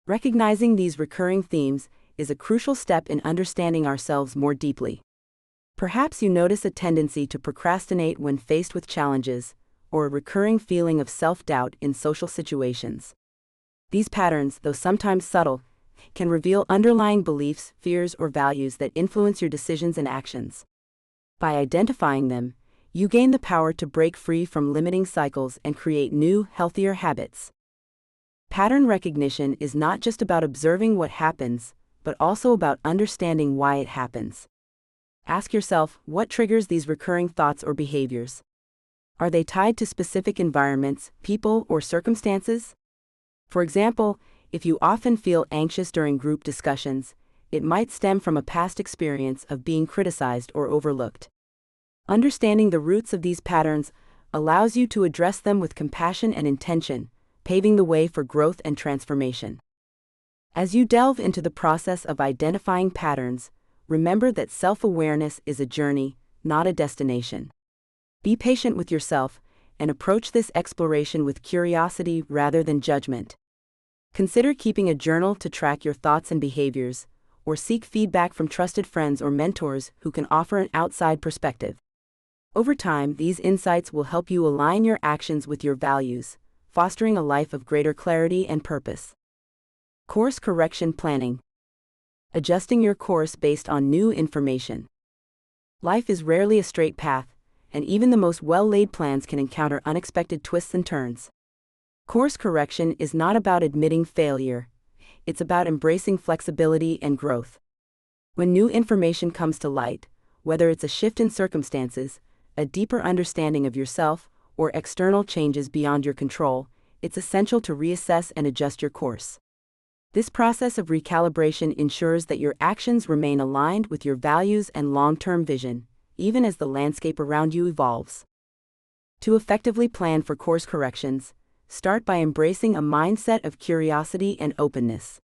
Recognizing these recurring themes is a crucial step in understanding ourselves more deeply. Perhaps you notice a tendency to procrastinate when faced with challenges, or a recurring feeling of self-doubt in social situations. These patterns, though sometimes subtle, can reveal underlying beliefs, fears, or values that influence your decisions and actions. By identifying them, You gain the power to break free from limiting cycles and create new, healthier habits. Pattern recognition is not just about observing what happens, but also about understanding why it happens. Ask yourself, what triggers these recurring thoughts or behaviors? Are they tied to specific environments, people, or circumstances? For example, if you often feel anxious during group discussions, it might stem from a past experience of being criticized or overlooked. Understanding the roots of these patterns allows you to address them with compassion and intention, paving the way for growth and transformation. As you delve into the process of identifying patterns, remember that self-awareness is a journey, not a destination. Be patient with yourself and approach this exploration with curiosity rather than judgment. Consider keeping a journal to track your thoughts and behaviors, or seek feedback from trusted friends or mentors who can offer an outside perspective. Over time, these insights will help you align your actions with your values, fostering a life of greater clarity and purpose. Course correction planning. Adjusting your course based on new information. Life is rarely a straight path, and even the most well-laid plans can encounter unexpected twists and turns. Course correction is not about admitting failure, it's about embracing flexibility and growth. When new information comes to light, whether it's a shift in circumstances, a deeper understanding of yourself, or external changes beyond your control, it's essential to reassess and adjust your course. This process of recalibration ensures that your actions remain aligned with your values and long-term vision, even as the landscape around you evolves. To effectively plan for course corrections, start by embracing a mindset of curiosity and openness.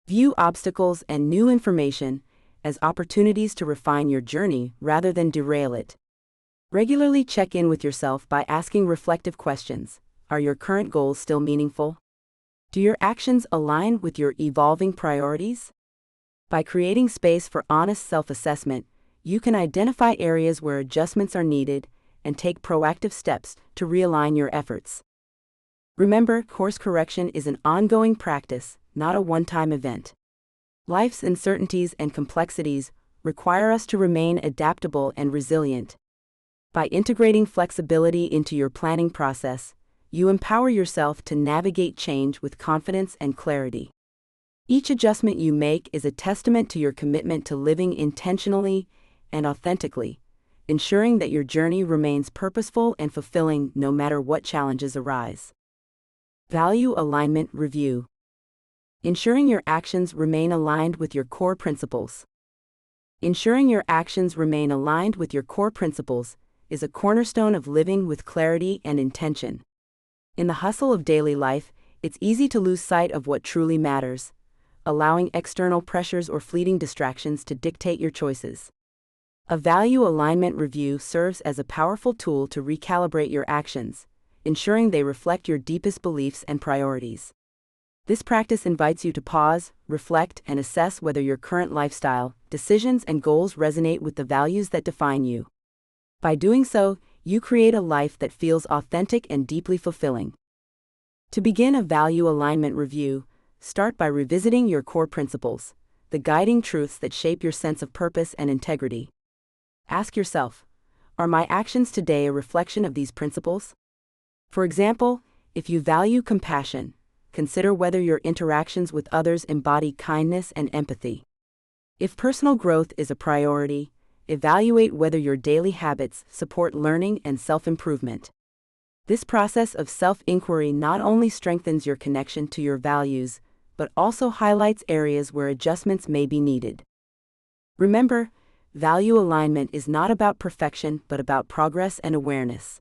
View obstacles and new information as opportunities to refine your journey rather than derail it. Regularly check in with yourself by asking reflective questions. Are your current goals still meaningful? Do your actions align with your evolving priorities? By creating space for honest self-assessment, you can identify areas where adjustments are needed and take proactive steps to realign your efforts. Remember, course correction is an ongoing practice, not a one-time event. Life's uncertainties and complexities require us to remain adaptable and resilient. By integrating flexibility into your planning process, you empower yourself to navigate change with confidence and clarity. Each adjustment you make is a testament to your commitment to living intentionally and authentically, ensuring that your journey remains purposeful and fulfilling no matter what challenges arise. Value alignment review. Ensuring your actions remain aligned with your core principles. Ensuring your actions remain aligned with your core principles is a cornerstone of living with clarity and intention. In the hustle of daily life, it's easy to lose sight of what truly matters, allowing external pressures or fleeting distractions to dictate your choices. A value alignment review serves as a powerful tool to recalibrate your actions, ensuring they reflect your deepest beliefs and priorities. This practice invites you to pause, reflect, and assess whether your current lifestyle, decisions, and goals resonate with the values that define you. By doing so, you create a life that feels authentic and deeply fulfilling. To begin a value alignment review, start by revisiting your core principles, the guiding truths that shape your sense of purpose and integrity. Ask yourself, are my actions today a reflection of these principles? For example, if you value compassion, consider whether your interactions with others embody kindness and empathy. If personal growth is a priority, evaluate whether your daily habits support learning and self-improvement. This process of self-inquiry not only strengthens your connection to your values, but also highlights areas where adjustments may be needed. Remember, value alignment is not about perfection but about progress and awareness.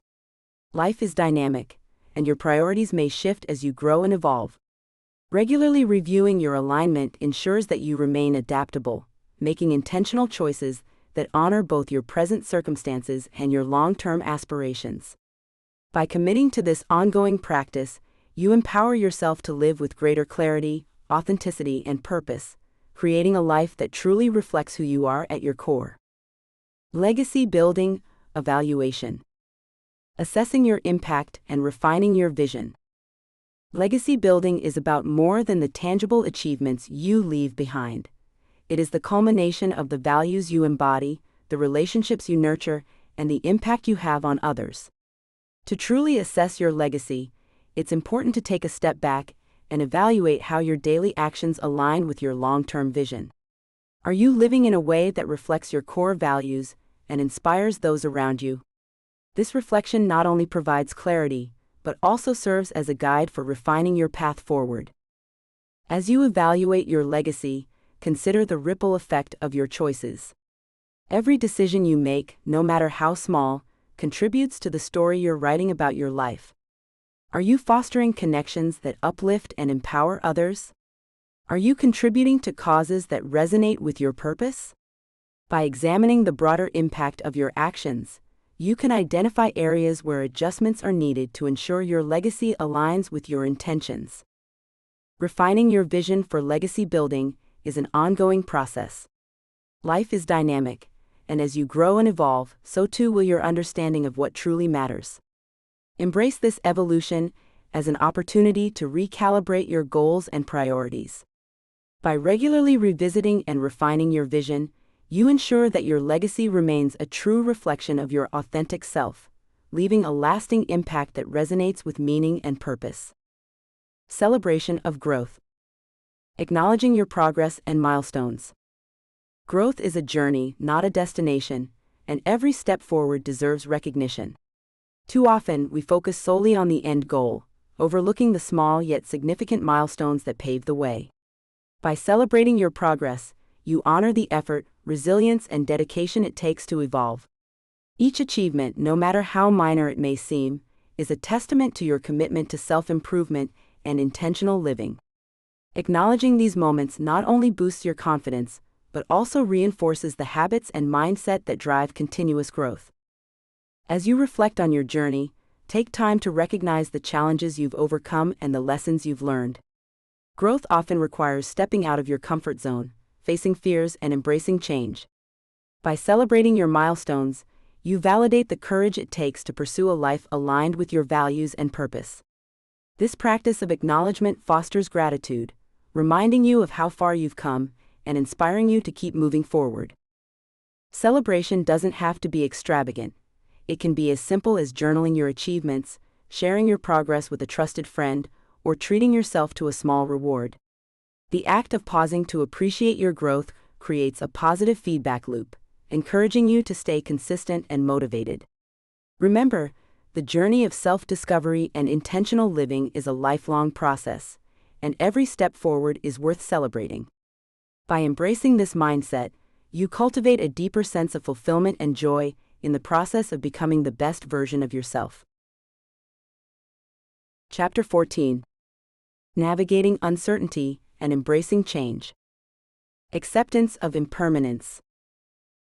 Life is dynamic, and your priorities may shift as you grow and evolve. Regularly reviewing your alignment ensures that you remain adaptable, making intentional choices that honor both your present circumstances and your long-term aspirations. By committing to this ongoing practice, you empower yourself to live with greater clarity, authenticity, and purpose, creating a life that truly reflects who you are at your core. Legacy building, evaluation. Assessing your impact and refining your vision. Legacy building is about more than the tangible achievements you leave behind. It is the culmination of the values you embody, the relationships you nurture, and the impact you have on others. To truly assess your legacy, it's important to take a step back and evaluate how your daily actions align with your long-term vision. Are you living in a way that reflects your core values and inspires those around you? This reflection not only provides clarity, but also serves as a guide for refining your path forward. As you evaluate your legacy, consider the ripple effect of your choices. Every decision you make, no matter how small, contributes to the story you're writing about your life. Are you fostering connections that uplift and empower others? Are you contributing to causes that resonate with your purpose? By examining the broader impact of your actions, you can identify areas where adjustments are needed to ensure your legacy aligns with your intentions. Refining your vision for legacy building is an ongoing process. Life is dynamic, and as you grow and evolve, so too will your understanding of what truly matters. Embrace this evolution as an opportunity to recalibrate your goals and priorities. By regularly revisiting and refining your vision, you ensure that your legacy remains a true reflection of your authentic self, leaving a lasting impact that resonates with meaning and purpose. Celebration of growth. Acknowledging your progress and milestones. Growth is a journey, not a destination, and every step forward deserves recognition. Too often, we focus solely on the end goal, overlooking the small yet significant milestones that pave the way. By celebrating your progress, you honor the effort, resilience, and dedication it takes to evolve. Each achievement, no matter how minor it may seem, is a testament to your commitment to self-improvement and intentional living. Acknowledging these moments not only boosts your confidence, but also reinforces the habits and mindset that drive continuous growth. As you reflect on your journey, take time to recognize the challenges you've overcome and the lessons you've learned. Growth often requires stepping out of your comfort zone, facing fears, and embracing change. By celebrating your milestones, you validate the courage it takes to pursue a life aligned with your values and purpose. This practice of acknowledgement fosters gratitude, reminding you of how far you've come and inspiring you to keep moving forward. Celebration doesn't have to be extravagant. It can be as simple as journaling your achievements, sharing your progress with a trusted friend, or treating yourself to a small reward. The act of pausing to appreciate your growth creates a positive feedback loop, encouraging you to stay consistent and motivated. Remember, the journey of self-discovery and intentional living is a lifelong process, and every step forward is worth celebrating. By embracing this mindset, you cultivate a deeper sense of fulfillment and joy in the process of becoming the best version of yourself. Chapter 14. Navigating uncertainty and embracing change. Acceptance of impermanence.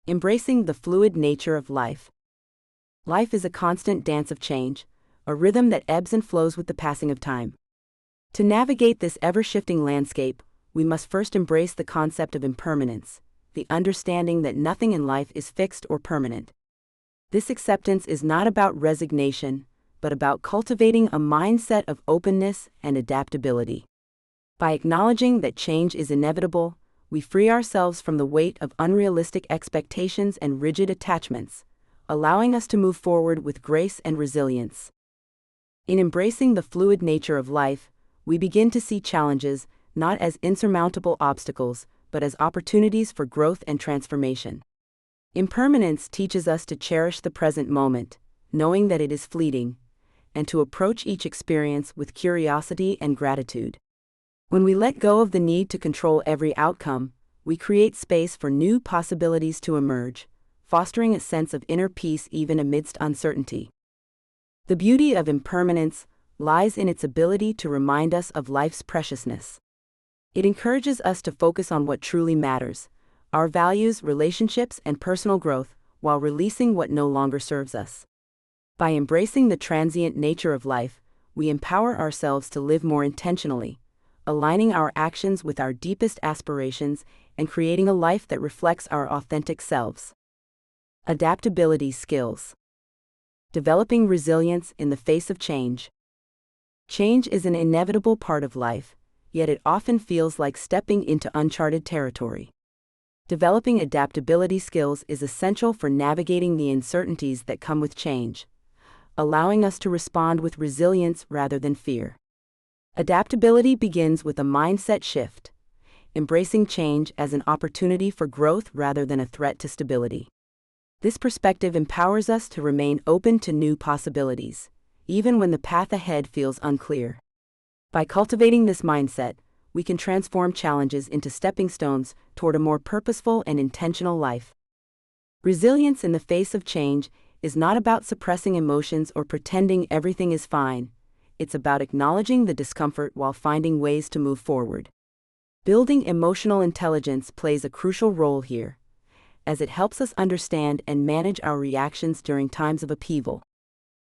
Embracing the fluid nature of life. Life is a constant dance of change, a rhythm that ebbs and flows with the passing of time. To navigate this ever-shifting landscape, we must first embrace the concept of impermanence, the understanding that nothing in life is fixed or permanent. This acceptance is not about resignation, but about cultivating a mindset of openness and adaptability. By acknowledging that change is inevitable, we free ourselves from the weight of unrealistic expectations and rigid attachments, allowing us to move forward with grace and resilience. In embracing the fluid nature of life, we begin to see challenges not as insurmountable obstacles, but as opportunities for growth and transformation. Impermanence teaches us to cherish the present moment, knowing that it is fleeting, and to approach each experience with curiosity and gratitude. When we let go of the need to control every outcome, we create space for new possibilities to emerge, fostering a sense of inner peace even amidst uncertainty. The beauty of impermanence lies in its ability to remind us of life's preciousness. It encourages us to focus on what truly matters, our values, relationships, and personal growth, while releasing what no longer serves us. By embracing the transient nature of life, we empower ourselves to live more intentionally, aligning our actions with our deepest aspirations and creating a life that reflects our authentic selves. Adaptability skills. Developing resilience in the face of change. Change is an inevitable part of life, yet it often feels like stepping into uncharted territory. Developing adaptability skills is essential for navigating the uncertainties that come with change, allowing us to respond with resilience rather than fear. Adaptability begins with a mindset shift, embracing change as an opportunity for growth rather than a threat to stability. This perspective empowers us to remain open to new possibilities, even when the path ahead feels unclear. By cultivating this mindset, we can transform challenges into stepping stones toward a more purposeful and intentional life. Resilience in the face of change is not about suppressing emotions or pretending everything is fine. It's about acknowledging the discomfort while finding ways to move forward. Building emotional intelligence plays a crucial role here, as it helps us understand and manage our reactions during times of upheaval.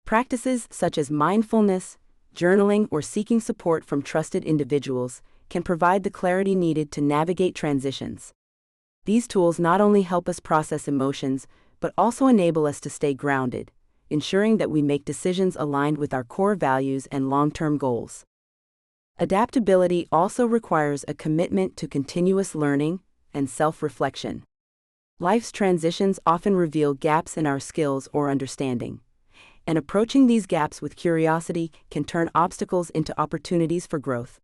Practices such as mindfulness, journaling, or seeking support from trusted individuals can provide the clarity needed to navigate transitions. These tools not only help us process emotions, but also enable us to stay grounded, ensuring that we make decisions aligned with our core values and long-term goals. Adaptability also requires a commitment to continuous learning and self-reflection. Life's transitions often reveal gaps in our skills or understanding, and approaching these gaps with curiosity can turn obstacles into opportunities for growth.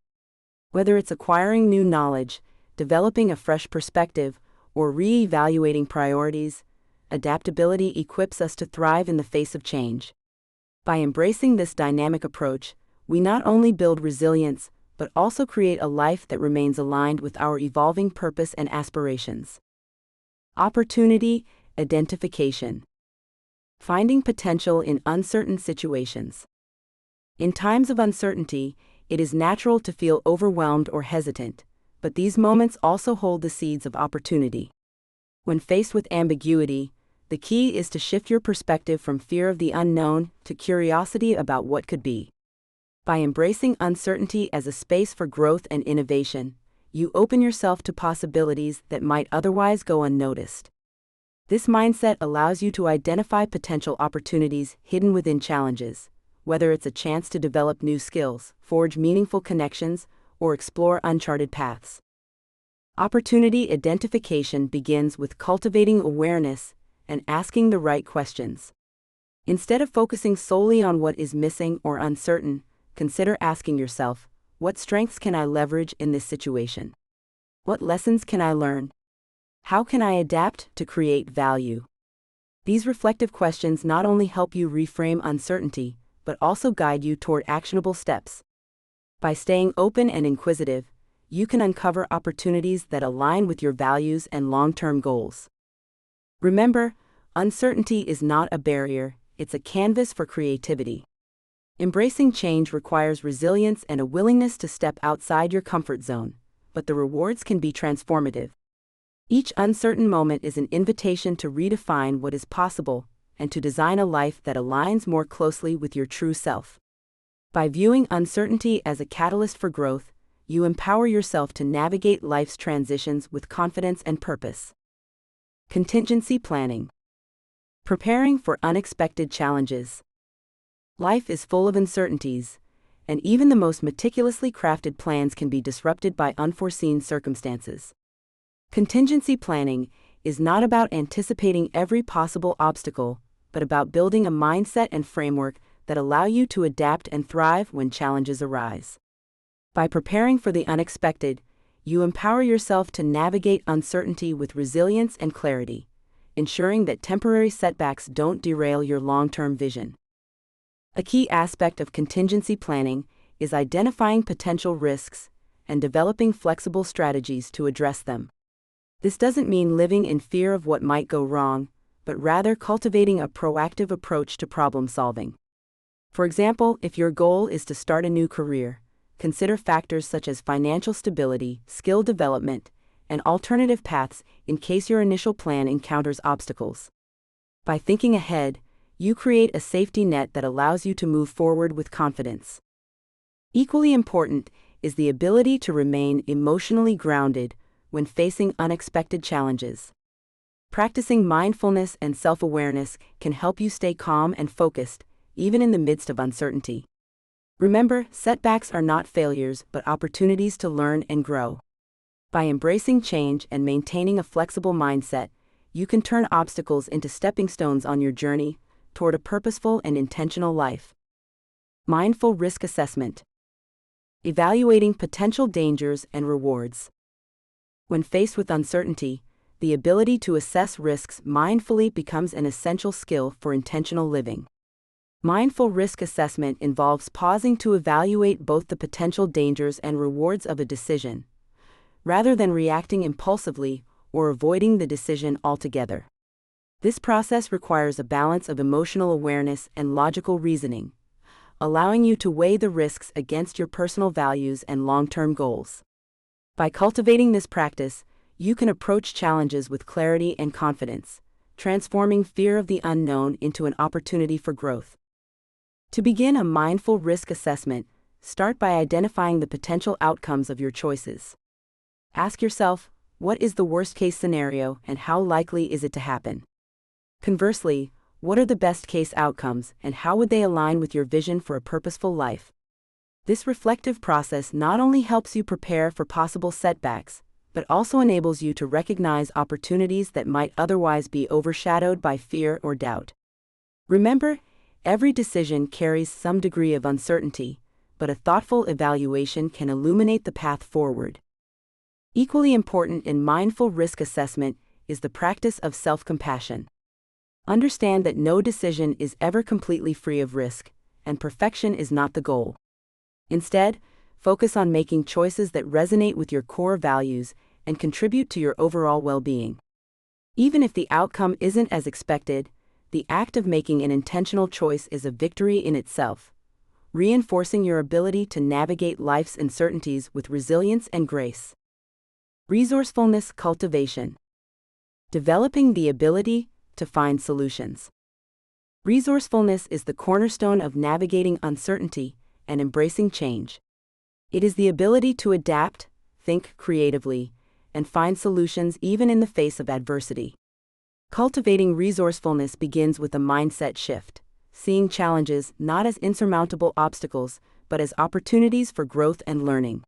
Whether it's acquiring new knowledge, developing a fresh perspective, or re-evaluating priorities, adaptability equips us to thrive in the face of change. By embracing this dynamic approach, we not only build resilience, but also create a life that remains aligned with our evolving purpose and aspirations. Opportunity identification. Finding potential in uncertain situations. In times of uncertainty, it is natural to feel overwhelmed or hesitant, but these moments also hold the seeds of opportunity. When faced with ambiguity, the key is to shift your perspective from fear of the unknown to curiosity about what could be. By embracing uncertainty as a space for growth and innovation, you open yourself to possibilities that might otherwise go unnoticed. This mindset allows you to identify potential opportunities hidden within challenges, whether it's a chance to develop new skills, forge meaningful connections, or explore uncharted paths. Opportunity identification begins with cultivating awareness and asking the right questions. Instead of focusing solely on what is missing or uncertain, consider asking yourself, what strengths can I leverage in this situation? What lessons can I learn? How can I adapt to create value? These reflective questions not only help you reframe uncertainty, but also guide you toward actionable steps. By staying open and inquisitive, you can uncover opportunities that align with your values and long-term goals. Remember, uncertainty is not a barrier, it's a canvas for creativity. Embracing change requires resilience and a willingness to step outside your comfort zone, but the rewards can be transformative. Each uncertain moment is an invitation to redefine what is possible and to design a life that aligns more closely with your true self. By viewing uncertainty as a catalyst for growth, you empower yourself to navigate life's transitions with confidence and purpose. Contingency planning. Preparing for unexpected challenges. Life is full of uncertainties, and even the most meticulously crafted plans can be disrupted by unforeseen circumstances. Contingency planning is not about anticipating every possible obstacle, but about building a mindset and framework that allow you to adapt and thrive when challenges arise. By preparing for the unexpected, you empower yourself to navigate uncertainty with resilience and clarity, ensuring that temporary setbacks don't derail your long-term vision. A key aspect of contingency planning is identifying potential risks and developing flexible strategies to address them. This doesn't mean living in fear of what might go wrong, but rather cultivating a proactive approach to problem solving. For example, if your goal is to start a new career, consider factors such as financial stability, skill development, and alternative paths in case your initial plan encounters obstacles. By thinking ahead, you create a safety net that allows you to move forward with confidence. Equally important is the ability to remain emotionally grounded when facing unexpected challenges. Practicing mindfulness and self-awareness can help you stay calm and focused, even in the midst of uncertainty. Remember, setbacks are not failures but opportunities to learn and grow. By embracing change and maintaining a flexible mindset, you can turn obstacles into stepping stones on your journey toward a purposeful and intentional life. Mindful risk assessment. Evaluating potential dangers and rewards. When faced with uncertainty, the ability to assess risks mindfully becomes an essential skill for intentional living. Mindful risk assessment involves pausing to evaluate both the potential dangers and rewards of a decision, rather than reacting impulsively or avoiding the decision altogether. This process requires a balance of emotional awareness and logical reasoning, allowing you to weigh the risks against your personal values and long-term goals. By cultivating this practice, you can approach challenges with clarity and confidence, transforming fear of the unknown into an opportunity for growth. To begin a mindful risk assessment, start by identifying the potential outcomes of your choices. Ask yourself, what is the worst-case scenario and how likely is it to happen? Conversely, what are the best-case outcomes and how would they align with your vision for a purposeful life? This reflective process not only helps you prepare for possible setbacks, but also enables you to recognize opportunities that might otherwise be overshadowed by fear or doubt. Remember, every decision carries some degree of uncertainty, but a thoughtful evaluation can illuminate the path forward. Equally important in mindful risk assessment is the practice of self-compassion. Understand that no decision is ever completely free of risk, and perfection is not the goal. Instead, focus on making choices that resonate with your core values and contribute to your overall well-being. Even if the outcome isn't as expected, the act of making an intentional choice is a victory in itself, reinforcing your ability to navigate life's uncertainties with resilience and grace. Resourcefulness cultivation. Developing the ability to find solutions. Resourcefulness is the cornerstone of navigating uncertainty and embracing change. It is the ability to adapt, think creatively, and find solutions even in the face of adversity. Cultivating resourcefulness begins with a mindset shift, seeing challenges not as insurmountable obstacles, but as opportunities for growth and learning.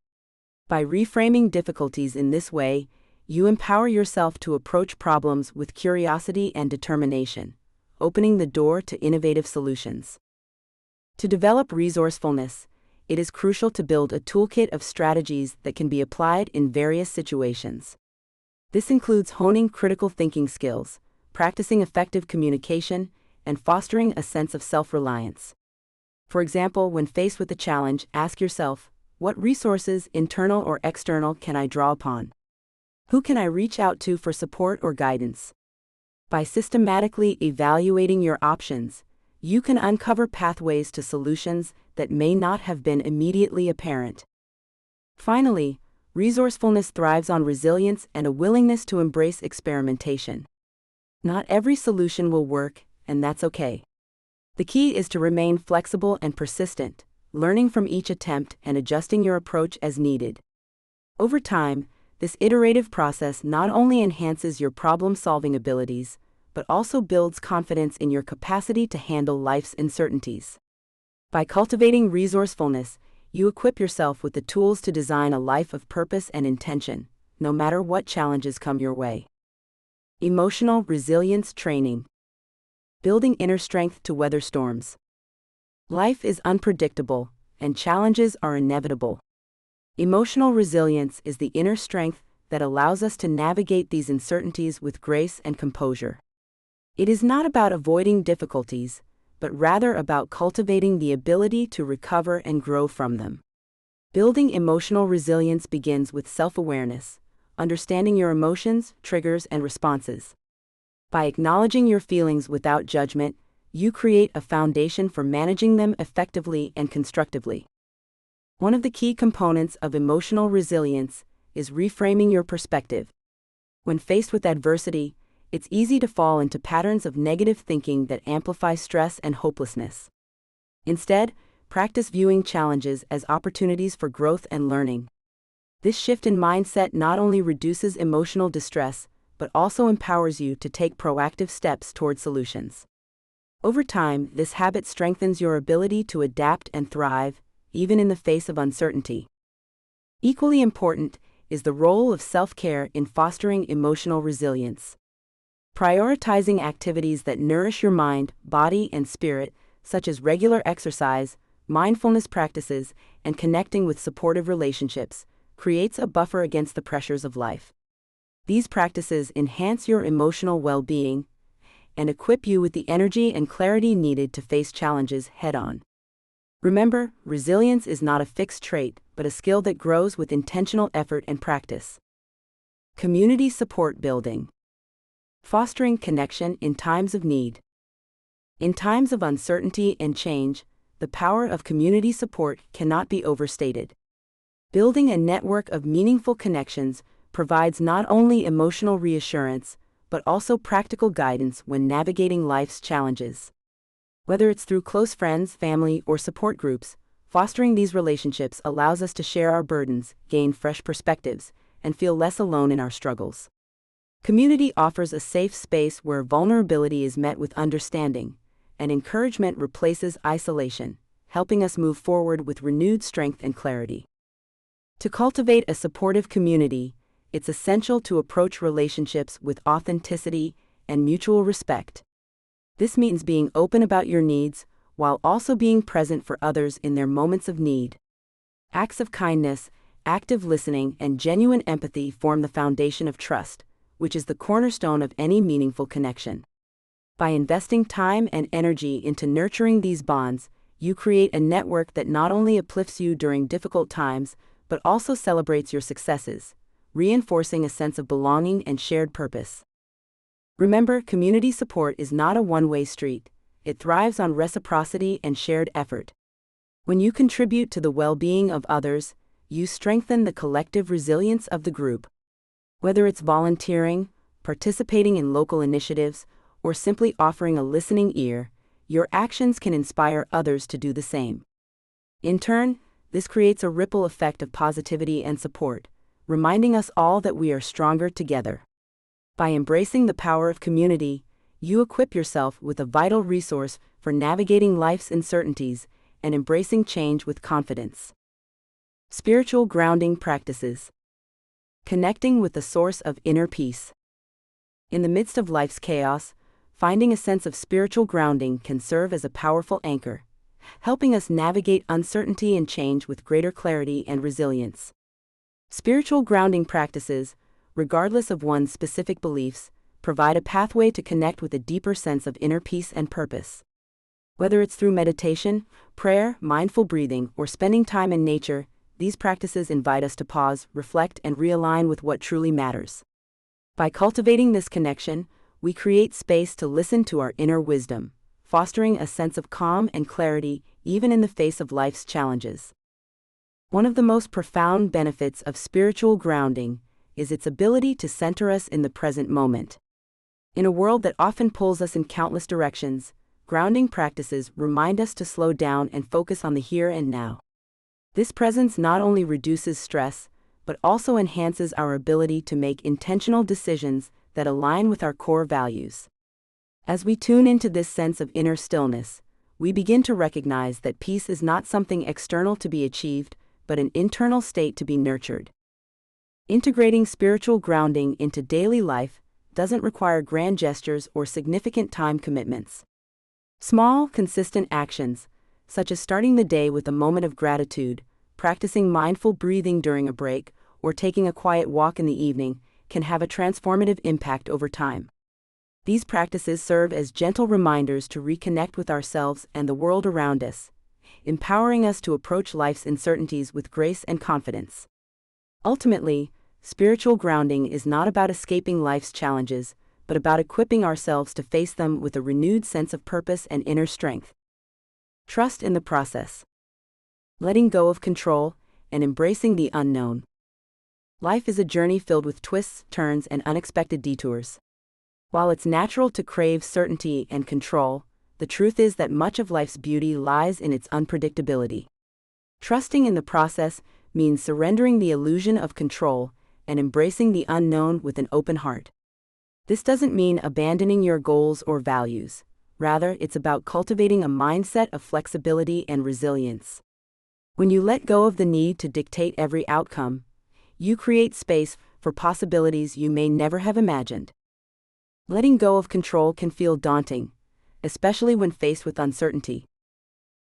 By reframing difficulties in this way, you empower yourself to approach problems with curiosity and determination, opening the door to innovative solutions. To develop resourcefulness, it is crucial to build a toolkit of strategies that can be applied in various situations. This includes honing critical thinking skills, practicing effective communication, and fostering a sense of self-reliance. For example, when faced with a challenge, ask yourself, what resources, internal or external, can I draw upon? Who can I reach out to for support or guidance? By systematically evaluating your options, you can uncover pathways to solutions that may not have been immediately apparent. Finally, resourcefulness thrives on resilience and a willingness to embrace experimentation. Not every solution will work, and that's okay. The key is to remain flexible and persistent, learning from each attempt and adjusting your approach as needed. Over time, this iterative process not only enhances your problem-solving abilities, but also builds confidence in your capacity to handle life's uncertainties. By cultivating resourcefulness, you equip yourself with the tools to design a life of purpose and intention, no matter what challenges come your way. Emotional resilience training. Building inner strength to weather storms. Life is unpredictable, and challenges are inevitable. Emotional resilience is the inner strength that allows us to navigate these uncertainties with grace and composure. It is not about avoiding difficulties, but rather about cultivating the ability to recover and grow from them. Building emotional resilience begins with self-awareness, understanding your emotions, triggers, and responses. By acknowledging your feelings without judgment, you create a foundation for managing them effectively and constructively. One of the key components of emotional resilience is reframing your perspective. When faced with adversity, it's easy to fall into patterns of negative thinking that amplify stress and hopelessness. Instead, practice viewing challenges as opportunities for growth and learning. This shift in mindset not only reduces emotional distress, but also empowers you to take proactive steps toward solutions. Over time, this habit strengthens your ability to adapt and thrive, even in the face of uncertainty. Equally important is the role of self-care in fostering emotional resilience. Prioritizing activities that nourish your mind, body, and spirit, such as regular exercise, mindfulness practices, and connecting with supportive relationships, creates a buffer against the pressures of life. These practices enhance your emotional well-being and equip you with the energy and clarity needed to face challenges head-on. Remember, resilience is not a fixed trait, but a skill that grows with intentional effort and practice. Community support building. Fostering connection in times of need. In times of uncertainty and change, the power of community support cannot be overstated. Building a network of meaningful connections provides not only emotional reassurance, but also practical guidance when navigating life's challenges. Whether it's through close friends, family, or support groups, fostering these relationships allows us to share our burdens, gain fresh perspectives, and feel less alone in our struggles. Community offers a safe space where vulnerability is met with understanding, and encouragement replaces isolation, helping us move forward with renewed strength and clarity. To cultivate a supportive community, it's essential to approach relationships with authenticity and mutual respect. This means being open about your needs, while also being present for others in their moments of need. Acts of kindness, active listening, and genuine empathy form the foundation of trust, which is the cornerstone of any meaningful connection. By investing time and energy into nurturing these bonds, you create a network that not only uplifts you during difficult times, but also celebrates your successes, reinforcing a sense of belonging and shared purpose. Remember, community support is not a one-way street. It thrives on reciprocity and shared effort. When you contribute to the well-being of others, you strengthen the collective resilience of the group. Whether it's volunteering, participating in local initiatives, or simply offering a listening ear, your actions can inspire others to do the same. In turn, this creates a ripple effect of positivity and support, reminding us all that we are stronger together. By embracing the power of community, you equip yourself with a vital resource for navigating life's uncertainties and embracing change with confidence. Spiritual grounding practices. Connecting with the source of inner peace. In the midst of life's chaos, finding a sense of spiritual grounding can serve as a powerful anchor, helping us navigate uncertainty and change with greater clarity and resilience. Spiritual grounding practices, regardless of one's specific beliefs, provide a pathway to connect with a deeper sense of inner peace and purpose. Whether it's through meditation, prayer, mindful breathing, or spending time in nature, these practices invite us to pause, reflect, and realign with what truly matters. By cultivating this connection, we create space to listen to our inner wisdom, fostering a sense of calm and clarity even in the face of life's challenges. One of the most profound benefits of spiritual grounding is its ability to center us in the present moment. In a world that often pulls us in countless directions, grounding practices remind us to slow down and focus on the here and now. This presence not only reduces stress, but also enhances our ability to make intentional decisions that align with our core values. As we tune into this sense of inner stillness, we begin to recognize that peace is not something external to be achieved, but an internal state to be nurtured. Integrating spiritual grounding into daily life doesn't require grand gestures or significant time commitments. Small, consistent actions, such as starting the day with a moment of gratitude, practicing mindful breathing during a break, or taking a quiet walk in the evening, can have a transformative impact over time. These practices serve as gentle reminders to reconnect with ourselves and the world around us, empowering us to approach life's uncertainties with grace and confidence. Ultimately, spiritual grounding is not about escaping life's challenges, but about equipping ourselves to face them with a renewed sense of purpose and inner strength. Trust in the process. Letting go of control and embracing the unknown. Life is a journey filled with twists, turns, and unexpected detours. While it's natural to crave certainty and control, the truth is that much of life's beauty lies in its unpredictability. Trusting in the process means surrendering the illusion of control and embracing the unknown with an open heart. This doesn't mean abandoning your goals or values. Rather, it's about cultivating a mindset of flexibility and resilience. When you let go of the need to dictate every outcome, you create space for possibilities you may never have imagined. Letting go of control can feel daunting, especially when faced with uncertainty.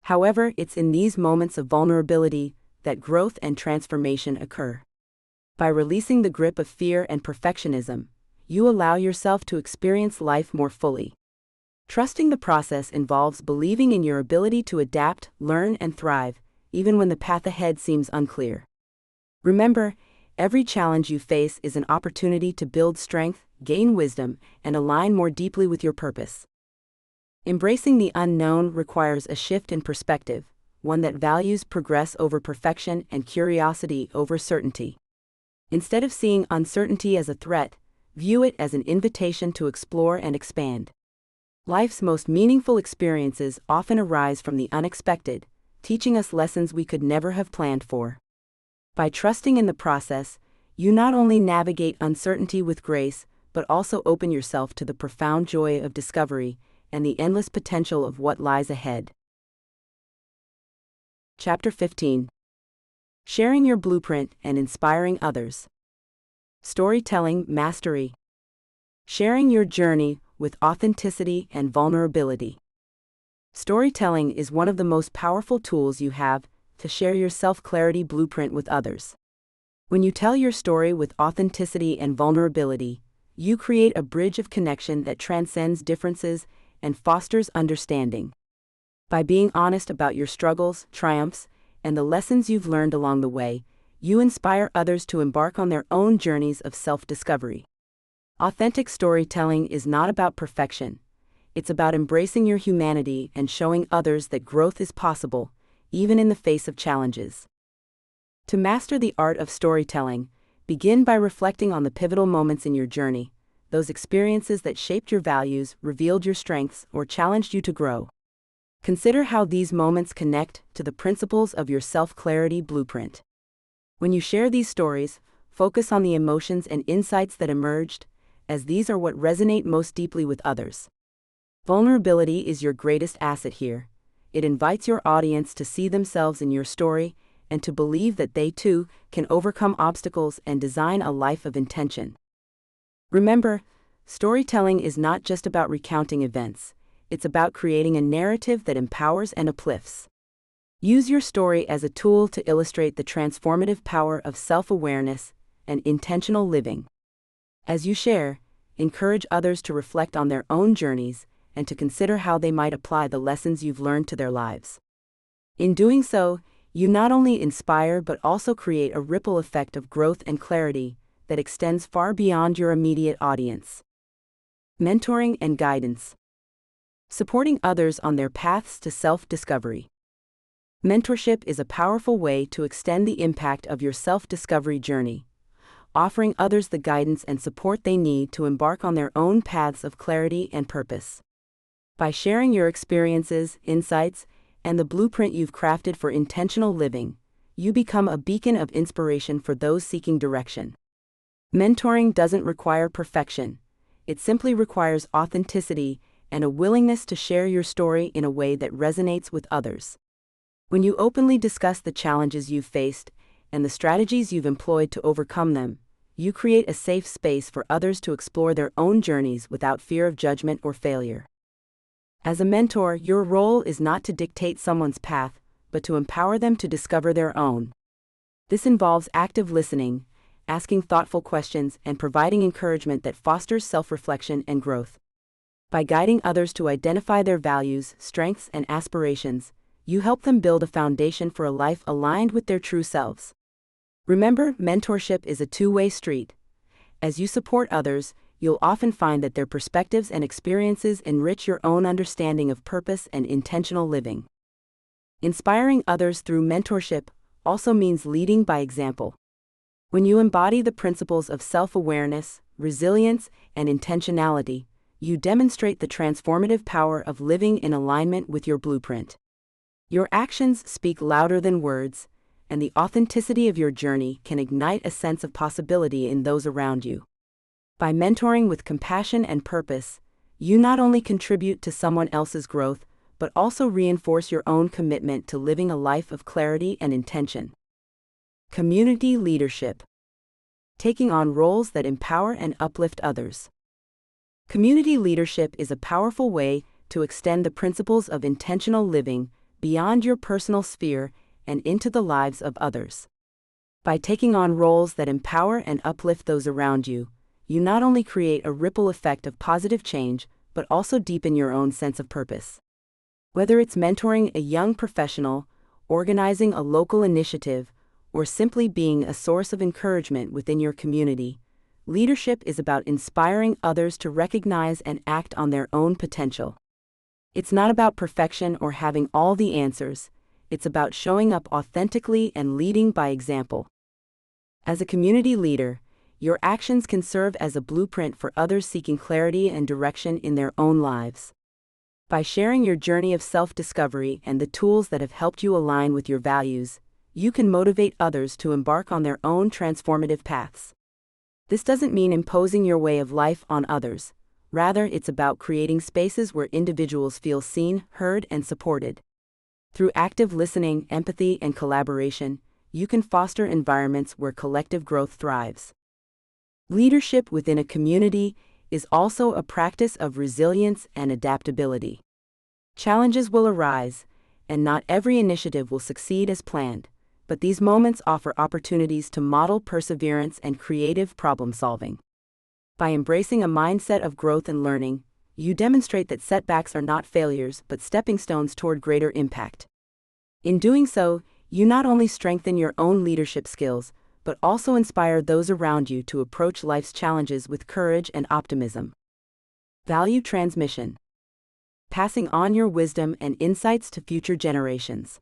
However, it's in these moments of vulnerability that growth and transformation occur. By releasing the grip of fear and perfectionism, you allow yourself to experience life more fully. Trusting the process involves believing in your ability to adapt, learn, and thrive, even when the path ahead seems unclear. Remember, every challenge you face is an opportunity to build strength, gain wisdom, and align more deeply with your purpose. Embracing the unknown requires a shift in perspective, one that values progress over perfection and curiosity over certainty. Instead of seeing uncertainty as a threat, view it as an invitation to explore and expand. Life's most meaningful experiences often arise from the unexpected, teaching us lessons we could never have planned for. By trusting in the process, you not only navigate uncertainty with grace, but also open yourself to the profound joy of discovery and the endless potential of what lies ahead. Chapter 15. Sharing your blueprint and inspiring others. Storytelling mastery. Sharing your journey with authenticity and vulnerability. Storytelling is one of the most powerful tools you have to share your self-clarity blueprint with others. When you tell your story with authenticity and vulnerability, you create a bridge of connection that transcends differences and fosters understanding. By being honest about your struggles, triumphs, and the lessons you've learned along the way, you inspire others to embark on their own journeys of self-discovery. Authentic storytelling is not about perfection. It's about embracing your humanity and showing others that growth is possible, even in the face of challenges. To master the art of storytelling, begin by reflecting on the pivotal moments in your journey, those experiences that shaped your values, revealed your strengths, or challenged you to grow. Consider how these moments connect to the principles of your self-clarity blueprint. When you share these stories, focus on the emotions and insights that emerged, as these are what resonate most deeply with others. Vulnerability is your greatest asset here. It invites your audience to see themselves in your story and to believe that they too can overcome obstacles and design a life of intention. Remember, storytelling is not just about recounting events. It's about creating a narrative that empowers and uplifts. Use your story as a tool to illustrate the transformative power of self-awareness and intentional living. As you share, encourage others to reflect on their own journeys and to consider how they might apply the lessons you've learned to their lives. In doing so, you not only inspire but also create a ripple effect of growth and clarity that extends far beyond your immediate audience. Mentoring and guidance. Supporting others on their paths to self-discovery. Mentorship is a powerful way to extend the impact of your self-discovery journey, offering others the guidance and support they need to embark on their own paths of clarity and purpose. By sharing your experiences, insights, and the blueprint you've crafted for intentional living, you become a beacon of inspiration for those seeking direction. Mentoring doesn't require perfection. It simply requires authenticity and a willingness to share your story in a way that resonates with others. When you openly discuss the challenges you've faced and the strategies you've employed to overcome them, you create a safe space for others to explore their own journeys without fear of judgment or failure. As a mentor, your role is not to dictate someone's path, but to empower them to discover their own. This involves active listening, asking thoughtful questions, and providing encouragement that fosters self-reflection and growth. By guiding others to identify their values, strengths, and aspirations, you help them build a foundation for a life aligned with their true selves. Remember, mentorship is a two-way street. As you support others, you'll often find that their perspectives and experiences enrich your own understanding of purpose and intentional living. Inspiring others through mentorship also means leading by example. When you embody the principles of self-awareness, resilience, and intentionality, you demonstrate the transformative power of living in alignment with your blueprint. Your actions speak louder than words, and the authenticity of your journey can ignite a sense of possibility in those around you. By mentoring with compassion and purpose, you not only contribute to someone else's growth, but also reinforce your own commitment to living a life of clarity and intention. Community leadership. taking on roles that empower and uplift others. Community leadership is a powerful way to extend the principles of intentional living beyond your personal sphere and into the lives of others. By taking on roles that empower and uplift those around you, you not only create a ripple effect of positive change, but also deepen your own sense of purpose. Whether it's mentoring a young professional, organizing a local initiative, or simply being a source of encouragement within your community, leadership is about inspiring others to recognize and act on their own potential. It's not about perfection or having all the answers, it's about showing up authentically and leading by example. As a community leader, your actions can serve as a blueprint for others seeking clarity and direction in their own lives. By sharing your journey of self-discovery and the tools that have helped you align with your values, you can motivate others to embark on their own transformative paths. This doesn't mean imposing your way of life on others. Rather, it's about creating spaces where individuals feel seen, heard, and supported. Through active listening, empathy, and collaboration, you can foster environments where collective growth thrives. Leadership within a community is also a practice of resilience and adaptability. Challenges will arise, and not every initiative will succeed as planned, but these moments offer opportunities to model perseverance and creative problem-solving. By embracing a mindset of growth and learning, you demonstrate that setbacks are not failures but stepping stones toward greater impact. In doing so, you not only strengthen your own leadership skills, but also inspire those around you to approach life's challenges with courage and optimism. Value transmission. Passing on your wisdom and insights to future generations.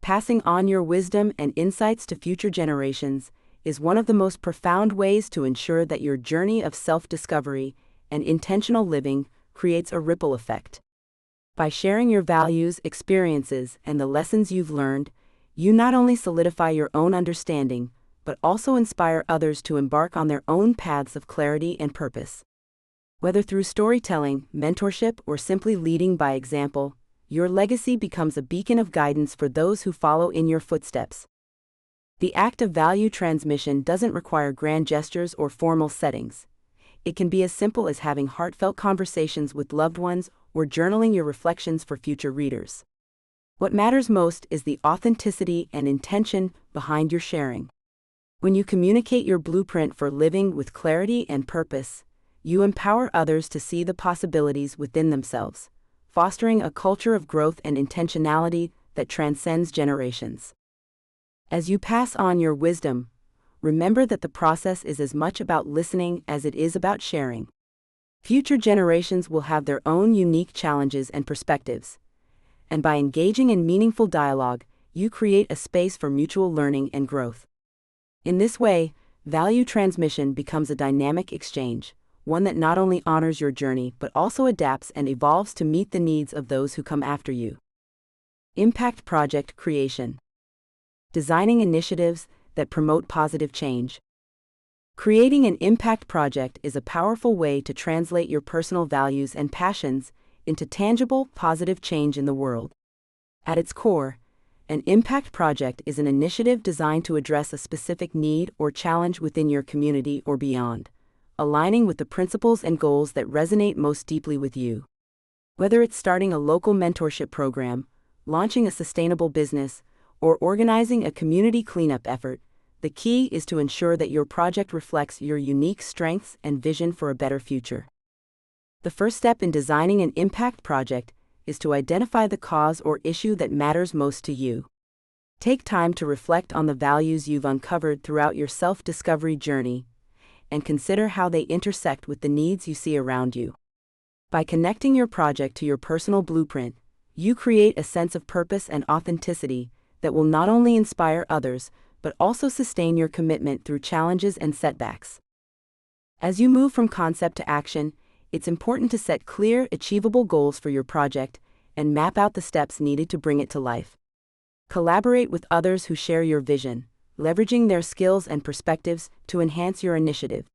Passing on your wisdom and insights to future generations is one of the most profound ways to ensure that your journey of self-discovery and intentional living creates a ripple effect. By sharing your values, experiences, and the lessons you've learned, you not only solidify your own understanding, but also inspire others to embark on their own paths of clarity and purpose. Whether through storytelling, mentorship, or simply leading by example, your legacy becomes a beacon of guidance for those who follow in your footsteps. The act of value transmission doesn't require grand gestures or formal settings. It can be as simple as having heartfelt conversations with loved ones or journaling your reflections for future readers. What matters most is the authenticity and intention behind your sharing. When you communicate your blueprint for living with clarity and purpose, you empower others to see the possibilities within themselves, fostering a culture of growth and intentionality that transcends generations. As you pass on your wisdom, remember that the process is as much about listening as it is about sharing. Future generations will have their own unique challenges and perspectives, and by engaging in meaningful dialogue, you create a space for mutual learning and growth. In this way, value transmission becomes a dynamic exchange, one that not only honors your journey but also adapts and evolves to meet the needs of those who come after you. Impact project creation. Designing initiatives that promote positive change. Creating an impact project is a powerful way to translate your personal values and passions into tangible, positive change in the world. At its core, an impact project is an initiative designed to address a specific need or challenge within your community or beyond, aligning with the principles and goals that resonate most deeply with you. Whether it's starting a local mentorship program, launching a sustainable business, or organizing a community cleanup effort, the key is to ensure that your project reflects your unique strengths and vision for a better future. The first step in designing an impact project is to identify the cause or issue that matters most to you. Take time to reflect on the values you've uncovered throughout your self-discovery journey, and consider how they intersect with the needs you see around you. By connecting your project to your personal blueprint, you create a sense of purpose and authenticity that will not only inspire others, but also sustain your commitment through challenges and setbacks. As you move from concept to action, it's important to set clear, achievable goals for your project and map out the steps needed to bring it to life. Collaborate with others who share your vision, leveraging their skills and perspectives to enhance your initiative.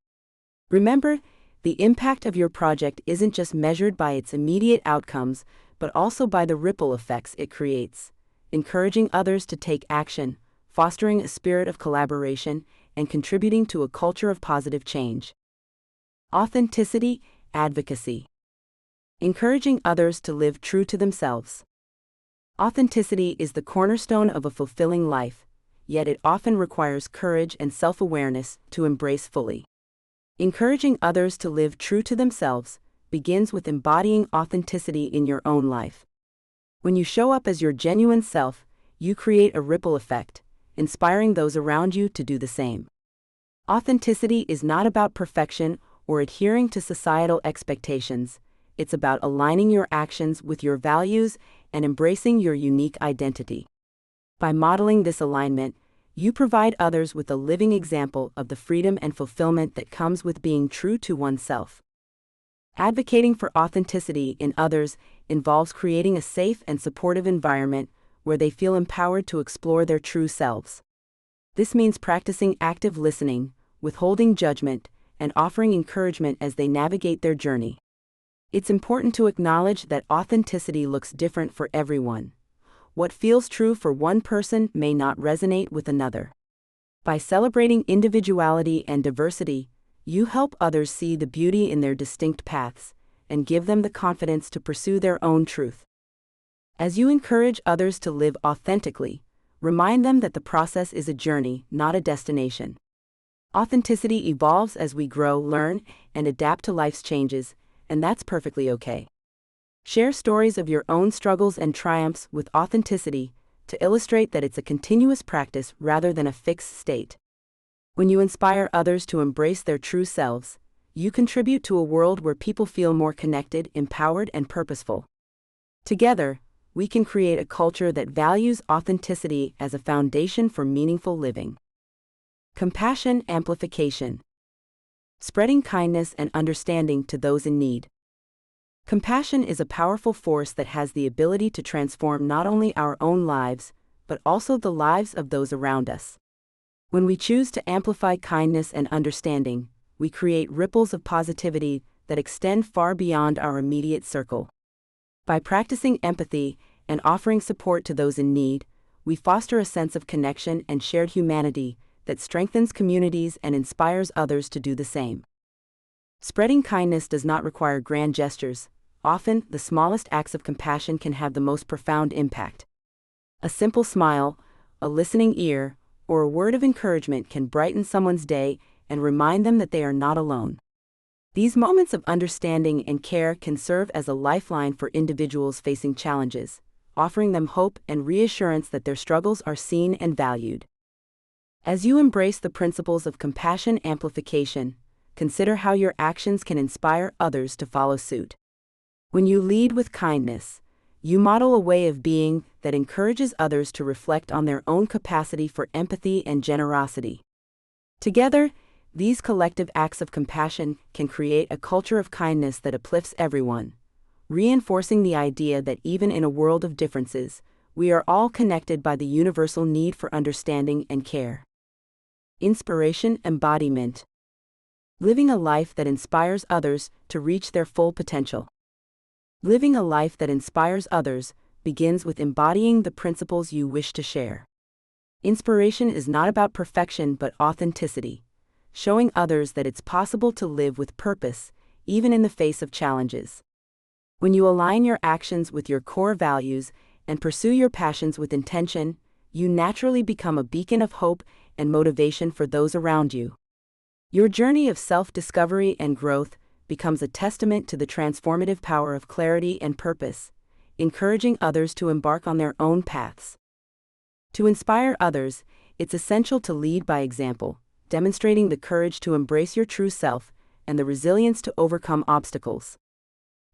Remember, the impact of your project isn't just measured by its immediate outcomes, but also by the ripple effects it creates, encouraging others to take action, fostering a spirit of collaboration, and contributing to a culture of positive change. Authenticity, advocacy. Encouraging others to live true to themselves. Authenticity is the cornerstone of a fulfilling life, yet it often requires courage and self-awareness to embrace fully. Encouraging others to live true to themselves begins with embodying authenticity in your own life. When you show up as your genuine self, you create a ripple effect, inspiring those around you to do the same. Authenticity is not about perfection or adhering to societal expectations. It's about aligning your actions with your values and embracing your unique identity. By modeling this alignment, you provide others with a living example of the freedom and fulfillment that comes with being true to oneself. Advocating for authenticity in others involves creating a safe and supportive environment where they feel empowered to explore their true selves. This means practicing active listening, withholding judgment, and offering encouragement as they navigate their journey. It's important to acknowledge that authenticity looks different for everyone. What feels true for one person may not resonate with another. By celebrating individuality and diversity, you help others see the beauty in their distinct paths and give them the confidence to pursue their own truth. As you encourage others to live authentically, remind them that the process is a journey, not a destination. Authenticity evolves as we grow, learn, and adapt to life's changes, and that's perfectly okay. Share stories of your own struggles and triumphs with authenticity to illustrate that it's a continuous practice rather than a fixed state. When you inspire others to embrace their true selves, you contribute to a world where people feel more connected, empowered, and purposeful. Together, we can create a culture that values authenticity as a foundation for meaningful living. Compassion amplification. Spreading kindness and understanding to those in need. Compassion is a powerful force that has the ability to transform not only our own lives, but also the lives of those around us. When we choose to amplify kindness and understanding, we create ripples of positivity that extend far beyond our immediate circle. By practicing empathy and offering support to those in need, we foster a sense of connection and shared humanity that strengthens communities and inspires others to do the same. Spreading kindness does not require grand gestures. Often, the smallest acts of compassion can have the most profound impact. A simple smile, a listening ear, or a word of encouragement can brighten someone's day and remind them that they are not alone. These moments of understanding and care can serve as a lifeline for individuals facing challenges, offering them hope and reassurance that their struggles are seen and valued. As you embrace the principles of compassion amplification, consider how your actions can inspire others to follow suit. When you lead with kindness, you model a way of being that encourages others to reflect on their own capacity for empathy and generosity. Together, these collective acts of compassion can create a culture of kindness that uplifts everyone, reinforcing the idea that even in a world of differences, we are all connected by the universal need for understanding and care. Inspiration embodiment. Living a life that inspires others to reach their full potential. Living a life that inspires others begins with embodying the principles you wish to share. Inspiration is not about perfection but authenticity, showing others that it's possible to live with purpose, even in the face of challenges. When you align your actions with your core values and pursue your passions with intention, you naturally become a beacon of hope and motivation for those around you. Your journey of self-discovery and growth becomes a testament to the transformative power of clarity and purpose, encouraging others to embark on their own paths. To inspire others, it's essential to lead by example, demonstrating the courage to embrace your true self and the resilience to overcome obstacles.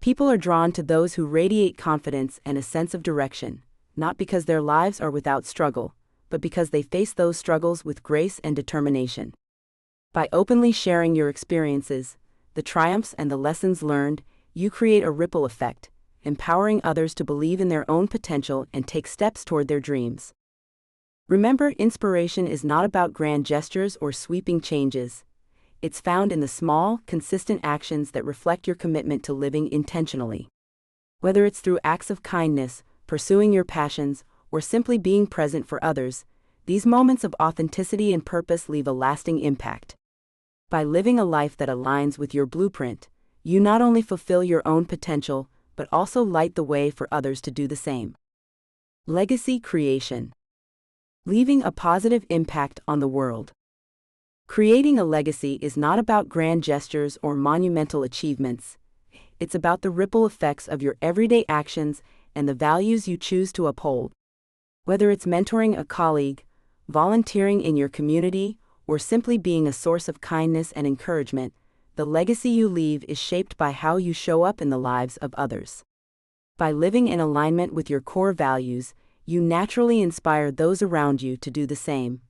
People are drawn to those who radiate confidence and a sense of direction, not because their lives are without struggle, but because they face those struggles with grace and determination. By openly sharing your experiences, the triumphs and the lessons learned, you create a ripple effect, empowering others to believe in their own potential and take steps toward their dreams. Remember, inspiration is not about grand gestures or sweeping changes. It's found in the small, consistent actions that reflect your commitment to living intentionally. Whether it's through acts of kindness, pursuing your passions, or simply being present for others, These moments of authenticity and purpose leave a lasting impact. By living a life that aligns with your blueprint, you not only fulfill your own potential, but also light the way for others to do the same. Legacy creation. Leaving a positive impact on the world. Creating a legacy is not about grand gestures or monumental achievements. It's about the ripple effects of your everyday actions and the values you choose to uphold. Whether it's mentoring a colleague, volunteering in your community, or simply being a source of kindness and encouragement, the legacy you leave is shaped by how you show up in the lives of others. By living in alignment with your core values, you naturally inspire those around you to do the same,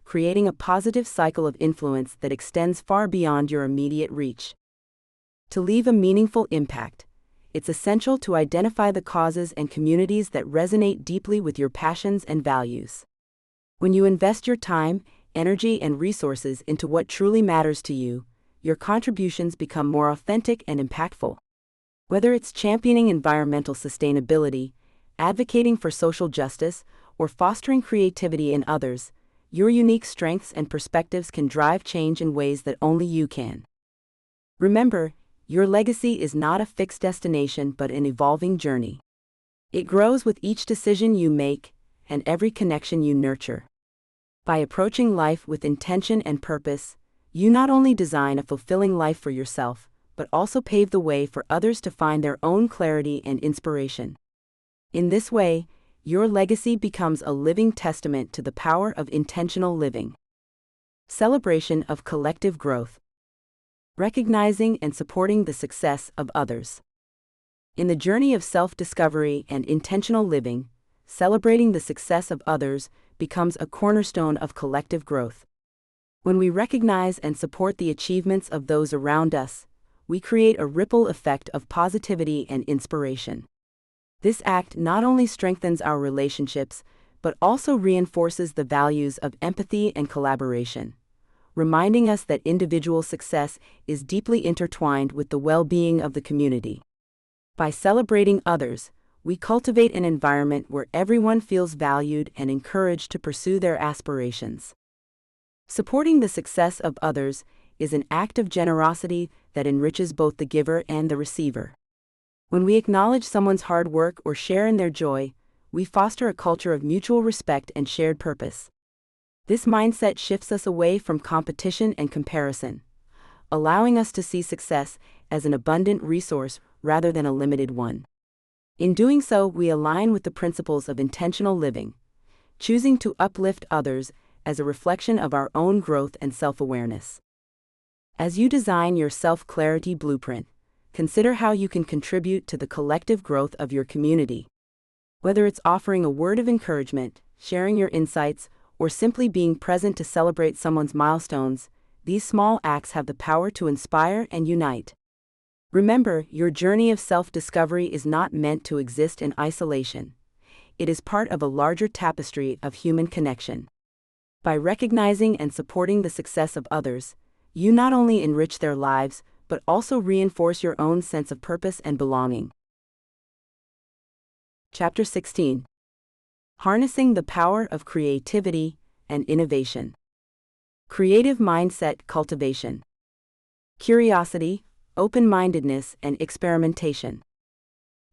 creating a positive cycle of influence that extends far beyond your immediate reach. To leave a meaningful impact, it's essential to identify the causes and communities that resonate deeply with your passions and values. When you invest your time, energy, and resources into what truly matters to you, your contributions become more authentic and impactful. Whether it's championing environmental sustainability, advocating for social justice, or fostering creativity in others, your unique strengths and perspectives can drive change in ways that only you can. Remember, your legacy is not a fixed destination but an evolving journey. It grows with each decision you make and every connection you nurture. By approaching life with intention and purpose, you not only design a fulfilling life for yourself, but also pave the way for others to find their own clarity and inspiration. In this way, your legacy becomes a living testament to the power of intentional living. Celebration of collective growth. Recognizing and supporting the success of others. In the journey of self-discovery and intentional living, celebrating the success of others becomes a cornerstone of collective growth. When we recognize and support the achievements of those around us, we create a ripple effect of positivity and inspiration. This act not only strengthens our relationships, but also reinforces the values of empathy and collaboration, reminding us that individual success is deeply intertwined with the well-being of the community. By celebrating others, we cultivate an environment where everyone feels valued and encouraged to pursue their aspirations. Supporting the success of others is an act of generosity that enriches both the giver and the receiver. When we acknowledge someone's hard work or share in their joy, we foster a culture of mutual respect and shared purpose. This mindset shifts us away from competition and comparison, allowing us to see success as an abundant resource rather than a limited one. In doing so, we align with the principles of intentional living, choosing to uplift others as a reflection of our own growth and self-awareness. As you design your self-clarity blueprint, consider how you can contribute to the collective growth of your community. Whether it's offering a word of encouragement, sharing your insights, or simply being present to celebrate someone's milestones, these small acts have the power to inspire and unite. Remember, your journey of self-discovery is not meant to exist in isolation. It is part of a larger tapestry of human connection. By recognizing and supporting the success of others, you not only enrich their lives, but also reinforce your own sense of purpose and belonging. Chapter 16. Harnessing the power of creativity and innovation. Creative mindset cultivation. Curiosity, open-mindedness, and experimentation.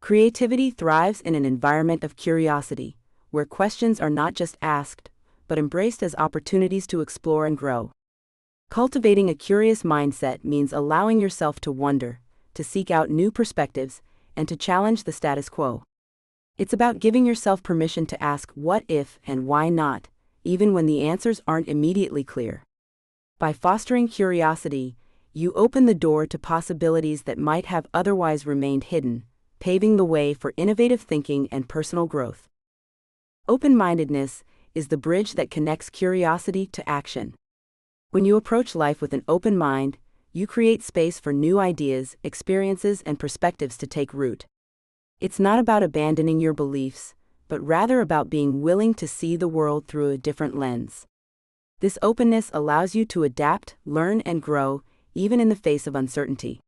Creativity thrives in an environment of curiosity, where questions are not just asked, but embraced as opportunities to explore and grow. Cultivating a curious mindset means allowing yourself to wonder, to seek out new perspectives, and to challenge the status quo. It's about giving yourself permission to ask what if and why not, even when the answers aren't immediately clear. By fostering curiosity, you open the door to possibilities that might have otherwise remained hidden, paving the way for innovative thinking and personal growth. Open-mindedness is the bridge that connects curiosity to action. When you approach life with an open mind, you create space for new ideas, experiences, and perspectives to take root. It's not about abandoning your beliefs, but rather about being willing to see the world through a different lens. This openness allows you to adapt, learn, and grow, even in the face of uncertainty.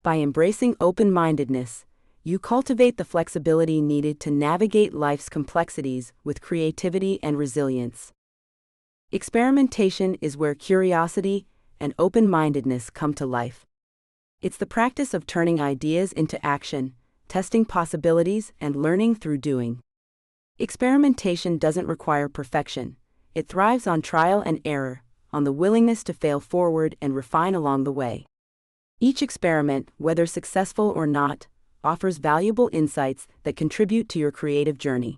By embracing open-mindedness, you cultivate the flexibility needed to navigate life's complexities with creativity and resilience. Experimentation is where curiosity and open-mindedness come to life. It's the practice of turning ideas into action, testing possibilities, and learning through doing. Experimentation doesn't require perfection. It thrives on trial and error, on the willingness to fail forward and refine along the way. Each experiment, whether successful or not, offers valuable insights that contribute to your creative journey.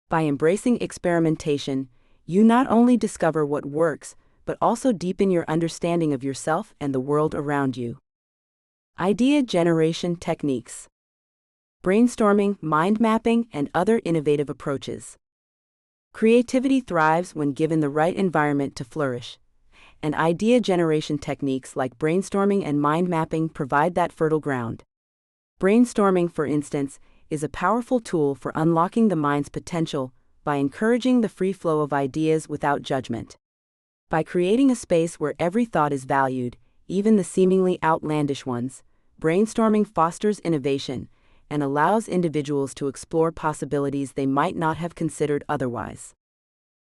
By embracing experimentation, you not only discover what works, but also deepen your understanding of yourself and the world around you. Idea generation techniques. Brainstorming, mind mapping, and other innovative approaches. Creativity thrives when given the right environment to flourish, and idea generation techniques like brainstorming and mind mapping provide that fertile ground. Brainstorming, for instance, is a powerful tool for unlocking the mind's potential by encouraging the free flow of ideas without judgment. By creating a space where every thought is valued, even the seemingly outlandish ones, brainstorming fosters innovation and allows individuals to explore possibilities they might not have considered otherwise.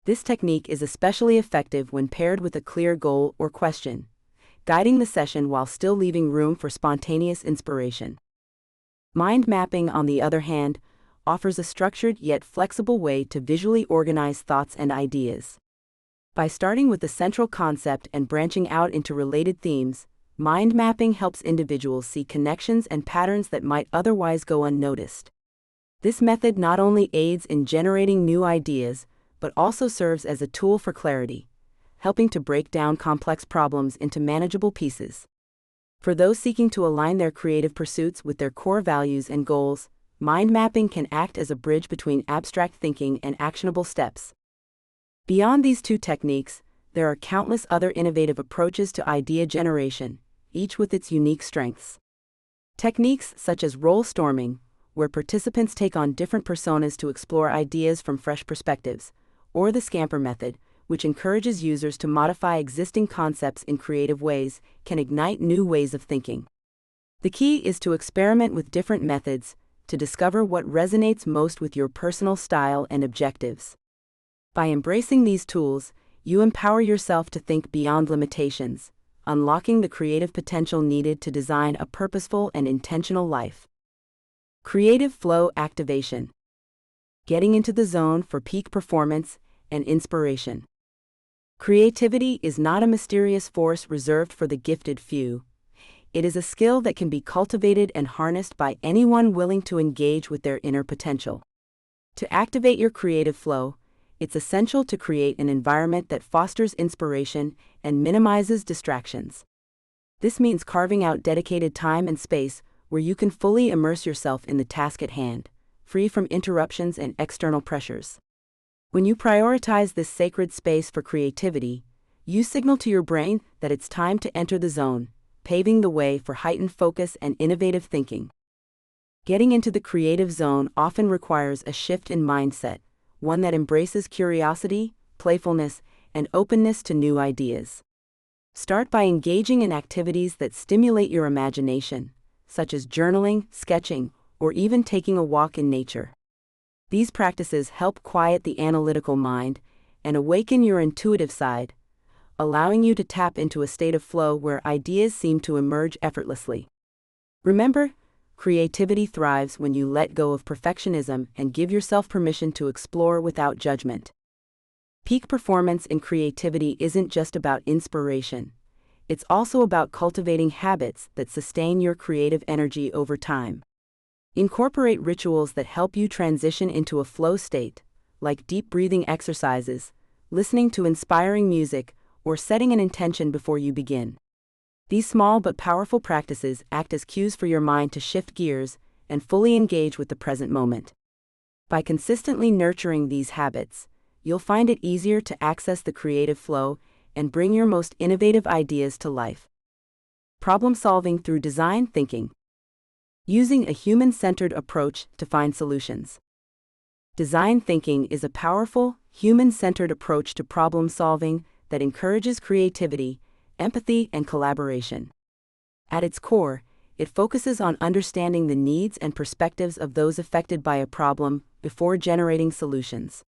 This technique is especially effective when paired with a clear goal or question, guiding the session while still leaving room for spontaneous inspiration. Mind mapping, on the other hand, offers a structured yet flexible way to visually organize thoughts and ideas. By starting with the central concept and branching out into related themes, mind mapping helps individuals see connections and patterns that might otherwise go unnoticed. This method not only aids in generating new ideas, but also serves as a tool for clarity, helping to break down complex problems into manageable pieces. For those seeking to align their creative pursuits with their core values and goals, mind mapping can act as a bridge between abstract thinking and actionable steps. Beyond these two techniques, there are countless other innovative approaches to idea generation, each with its unique strengths. Techniques such as role storming, where participants take on different personas to explore ideas from fresh perspectives, or the scamper method, which encourages users to modify existing concepts in creative ways, can ignite new ways of thinking. The key is to experiment with different methods to discover what resonates most with your personal style and objectives. By embracing these tools, you empower yourself to think beyond limitations, unlocking the creative potential needed to design a purposeful and intentional life. Creative flow activation. Getting into the zone for peak performance and inspiration. Creativity is not a mysterious force reserved for the gifted few. It is a skill that can be cultivated and harnessed by anyone willing to engage with their inner potential. To activate your creative flow, it's essential to create an environment that fosters inspiration and minimizes distractions. This means carving out dedicated time and space where you can fully immerse yourself in the task at hand, free from interruptions and external pressures. When you prioritize this sacred space for creativity, you signal to your brain that it's time to enter the zone, paving the way for heightened focus and innovative thinking. Getting into the creative zone often requires a shift in mindset, one that embraces curiosity, playfulness, and openness to new ideas. Start by engaging in activities that stimulate your imagination, such as journaling, sketching, or even taking a walk in nature. These practices help quiet the analytical mind and awaken your intuitive side, allowing you to tap into a state of flow where ideas seem to emerge effortlessly. Remember, creativity thrives when you let go of perfectionism and give yourself permission to explore without judgment. Peak performance in creativity isn't just about inspiration. It's also about cultivating habits that sustain your creative energy over time. Incorporate rituals that help you transition into a flow state, like deep breathing exercises, listening to inspiring music, or setting an intention before you begin. These small but powerful practices act as cues for your mind to shift gears and fully engage with the present moment. By consistently nurturing these habits, you'll find it easier to access the creative flow and bring your most innovative ideas to life. Problem solving through design thinking. Using a human-centered approach to find solutions. Design thinking is a powerful, human-centered approach to problem solving that encourages creativity, empathy, and collaboration. At its core, it focuses on understanding the needs and perspectives of those affected by a problem before generating solutions.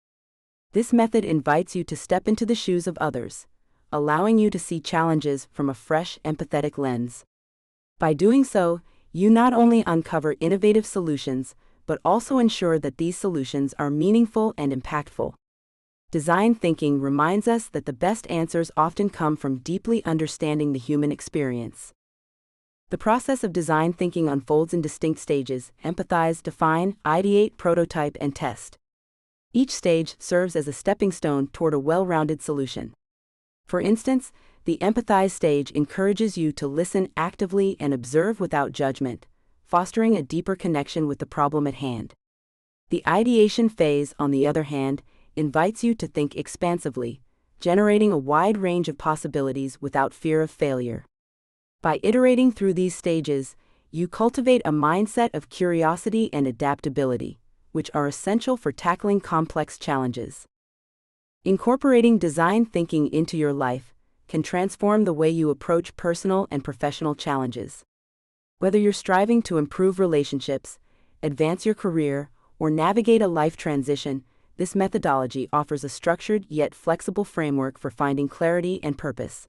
This method invites you to step into the shoes of others, allowing you to see challenges from a fresh, empathetic lens. By doing so, you not only uncover innovative solutions, but also ensure that these solutions are meaningful and impactful. Design thinking reminds us that the best answers often come from deeply understanding the human experience. The process of design thinking unfolds in distinct stages: empathize, define, ideate, prototype, and test. Each stage serves as a stepping stone toward a well-rounded solution. For instance, the empathize stage encourages you to listen actively and observe without judgment, fostering a deeper connection with the problem at hand. The ideation phase, on the other hand, invites you to think expansively, generating a wide range of possibilities without fear of failure. By iterating through these stages, you cultivate a mindset of curiosity and adaptability, which are essential for tackling complex challenges. Incorporating design thinking into your life can transform the way you approach personal and professional challenges. Whether you're striving to improve relationships, advance your career, or navigate a life transition, this methodology offers a structured yet flexible framework for finding clarity and purpose.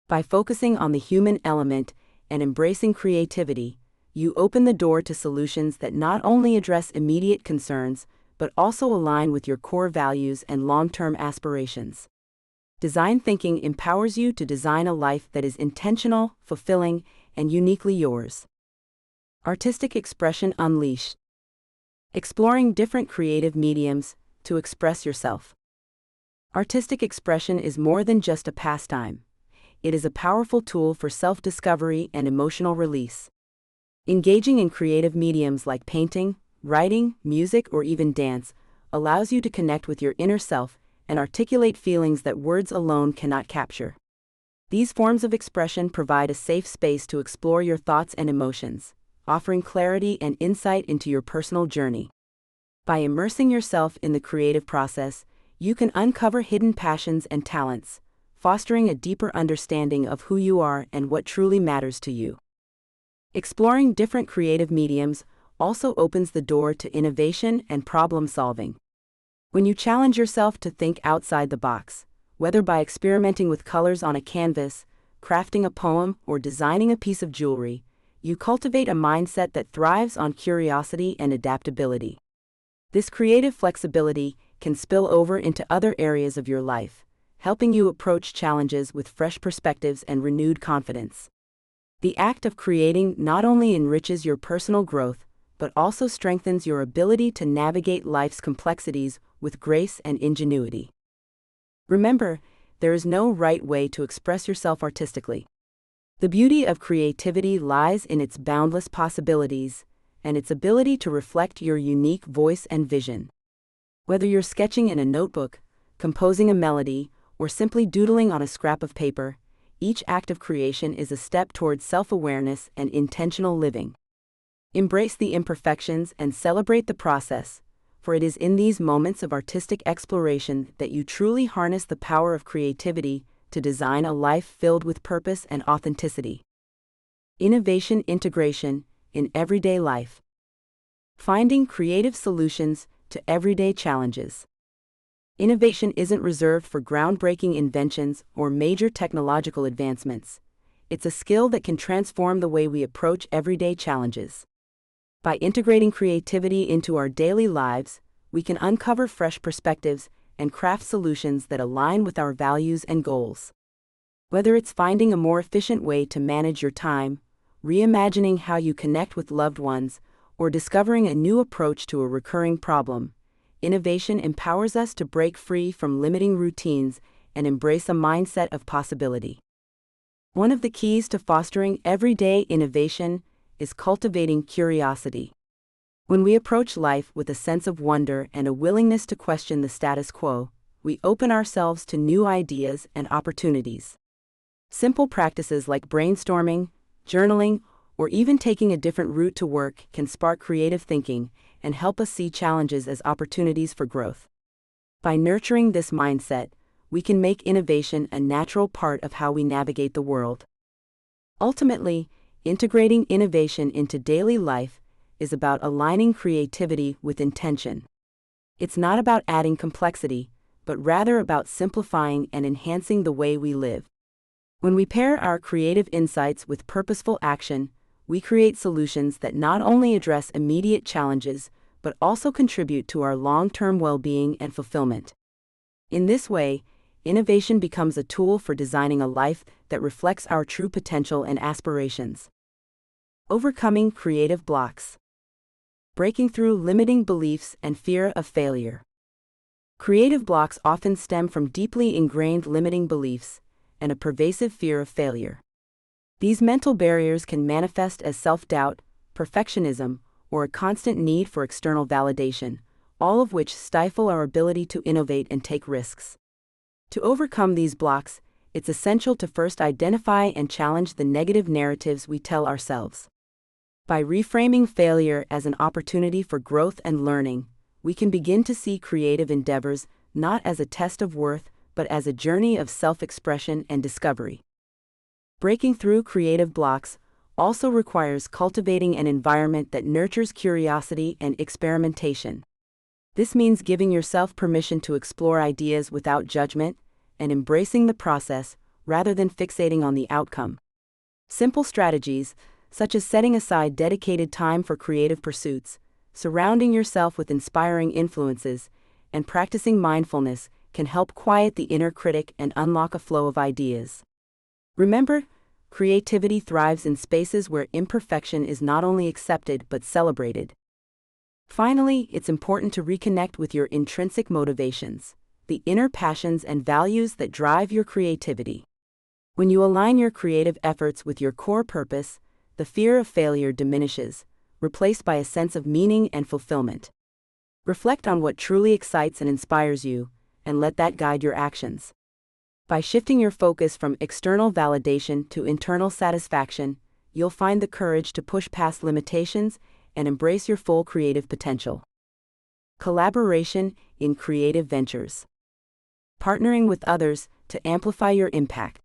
By focusing on the human element and embracing creativity, you open the door to solutions that not only address immediate concerns, but also align with your core values and long-term aspirations. Design thinking empowers you to design a life that is intentional, fulfilling, and uniquely yours. Artistic expression unleashed. Exploring different creative mediums to express yourself. Artistic expression is more than just a pastime. It is a powerful tool for self-discovery and emotional release. Engaging in creative mediums like painting, writing, music, or even dance allows you to connect with your inner self and articulate feelings that words alone cannot capture. These forms of expression provide a safe space to explore your thoughts and emotions, offering clarity and insight into your personal journey. By immersing yourself in the creative process, you can uncover hidden passions and talents, fostering a deeper understanding of who you are and what truly matters to you. Exploring different creative mediums also opens the door to innovation and problem-solving. When you challenge yourself to think outside the box, whether by experimenting with colors on a canvas, crafting a poem, or designing a piece of jewelry, you cultivate a mindset that thrives on curiosity and adaptability. This creative flexibility can spill over into other areas of your life, helping you approach challenges with fresh perspectives and renewed confidence. The act of creating not only enriches your personal growth, but also strengthens your ability to navigate life's complexities with grace and ingenuity. Remember, there is no right way to express yourself artistically. The beauty of creativity lies in its boundless possibilities and its ability to reflect your unique voice and vision. Whether you're sketching in a notebook, composing a melody, or simply doodling on a scrap of paper, each act of creation is a step towards self-awareness and intentional living. Embrace the imperfections and celebrate the process, for it is in these moments of artistic exploration that you truly harness the power of creativity to design a life filled with purpose and authenticity. Innovation integration in everyday life. Finding creative solutions to everyday challenges. Innovation isn't reserved for groundbreaking inventions or major technological advancements. It's a skill that can transform the way we approach everyday challenges. By integrating creativity into our daily lives, we can uncover fresh perspectives and craft solutions that align with our values and goals. Whether it's finding a more efficient way to manage your time, reimagining how you connect with loved ones, or discovering a new approach to a recurring problem, innovation empowers us to break free from limiting routines and embrace a mindset of possibility. One of the keys to fostering everyday innovation is cultivating curiosity. When we approach life with a sense of wonder and a willingness to question the status quo, we open ourselves to new ideas and opportunities. Simple practices like brainstorming, journaling, or even taking a different route to work can spark creative thinking and help us see challenges as opportunities for growth. By nurturing this mindset, we can make innovation a natural part of how we navigate the world. Ultimately, integrating innovation into daily life is about aligning creativity with intention. It's not about adding complexity, but rather about simplifying and enhancing the way we live. When we pair our creative insights with purposeful action, we create solutions that not only address immediate challenges, but also contribute to our long-term well-being and fulfillment. In this way, innovation becomes a tool for designing a life that reflects our true potential and aspirations. Overcoming creative blocks. Breaking through limiting beliefs and fear of failure. Creative blocks often stem from deeply ingrained limiting beliefs and a pervasive fear of failure. These mental barriers can manifest as self-doubt, perfectionism, or a constant need for external validation, all of which stifle our ability to innovate and take risks. To overcome these blocks, it's essential to first identify and challenge the negative narratives we tell ourselves. By reframing failure as an opportunity for growth and learning, we can begin to see creative endeavors not as a test of worth, but as a journey of self-expression and discovery. Breaking through creative blocks also requires cultivating an environment that nurtures curiosity and experimentation. This means giving yourself permission to explore ideas without judgment and embracing the process rather than fixating on the outcome. Simple strategies, such as setting aside dedicated time for creative pursuits, surrounding yourself with inspiring influences, and practicing mindfulness, can help quiet the inner critic and unlock a flow of ideas. Remember, creativity thrives in spaces where imperfection is not only accepted but celebrated. Finally, it's important to reconnect with your intrinsic motivations, the inner passions and values that drive your creativity. When you align your creative efforts with your core purpose, the fear of failure diminishes, replaced by a sense of meaning and fulfillment. Reflect on what truly excites and inspires you, and let that guide your actions. By shifting your focus from external validation to internal satisfaction, you'll find the courage to push past limitations and embrace your full creative potential. Collaboration in creative ventures. Partnering with others to amplify your impact.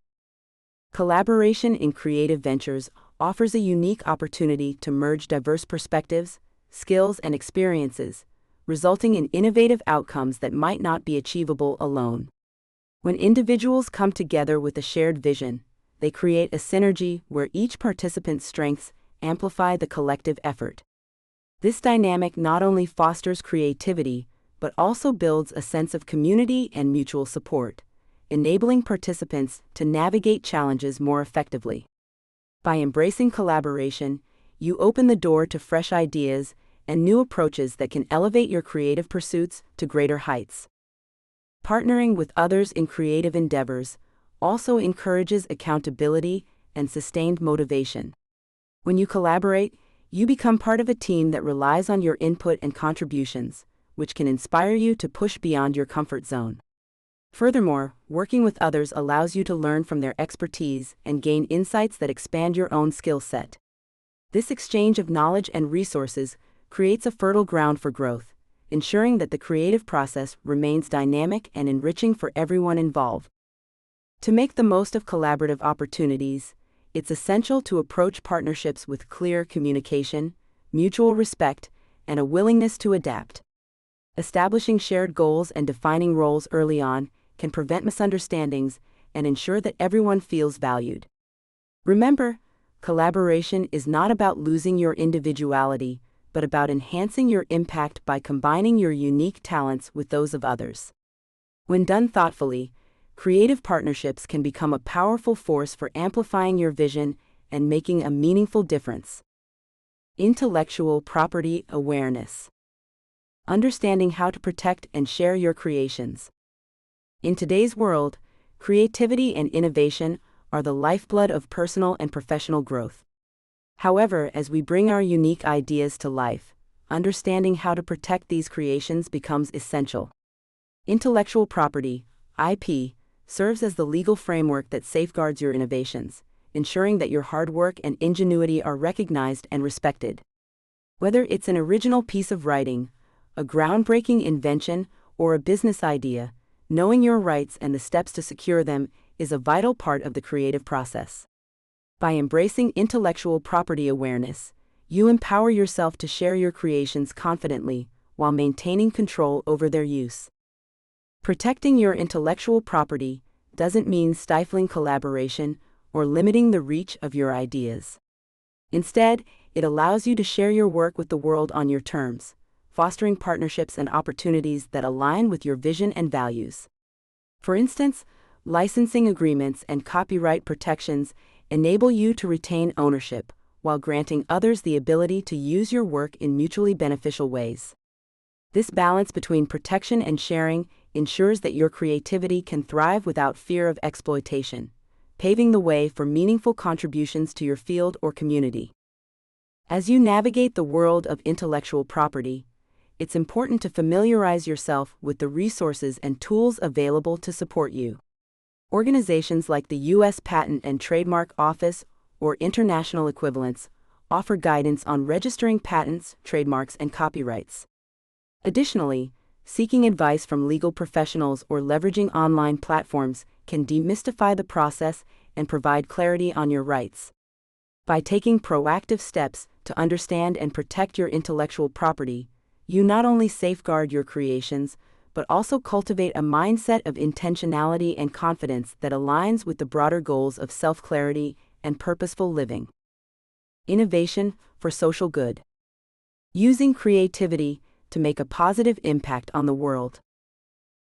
Collaboration in creative ventures offers a unique opportunity to merge diverse perspectives, skills, and experiences, resulting in innovative outcomes that might not be achievable alone. When individuals come together with a shared vision, they create a synergy where each participant's strengths amplify the collective effort. This dynamic not only fosters creativity, but also builds a sense of community and mutual support, enabling participants to navigate challenges more effectively. By embracing collaboration, you open the door to fresh ideas and new approaches that can elevate your creative pursuits to greater heights. Partnering with others in creative endeavors also encourages accountability and sustained motivation. When you collaborate, you become part of a team that relies on your input and contributions, which can inspire you to push beyond your comfort zone. Furthermore, working with others allows you to learn from their expertise and gain insights that expand your own skill set. This exchange of knowledge and resources creates a fertile ground for growth, ensuring that the creative process remains dynamic and enriching for everyone involved. To make the most of collaborative opportunities, it's essential to approach partnerships with clear communication, mutual respect, and a willingness to adapt. Establishing shared goals and defining roles early on can prevent misunderstandings and ensure that everyone feels valued. Remember, collaboration is not about losing your individuality, but about enhancing your impact by combining your unique talents with those of others. When done thoughtfully, creative partnerships can become a powerful force for amplifying your vision and making a meaningful difference. Intellectual property awareness. Understanding how to protect and share your creations. In today's world, creativity and innovation are the lifeblood of personal and professional growth. However, as we bring our unique ideas to life, understanding how to protect these creations becomes essential. Intellectual property, IP, serves as the legal framework that safeguards your innovations, ensuring that your hard work and ingenuity are recognized and respected. Whether it's an original piece of writing, a groundbreaking invention, or a business idea, knowing your rights and the steps to secure them is a vital part of the creative process. By embracing intellectual property awareness, you empower yourself to share your creations confidently while maintaining control over their use. Protecting your intellectual property doesn't mean stifling collaboration or limiting the reach of your ideas. Instead, it allows you to share your work with the world on your terms, fostering partnerships and opportunities that align with your vision and values. For instance, licensing agreements and copyright protections enable you to retain ownership while granting others the ability to use your work in mutually beneficial ways. This balance between protection and sharing ensures that your creativity can thrive without fear of exploitation, paving the way for meaningful contributions to your field or community. As you navigate the world of intellectual property, it's important to familiarize yourself with the resources and tools available to support you. Organizations like the U.S. Patent and Trademark Office or international equivalents offer guidance on registering patents, trademarks, and copyrights. Additionally, seeking advice from legal professionals or leveraging online platforms can demystify the process and provide clarity on your rights. By taking proactive steps to understand and protect your intellectual property, you not only safeguard your creations, but also cultivate a mindset of intentionality and confidence that aligns with the broader goals of self-clarity and purposeful living. Innovation for social good. Using creativity to make a positive impact on the world.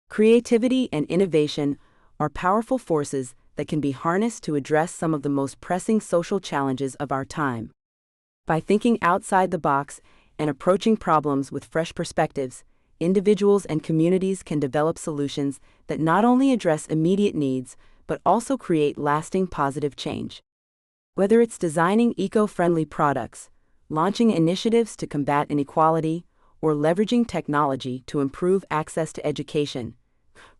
Creativity and innovation are powerful forces that can be harnessed to address some of the most pressing social challenges of our time. By thinking outside the box and approaching problems with fresh perspectives, individuals and communities can develop solutions that not only address immediate needs, but also create lasting positive change. Whether it's designing eco-friendly products, launching initiatives to combat inequality, or leveraging technology to improve access to education,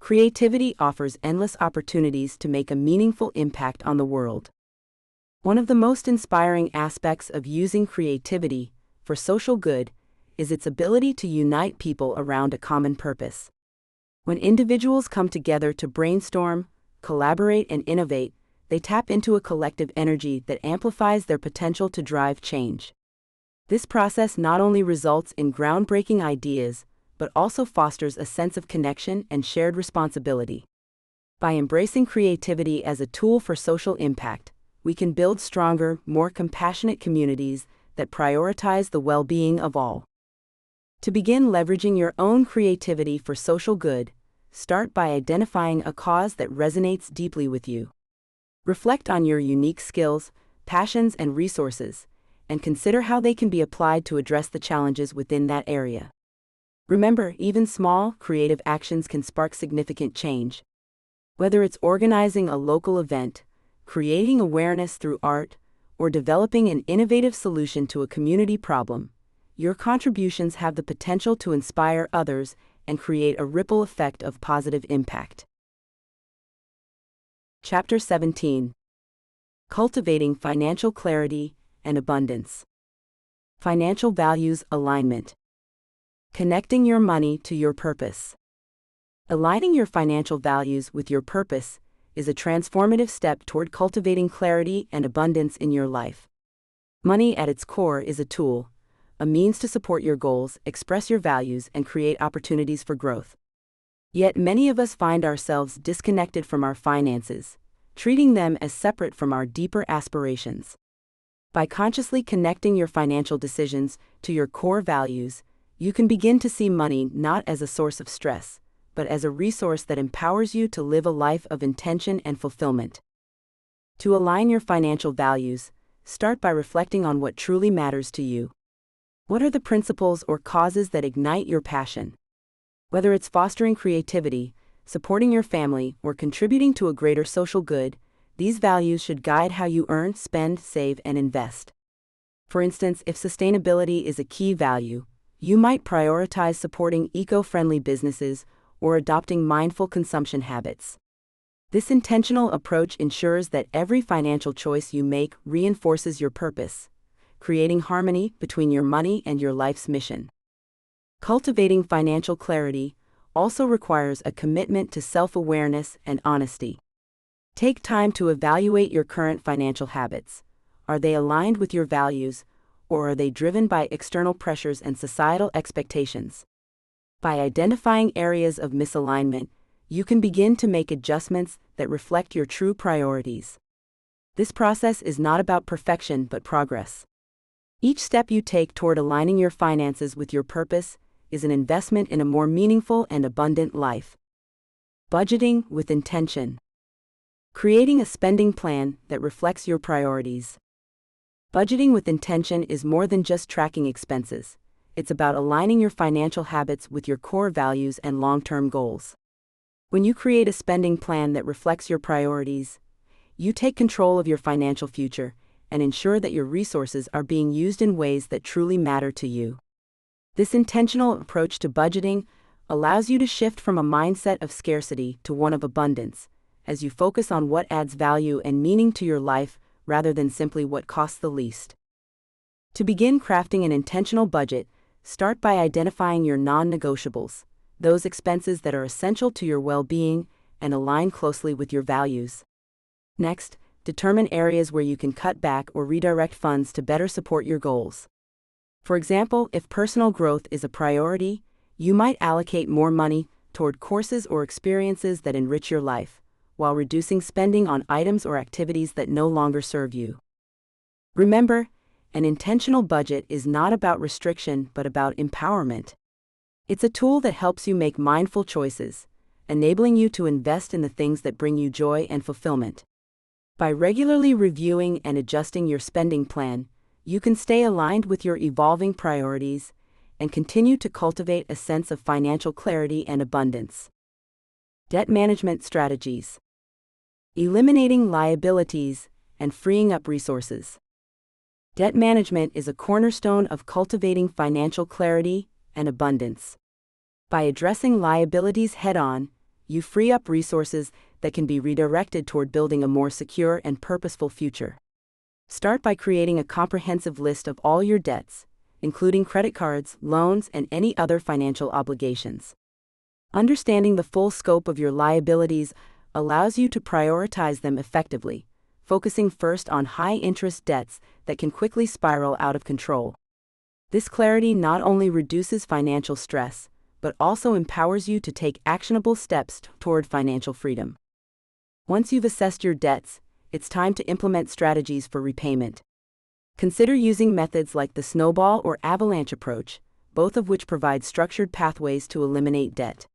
creativity offers endless opportunities to make a meaningful impact on the world. One of the most inspiring aspects of using creativity for social good is its ability to unite people around a common purpose. When individuals come together to brainstorm, collaborate, and innovate, they tap into a collective energy that amplifies their potential to drive change. This process not only results in groundbreaking ideas, but also fosters a sense of connection and shared responsibility. By embracing creativity as a tool for social impact, we can build stronger, more compassionate communities that prioritize the well-being of all. To begin leveraging your own creativity for social good, start by identifying a cause that resonates deeply with you. Reflect on your unique skills, passions, and resources, and consider how they can be applied to address the challenges within that area. Remember, even small, creative actions can spark significant change. Whether it's organizing a local event, creating awareness through art, or developing an innovative solution to a community problem, your contributions have the potential to inspire others and create a ripple effect of positive impact. Chapter 17. Cultivating Financial Clarity and Abundance. Financial Values Alignment. Connecting your money to your purpose. Aligning your financial values with your purpose is a transformative step toward cultivating clarity and abundance in your life. Money at its core is a tool, a means to support your goals, express your values, and create opportunities for growth. Yet many of us find ourselves disconnected from our finances, treating them as separate from our deeper aspirations. By consciously connecting your financial decisions to your core values, you can begin to see money not as a source of stress, but as a resource that empowers you to live a life of intention and fulfillment. To align your financial values, start by reflecting on what truly matters to you. What are the principles or causes that ignite your passion? Whether it's fostering creativity, supporting your family, or contributing to a greater social good, these values should guide how you earn, spend, save, and invest. For instance, if sustainability is a key value, you might prioritize supporting eco-friendly businesses or adopting mindful consumption habits. This intentional approach ensures that every financial choice you make reinforces your purpose, creating harmony between your money and your life's mission. Cultivating financial clarity also requires a commitment to self-awareness and honesty. Take time to evaluate your current financial habits. Are they aligned with your values, or are they driven by external pressures and societal expectations? By identifying areas of misalignment, you can begin to make adjustments that reflect your true priorities. This process is not about perfection but progress. Each step you take toward aligning your finances with your purpose is an investment in a more meaningful and abundant life. Budgeting with intention. Creating a spending plan that reflects your priorities. Budgeting with intention is more than just tracking expenses. It's about aligning your financial habits with your core values and long-term goals. When you create a spending plan that reflects your priorities, you take control of your financial future and ensure that your resources are being used in ways that truly matter to you. This intentional approach to budgeting allows you to shift from a mindset of scarcity to one of abundance, as you focus on what adds value and meaning to your life rather than simply what costs the least. To begin crafting an intentional budget, start by identifying your non-negotiables, those expenses that are essential to your well-being and align closely with your values. Next, determine areas where you can cut back or redirect funds to better support your goals. For example, if personal growth is a priority, you might allocate more money toward courses or experiences that enrich your life, while reducing spending on items or activities that no longer serve you. Remember, an intentional budget is not about restriction but about empowerment. It's a tool that helps you make mindful choices, enabling you to invest in the things that bring you joy and fulfillment. By regularly reviewing and adjusting your spending plan, you can stay aligned with your evolving priorities and continue to cultivate a sense of financial clarity and abundance. Debt management strategies. Eliminating liabilities and freeing up resources. Debt management is a cornerstone of cultivating financial clarity and abundance. By addressing liabilities head-on, you free up resources that can be redirected toward building a more secure and purposeful future. Start by creating a comprehensive list of all your debts, including credit cards, loans, and any other financial obligations. Understanding the full scope of your liabilities allows you to prioritize them effectively, focusing first on high-interest debts that can quickly spiral out of control. This clarity not only reduces financial stress, but also empowers you to take actionable steps toward financial freedom. Once you've assessed your debts, it's time to implement strategies for repayment. Consider using methods like the snowball or avalanche approach, both of which provide structured pathways to eliminate debt.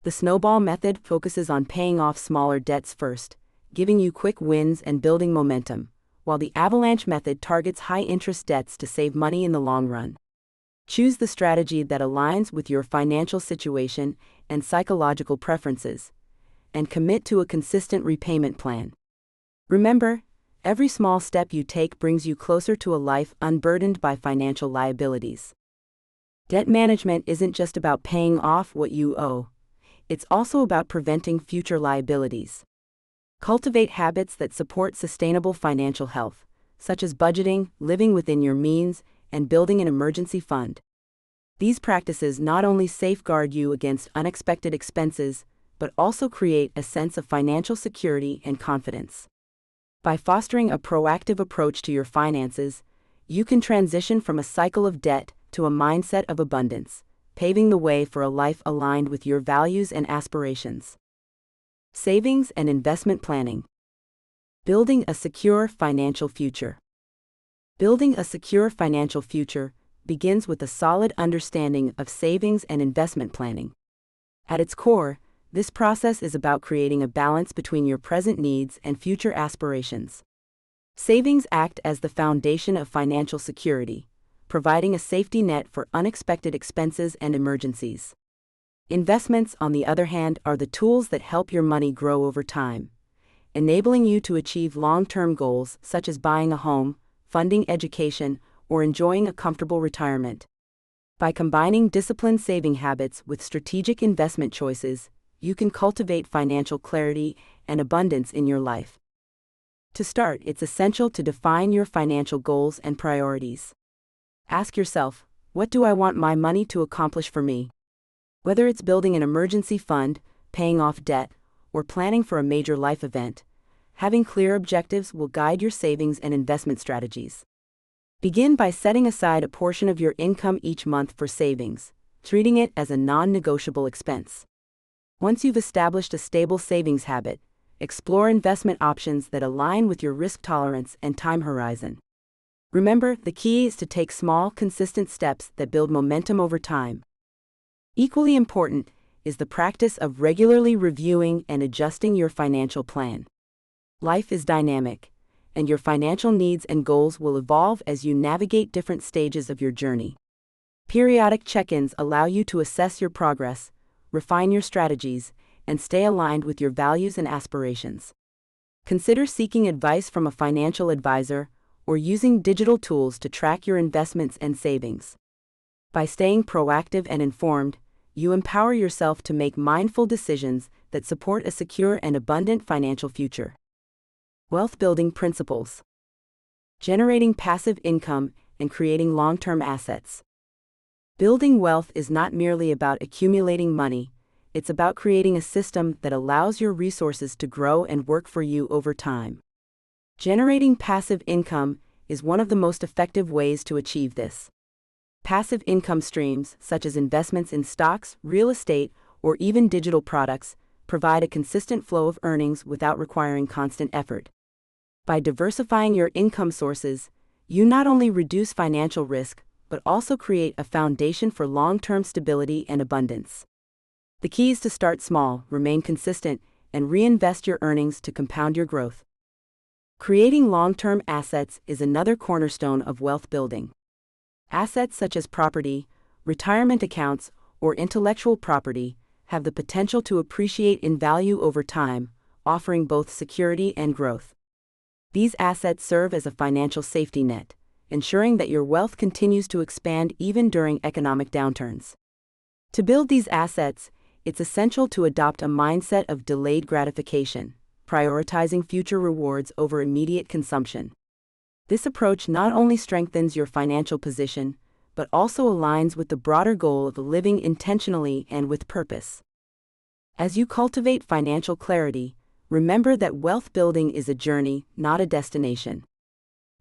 The snowball method focuses on paying off smaller debts first, giving you quick wins and building momentum, while the avalanche method targets high-interest debts to save money in the long run. Choose the strategy that aligns with your financial situation and psychological preferences, and commit to a consistent repayment plan. Remember, every small step you take brings you closer to a life unburdened by financial liabilities. Debt management isn't just about paying off what you owe. It's also about preventing future liabilities. Cultivate habits that support sustainable financial health, such as budgeting, living within your means, and building an emergency fund. These practices not only safeguard you against unexpected expenses, but also create a sense of financial security and confidence. By fostering a proactive approach to your finances, you can transition from a cycle of debt to a mindset of abundance, paving the way for a life aligned with your values and aspirations. Savings and investment planning. Building a secure financial future. Building a secure financial future begins with a solid understanding of savings and investment planning. At its core, this process is about creating a balance between your present needs and future aspirations. Savings act as the foundation of financial security, providing a safety net for unexpected expenses and emergencies. Investments, on the other hand, are the tools that help your money grow over time, enabling you to achieve long-term goals such as buying a home, funding education, or enjoying a comfortable retirement. By combining disciplined saving habits with strategic investment choices, you can cultivate financial clarity and abundance in your life. To start, it's essential to define your financial goals and priorities. Ask yourself, what do I want my money to accomplish for me? Whether it's building an emergency fund, paying off debt, or planning for a major life event, having clear objectives will guide your savings and investment strategies. Begin by setting aside a portion of your income each month for savings, treating it as a non-negotiable expense. Once you've established a stable savings habit, explore investment options that align with your risk tolerance and time horizon. Remember, the key is to take small, consistent steps that build momentum over time. Equally important is the practice of regularly reviewing and adjusting your financial plan. Life is dynamic, and your financial needs and goals will evolve as you navigate different stages of your journey. Periodic check-ins allow you to assess your progress, refine your strategies, and stay aligned with your values and aspirations. Consider seeking advice from a financial advisor or using digital tools to track your investments and savings. By staying proactive and informed, you empower yourself to make mindful decisions that support a secure and abundant financial future. Wealth-building principles. Generating passive income and creating long-term assets. Building wealth is not merely about accumulating money, it's about creating a system that allows your resources to grow and work for you over time. Generating passive income is one of the most effective ways to achieve this. Passive income streams, such as investments in stocks, real estate, or even digital products, provide a consistent flow of earnings without requiring constant effort. By diversifying your income sources, you not only reduce financial risk, but also create a foundation for long-term stability and abundance. The key is to start small, remain consistent, and reinvest your earnings to compound your growth. Creating long-term assets is another cornerstone of wealth building. Assets such as property, retirement accounts, or intellectual property have the potential to appreciate in value over time, offering both security and growth. These assets serve as a financial safety net, ensuring that your wealth continues to expand even during economic downturns. To build these assets, it's essential to adopt a mindset of delayed gratification, prioritizing future rewards over immediate consumption. This approach not only strengthens your financial position, but also aligns with the broader goal of living intentionally and with purpose. As you cultivate financial clarity, remember that wealth building is a journey, not a destination.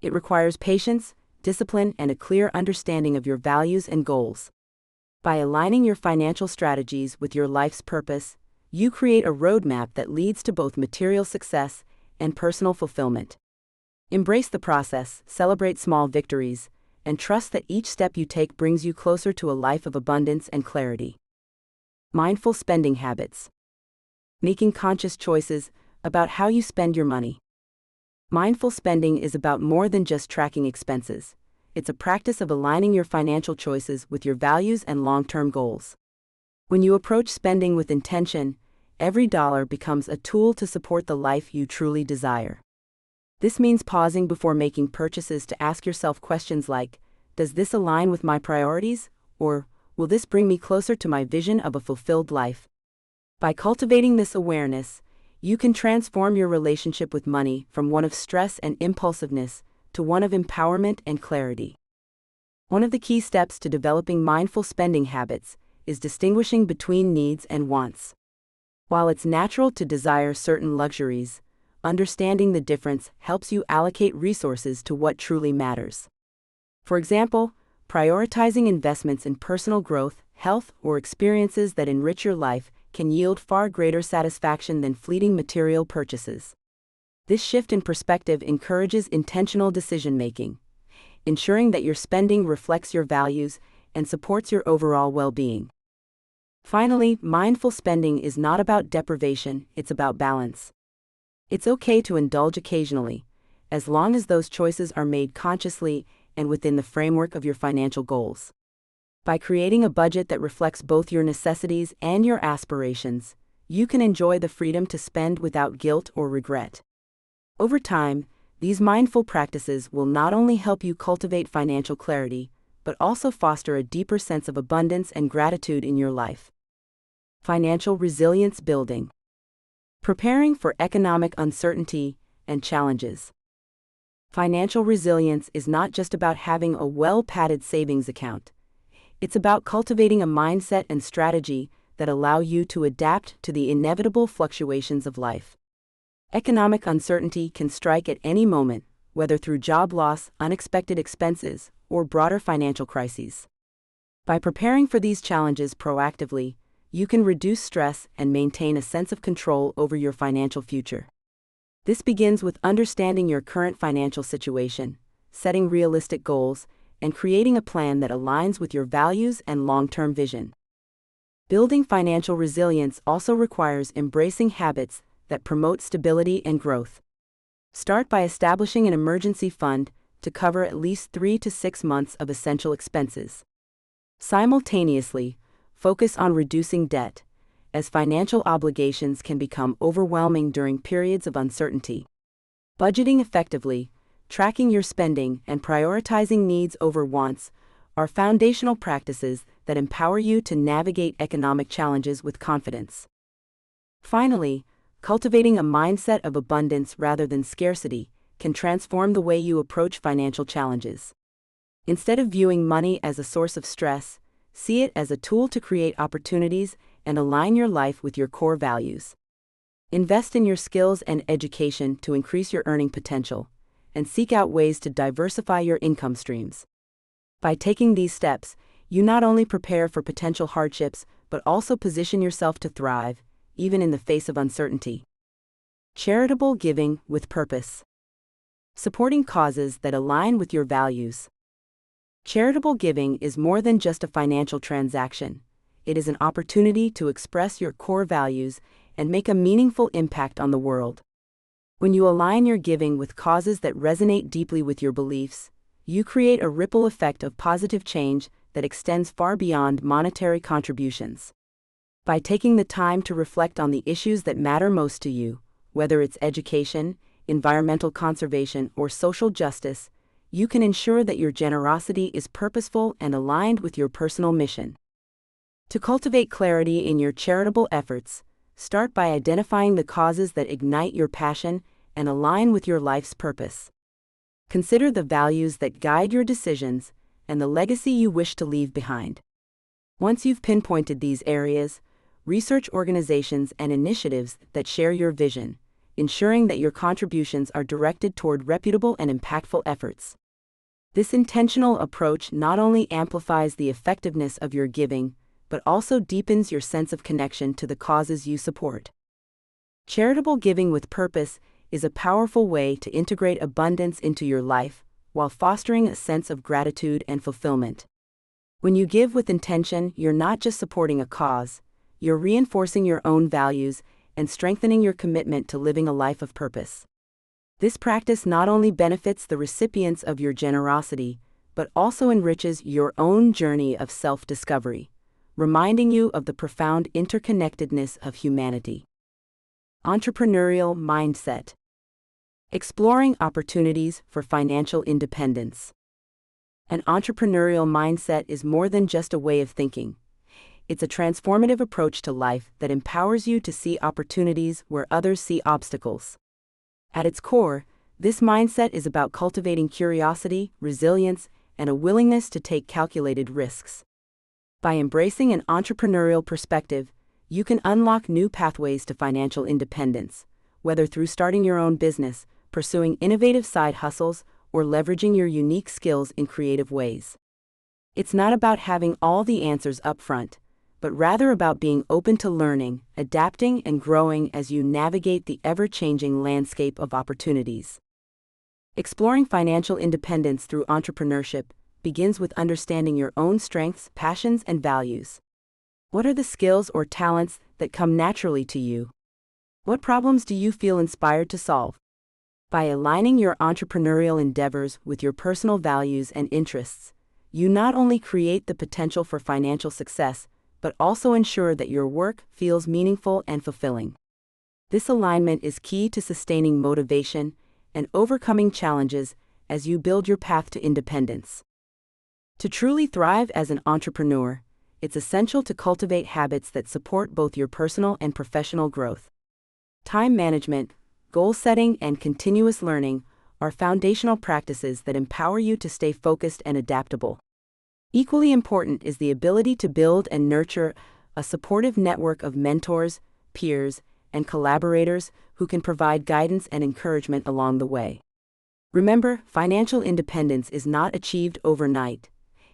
It requires patience, discipline, and a clear understanding of your values and goals. By aligning your financial strategies with your life's purpose, you create a roadmap that leads to both material success and personal fulfillment. Embrace the process, celebrate small victories, and trust that each step you take brings you closer to a life of abundance and clarity. Mindful spending habits. Making conscious choices about how you spend your money. Mindful spending is about more than just tracking expenses. It's a practice of aligning your financial choices with your values and long-term goals. When you approach spending with intention, every dollar becomes a tool to support the life you truly desire. This means pausing before making purchases to ask yourself questions like, does this align with my priorities? Or, will this bring me closer to my vision of a fulfilled life? By cultivating this awareness, you can transform your relationship with money from one of stress and impulsiveness to one of empowerment and clarity. One of the key steps to developing mindful spending habits is distinguishing between needs and wants. While it's natural to desire certain luxuries, understanding the difference helps you allocate resources to what truly matters. For example, prioritizing investments in personal growth, health, or experiences that enrich your life can yield far greater satisfaction than fleeting material purchases. This shift in perspective encourages intentional decision-making, ensuring that your spending reflects your values and supports your overall well-being. Finally, mindful spending is not about deprivation, it's about balance. It's okay to indulge occasionally, as long as those choices are made consciously and within the framework of your financial goals. By creating a budget that reflects both your necessities and your aspirations, you can enjoy the freedom to spend without guilt or regret. Over time, these mindful practices will not only help you cultivate financial clarity, but also foster a deeper sense of abundance and gratitude in your life. Financial resilience building. Preparing for economic uncertainty and challenges. Financial resilience is not just about having a well-padded savings account. It's about cultivating a mindset and strategy that allow you to adapt to the inevitable fluctuations of life. Economic uncertainty can strike at any moment, whether through job loss, unexpected expenses, or broader financial crises. By preparing for these challenges proactively, you can reduce stress and maintain a sense of control over your financial future. This begins with understanding your current financial situation, setting realistic goals, and creating a plan that aligns with your values and long-term vision. Building financial resilience also requires embracing habits that promote stability and growth. Start by establishing an emergency fund to cover at least 3 to 6 months of essential expenses. Simultaneously, focus on reducing debt, as financial obligations can become overwhelming during periods of uncertainty. Budgeting effectively, tracking your spending, and prioritizing needs over wants are foundational practices that empower you to navigate economic challenges with confidence. Finally, cultivating a mindset of abundance rather than scarcity can transform the way you approach financial challenges. Instead of viewing money as a source of stress, see it as a tool to create opportunities and align your life with your core values. Invest in your skills and education to increase your earning potential, and seek out ways to diversify your income streams. By taking these steps, you not only prepare for potential hardships but also position yourself to thrive, even in the face of uncertainty. Charitable giving with purpose. Supporting causes that align with your values. Charitable giving is more than just a financial transaction. It is an opportunity to express your core values and make a meaningful impact on the world. When you align your giving with causes that resonate deeply with your beliefs, you create a ripple effect of positive change that extends far beyond monetary contributions. By taking the time to reflect on the issues that matter most to you, whether it's education, environmental conservation, or social justice, you can ensure that your generosity is purposeful and aligned with your personal mission. To cultivate clarity in your charitable efforts, start by identifying the causes that ignite your passion and align with your life's purpose. Consider the values that guide your decisions and the legacy you wish to leave behind. Once you've pinpointed these areas, research organizations and initiatives that share your vision, ensuring that your contributions are directed toward reputable and impactful efforts. This intentional approach not only amplifies the effectiveness of your giving, but also deepens your sense of connection to the causes you support. Charitable giving with purpose is a powerful way to integrate abundance into your life while fostering a sense of gratitude and fulfillment. When you give with intention, you're not just supporting a cause, you're reinforcing your own values and strengthening your commitment to living a life of purpose. This practice not only benefits the recipients of your generosity, but also enriches your own journey of self-discovery, reminding you of the profound interconnectedness of humanity. Entrepreneurial mindset. Exploring opportunities for financial independence. An entrepreneurial mindset is more than just a way of thinking. It's a transformative approach to life that empowers you to see opportunities where others see obstacles. At its core, this mindset is about cultivating curiosity, resilience, and a willingness to take calculated risks. By embracing an entrepreneurial perspective, you can unlock new pathways to financial independence, whether through starting your own business, pursuing innovative side hustles, or leveraging your unique skills in creative ways. It's not about having all the answers up front, but rather about being open to learning, adapting, and growing as you navigate the ever-changing landscape of opportunities. Exploring financial independence through entrepreneurship begins with understanding your own strengths, passions, and values. What are the skills or talents that come naturally to you? What problems do you feel inspired to solve? By aligning your entrepreneurial endeavors with your personal values and interests, you not only create the potential for financial success, but also ensure that your work feels meaningful and fulfilling. This alignment is key to sustaining motivation and overcoming challenges as you build your path to independence. To truly thrive as an entrepreneur, it's essential to cultivate habits that support both your personal and professional growth. Time management, goal setting, and continuous learning are foundational practices that empower you to stay focused and adaptable. Equally important is the ability to build and nurture a supportive network of mentors, peers, and collaborators who can provide guidance and encouragement along the way. Remember, financial independence is not achieved overnight.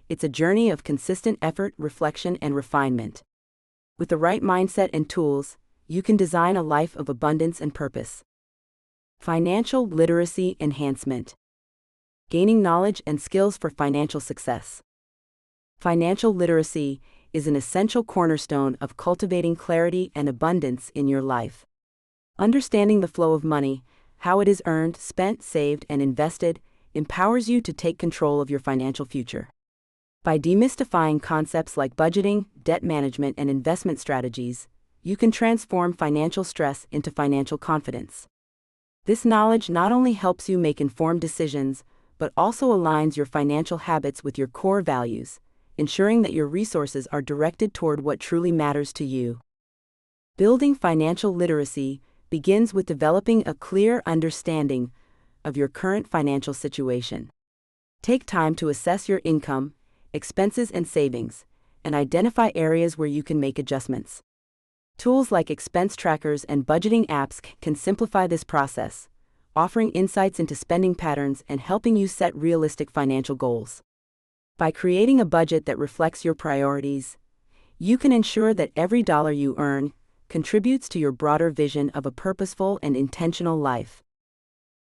It's a journey of consistent effort, reflection, and refinement. With the right mindset and tools, you can design a life of abundance and purpose. Financial literacy enhancement. Gaining knowledge and skills for financial success. Financial literacy is an essential cornerstone of cultivating clarity and abundance in your life. Understanding the flow of money, how it is earned, spent, saved, and invested, empowers you to take control of your financial future. By demystifying concepts like budgeting, debt management, and investment strategies, you can transform financial stress into financial confidence. This knowledge not only helps you make informed decisions, but also aligns your financial habits with your core values, ensuring that your resources are directed toward what truly matters to you. Building financial literacy begins with developing a clear understanding of your current financial situation. Take time to assess your income, expenses, and savings, and identify areas where you can make adjustments. Tools like expense trackers and budgeting apps can simplify this process, offering insights into spending patterns and helping you set realistic financial goals. By creating a budget that reflects your priorities, you can ensure that every dollar you earn contributes to your broader vision of a purposeful and intentional life.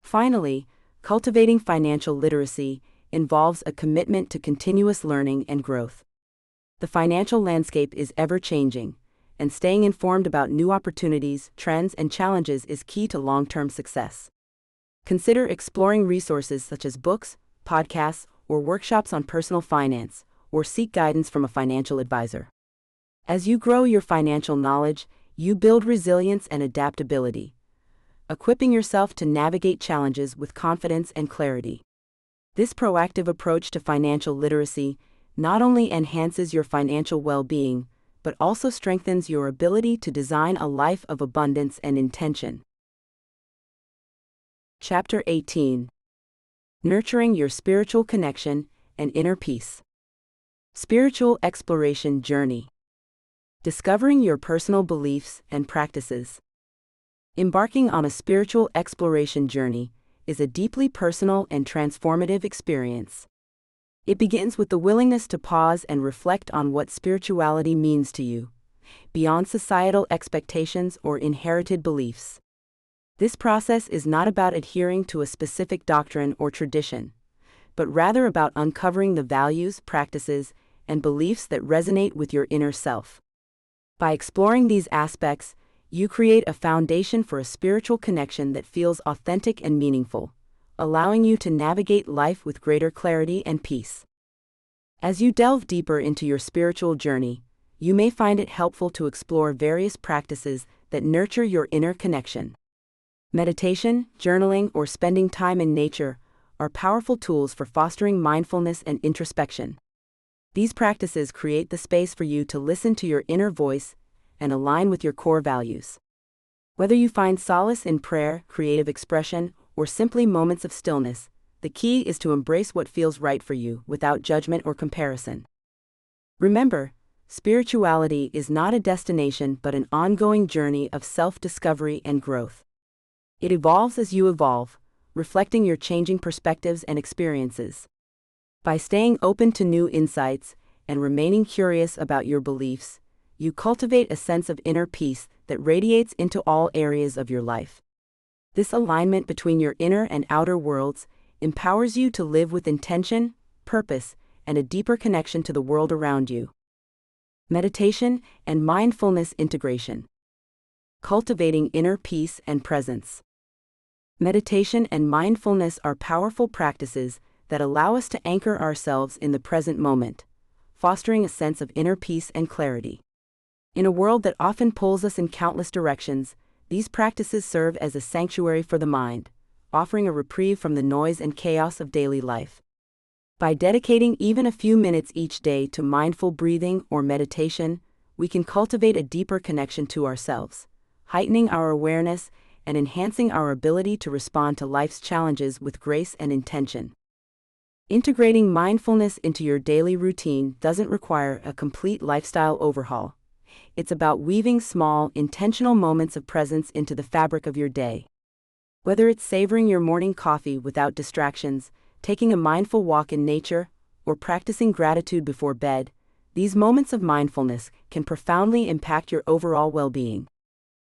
Finally, cultivating financial literacy involves a commitment to continuous learning and growth. The financial landscape is ever-changing, and staying informed about new opportunities, trends, and challenges is key to long-term success. Consider exploring resources such as books, podcasts, or workshops on personal finance, or seek guidance from a financial advisor. As you grow your financial knowledge, you build resilience and adaptability, equipping yourself to navigate challenges with confidence and clarity. This proactive approach to financial literacy not only enhances your financial well-being, but also strengthens your ability to design a life of abundance and intention. Chapter 18. Nurturing your spiritual connection and inner peace. Spiritual exploration journey. Discovering your personal beliefs and practices. Embarking on a spiritual exploration journey is a deeply personal and transformative experience. It begins with the willingness to pause and reflect on what spirituality means to you, beyond societal expectations or inherited beliefs. This process is not about adhering to a specific doctrine or tradition, but rather about uncovering the values, practices, and beliefs that resonate with your inner self. By exploring these aspects, you create a foundation for a spiritual connection that feels authentic and meaningful, allowing you to navigate life with greater clarity and peace. As you delve deeper into your spiritual journey, you may find it helpful to explore various practices that nurture your inner connection. Meditation, journaling, or spending time in nature are powerful tools for fostering mindfulness and introspection. These practices create the space for you to listen to your inner voice and align with your core values. Whether you find solace in prayer, creative expression, or simply moments of stillness, the key is to embrace what feels right for you without judgment or comparison. Remember, spirituality is not a destination but an ongoing journey of self-discovery and growth. It evolves as you evolve, reflecting your changing perspectives and experiences. By staying open to new insights and remaining curious about your beliefs, you cultivate a sense of inner peace that radiates into all areas of your life. This alignment between your inner and outer worlds empowers you to live with intention, purpose, and a deeper connection to the world around you. Meditation and mindfulness integration. Cultivating inner peace and presence. Meditation and mindfulness are powerful practices that allow us to anchor ourselves in the present moment, fostering a sense of inner peace and clarity. In a world that often pulls us in countless directions, these practices serve as a sanctuary for the mind, offering a reprieve from the noise and chaos of daily life. By dedicating even a few minutes each day to mindful breathing or meditation, we can cultivate a deeper connection to ourselves, heightening our awareness and enhancing our ability to respond to life's challenges with grace and intention. Integrating mindfulness into your daily routine doesn't require a complete lifestyle overhaul. It's about weaving small, intentional moments of presence into the fabric of your day. Whether it's savoring your morning coffee without distractions, taking a mindful walk in nature, or practicing gratitude before bed, These moments of mindfulness can profoundly impact your overall well-being.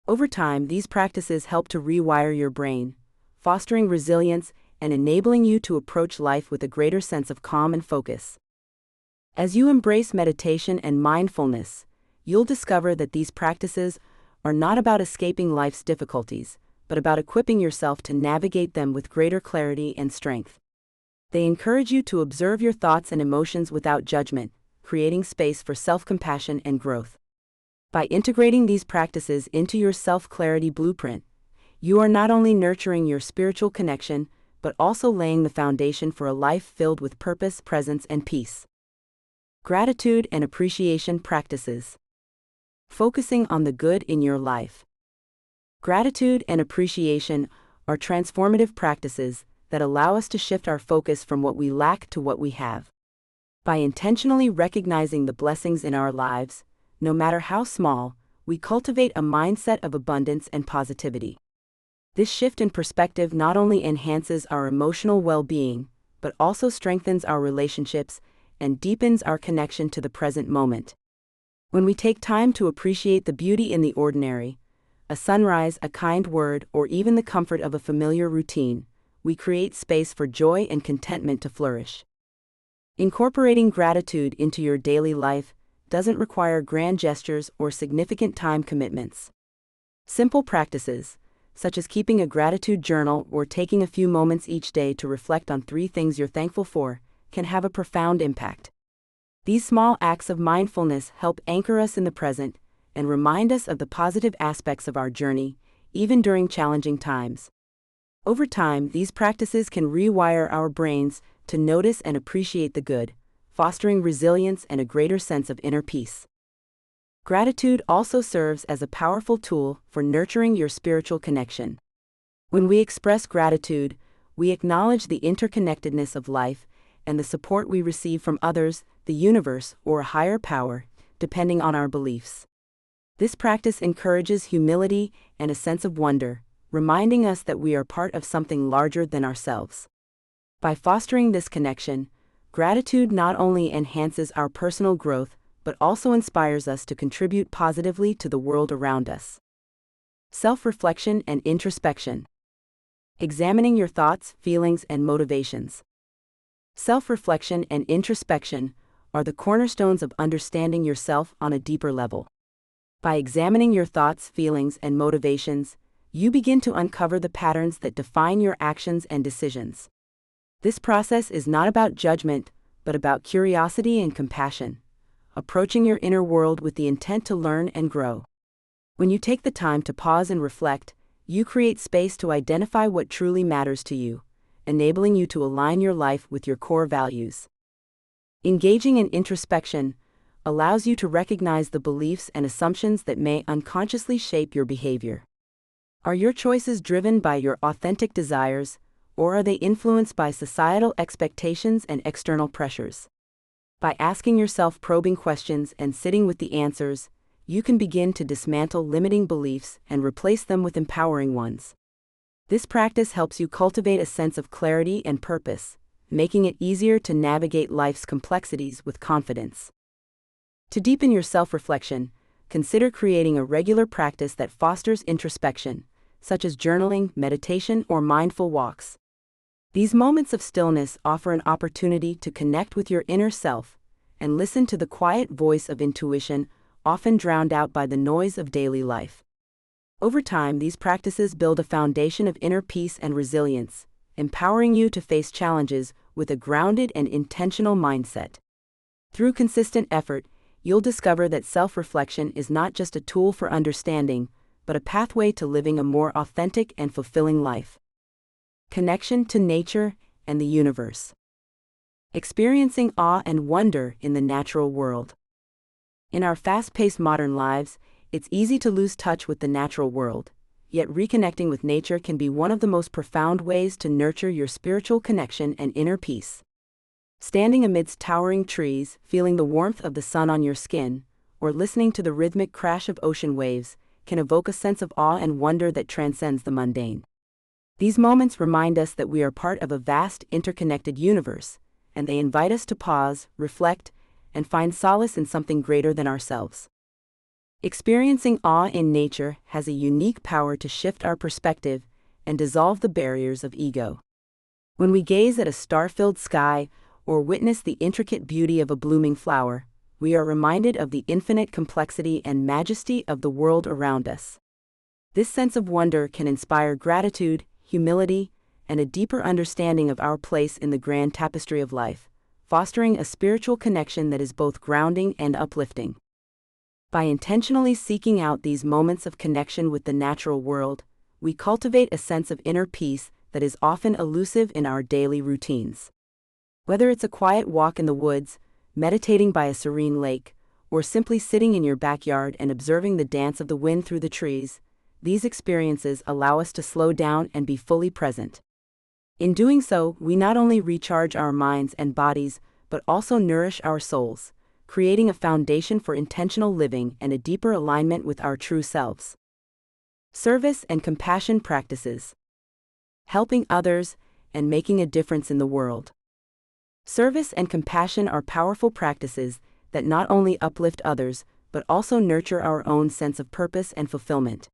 Over time, these practices help to rewire your brain, fostering resilience and enabling you to approach life with a greater sense of calm and focus. As you embrace meditation and mindfulness, you'll discover that these practices are not about escaping life's difficulties, but about equipping yourself to navigate them with greater clarity and strength. They encourage you to observe your thoughts and emotions without judgment, creating space for self-compassion and growth. By integrating these practices into your self-clarity blueprint, you are not only nurturing your spiritual connection, but also laying the foundation for a life filled with purpose, presence, and peace. Gratitude and appreciation practices. Focusing on the good in your life. Gratitude and appreciation are transformative practices that allow us to shift our focus from what we lack to what we have. By intentionally recognizing the blessings in our lives, no matter how small, we cultivate a mindset of abundance and positivity. This shift in perspective not only enhances our emotional well-being, but also strengthens our relationships and deepens our connection to the present moment. When we take time to appreciate the beauty in the ordinary, a sunrise, a kind word, or even the comfort of a familiar routine, we create space for joy and contentment to flourish. Incorporating gratitude into your daily life doesn't require grand gestures or significant time commitments. Simple practices, such as keeping a gratitude journal or taking a few moments each day to reflect on 3 things you're thankful for, can have a profound impact. These small acts of mindfulness help anchor us in the present and remind us of the positive aspects of our journey, even during challenging times. Over time, these practices can rewire our brains to notice and appreciate the good, fostering resilience and a greater sense of inner peace. Gratitude also serves as a powerful tool for nurturing your spiritual connection. When we express gratitude, we acknowledge the interconnectedness of life and the support we receive from others, the universe, or a higher power, depending on our beliefs. This practice encourages humility and a sense of wonder, reminding us that we are part of something larger than ourselves. By fostering this connection, gratitude not only enhances our personal growth, but also inspires us to contribute positively to the world around us. Self-reflection and introspection. Examining your thoughts, feelings, and motivations. Self-reflection and introspection are the cornerstones of understanding yourself on a deeper level. By examining your thoughts, feelings, and motivations, you begin to uncover the patterns that define your actions and decisions. This process is not about judgment, but about curiosity and compassion, approaching your inner world with the intent to learn and grow. When you take the time to pause and reflect, you create space to identify what truly matters to you, enabling you to align your life with your core values. Engaging in introspection allows you to recognize the beliefs and assumptions that may unconsciously shape your behavior. Are your choices driven by your authentic desires, or are they influenced by societal expectations and external pressures? By asking yourself probing questions and sitting with the answers, you can begin to dismantle limiting beliefs and replace them with empowering ones. This practice helps you cultivate a sense of clarity and purpose, making it easier to navigate life's complexities with confidence. To deepen your self-reflection, consider creating a regular practice that fosters introspection, such as journaling, meditation, or mindful walks. These moments of stillness offer an opportunity to connect with your inner self and listen to the quiet voice of intuition, often drowned out by the noise of daily life. Over time, these practices build a foundation of inner peace and resilience, empowering you to face challenges with a grounded and intentional mindset. Through consistent effort, you'll discover that self-reflection is not just a tool for understanding, but a pathway to living a more authentic and fulfilling life. Connection to nature and the universe. Experiencing awe and wonder in the natural world. In our fast-paced modern lives, it's easy to lose touch with the natural world, yet reconnecting with nature can be one of the most profound ways to nurture your spiritual connection and inner peace. Standing amidst towering trees, feeling the warmth of the sun on your skin, or listening to the rhythmic crash of ocean waves, can evoke a sense of awe and wonder that transcends the mundane. These moments remind us that we are part of a vast, interconnected universe, and they invite us to pause, reflect, and find solace in something greater than ourselves. Experiencing awe in nature has a unique power to shift our perspective and dissolve the barriers of ego. When we gaze at a star-filled sky or witness the intricate beauty of a blooming flower, we are reminded of the infinite complexity and majesty of the world around us. This sense of wonder can inspire gratitude, humility, and a deeper understanding of our place in the grand tapestry of life, fostering a spiritual connection that is both grounding and uplifting. By intentionally seeking out these moments of connection with the natural world, we cultivate a sense of inner peace that is often elusive in our daily routines. Whether it's a quiet walk in the woods, meditating by a serene lake, or simply sitting in your backyard and observing the dance of the wind through the trees, these experiences allow us to slow down and be fully present. In doing so, we not only recharge our minds and bodies, but also nourish our souls, creating a foundation for intentional living and a deeper alignment with our true selves. Service and compassion practices. Helping others and making a difference in the world. Service and compassion are powerful practices that not only uplift others, but also nurture our own sense of purpose and fulfillment.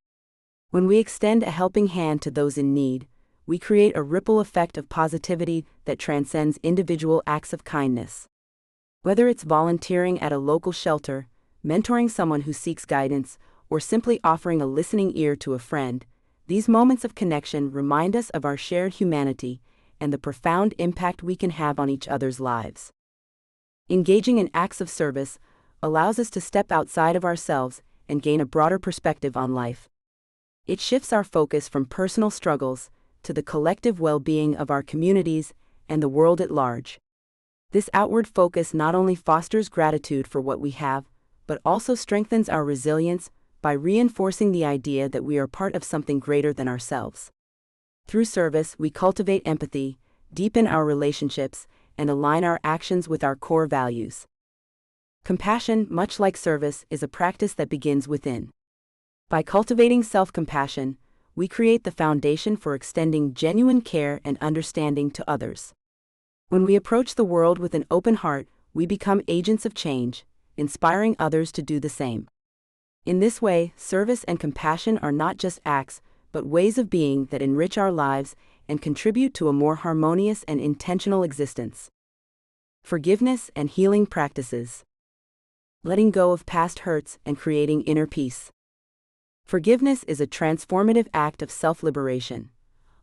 When we extend a helping hand to those in need, we create a ripple effect of positivity that transcends individual acts of kindness. Whether it's volunteering at a local shelter, mentoring someone who seeks guidance, or simply offering a listening ear to a friend, these moments of connection remind us of our shared humanity and the profound impact we can have on each other's lives. Engaging in acts of service allows us to step outside of ourselves and gain a broader perspective on life. It shifts our focus from personal struggles to the collective well-being of our communities and the world at large. This outward focus not only fosters gratitude for what we have, but also strengthens our resilience by reinforcing the idea that we are part of something greater than ourselves. Through service, we cultivate empathy, deepen our relationships, and align our actions with our core values. Compassion, much like service, is a practice that begins within. By cultivating self-compassion, we create the foundation for extending genuine care and understanding to others. When we approach the world with an open heart, we become agents of change, inspiring others to do the same. In this way, service and compassion are not just acts, but ways of being that enrich our lives and contribute to a more harmonious and intentional existence. Forgiveness and healing practices. Letting go of past hurts and creating inner peace. Forgiveness is a transformative act of self-liberation,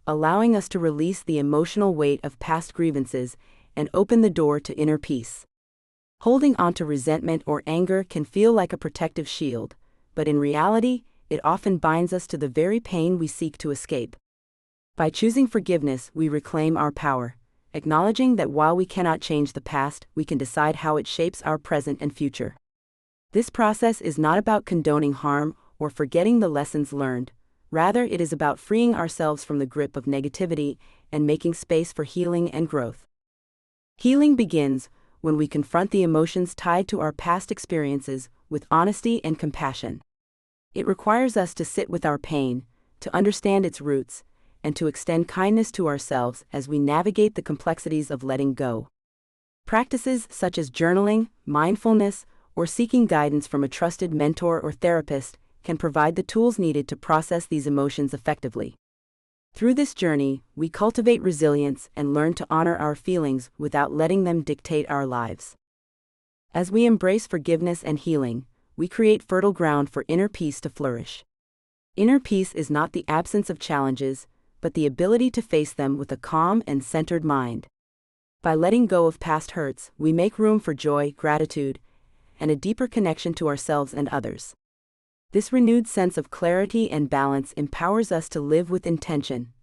allowing us to release the emotional weight of past grievances and open the door to inner peace. Holding on to resentment or anger can feel like a protective shield, but in reality, it often binds us to the very pain we seek to escape. By choosing forgiveness, we reclaim our power, acknowledging that while we cannot change the past, we can decide how it shapes our present and future. This process is not about condoning harm or forgetting the lessons learned. Rather, it is about freeing ourselves from the grip of negativity and making space for healing and growth. Healing begins when we confront the emotions tied to our past experiences with honesty and compassion. It requires us to sit with our pain, to understand its roots, and to extend kindness to ourselves as we navigate the complexities of letting go. Practices such as journaling, mindfulness, or seeking guidance from a trusted mentor or therapist can provide the tools needed to process these emotions effectively. Through this journey, we cultivate resilience and learn to honor our feelings without letting them dictate our lives. As we embrace forgiveness and healing, we create fertile ground for inner peace to flourish. Inner peace is not the absence of challenges, but the ability to face them with a calm and centered mind. By letting go of past hurts, we make room for joy, gratitude, and a deeper connection to ourselves and others. This renewed sense of clarity and balance empowers us to live with intention,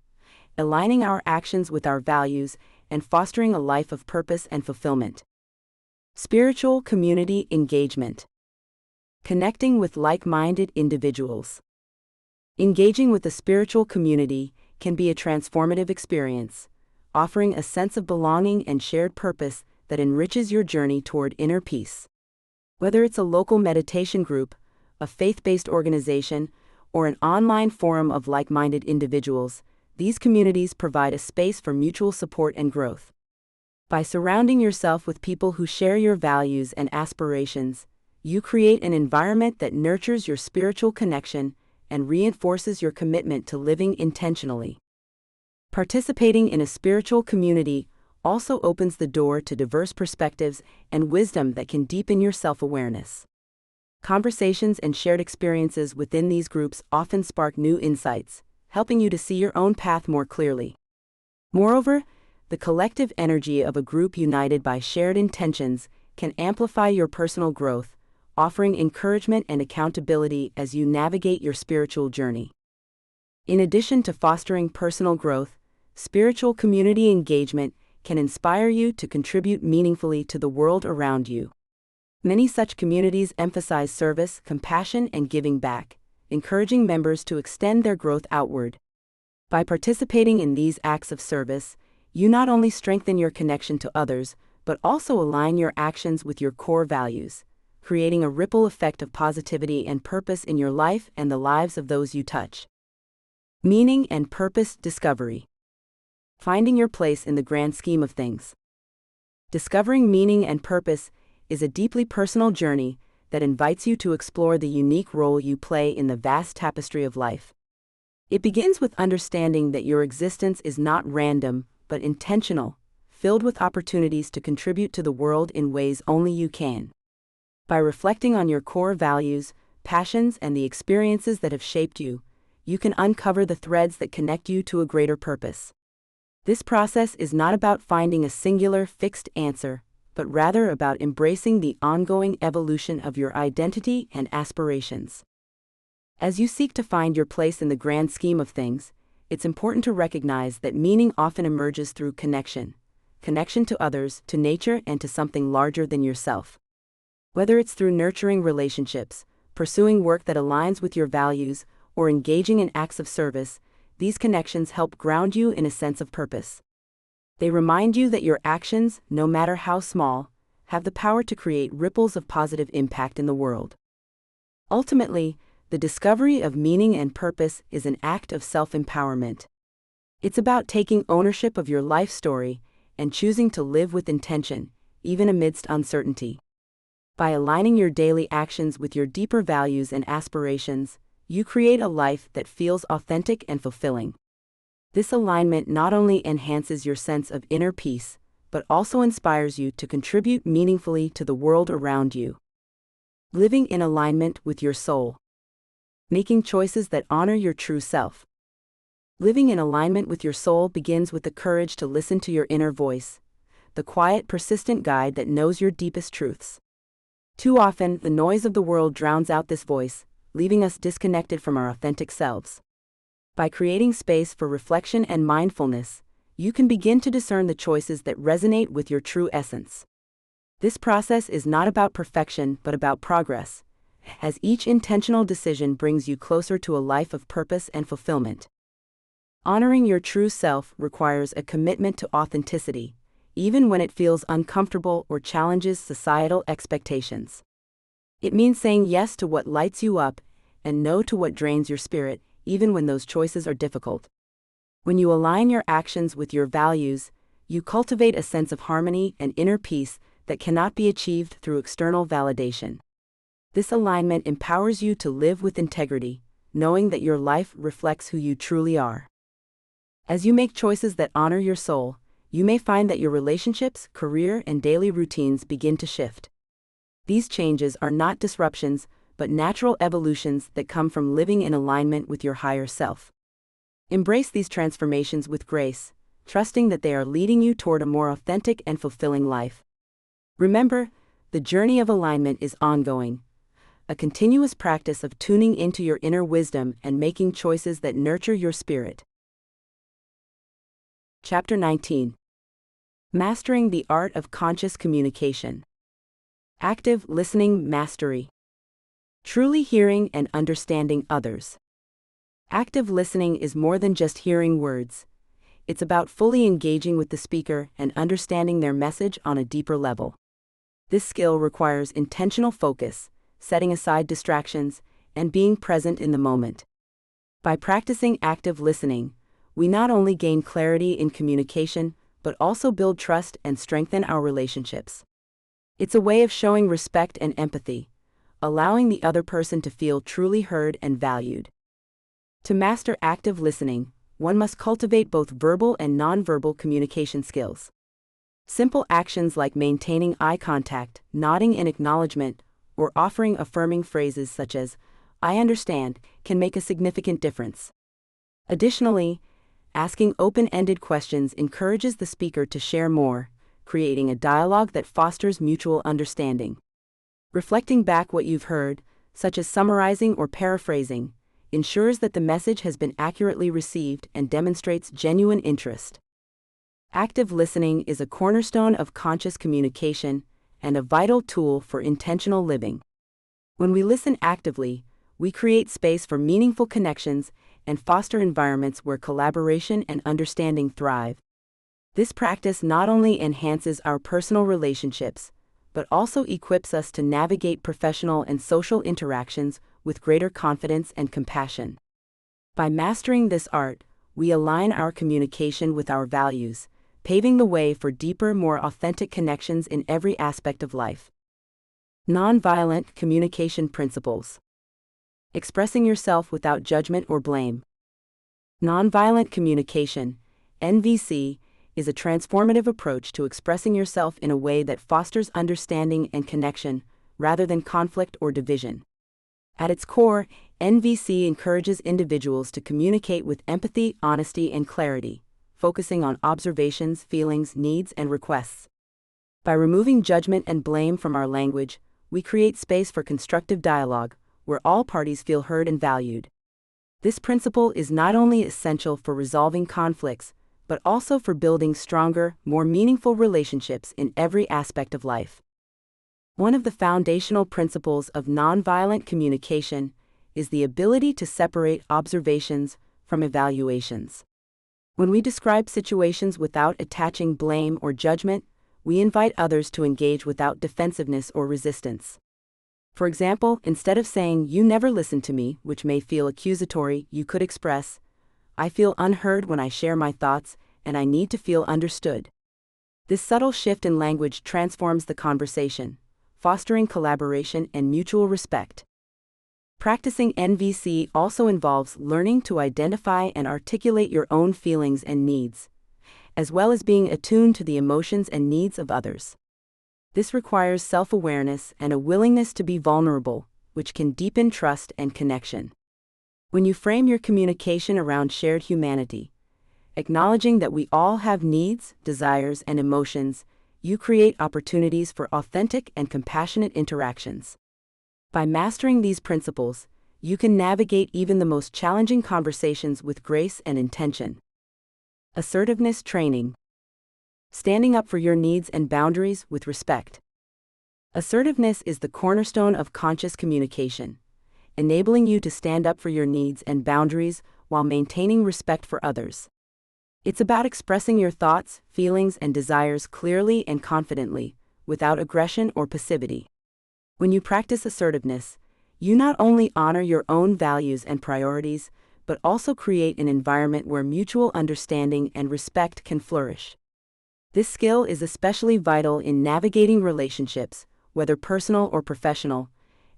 aligning our actions with our values and fostering a life of purpose and fulfillment. Spiritual community engagement. Connecting with like-minded individuals. Engaging with a spiritual community can be a transformative experience, offering a sense of belonging and shared purpose that enriches your journey toward inner peace. Whether it's a local meditation group, a faith-based organization, or an online forum of like-minded individuals, these communities provide a space for mutual support and growth. By surrounding yourself with people who share your values and aspirations, you create an environment that nurtures your spiritual connection and reinforces your commitment to living intentionally. Participating in a spiritual community also opens the door to diverse perspectives and wisdom that can deepen your self-awareness. Conversations and shared experiences within these groups often spark new insights, helping you to see your own path more clearly. Moreover, the collective energy of a group united by shared intentions can amplify your personal growth, offering encouragement and accountability as you navigate your spiritual journey. In addition to fostering personal growth, spiritual community engagement can inspire you to contribute meaningfully to the world around you. Many such communities emphasize service, compassion, and giving back, encouraging members to extend their growth outward. By participating in these acts of service, you not only strengthen your connection to others, but also align your actions with your core values, creating a ripple effect of positivity and purpose in your life and the lives of those you touch. Meaning and purpose discovery. Finding your place in the grand scheme of things. Discovering meaning and purpose is a deeply personal journey that invites you to explore the unique role you play in the vast tapestry of life. It begins with understanding that your existence is not random, but intentional, filled with opportunities to contribute to the world in ways only you can. By reflecting on your core values, passions, and the experiences that have shaped you, you can uncover the threads that connect you to a greater purpose. This process is not about finding a singular, fixed answer, but rather about embracing the ongoing evolution of your identity and aspirations. As you seek to find your place in the grand scheme of things, it's important to recognize that meaning often emerges through connection to others, to nature, and to something larger than yourself. Whether it's through nurturing relationships, pursuing work that aligns with your values, or engaging in acts of service, these connections help ground you in a sense of purpose. They remind you that your actions, no matter how small, have the power to create ripples of positive impact in the world. Ultimately, the discovery of meaning and purpose is an act of self-empowerment. It's about taking ownership of your life story and choosing to live with intention, even amidst uncertainty. By aligning your daily actions with your deeper values and aspirations, you create a life that feels authentic and fulfilling. This alignment not only enhances your sense of inner peace, but also inspires you to contribute meaningfully to the world around you. Living in alignment with your soul. Making choices that honor your true self. Living in alignment with your soul begins with the courage to listen to your inner voice, the quiet, persistent guide that knows your deepest truths. Too often, the noise of the world drowns out this voice, leaving us disconnected from our authentic selves. By creating space for reflection and mindfulness, you can begin to discern the choices that resonate with your true essence. This process is not about perfection, but about progress, as each intentional decision brings you closer to a life of purpose and fulfillment. Honoring your true self requires a commitment to authenticity, even when it feels uncomfortable or challenges societal expectations. It means saying yes to what lights you up and no to what drains your spirit, even when those choices are difficult. When you align your actions with your values, you cultivate a sense of harmony and inner peace that cannot be achieved through external validation. This alignment empowers you to live with integrity, knowing that your life reflects who you truly are. As you make choices that honor your soul, you may find that your relationships, career, and daily routines begin to shift. These changes are not disruptions, but natural evolutions that come from living in alignment with your higher self. Embrace these transformations with grace, trusting that they are leading you toward a more authentic and fulfilling life. Remember, the journey of alignment is ongoing, a continuous practice of tuning into your inner wisdom and making choices that nurture your spirit. Chapter 19. Mastering the Art of Conscious Communication. Active Listening Mastery. Truly hearing and understanding others. Active listening is more than just hearing words. It's about fully engaging with the speaker and understanding their message on a deeper level. This skill requires intentional focus, setting aside distractions, and being present in the moment. By practicing active listening, we not only gain clarity in communication, but also build trust and strengthen our relationships. It's a way of showing respect and empathy, allowing the other person to feel truly heard and valued. To master active listening, one must cultivate both verbal and nonverbal communication skills. Simple actions like maintaining eye contact, nodding in acknowledgement, or offering affirming phrases such as, "I understand," can make a significant difference. Additionally, asking open-ended questions encourages the speaker to share more, creating a dialogue that fosters mutual understanding. Reflecting back what you've heard, such as summarizing or paraphrasing, ensures that the message has been accurately received and demonstrates genuine interest. Active listening is a cornerstone of conscious communication and a vital tool for intentional living. When we listen actively, we create space for meaningful connections and foster environments where collaboration and understanding thrive. This practice not only enhances our personal relationships, but also equips us to navigate professional and social interactions with greater confidence and compassion. By mastering this art, we align our communication with our values, paving the way for deeper, more authentic connections in every aspect of life. Nonviolent communication principles. Expressing yourself without judgment or blame. Nonviolent communication, NVC, is a transformative approach to expressing yourself in a way that fosters understanding and connection, rather than conflict or division. At its core, NVC encourages individuals to communicate with empathy, honesty, and clarity, focusing on observations, feelings, needs, and requests. By removing judgment and blame from our language, we create space for constructive dialogue, where all parties feel heard and valued. This principle is not only essential for resolving conflicts, but also for building stronger, more meaningful relationships in every aspect of life. One of the foundational principles of nonviolent communication is the ability to separate observations from evaluations. When we describe situations without attaching blame or judgment, we invite others to engage without defensiveness or resistance. For example, instead of saying, "You never listen to me," which may feel accusatory, you could express, "I feel unheard when I share my thoughts, and I need to feel understood." This subtle shift in language transforms the conversation, fostering collaboration and mutual respect. Practicing NVC also involves learning to identify and articulate your own feelings and needs, as well as being attuned to the emotions and needs of others. This requires self-awareness and a willingness to be vulnerable, which can deepen trust and connection. When you frame your communication around shared humanity, acknowledging that we all have needs, desires, and emotions, you create opportunities for authentic and compassionate interactions. By mastering these principles, you can navigate even the most challenging conversations with grace and intention. Assertiveness training. Standing up for your needs and boundaries with respect. Assertiveness is the cornerstone of conscious communication, enabling you to stand up for your needs and boundaries while maintaining respect for others. It's about expressing your thoughts, feelings, and desires clearly and confidently, without aggression or passivity. When you practice assertiveness, you not only honor your own values and priorities, but also create an environment where mutual understanding and respect can flourish. This skill is especially vital in navigating relationships, whether personal or professional,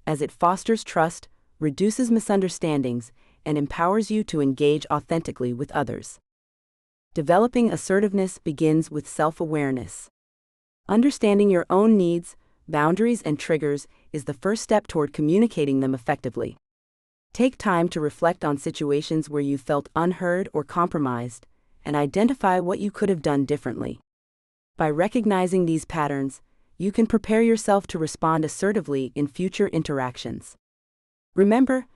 as it fosters trust, reduces misunderstandings, and empowers you to engage authentically with others. Developing assertiveness begins with self-awareness. Understanding your own needs, boundaries, and triggers is the first step toward communicating them effectively. Take time to reflect on situations where you felt unheard or compromised, and identify what you could have done differently. By recognizing these patterns, you can prepare yourself to respond assertively in future interactions. Remember,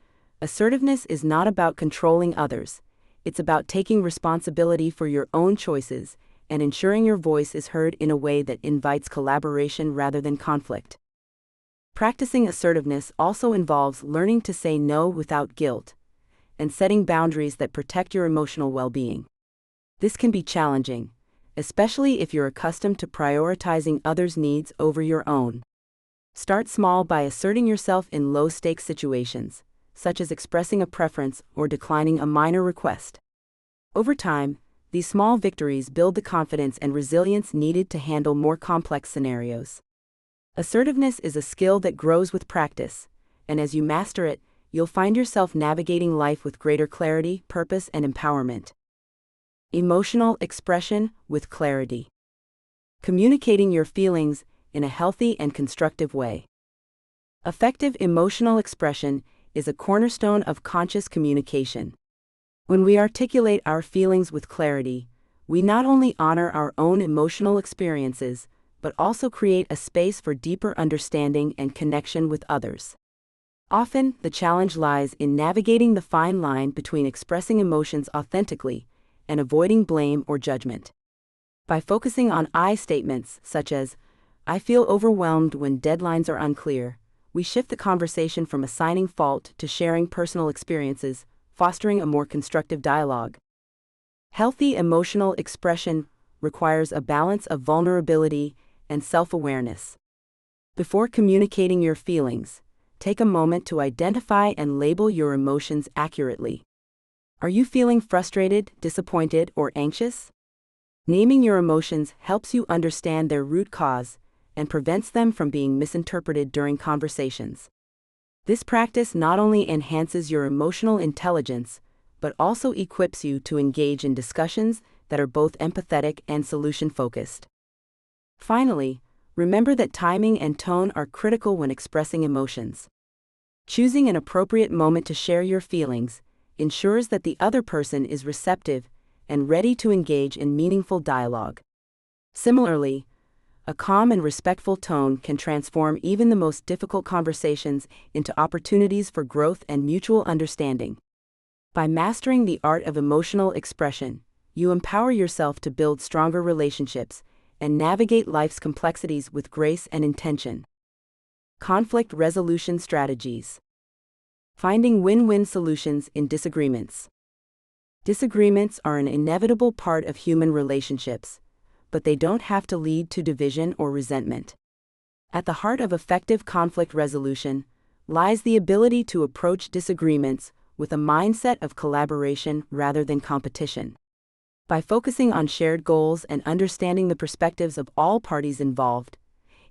assertiveness is not about controlling others. It's about taking responsibility for your own choices and ensuring your voice is heard in a way that invites collaboration rather than conflict. Practicing assertiveness also involves learning to say no without guilt and setting boundaries that protect your emotional well-being. This can be challenging, especially if you're accustomed to prioritizing others' needs over your own. Start small by asserting yourself in low-stakes situations, such as expressing a preference or declining a minor request. Over time, These small victories build the confidence and resilience needed to handle more complex scenarios. Assertiveness is a skill that grows with practice, and as you master it, you'll find yourself navigating life with greater clarity, purpose, and empowerment. Emotional expression with clarity. Communicating your feelings in a healthy and constructive way. Effective emotional expression is a cornerstone of conscious communication. When we articulate our feelings with clarity, we not only honor our own emotional experiences, but also create a space for deeper understanding and connection with others. Often, the challenge lies in navigating the fine line between expressing emotions authentically and avoiding blame or judgment. By focusing on I statements such as, "I feel overwhelmed when deadlines are unclear," we shift the conversation from assigning fault to sharing personal experiences, fostering a more constructive dialogue. Healthy emotional expression requires a balance of vulnerability and self-awareness. Before communicating your feelings, take a moment to identify and label your emotions accurately. Are you feeling frustrated, disappointed, or anxious? Naming your emotions helps you understand their root cause and prevents them from being misinterpreted during conversations. This practice not only enhances your emotional intelligence, but also equips you to engage in discussions that are both empathetic and solution-focused. Finally, remember that timing and tone are critical when expressing emotions. Choosing an appropriate moment to share your feelings ensures that the other person is receptive and ready to engage in meaningful dialogue. Similarly, a calm and respectful tone can transform even the most difficult conversations into opportunities for growth and mutual understanding. By mastering the art of emotional expression, you empower yourself to build stronger relationships and navigate life's complexities with grace and intention. Conflict resolution strategies. Finding win-win solutions in disagreements. Disagreements are an inevitable part of human relationships, but they don't have to lead to division or resentment. At the heart of effective conflict resolution lies the ability to approach disagreements with a mindset of collaboration rather than competition. By focusing on shared goals and understanding the perspectives of all parties involved,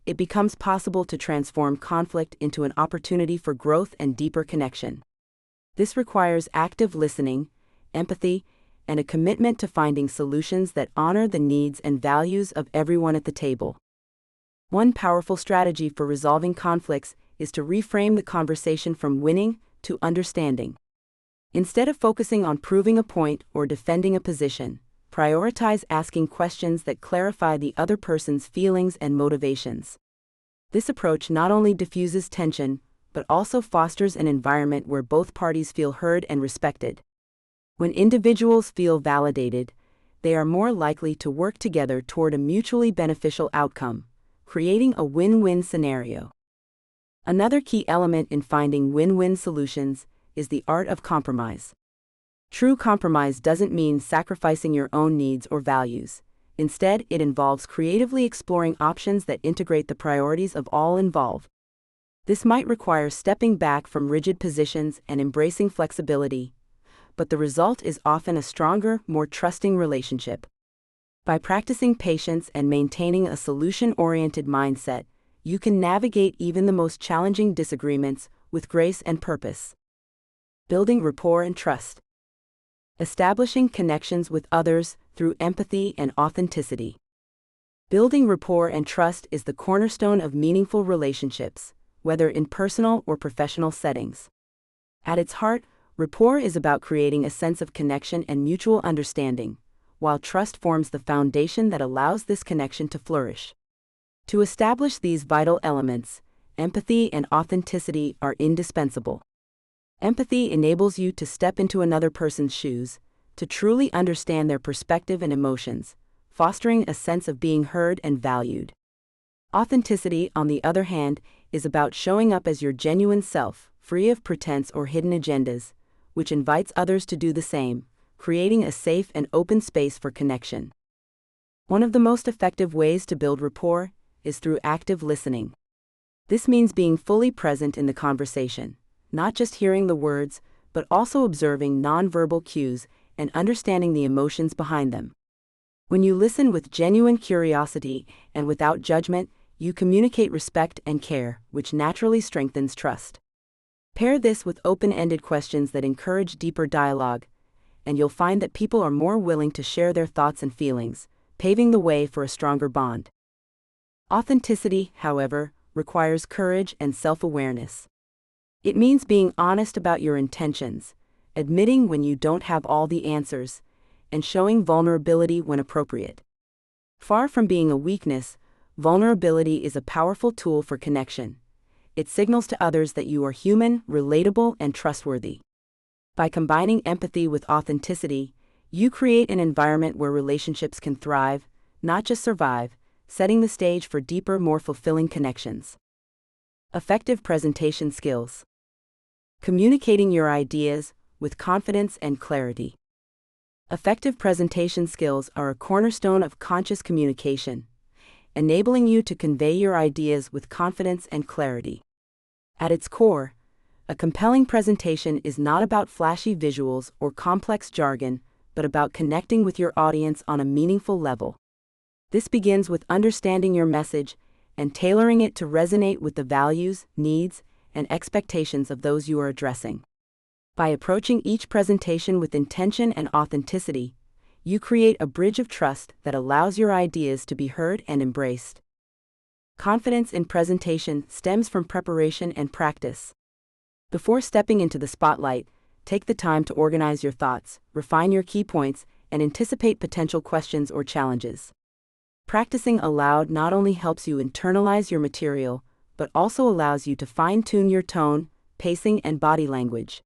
it becomes possible to transform conflict into an opportunity for growth and deeper connection. This requires active listening, empathy, and a commitment to finding solutions that honor the needs and values of everyone at the table. One powerful strategy for resolving conflicts is to reframe the conversation from winning to understanding. Instead of focusing on proving a point or defending a position, prioritize asking questions that clarify the other person's feelings and motivations. This approach not only diffuses tension, but also fosters an environment where both parties feel heard and respected. When individuals feel validated, they are more likely to work together toward a mutually beneficial outcome, creating a win-win scenario. Another key element in finding win-win solutions is the art of compromise. True compromise doesn't mean sacrificing your own needs or values. Instead, it involves creatively exploring options that integrate the priorities of all involved. This might require stepping back from rigid positions and embracing flexibility, but the result is often a stronger, more trusting relationship. By practicing patience and maintaining a solution-oriented mindset, you can navigate even the most challenging disagreements with grace and purpose. Building rapport and trust. Establishing connections with others through empathy and authenticity. Building rapport and trust is the cornerstone of meaningful relationships, whether in personal or professional settings. At its heart, rapport is about creating a sense of connection and mutual understanding, while trust forms the foundation that allows this connection to flourish. To establish these vital elements, empathy and authenticity are indispensable. Empathy enables you to step into another person's shoes, to truly understand their perspective and emotions, fostering a sense of being heard and valued. Authenticity, on the other hand, is about showing up as your genuine self, free of pretense or hidden agendas, which invites others to do the same, creating a safe and open space for connection. One of the most effective ways to build rapport is through active listening. This means being fully present in the conversation, not just hearing the words, but also observing nonverbal cues and understanding the emotions behind them. When you listen with genuine curiosity and without judgment, you communicate respect and care, which naturally strengthens trust. Pair this with open-ended questions that encourage deeper dialogue, and you'll find that people are more willing to share their thoughts and feelings, paving the way for a stronger bond. Authenticity, however, requires courage and self-awareness. It means being honest about your intentions, admitting when you don't have all the answers, and showing vulnerability when appropriate. Far from being a weakness, vulnerability is a powerful tool for connection. It signals to others that you are human, relatable, and trustworthy. By combining empathy with authenticity, you create an environment where relationships can thrive, not just survive, setting the stage for deeper, more fulfilling connections. Effective presentation skills. Communicating your ideas with confidence and clarity. Effective presentation skills are a cornerstone of conscious communication, enabling you to convey your ideas with confidence and clarity. At its core, a compelling presentation is not about flashy visuals or complex jargon, but about connecting with your audience on a meaningful level. This begins with understanding your message and tailoring it to resonate with the values, needs, and expectations of those you are addressing. By approaching each presentation with intention and authenticity, you create a bridge of trust that allows your ideas to be heard and embraced. Confidence in presentation stems from preparation and practice. Before stepping into the spotlight, take the time to organize your thoughts, refine your key points, and anticipate potential questions or challenges. Practicing aloud not only helps you internalize your material, but also allows you to fine-tune your tone, pacing, and body language.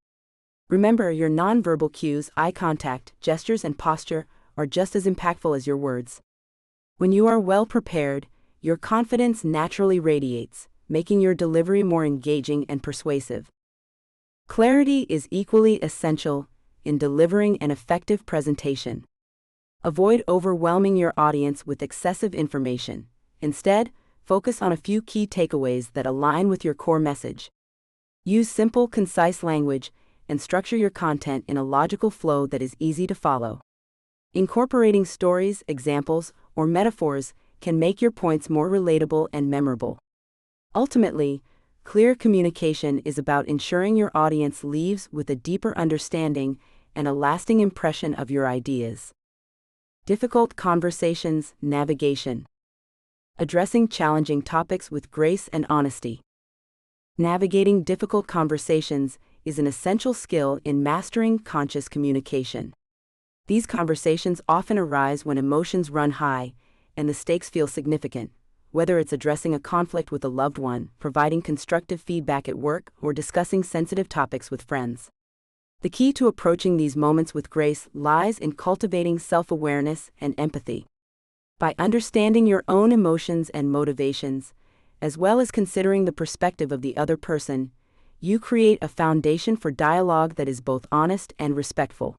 Remember, your nonverbal cues, eye contact, gestures, and posture are just as impactful as your words. When you are well prepared, your confidence naturally radiates, making your delivery more engaging and persuasive. Clarity is equally essential in delivering an effective presentation. Avoid overwhelming your audience with excessive information. Instead, focus on a few key takeaways that align with your core message. Use simple, concise language and structure your content in a logical flow that is easy to follow. Incorporating stories, examples, or metaphors can make your points more relatable and memorable. Ultimately, clear communication is about ensuring your audience leaves with a deeper understanding and a lasting impression of your ideas. Difficult conversations, navigation. Addressing challenging topics with grace and honesty. Navigating difficult conversations is an essential skill in mastering conscious communication. These conversations often arise when emotions run high and the stakes feel significant, whether it's addressing a conflict with a loved one, providing constructive feedback at work, or discussing sensitive topics with friends. The key to approaching these moments with grace lies in cultivating self-awareness and empathy. By understanding your own emotions and motivations, as well as considering the perspective of the other person, you create a foundation for dialogue that is both honest and respectful.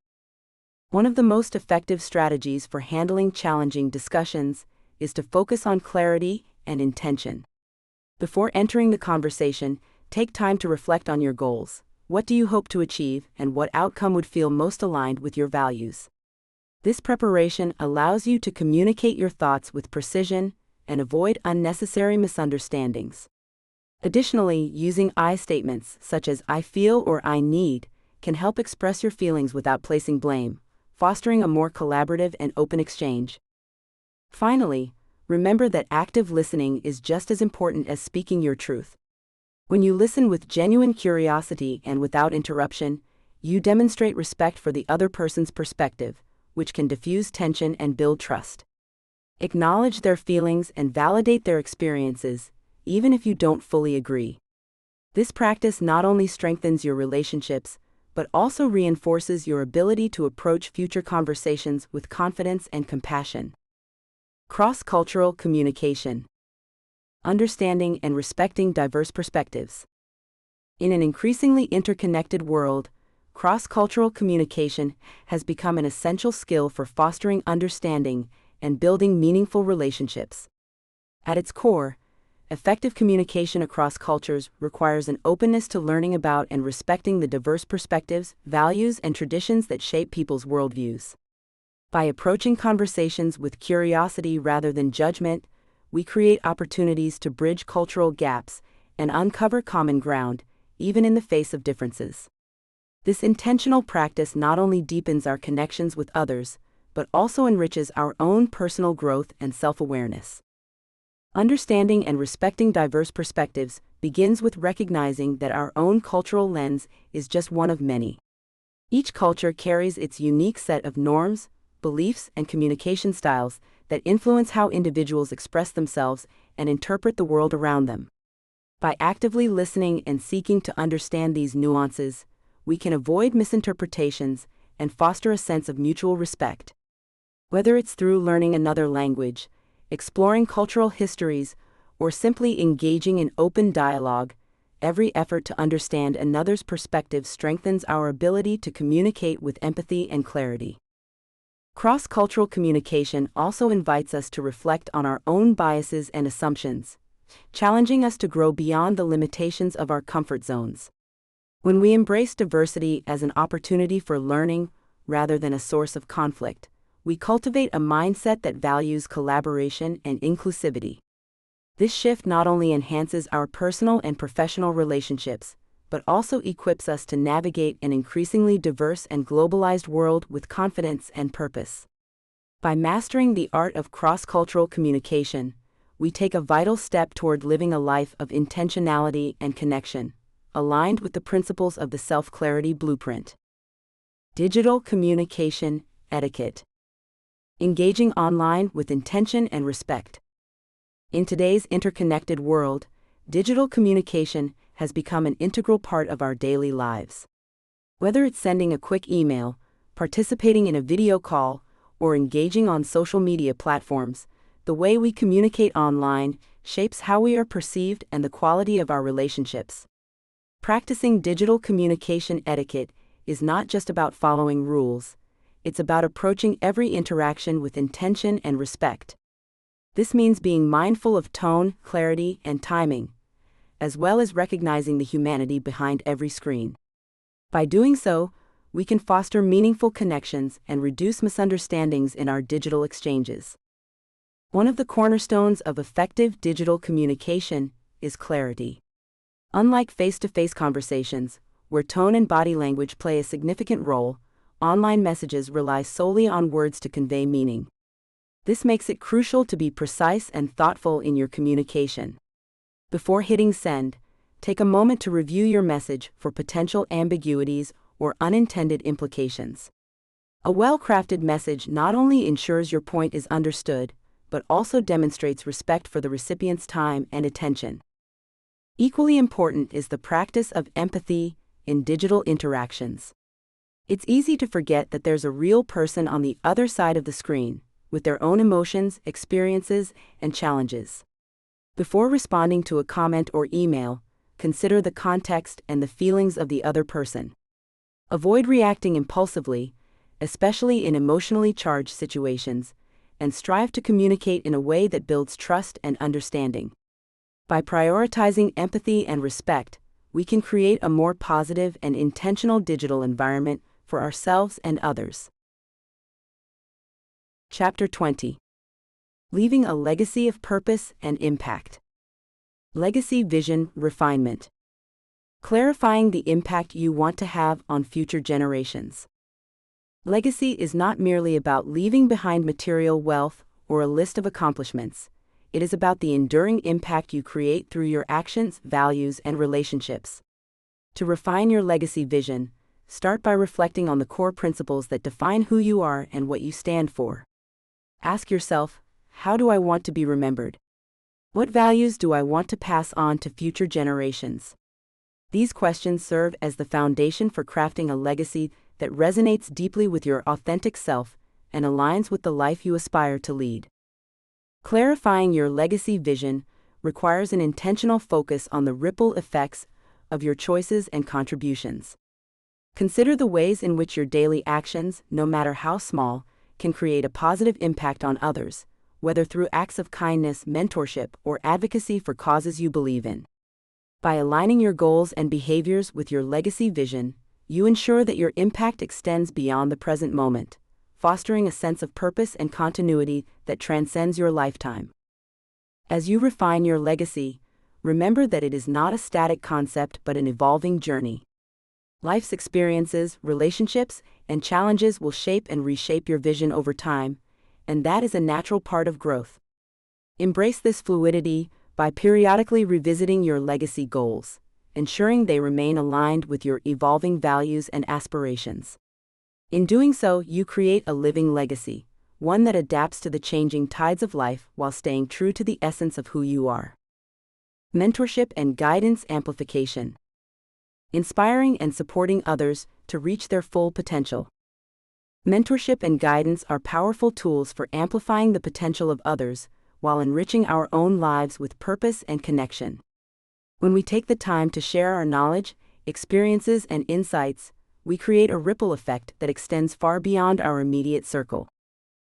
One of the most effective strategies for handling challenging discussions is to focus on clarity and intention. Before entering the conversation, take time to reflect on your goals. What do you hope to achieve, and what outcome would feel most aligned with your values? This preparation allows you to communicate your thoughts with precision and avoid unnecessary misunderstandings. Additionally, using I statements such as "I feel" or "I need" can help express your feelings without placing blame, fostering a more collaborative and open exchange. Finally, remember that active listening is just as important as speaking your truth. When you listen with genuine curiosity and without interruption, you demonstrate respect for the other person's perspective, which can diffuse tension and build trust. Acknowledge their feelings and validate their experiences, even if you don't fully agree. This practice not only strengthens your relationships, but also reinforces your ability to approach future conversations with confidence and compassion. Cross-cultural communication. Understanding and respecting diverse perspectives. In an increasingly interconnected world, cross-cultural communication has become an essential skill for fostering understanding and building meaningful relationships. At its core, Effective communication across cultures requires an openness to learning about and respecting the diverse perspectives, values, and traditions that shape people's worldviews. By approaching conversations with curiosity rather than judgment, we create opportunities to bridge cultural gaps and uncover common ground, even in the face of differences. This intentional practice not only deepens our connections with others, but also enriches our own personal growth and self-awareness. Understanding and respecting diverse perspectives begins with recognizing that our own cultural lens is just one of many. Each culture carries its unique set of norms, beliefs, and communication styles that influence how individuals express themselves and interpret the world around them. By actively listening and seeking to understand these nuances, we can avoid misinterpretations and foster a sense of mutual respect. Whether it's through learning another language, exploring cultural histories, or simply engaging in open dialogue, every effort to understand another's perspective strengthens our ability to communicate with empathy and clarity. Cross-cultural communication also invites us to reflect on our own biases and assumptions, challenging us to grow beyond the limitations of our comfort zones. When we embrace diversity as an opportunity for learning rather than a source of conflict, we cultivate a mindset that values collaboration and inclusivity. This shift not only enhances our personal and professional relationships, but also equips us to navigate an increasingly diverse and globalized world with confidence and purpose. By mastering the art of cross-cultural communication, we take a vital step toward living a life of intentionality and connection, aligned with the principles of the Self-Clarity Blueprint. Digital communication etiquette. Engaging online with intention and respect. In today's interconnected world, digital communication has become an integral part of our daily lives. Whether it's sending a quick email, participating in a video call, or engaging on social media platforms, the way we communicate online shapes how we are perceived and the quality of our relationships. Practicing digital communication etiquette is not just about following rules. It's about approaching every interaction with intention and respect. This means being mindful of tone, clarity, and timing, as well as recognizing the humanity behind every screen. By doing so, we can foster meaningful connections and reduce misunderstandings in our digital exchanges. One of the cornerstones of effective digital communication is clarity. Unlike face-to-face conversations, where tone and body language play a significant role, online messages rely solely on words to convey meaning. This makes it crucial to be precise and thoughtful in your communication. Before hitting send, take a moment to review your message for potential ambiguities or unintended implications. A well-crafted message not only ensures your point is understood, but also demonstrates respect for the recipient's time and attention. Equally important is the practice of empathy in digital interactions. It's easy to forget that there's a real person on the other side of the screen, with their own emotions, experiences, and challenges. Before responding to a comment or email, consider the context and the feelings of the other person. Avoid reacting impulsively, especially in emotionally charged situations, and strive to communicate in a way that builds trust and understanding. By prioritizing empathy and respect, we can create a more positive and intentional digital environment for ourselves and others. Chapter 20. Leaving a legacy of purpose and impact. Legacy vision refinement. Clarifying the impact you want to have on future generations. Legacy is not merely about leaving behind material wealth or a list of accomplishments. It is about the enduring impact you create through your actions, values, and relationships. To refine your legacy vision, start by reflecting on the core principles that define who you are and what you stand for. Ask yourself, how do I want to be remembered? What values do I want to pass on to future generations? These questions serve as the foundation for crafting a legacy that resonates deeply with your authentic self and aligns with the life you aspire to lead. Clarifying your legacy vision requires an intentional focus on the ripple effects of your choices and contributions. Consider the ways in which your daily actions, no matter how small, can create a positive impact on others, whether through acts of kindness, mentorship, or advocacy for causes you believe in. By aligning your goals and behaviors with your legacy vision, you ensure that your impact extends beyond the present moment, fostering a sense of purpose and continuity that transcends your lifetime. As you refine your legacy, remember that it is not a static concept but an evolving journey. Life's experiences, relationships, and challenges will shape and reshape your vision over time, and that is a natural part of growth. Embrace this fluidity by periodically revisiting your legacy goals, ensuring they remain aligned with your evolving values and aspirations. In doing so, you create a living legacy, one that adapts to the changing tides of life while staying true to the essence of who you are. Mentorship and guidance amplification. Inspiring and supporting others to reach their full potential. Mentorship and guidance are powerful tools for amplifying the potential of others while enriching our own lives with purpose and connection. When we take the time to share our knowledge, experiences, and insights, we create a ripple effect that extends far beyond our immediate circle.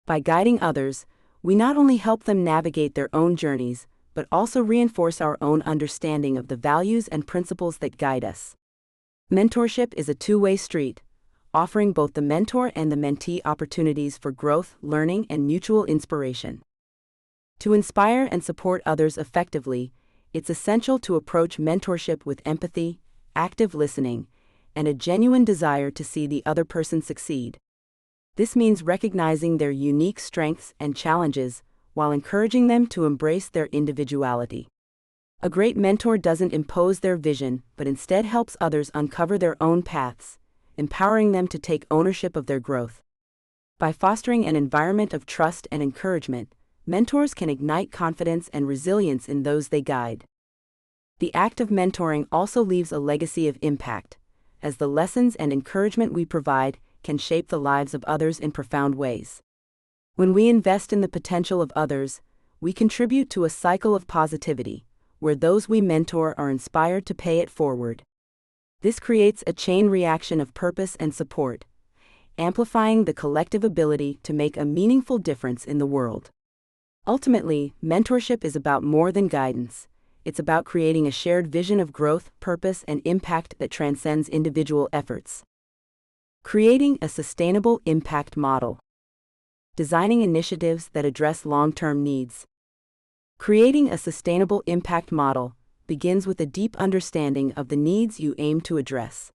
By guiding others, we not only help them navigate their own journeys, but also reinforce our own understanding of the values and principles that guide us. Mentorship is a two-way street, offering both the mentor and the mentee opportunities for growth, learning, and mutual inspiration. To inspire and support others effectively, it's essential to approach mentorship with empathy, active listening, and a genuine desire to see the other person succeed. This means recognizing their unique strengths and challenges while encouraging them to embrace their individuality. A great mentor doesn't impose their vision, but instead helps others uncover their own paths, empowering them to take ownership of their growth. By fostering an environment of trust and encouragement, mentors can ignite confidence and resilience in those they guide. The act of mentoring also leaves a legacy of impact, as the lessons and encouragement we provide can shape the lives of others in profound ways. When we invest in the potential of others, we contribute to a cycle of positivity, where those we mentor are inspired to pay it forward. This creates a chain reaction of purpose and support, amplifying the collective ability to make a meaningful difference in the world. Ultimately, mentorship is about more than guidance. It's about creating a shared vision of growth, purpose, and impact that transcends individual efforts. Creating a sustainable impact model. Designing initiatives that address long-term needs. Creating a sustainable impact model begins with a deep understanding of the needs you aim to address.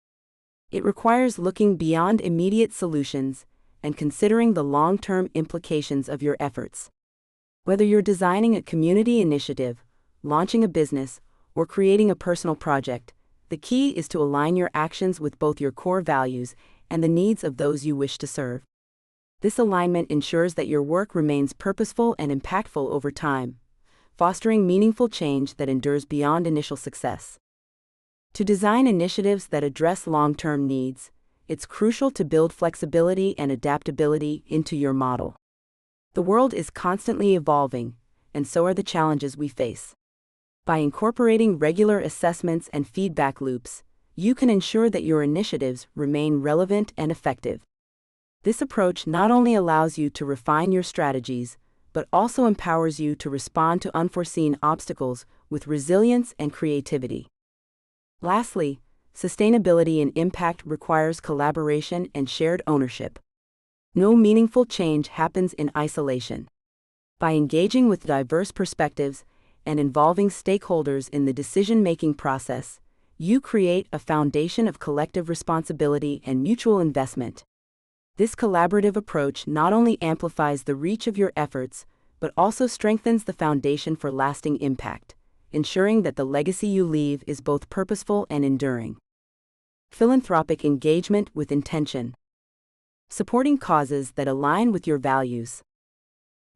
It requires looking beyond immediate solutions and considering the long-term implications of your efforts. Whether you're designing a community initiative, launching a business, or creating a personal project, the key is to align your actions with both your core values and the needs of those you wish to serve. This alignment ensures that your work remains purposeful and impactful over time, fostering meaningful change that endures beyond initial success. To design initiatives that address long-term needs, it's crucial to build flexibility and adaptability into your model. The world is constantly evolving, and so are the challenges we face. By incorporating regular assessments and feedback loops, you can ensure that your initiatives remain relevant and effective. This approach not only allows you to refine your strategies, but also empowers you to respond to unforeseen obstacles with resilience and creativity. Lastly, sustainability and impact requires collaboration and shared ownership. No meaningful change happens in isolation. By engaging with diverse perspectives and involving stakeholders in the decision-making process, you create a foundation of collective responsibility and mutual investment. This collaborative approach not only amplifies the reach of your efforts, but also strengthens the foundation for lasting impact, ensuring that the legacy you leave is both purposeful and enduring. Philanthropic engagement with intention. Supporting causes that align with your values.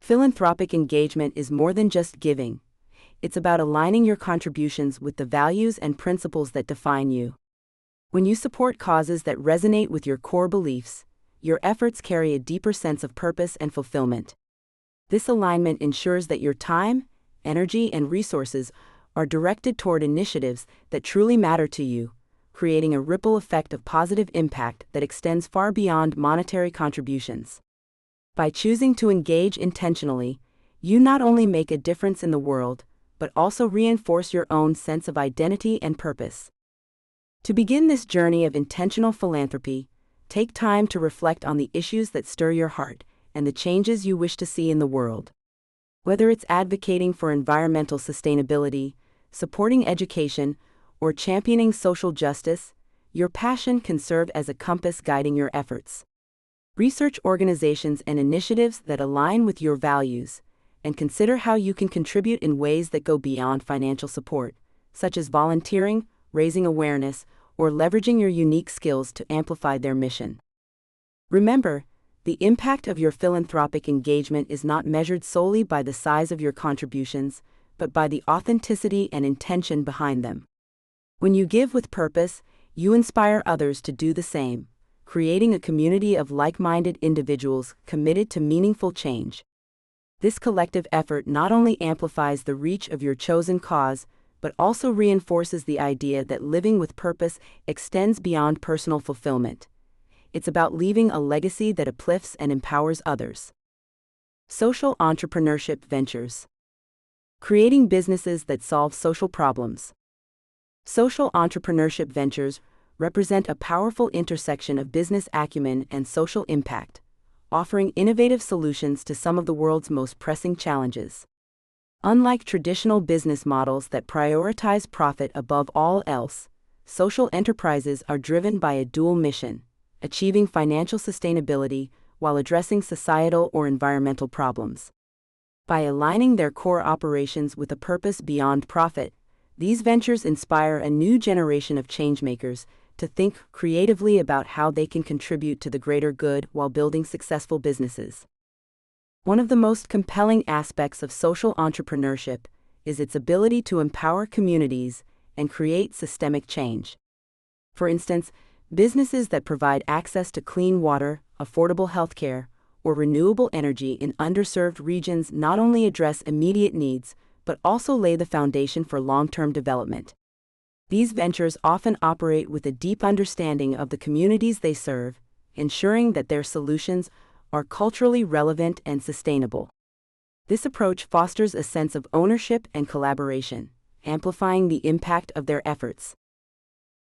Philanthropic engagement is more than just giving. It's about aligning your contributions with the values and principles that define you. When you support causes that resonate with your core beliefs, your efforts carry a deeper sense of purpose and fulfillment. This alignment ensures that your time, energy, and resources are directed toward initiatives that truly matter to you, creating a ripple effect of positive impact that extends far beyond monetary contributions. By choosing to engage intentionally, You not only make a difference in the world, but also reinforce your own sense of identity and purpose. To begin this journey of intentional philanthropy, take time to reflect on the issues that stir your heart and the changes you wish to see in the world. Whether it's advocating for environmental sustainability, supporting education, or championing social justice, your passion can serve as a compass guiding your efforts. Research organizations and initiatives that align with your values, and consider how you can contribute in ways that go beyond financial support, such as volunteering, raising awareness, or leveraging your unique skills to amplify their mission. Remember, the impact of your philanthropic engagement is not measured solely by the size of your contributions, but by the authenticity and intention behind them. When you give with purpose, you inspire others to do the same, creating a community of like-minded individuals committed to meaningful change. This collective effort not only amplifies the reach of your chosen cause, but also reinforces the idea that living with purpose extends beyond personal fulfillment. It's about leaving a legacy that uplifts and empowers others. Social entrepreneurship ventures. Creating businesses that solve social problems. Social entrepreneurship ventures represent a powerful intersection of business acumen and social impact, offering innovative solutions to some of the world's most pressing challenges. Unlike traditional business models that prioritize profit above all else, social enterprises are driven by a dual mission: achieving financial sustainability while addressing societal or environmental problems. By aligning their core operations with a purpose beyond profit, these ventures inspire a new generation of changemakers to think creatively about how they can contribute to the greater good while building successful businesses. One of the most compelling aspects of social entrepreneurship is its ability to empower communities and create systemic change. For instance, businesses that provide access to clean water, affordable healthcare, or renewable energy in underserved regions not only address immediate needs, but also lay the foundation for long-term development. These ventures often operate with a deep understanding of the communities they serve, ensuring that their solutions are culturally relevant and sustainable. This approach fosters a sense of ownership and collaboration, amplifying the impact of their efforts.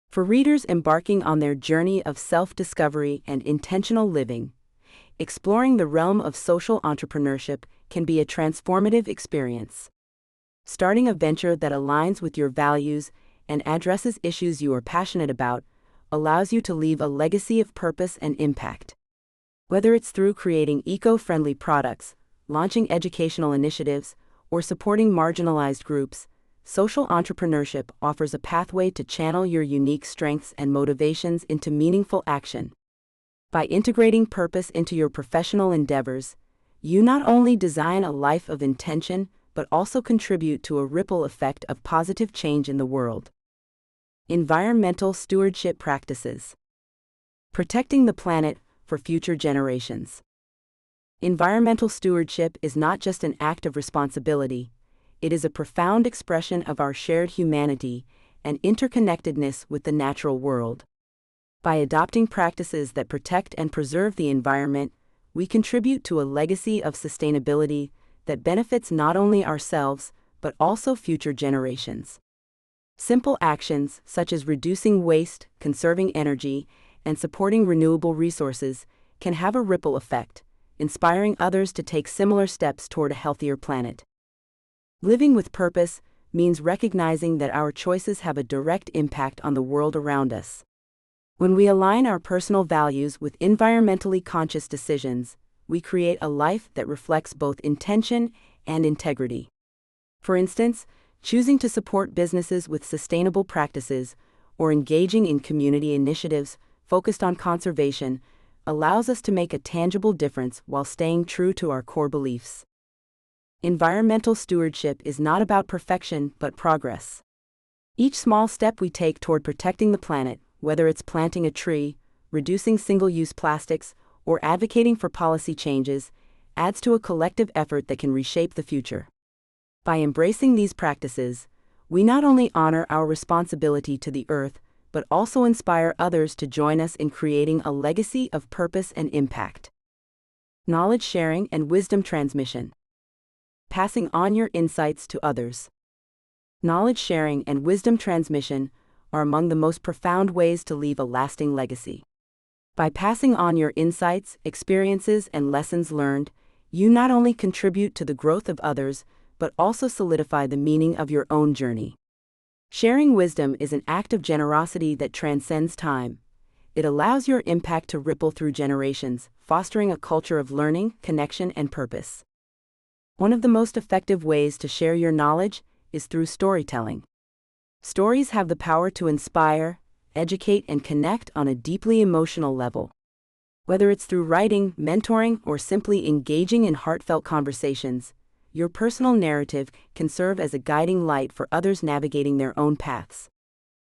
For readers embarking on their journey of self-discovery and intentional living, exploring the realm of social entrepreneurship can be a transformative experience. Starting a venture that aligns with your values and addresses issues you are passionate about allows you to leave a legacy of purpose and impact. Whether it's through creating eco-friendly products, launching educational initiatives, or supporting marginalized groups, social entrepreneurship offers a pathway to channel your unique strengths and motivations into meaningful action. By integrating purpose into your professional endeavors, you not only design a life of intention, but also contribute to a ripple effect of positive change in the world. Environmental stewardship practices. Protecting the planet for future generations. Environmental stewardship is not just an act of responsibility, it is a profound expression of our shared humanity and interconnectedness with the natural world. By adopting practices that protect and preserve the environment, we contribute to a legacy of sustainability that benefits not only ourselves, but also future generations. Simple actions such as reducing waste, conserving energy, and supporting renewable resources can have a ripple effect, inspiring others to take similar steps toward a healthier planet. Living with purpose means recognizing that our choices have a direct impact on the world around us. When we align our personal values with environmentally conscious decisions, we create a life that reflects both intention and integrity. For instance, choosing to support businesses with sustainable practices or engaging in community initiatives focused on conservation allows us to make a tangible difference while staying true to our core beliefs. Environmental stewardship is not about perfection but progress. Each small step we take toward protecting the planet, whether it's planting a tree, reducing single-use plastics, or advocating for policy changes, adds to a collective effort that can reshape the future. By embracing these practices, we not only honor our responsibility to the earth, but also inspire others to join us in creating a legacy of purpose and impact. Knowledge sharing and wisdom transmission. passing on your insights to others. Knowledge sharing and wisdom transmission are among the most profound ways to leave a lasting legacy. By passing on your insights, experiences, and lessons learned, you not only contribute to the growth of others, but also solidify the meaning of your own journey. Sharing wisdom is an act of generosity that transcends time. It allows your impact to ripple through generations, fostering a culture of learning, connection, and purpose. One of the most effective ways to share your knowledge is through storytelling. Stories have the power to inspire, educate, and connect on a deeply emotional level. Whether it's through writing, mentoring, or simply engaging in heartfelt conversations, your personal narrative can serve as a guiding light for others navigating their own paths.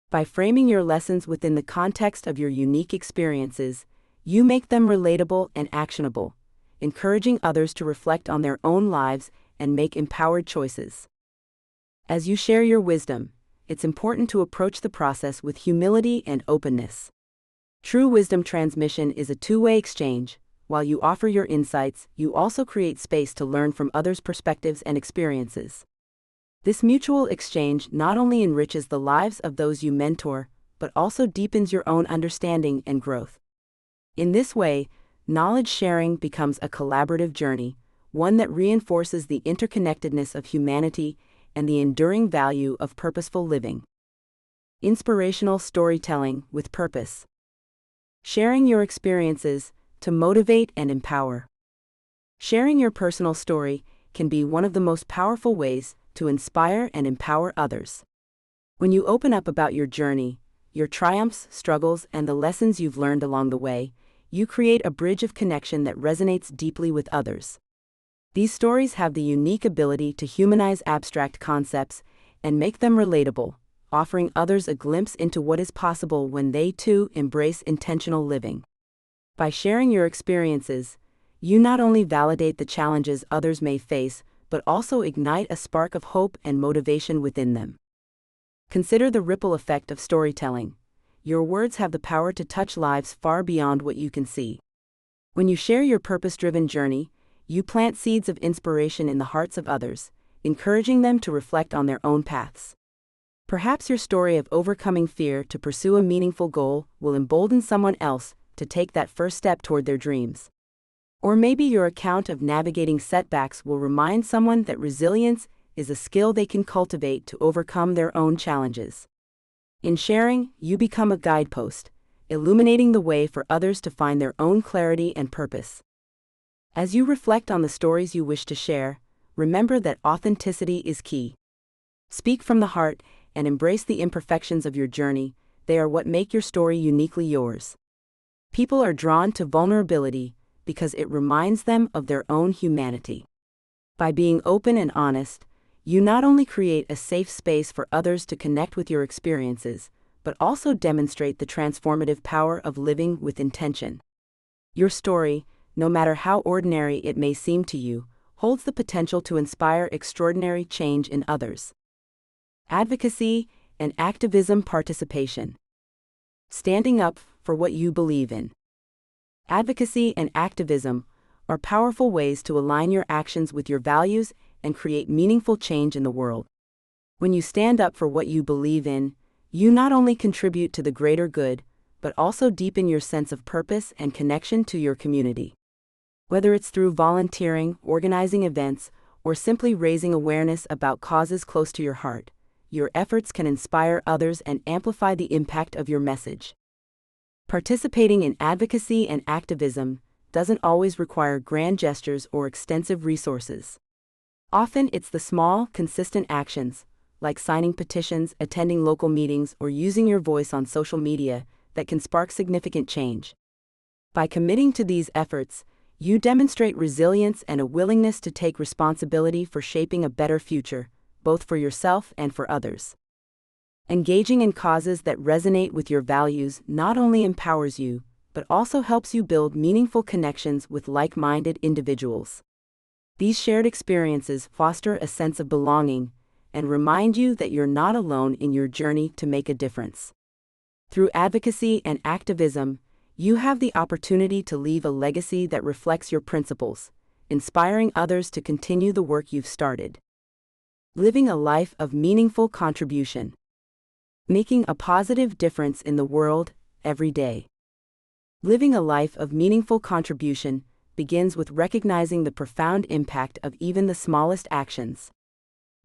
By framing your lessons within the context of your unique experiences, you make them relatable and actionable, encouraging others to reflect on their own lives and make empowered choices. As you share your wisdom, it's important to approach the process with humility and openness. True wisdom transmission is a two-way exchange. While you offer your insights, you also create space to learn from others' perspectives and experiences. This mutual exchange not only enriches the lives of those you mentor, but also deepens your own understanding and growth. In this way, knowledge sharing becomes a collaborative journey, one that reinforces the interconnectedness of humanity and the enduring value of purposeful living. Inspirational storytelling with purpose. Sharing your experiences to motivate and empower. Sharing your personal story can be one of the most powerful ways to inspire and empower others. When you open up about your journey, your triumphs, struggles, and the lessons you've learned along the way, you create a bridge of connection that resonates deeply with others. These stories have the unique ability to humanize abstract concepts and make them relatable, offering others a glimpse into what is possible when they too embrace intentional living. By sharing your experiences, you not only validate the challenges others may face, but also ignite a spark of hope and motivation within them. Consider the ripple effect of storytelling. Your words have the power to touch lives far beyond what you can see. When you share your purpose-driven journey, you plant seeds of inspiration in the hearts of others, encouraging them to reflect on their own paths. Perhaps your story of overcoming fear to pursue a meaningful goal will embolden someone else to take that first step toward their dreams. Or maybe your account of navigating setbacks will remind someone that resilience is a skill they can cultivate to overcome their own challenges. In sharing, you become a guidepost, illuminating the way for others to find their own clarity and purpose. As you reflect on the stories you wish to share, remember that authenticity is key. Speak from the heart and embrace the imperfections of your journey. They are what make your story uniquely yours. People are drawn to vulnerability because it reminds them of their own humanity. By being open and honest, you not only create a safe space for others to connect with your experiences, but also demonstrate the transformative power of living with intention. Your story, no matter how ordinary it may seem to you, holds the potential to inspire extraordinary change in others. Advocacy and activism participation. Standing up for what you believe in. Advocacy and activism are powerful ways to align your actions with your values and create meaningful change in the world. When you stand up for what you believe in, you not only contribute to the greater good, but also deepen your sense of purpose and connection to your community. Whether it's through volunteering, organizing events, or simply raising awareness about causes close to your heart, your efforts can inspire others and amplify the impact of your message. Participating in advocacy and activism doesn't always require grand gestures or extensive resources. Often it's the small, consistent actions, like signing petitions, attending local meetings, or using your voice on social media, that can spark significant change. By committing to these efforts, you demonstrate resilience and a willingness to take responsibility for shaping a better future, both for yourself and for others. Engaging in causes that resonate with your values not only empowers you, but also helps you build meaningful connections with like-minded individuals. These shared experiences foster a sense of belonging and remind you that you're not alone in your journey to make a difference. Through advocacy and activism, you have the opportunity to leave a legacy that reflects your principles, inspiring others to continue the work you've started. Living a life of meaningful contribution. Making a positive difference in the world every day. Living a life of meaningful contribution begins with recognizing the profound impact of even the smallest actions.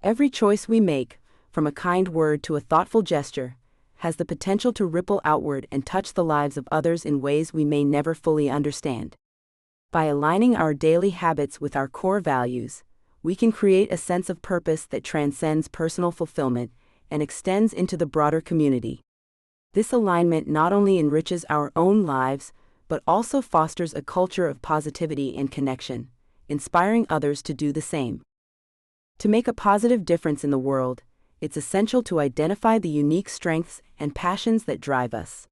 Every choice we make, from a kind word to a thoughtful gesture, has the potential to ripple outward and touch the lives of others in ways we may never fully understand. By aligning our daily habits with our core values, we can create a sense of purpose that transcends personal fulfillment and extends into the broader community. This alignment not only enriches our own lives, but also fosters a culture of positivity and connection, inspiring others to do the same. To make a positive difference in the world, it's essential to identify the unique strengths and passions that drive us.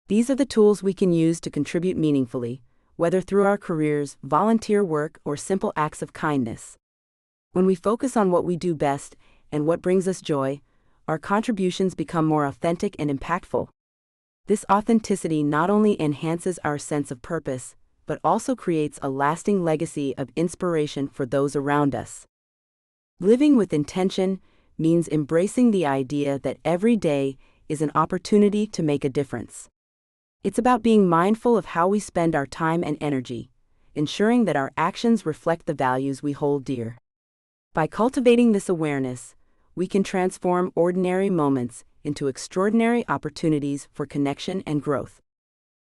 These are the tools we can use to contribute meaningfully, whether through our careers, volunteer work, or simple acts of kindness. When we focus on what we do best and what brings us joy, our contributions become more authentic and impactful. This authenticity not only enhances our sense of purpose, but also creates a lasting legacy of inspiration for those around us. Living with intention means embracing the idea that every day is an opportunity to make a difference. It's about being mindful of how we spend our time and energy, ensuring that our actions reflect the values we hold dear. By cultivating this awareness, we can transform ordinary moments into extraordinary opportunities for connection and growth.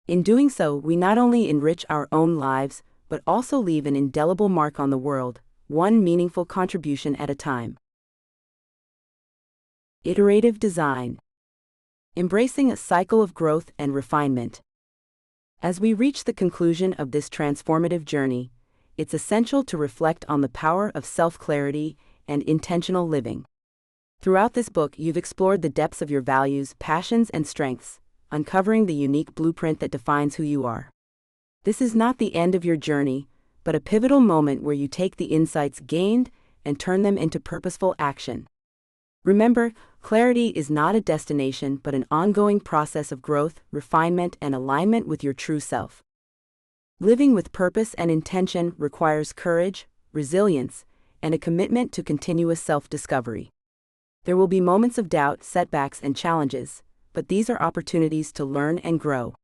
In doing so, we not only enrich our own lives, but also leave an indelible mark on the world, one meaningful contribution at a time. Iterative design. Embracing a cycle of growth and refinement. As we reach the conclusion of this transformative journey, it's essential to reflect on the power of self-clarity and intentional living. Throughout this book, you've explored the depths of your values, passions, and strengths, uncovering the unique blueprint that defines who you are. This is not the end of your journey, but a pivotal moment where you take the insights gained and turn them into purposeful action. Remember, clarity is not a destination but an ongoing process of growth, refinement, and alignment with your true self. Living with purpose and intention requires courage, resilience, and a commitment to continuous self-discovery. There will be moments of doubt, setbacks, and challenges, but these are opportunities to learn and grow.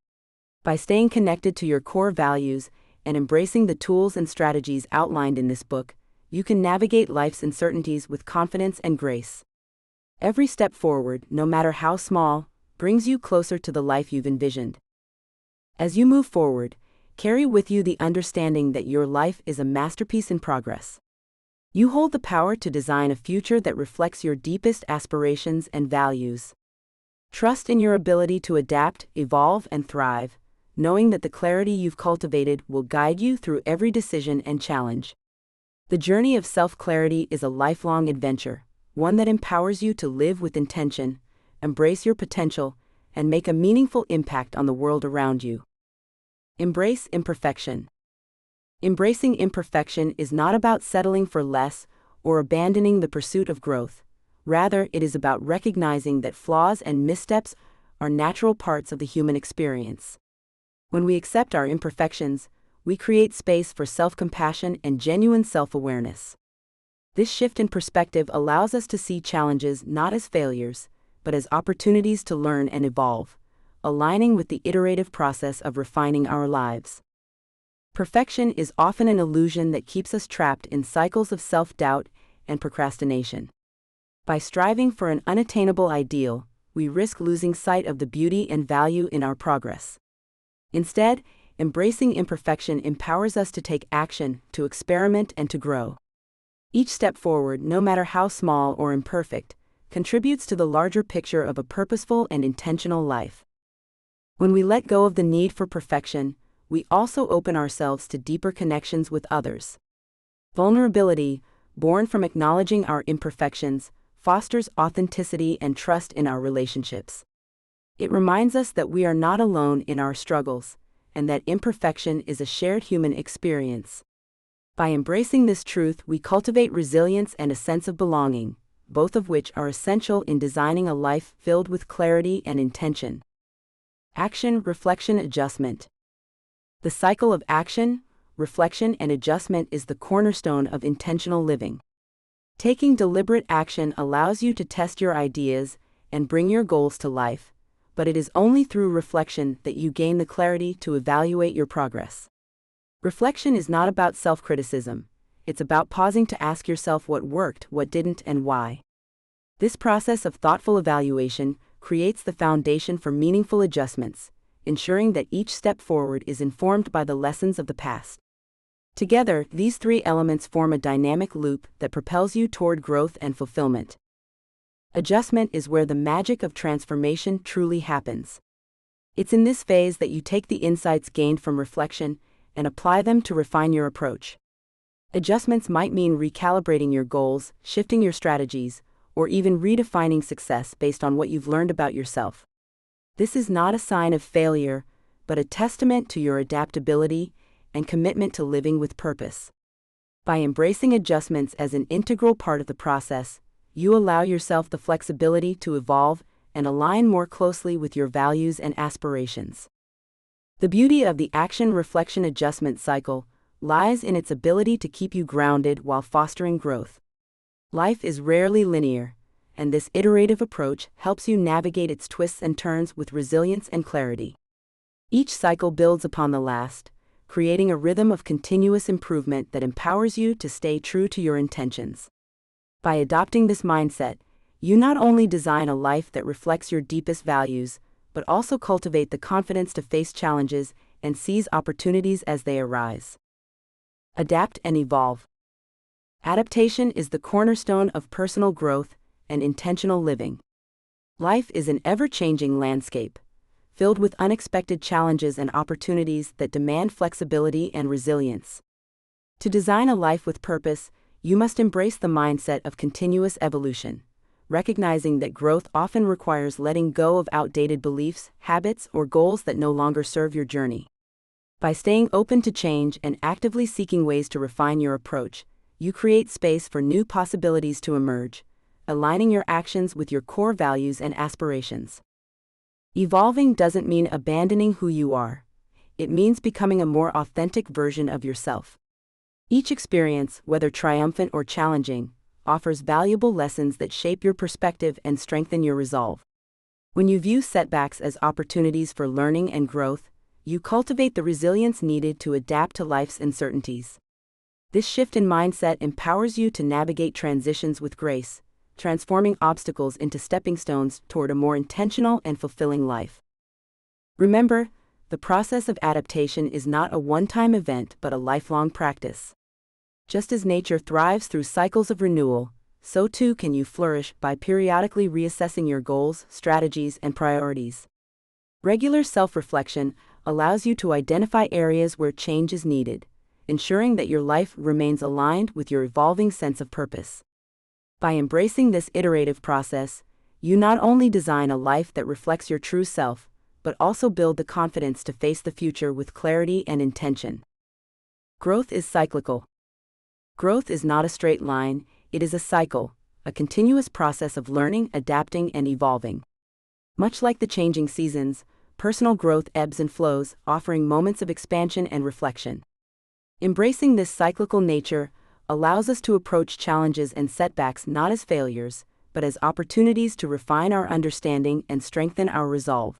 By staying connected to your core values and embracing the tools and strategies outlined in this book, you can navigate life's uncertainties with confidence and grace. Every step forward, no matter how small, brings you closer to the life you've envisioned. As you move forward, carry with you the understanding that your life is a masterpiece in progress. You hold the power to design a future that reflects your deepest aspirations and values. Trust in your ability to adapt, evolve, and thrive, knowing that the clarity you've cultivated will guide you through every decision and challenge. The journey of self-clarity is a lifelong adventure, one that empowers you to live with intention, embrace your potential, and make a meaningful impact on the world around you. Embrace imperfection. Embracing imperfection is not about settling for less or abandoning the pursuit of growth. Rather, it is about recognizing that flaws and missteps are natural parts of the human experience. When we accept our imperfections, we create space for self-compassion and genuine self-awareness. This shift in perspective allows us to see challenges not as failures, but as opportunities to learn and evolve, aligning with the iterative process of refining our lives. Perfection is often an illusion that keeps us trapped in cycles of self-doubt and procrastination. By striving for an unattainable ideal, we risk losing sight of the beauty and value in our progress. Instead, embracing imperfection empowers us to take action, to experiment, and to grow. Each step forward, no matter how small or imperfect, contributes to the larger picture of a purposeful and intentional life. When we let go of the need for perfection, we also open ourselves to deeper connections with others. Vulnerability, born from acknowledging our imperfections, fosters authenticity and trust in our relationships. It reminds us that we are not alone in our struggles, and that imperfection is a shared human experience. By embracing this truth, we cultivate resilience and a sense of belonging, both of which are essential in designing a life filled with clarity and intention. Action, reflection, adjustment. The cycle of action, reflection and adjustment is the cornerstone of intentional living. Taking deliberate action allows you to test your ideas and bring your goals to life, but it is only through reflection that you gain the clarity to evaluate your progress. Reflection is not about self-criticism. It's about pausing to ask yourself what worked, what didn't, and why. This process of thoughtful evaluation creates the foundation for meaningful adjustments, ensuring that each step forward is informed by the lessons of the past. Together, these three elements form a dynamic loop that propels you toward growth and fulfillment. Adjustment is where the magic of transformation truly happens. It's in this phase that you take the insights gained from reflection and apply them to refine your approach. Adjustments might mean recalibrating your goals, shifting your strategies, or even redefining success based on what you've learned about yourself. This is not a sign of failure, but a testament to your adaptability and commitment to living with purpose. By embracing adjustments as an integral part of the process, you allow yourself the flexibility to evolve and align more closely with your values and aspirations. The beauty of the action-reflection-adjustment cycle lies in its ability to keep you grounded while fostering growth. Life is rarely linear, and this iterative approach helps you navigate its twists and turns with resilience and clarity. Each cycle builds upon the last, creating a rhythm of continuous improvement that empowers you to stay true to your intentions. By adopting this mindset, you not only design a life that reflects your deepest values, but also cultivate the confidence to face challenges and seize opportunities as they arise. Adapt and evolve. Adaptation is the cornerstone of personal growth and intentional living. Life is an ever-changing landscape, filled with unexpected challenges and opportunities that demand flexibility and resilience. To design a life with purpose, you must embrace the mindset of continuous evolution, recognizing that growth often requires letting go of outdated beliefs, habits, or goals that no longer serve your journey. By staying open to change and actively seeking ways to refine your approach, you create space for new possibilities to emerge, aligning your actions with your core values and aspirations. Evolving doesn't mean abandoning who you are. It means becoming a more authentic version of yourself. Each experience, whether triumphant or challenging, offers valuable lessons that shape your perspective and strengthen your resolve. When you view setbacks as opportunities for learning and growth, you cultivate the resilience needed to adapt to life's uncertainties. This shift in mindset empowers you to navigate transitions with grace, transforming obstacles into stepping stones toward a more intentional and fulfilling life. Remember, the process of adaptation is not a one-time event but a lifelong practice. Just as nature thrives through cycles of renewal, so too can you flourish by periodically reassessing your goals, strategies, and priorities. Regular self-reflection allows you to identify areas where change is needed, ensuring that your life remains aligned with your evolving sense of purpose. By embracing this iterative process, you not only design a life that reflects your true self, but also build the confidence to face the future with clarity and intention. Growth is cyclical. Growth is not a straight line, it is a cycle, a continuous process of learning, adapting, and evolving. Much like the changing seasons, personal growth ebbs and flows, offering moments of expansion and reflection. Embracing this cyclical nature allows us to approach challenges and setbacks not as failures, but as opportunities to refine our understanding and strengthen our resolve.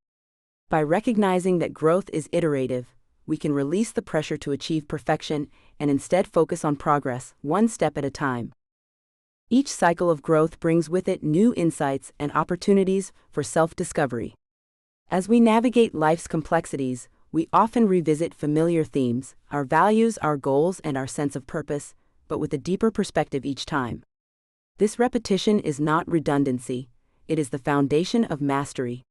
By recognizing that growth is iterative, we can release the pressure to achieve perfection and instead focus on progress, one step at a time. Each cycle of growth brings with it new insights and opportunities for self-discovery. As we navigate life's complexities, we often revisit familiar themes, our values, our goals, and our sense of purpose, but with a deeper perspective each time. This repetition is not redundancy, it is the foundation of mastery.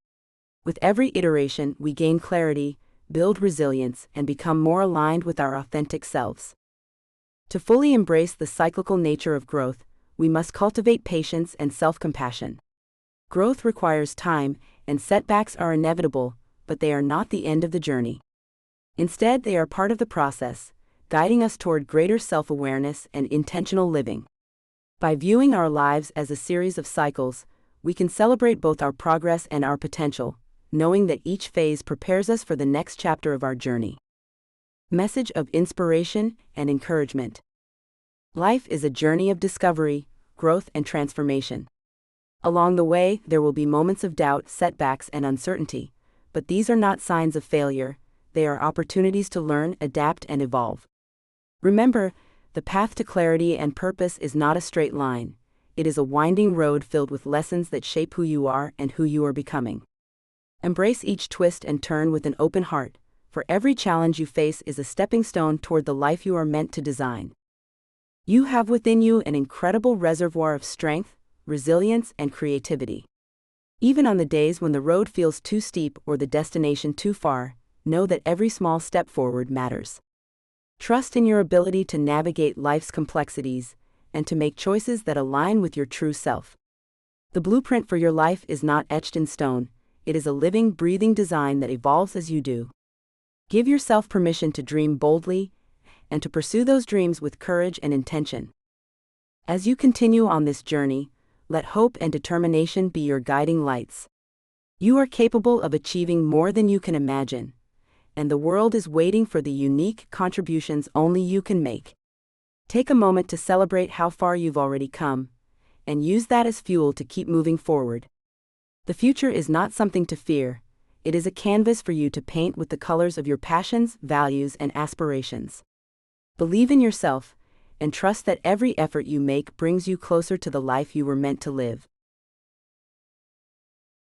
With every iteration, we gain clarity, build resilience, and become more aligned with our authentic selves. To fully embrace the cyclical nature of growth, we must cultivate patience and self-compassion. Growth requires time, and setbacks are inevitable, but they are not the end of the journey. Instead, they are part of the process, guiding us toward greater self-awareness and intentional living. By viewing our lives as a series of cycles, we can celebrate both our progress and our potential, knowing that each phase prepares us for the next chapter of our journey. Message of inspiration and encouragement. Life is a journey of discovery, growth, and transformation. Along the way, there will be moments of doubt, setbacks, and uncertainty, but these are not signs of failure, they are opportunities to learn, adapt, and evolve. Remember, the path to clarity and purpose is not a straight line. It is a winding road filled with lessons that shape who you are and who you are becoming. Embrace each twist and turn with an open heart, for every challenge you face is a stepping stone toward the life you are meant to design. You have within you an incredible reservoir of strength, resilience, and creativity. Even on the days when the road feels too steep or the destination too far, know that every small step forward matters. Trust in your ability to navigate life's complexities and to make choices that align with your true self. The blueprint for your life is not etched in stone, it is a living, breathing design that evolves as you do. Give yourself permission to dream boldly and to pursue those dreams with courage and intention. As you continue on this journey, let hope and determination be your guiding lights. You are capable of achieving more than you can imagine, and the world is waiting for the unique contributions only you can make. Take a moment to celebrate how far you've already come, and use that as fuel to keep moving forward. The future is not something to fear, it is a canvas for you to paint with the colors of your passions, values, and aspirations. Believe in yourself, and trust that every effort you make brings you closer to the life you were meant to live.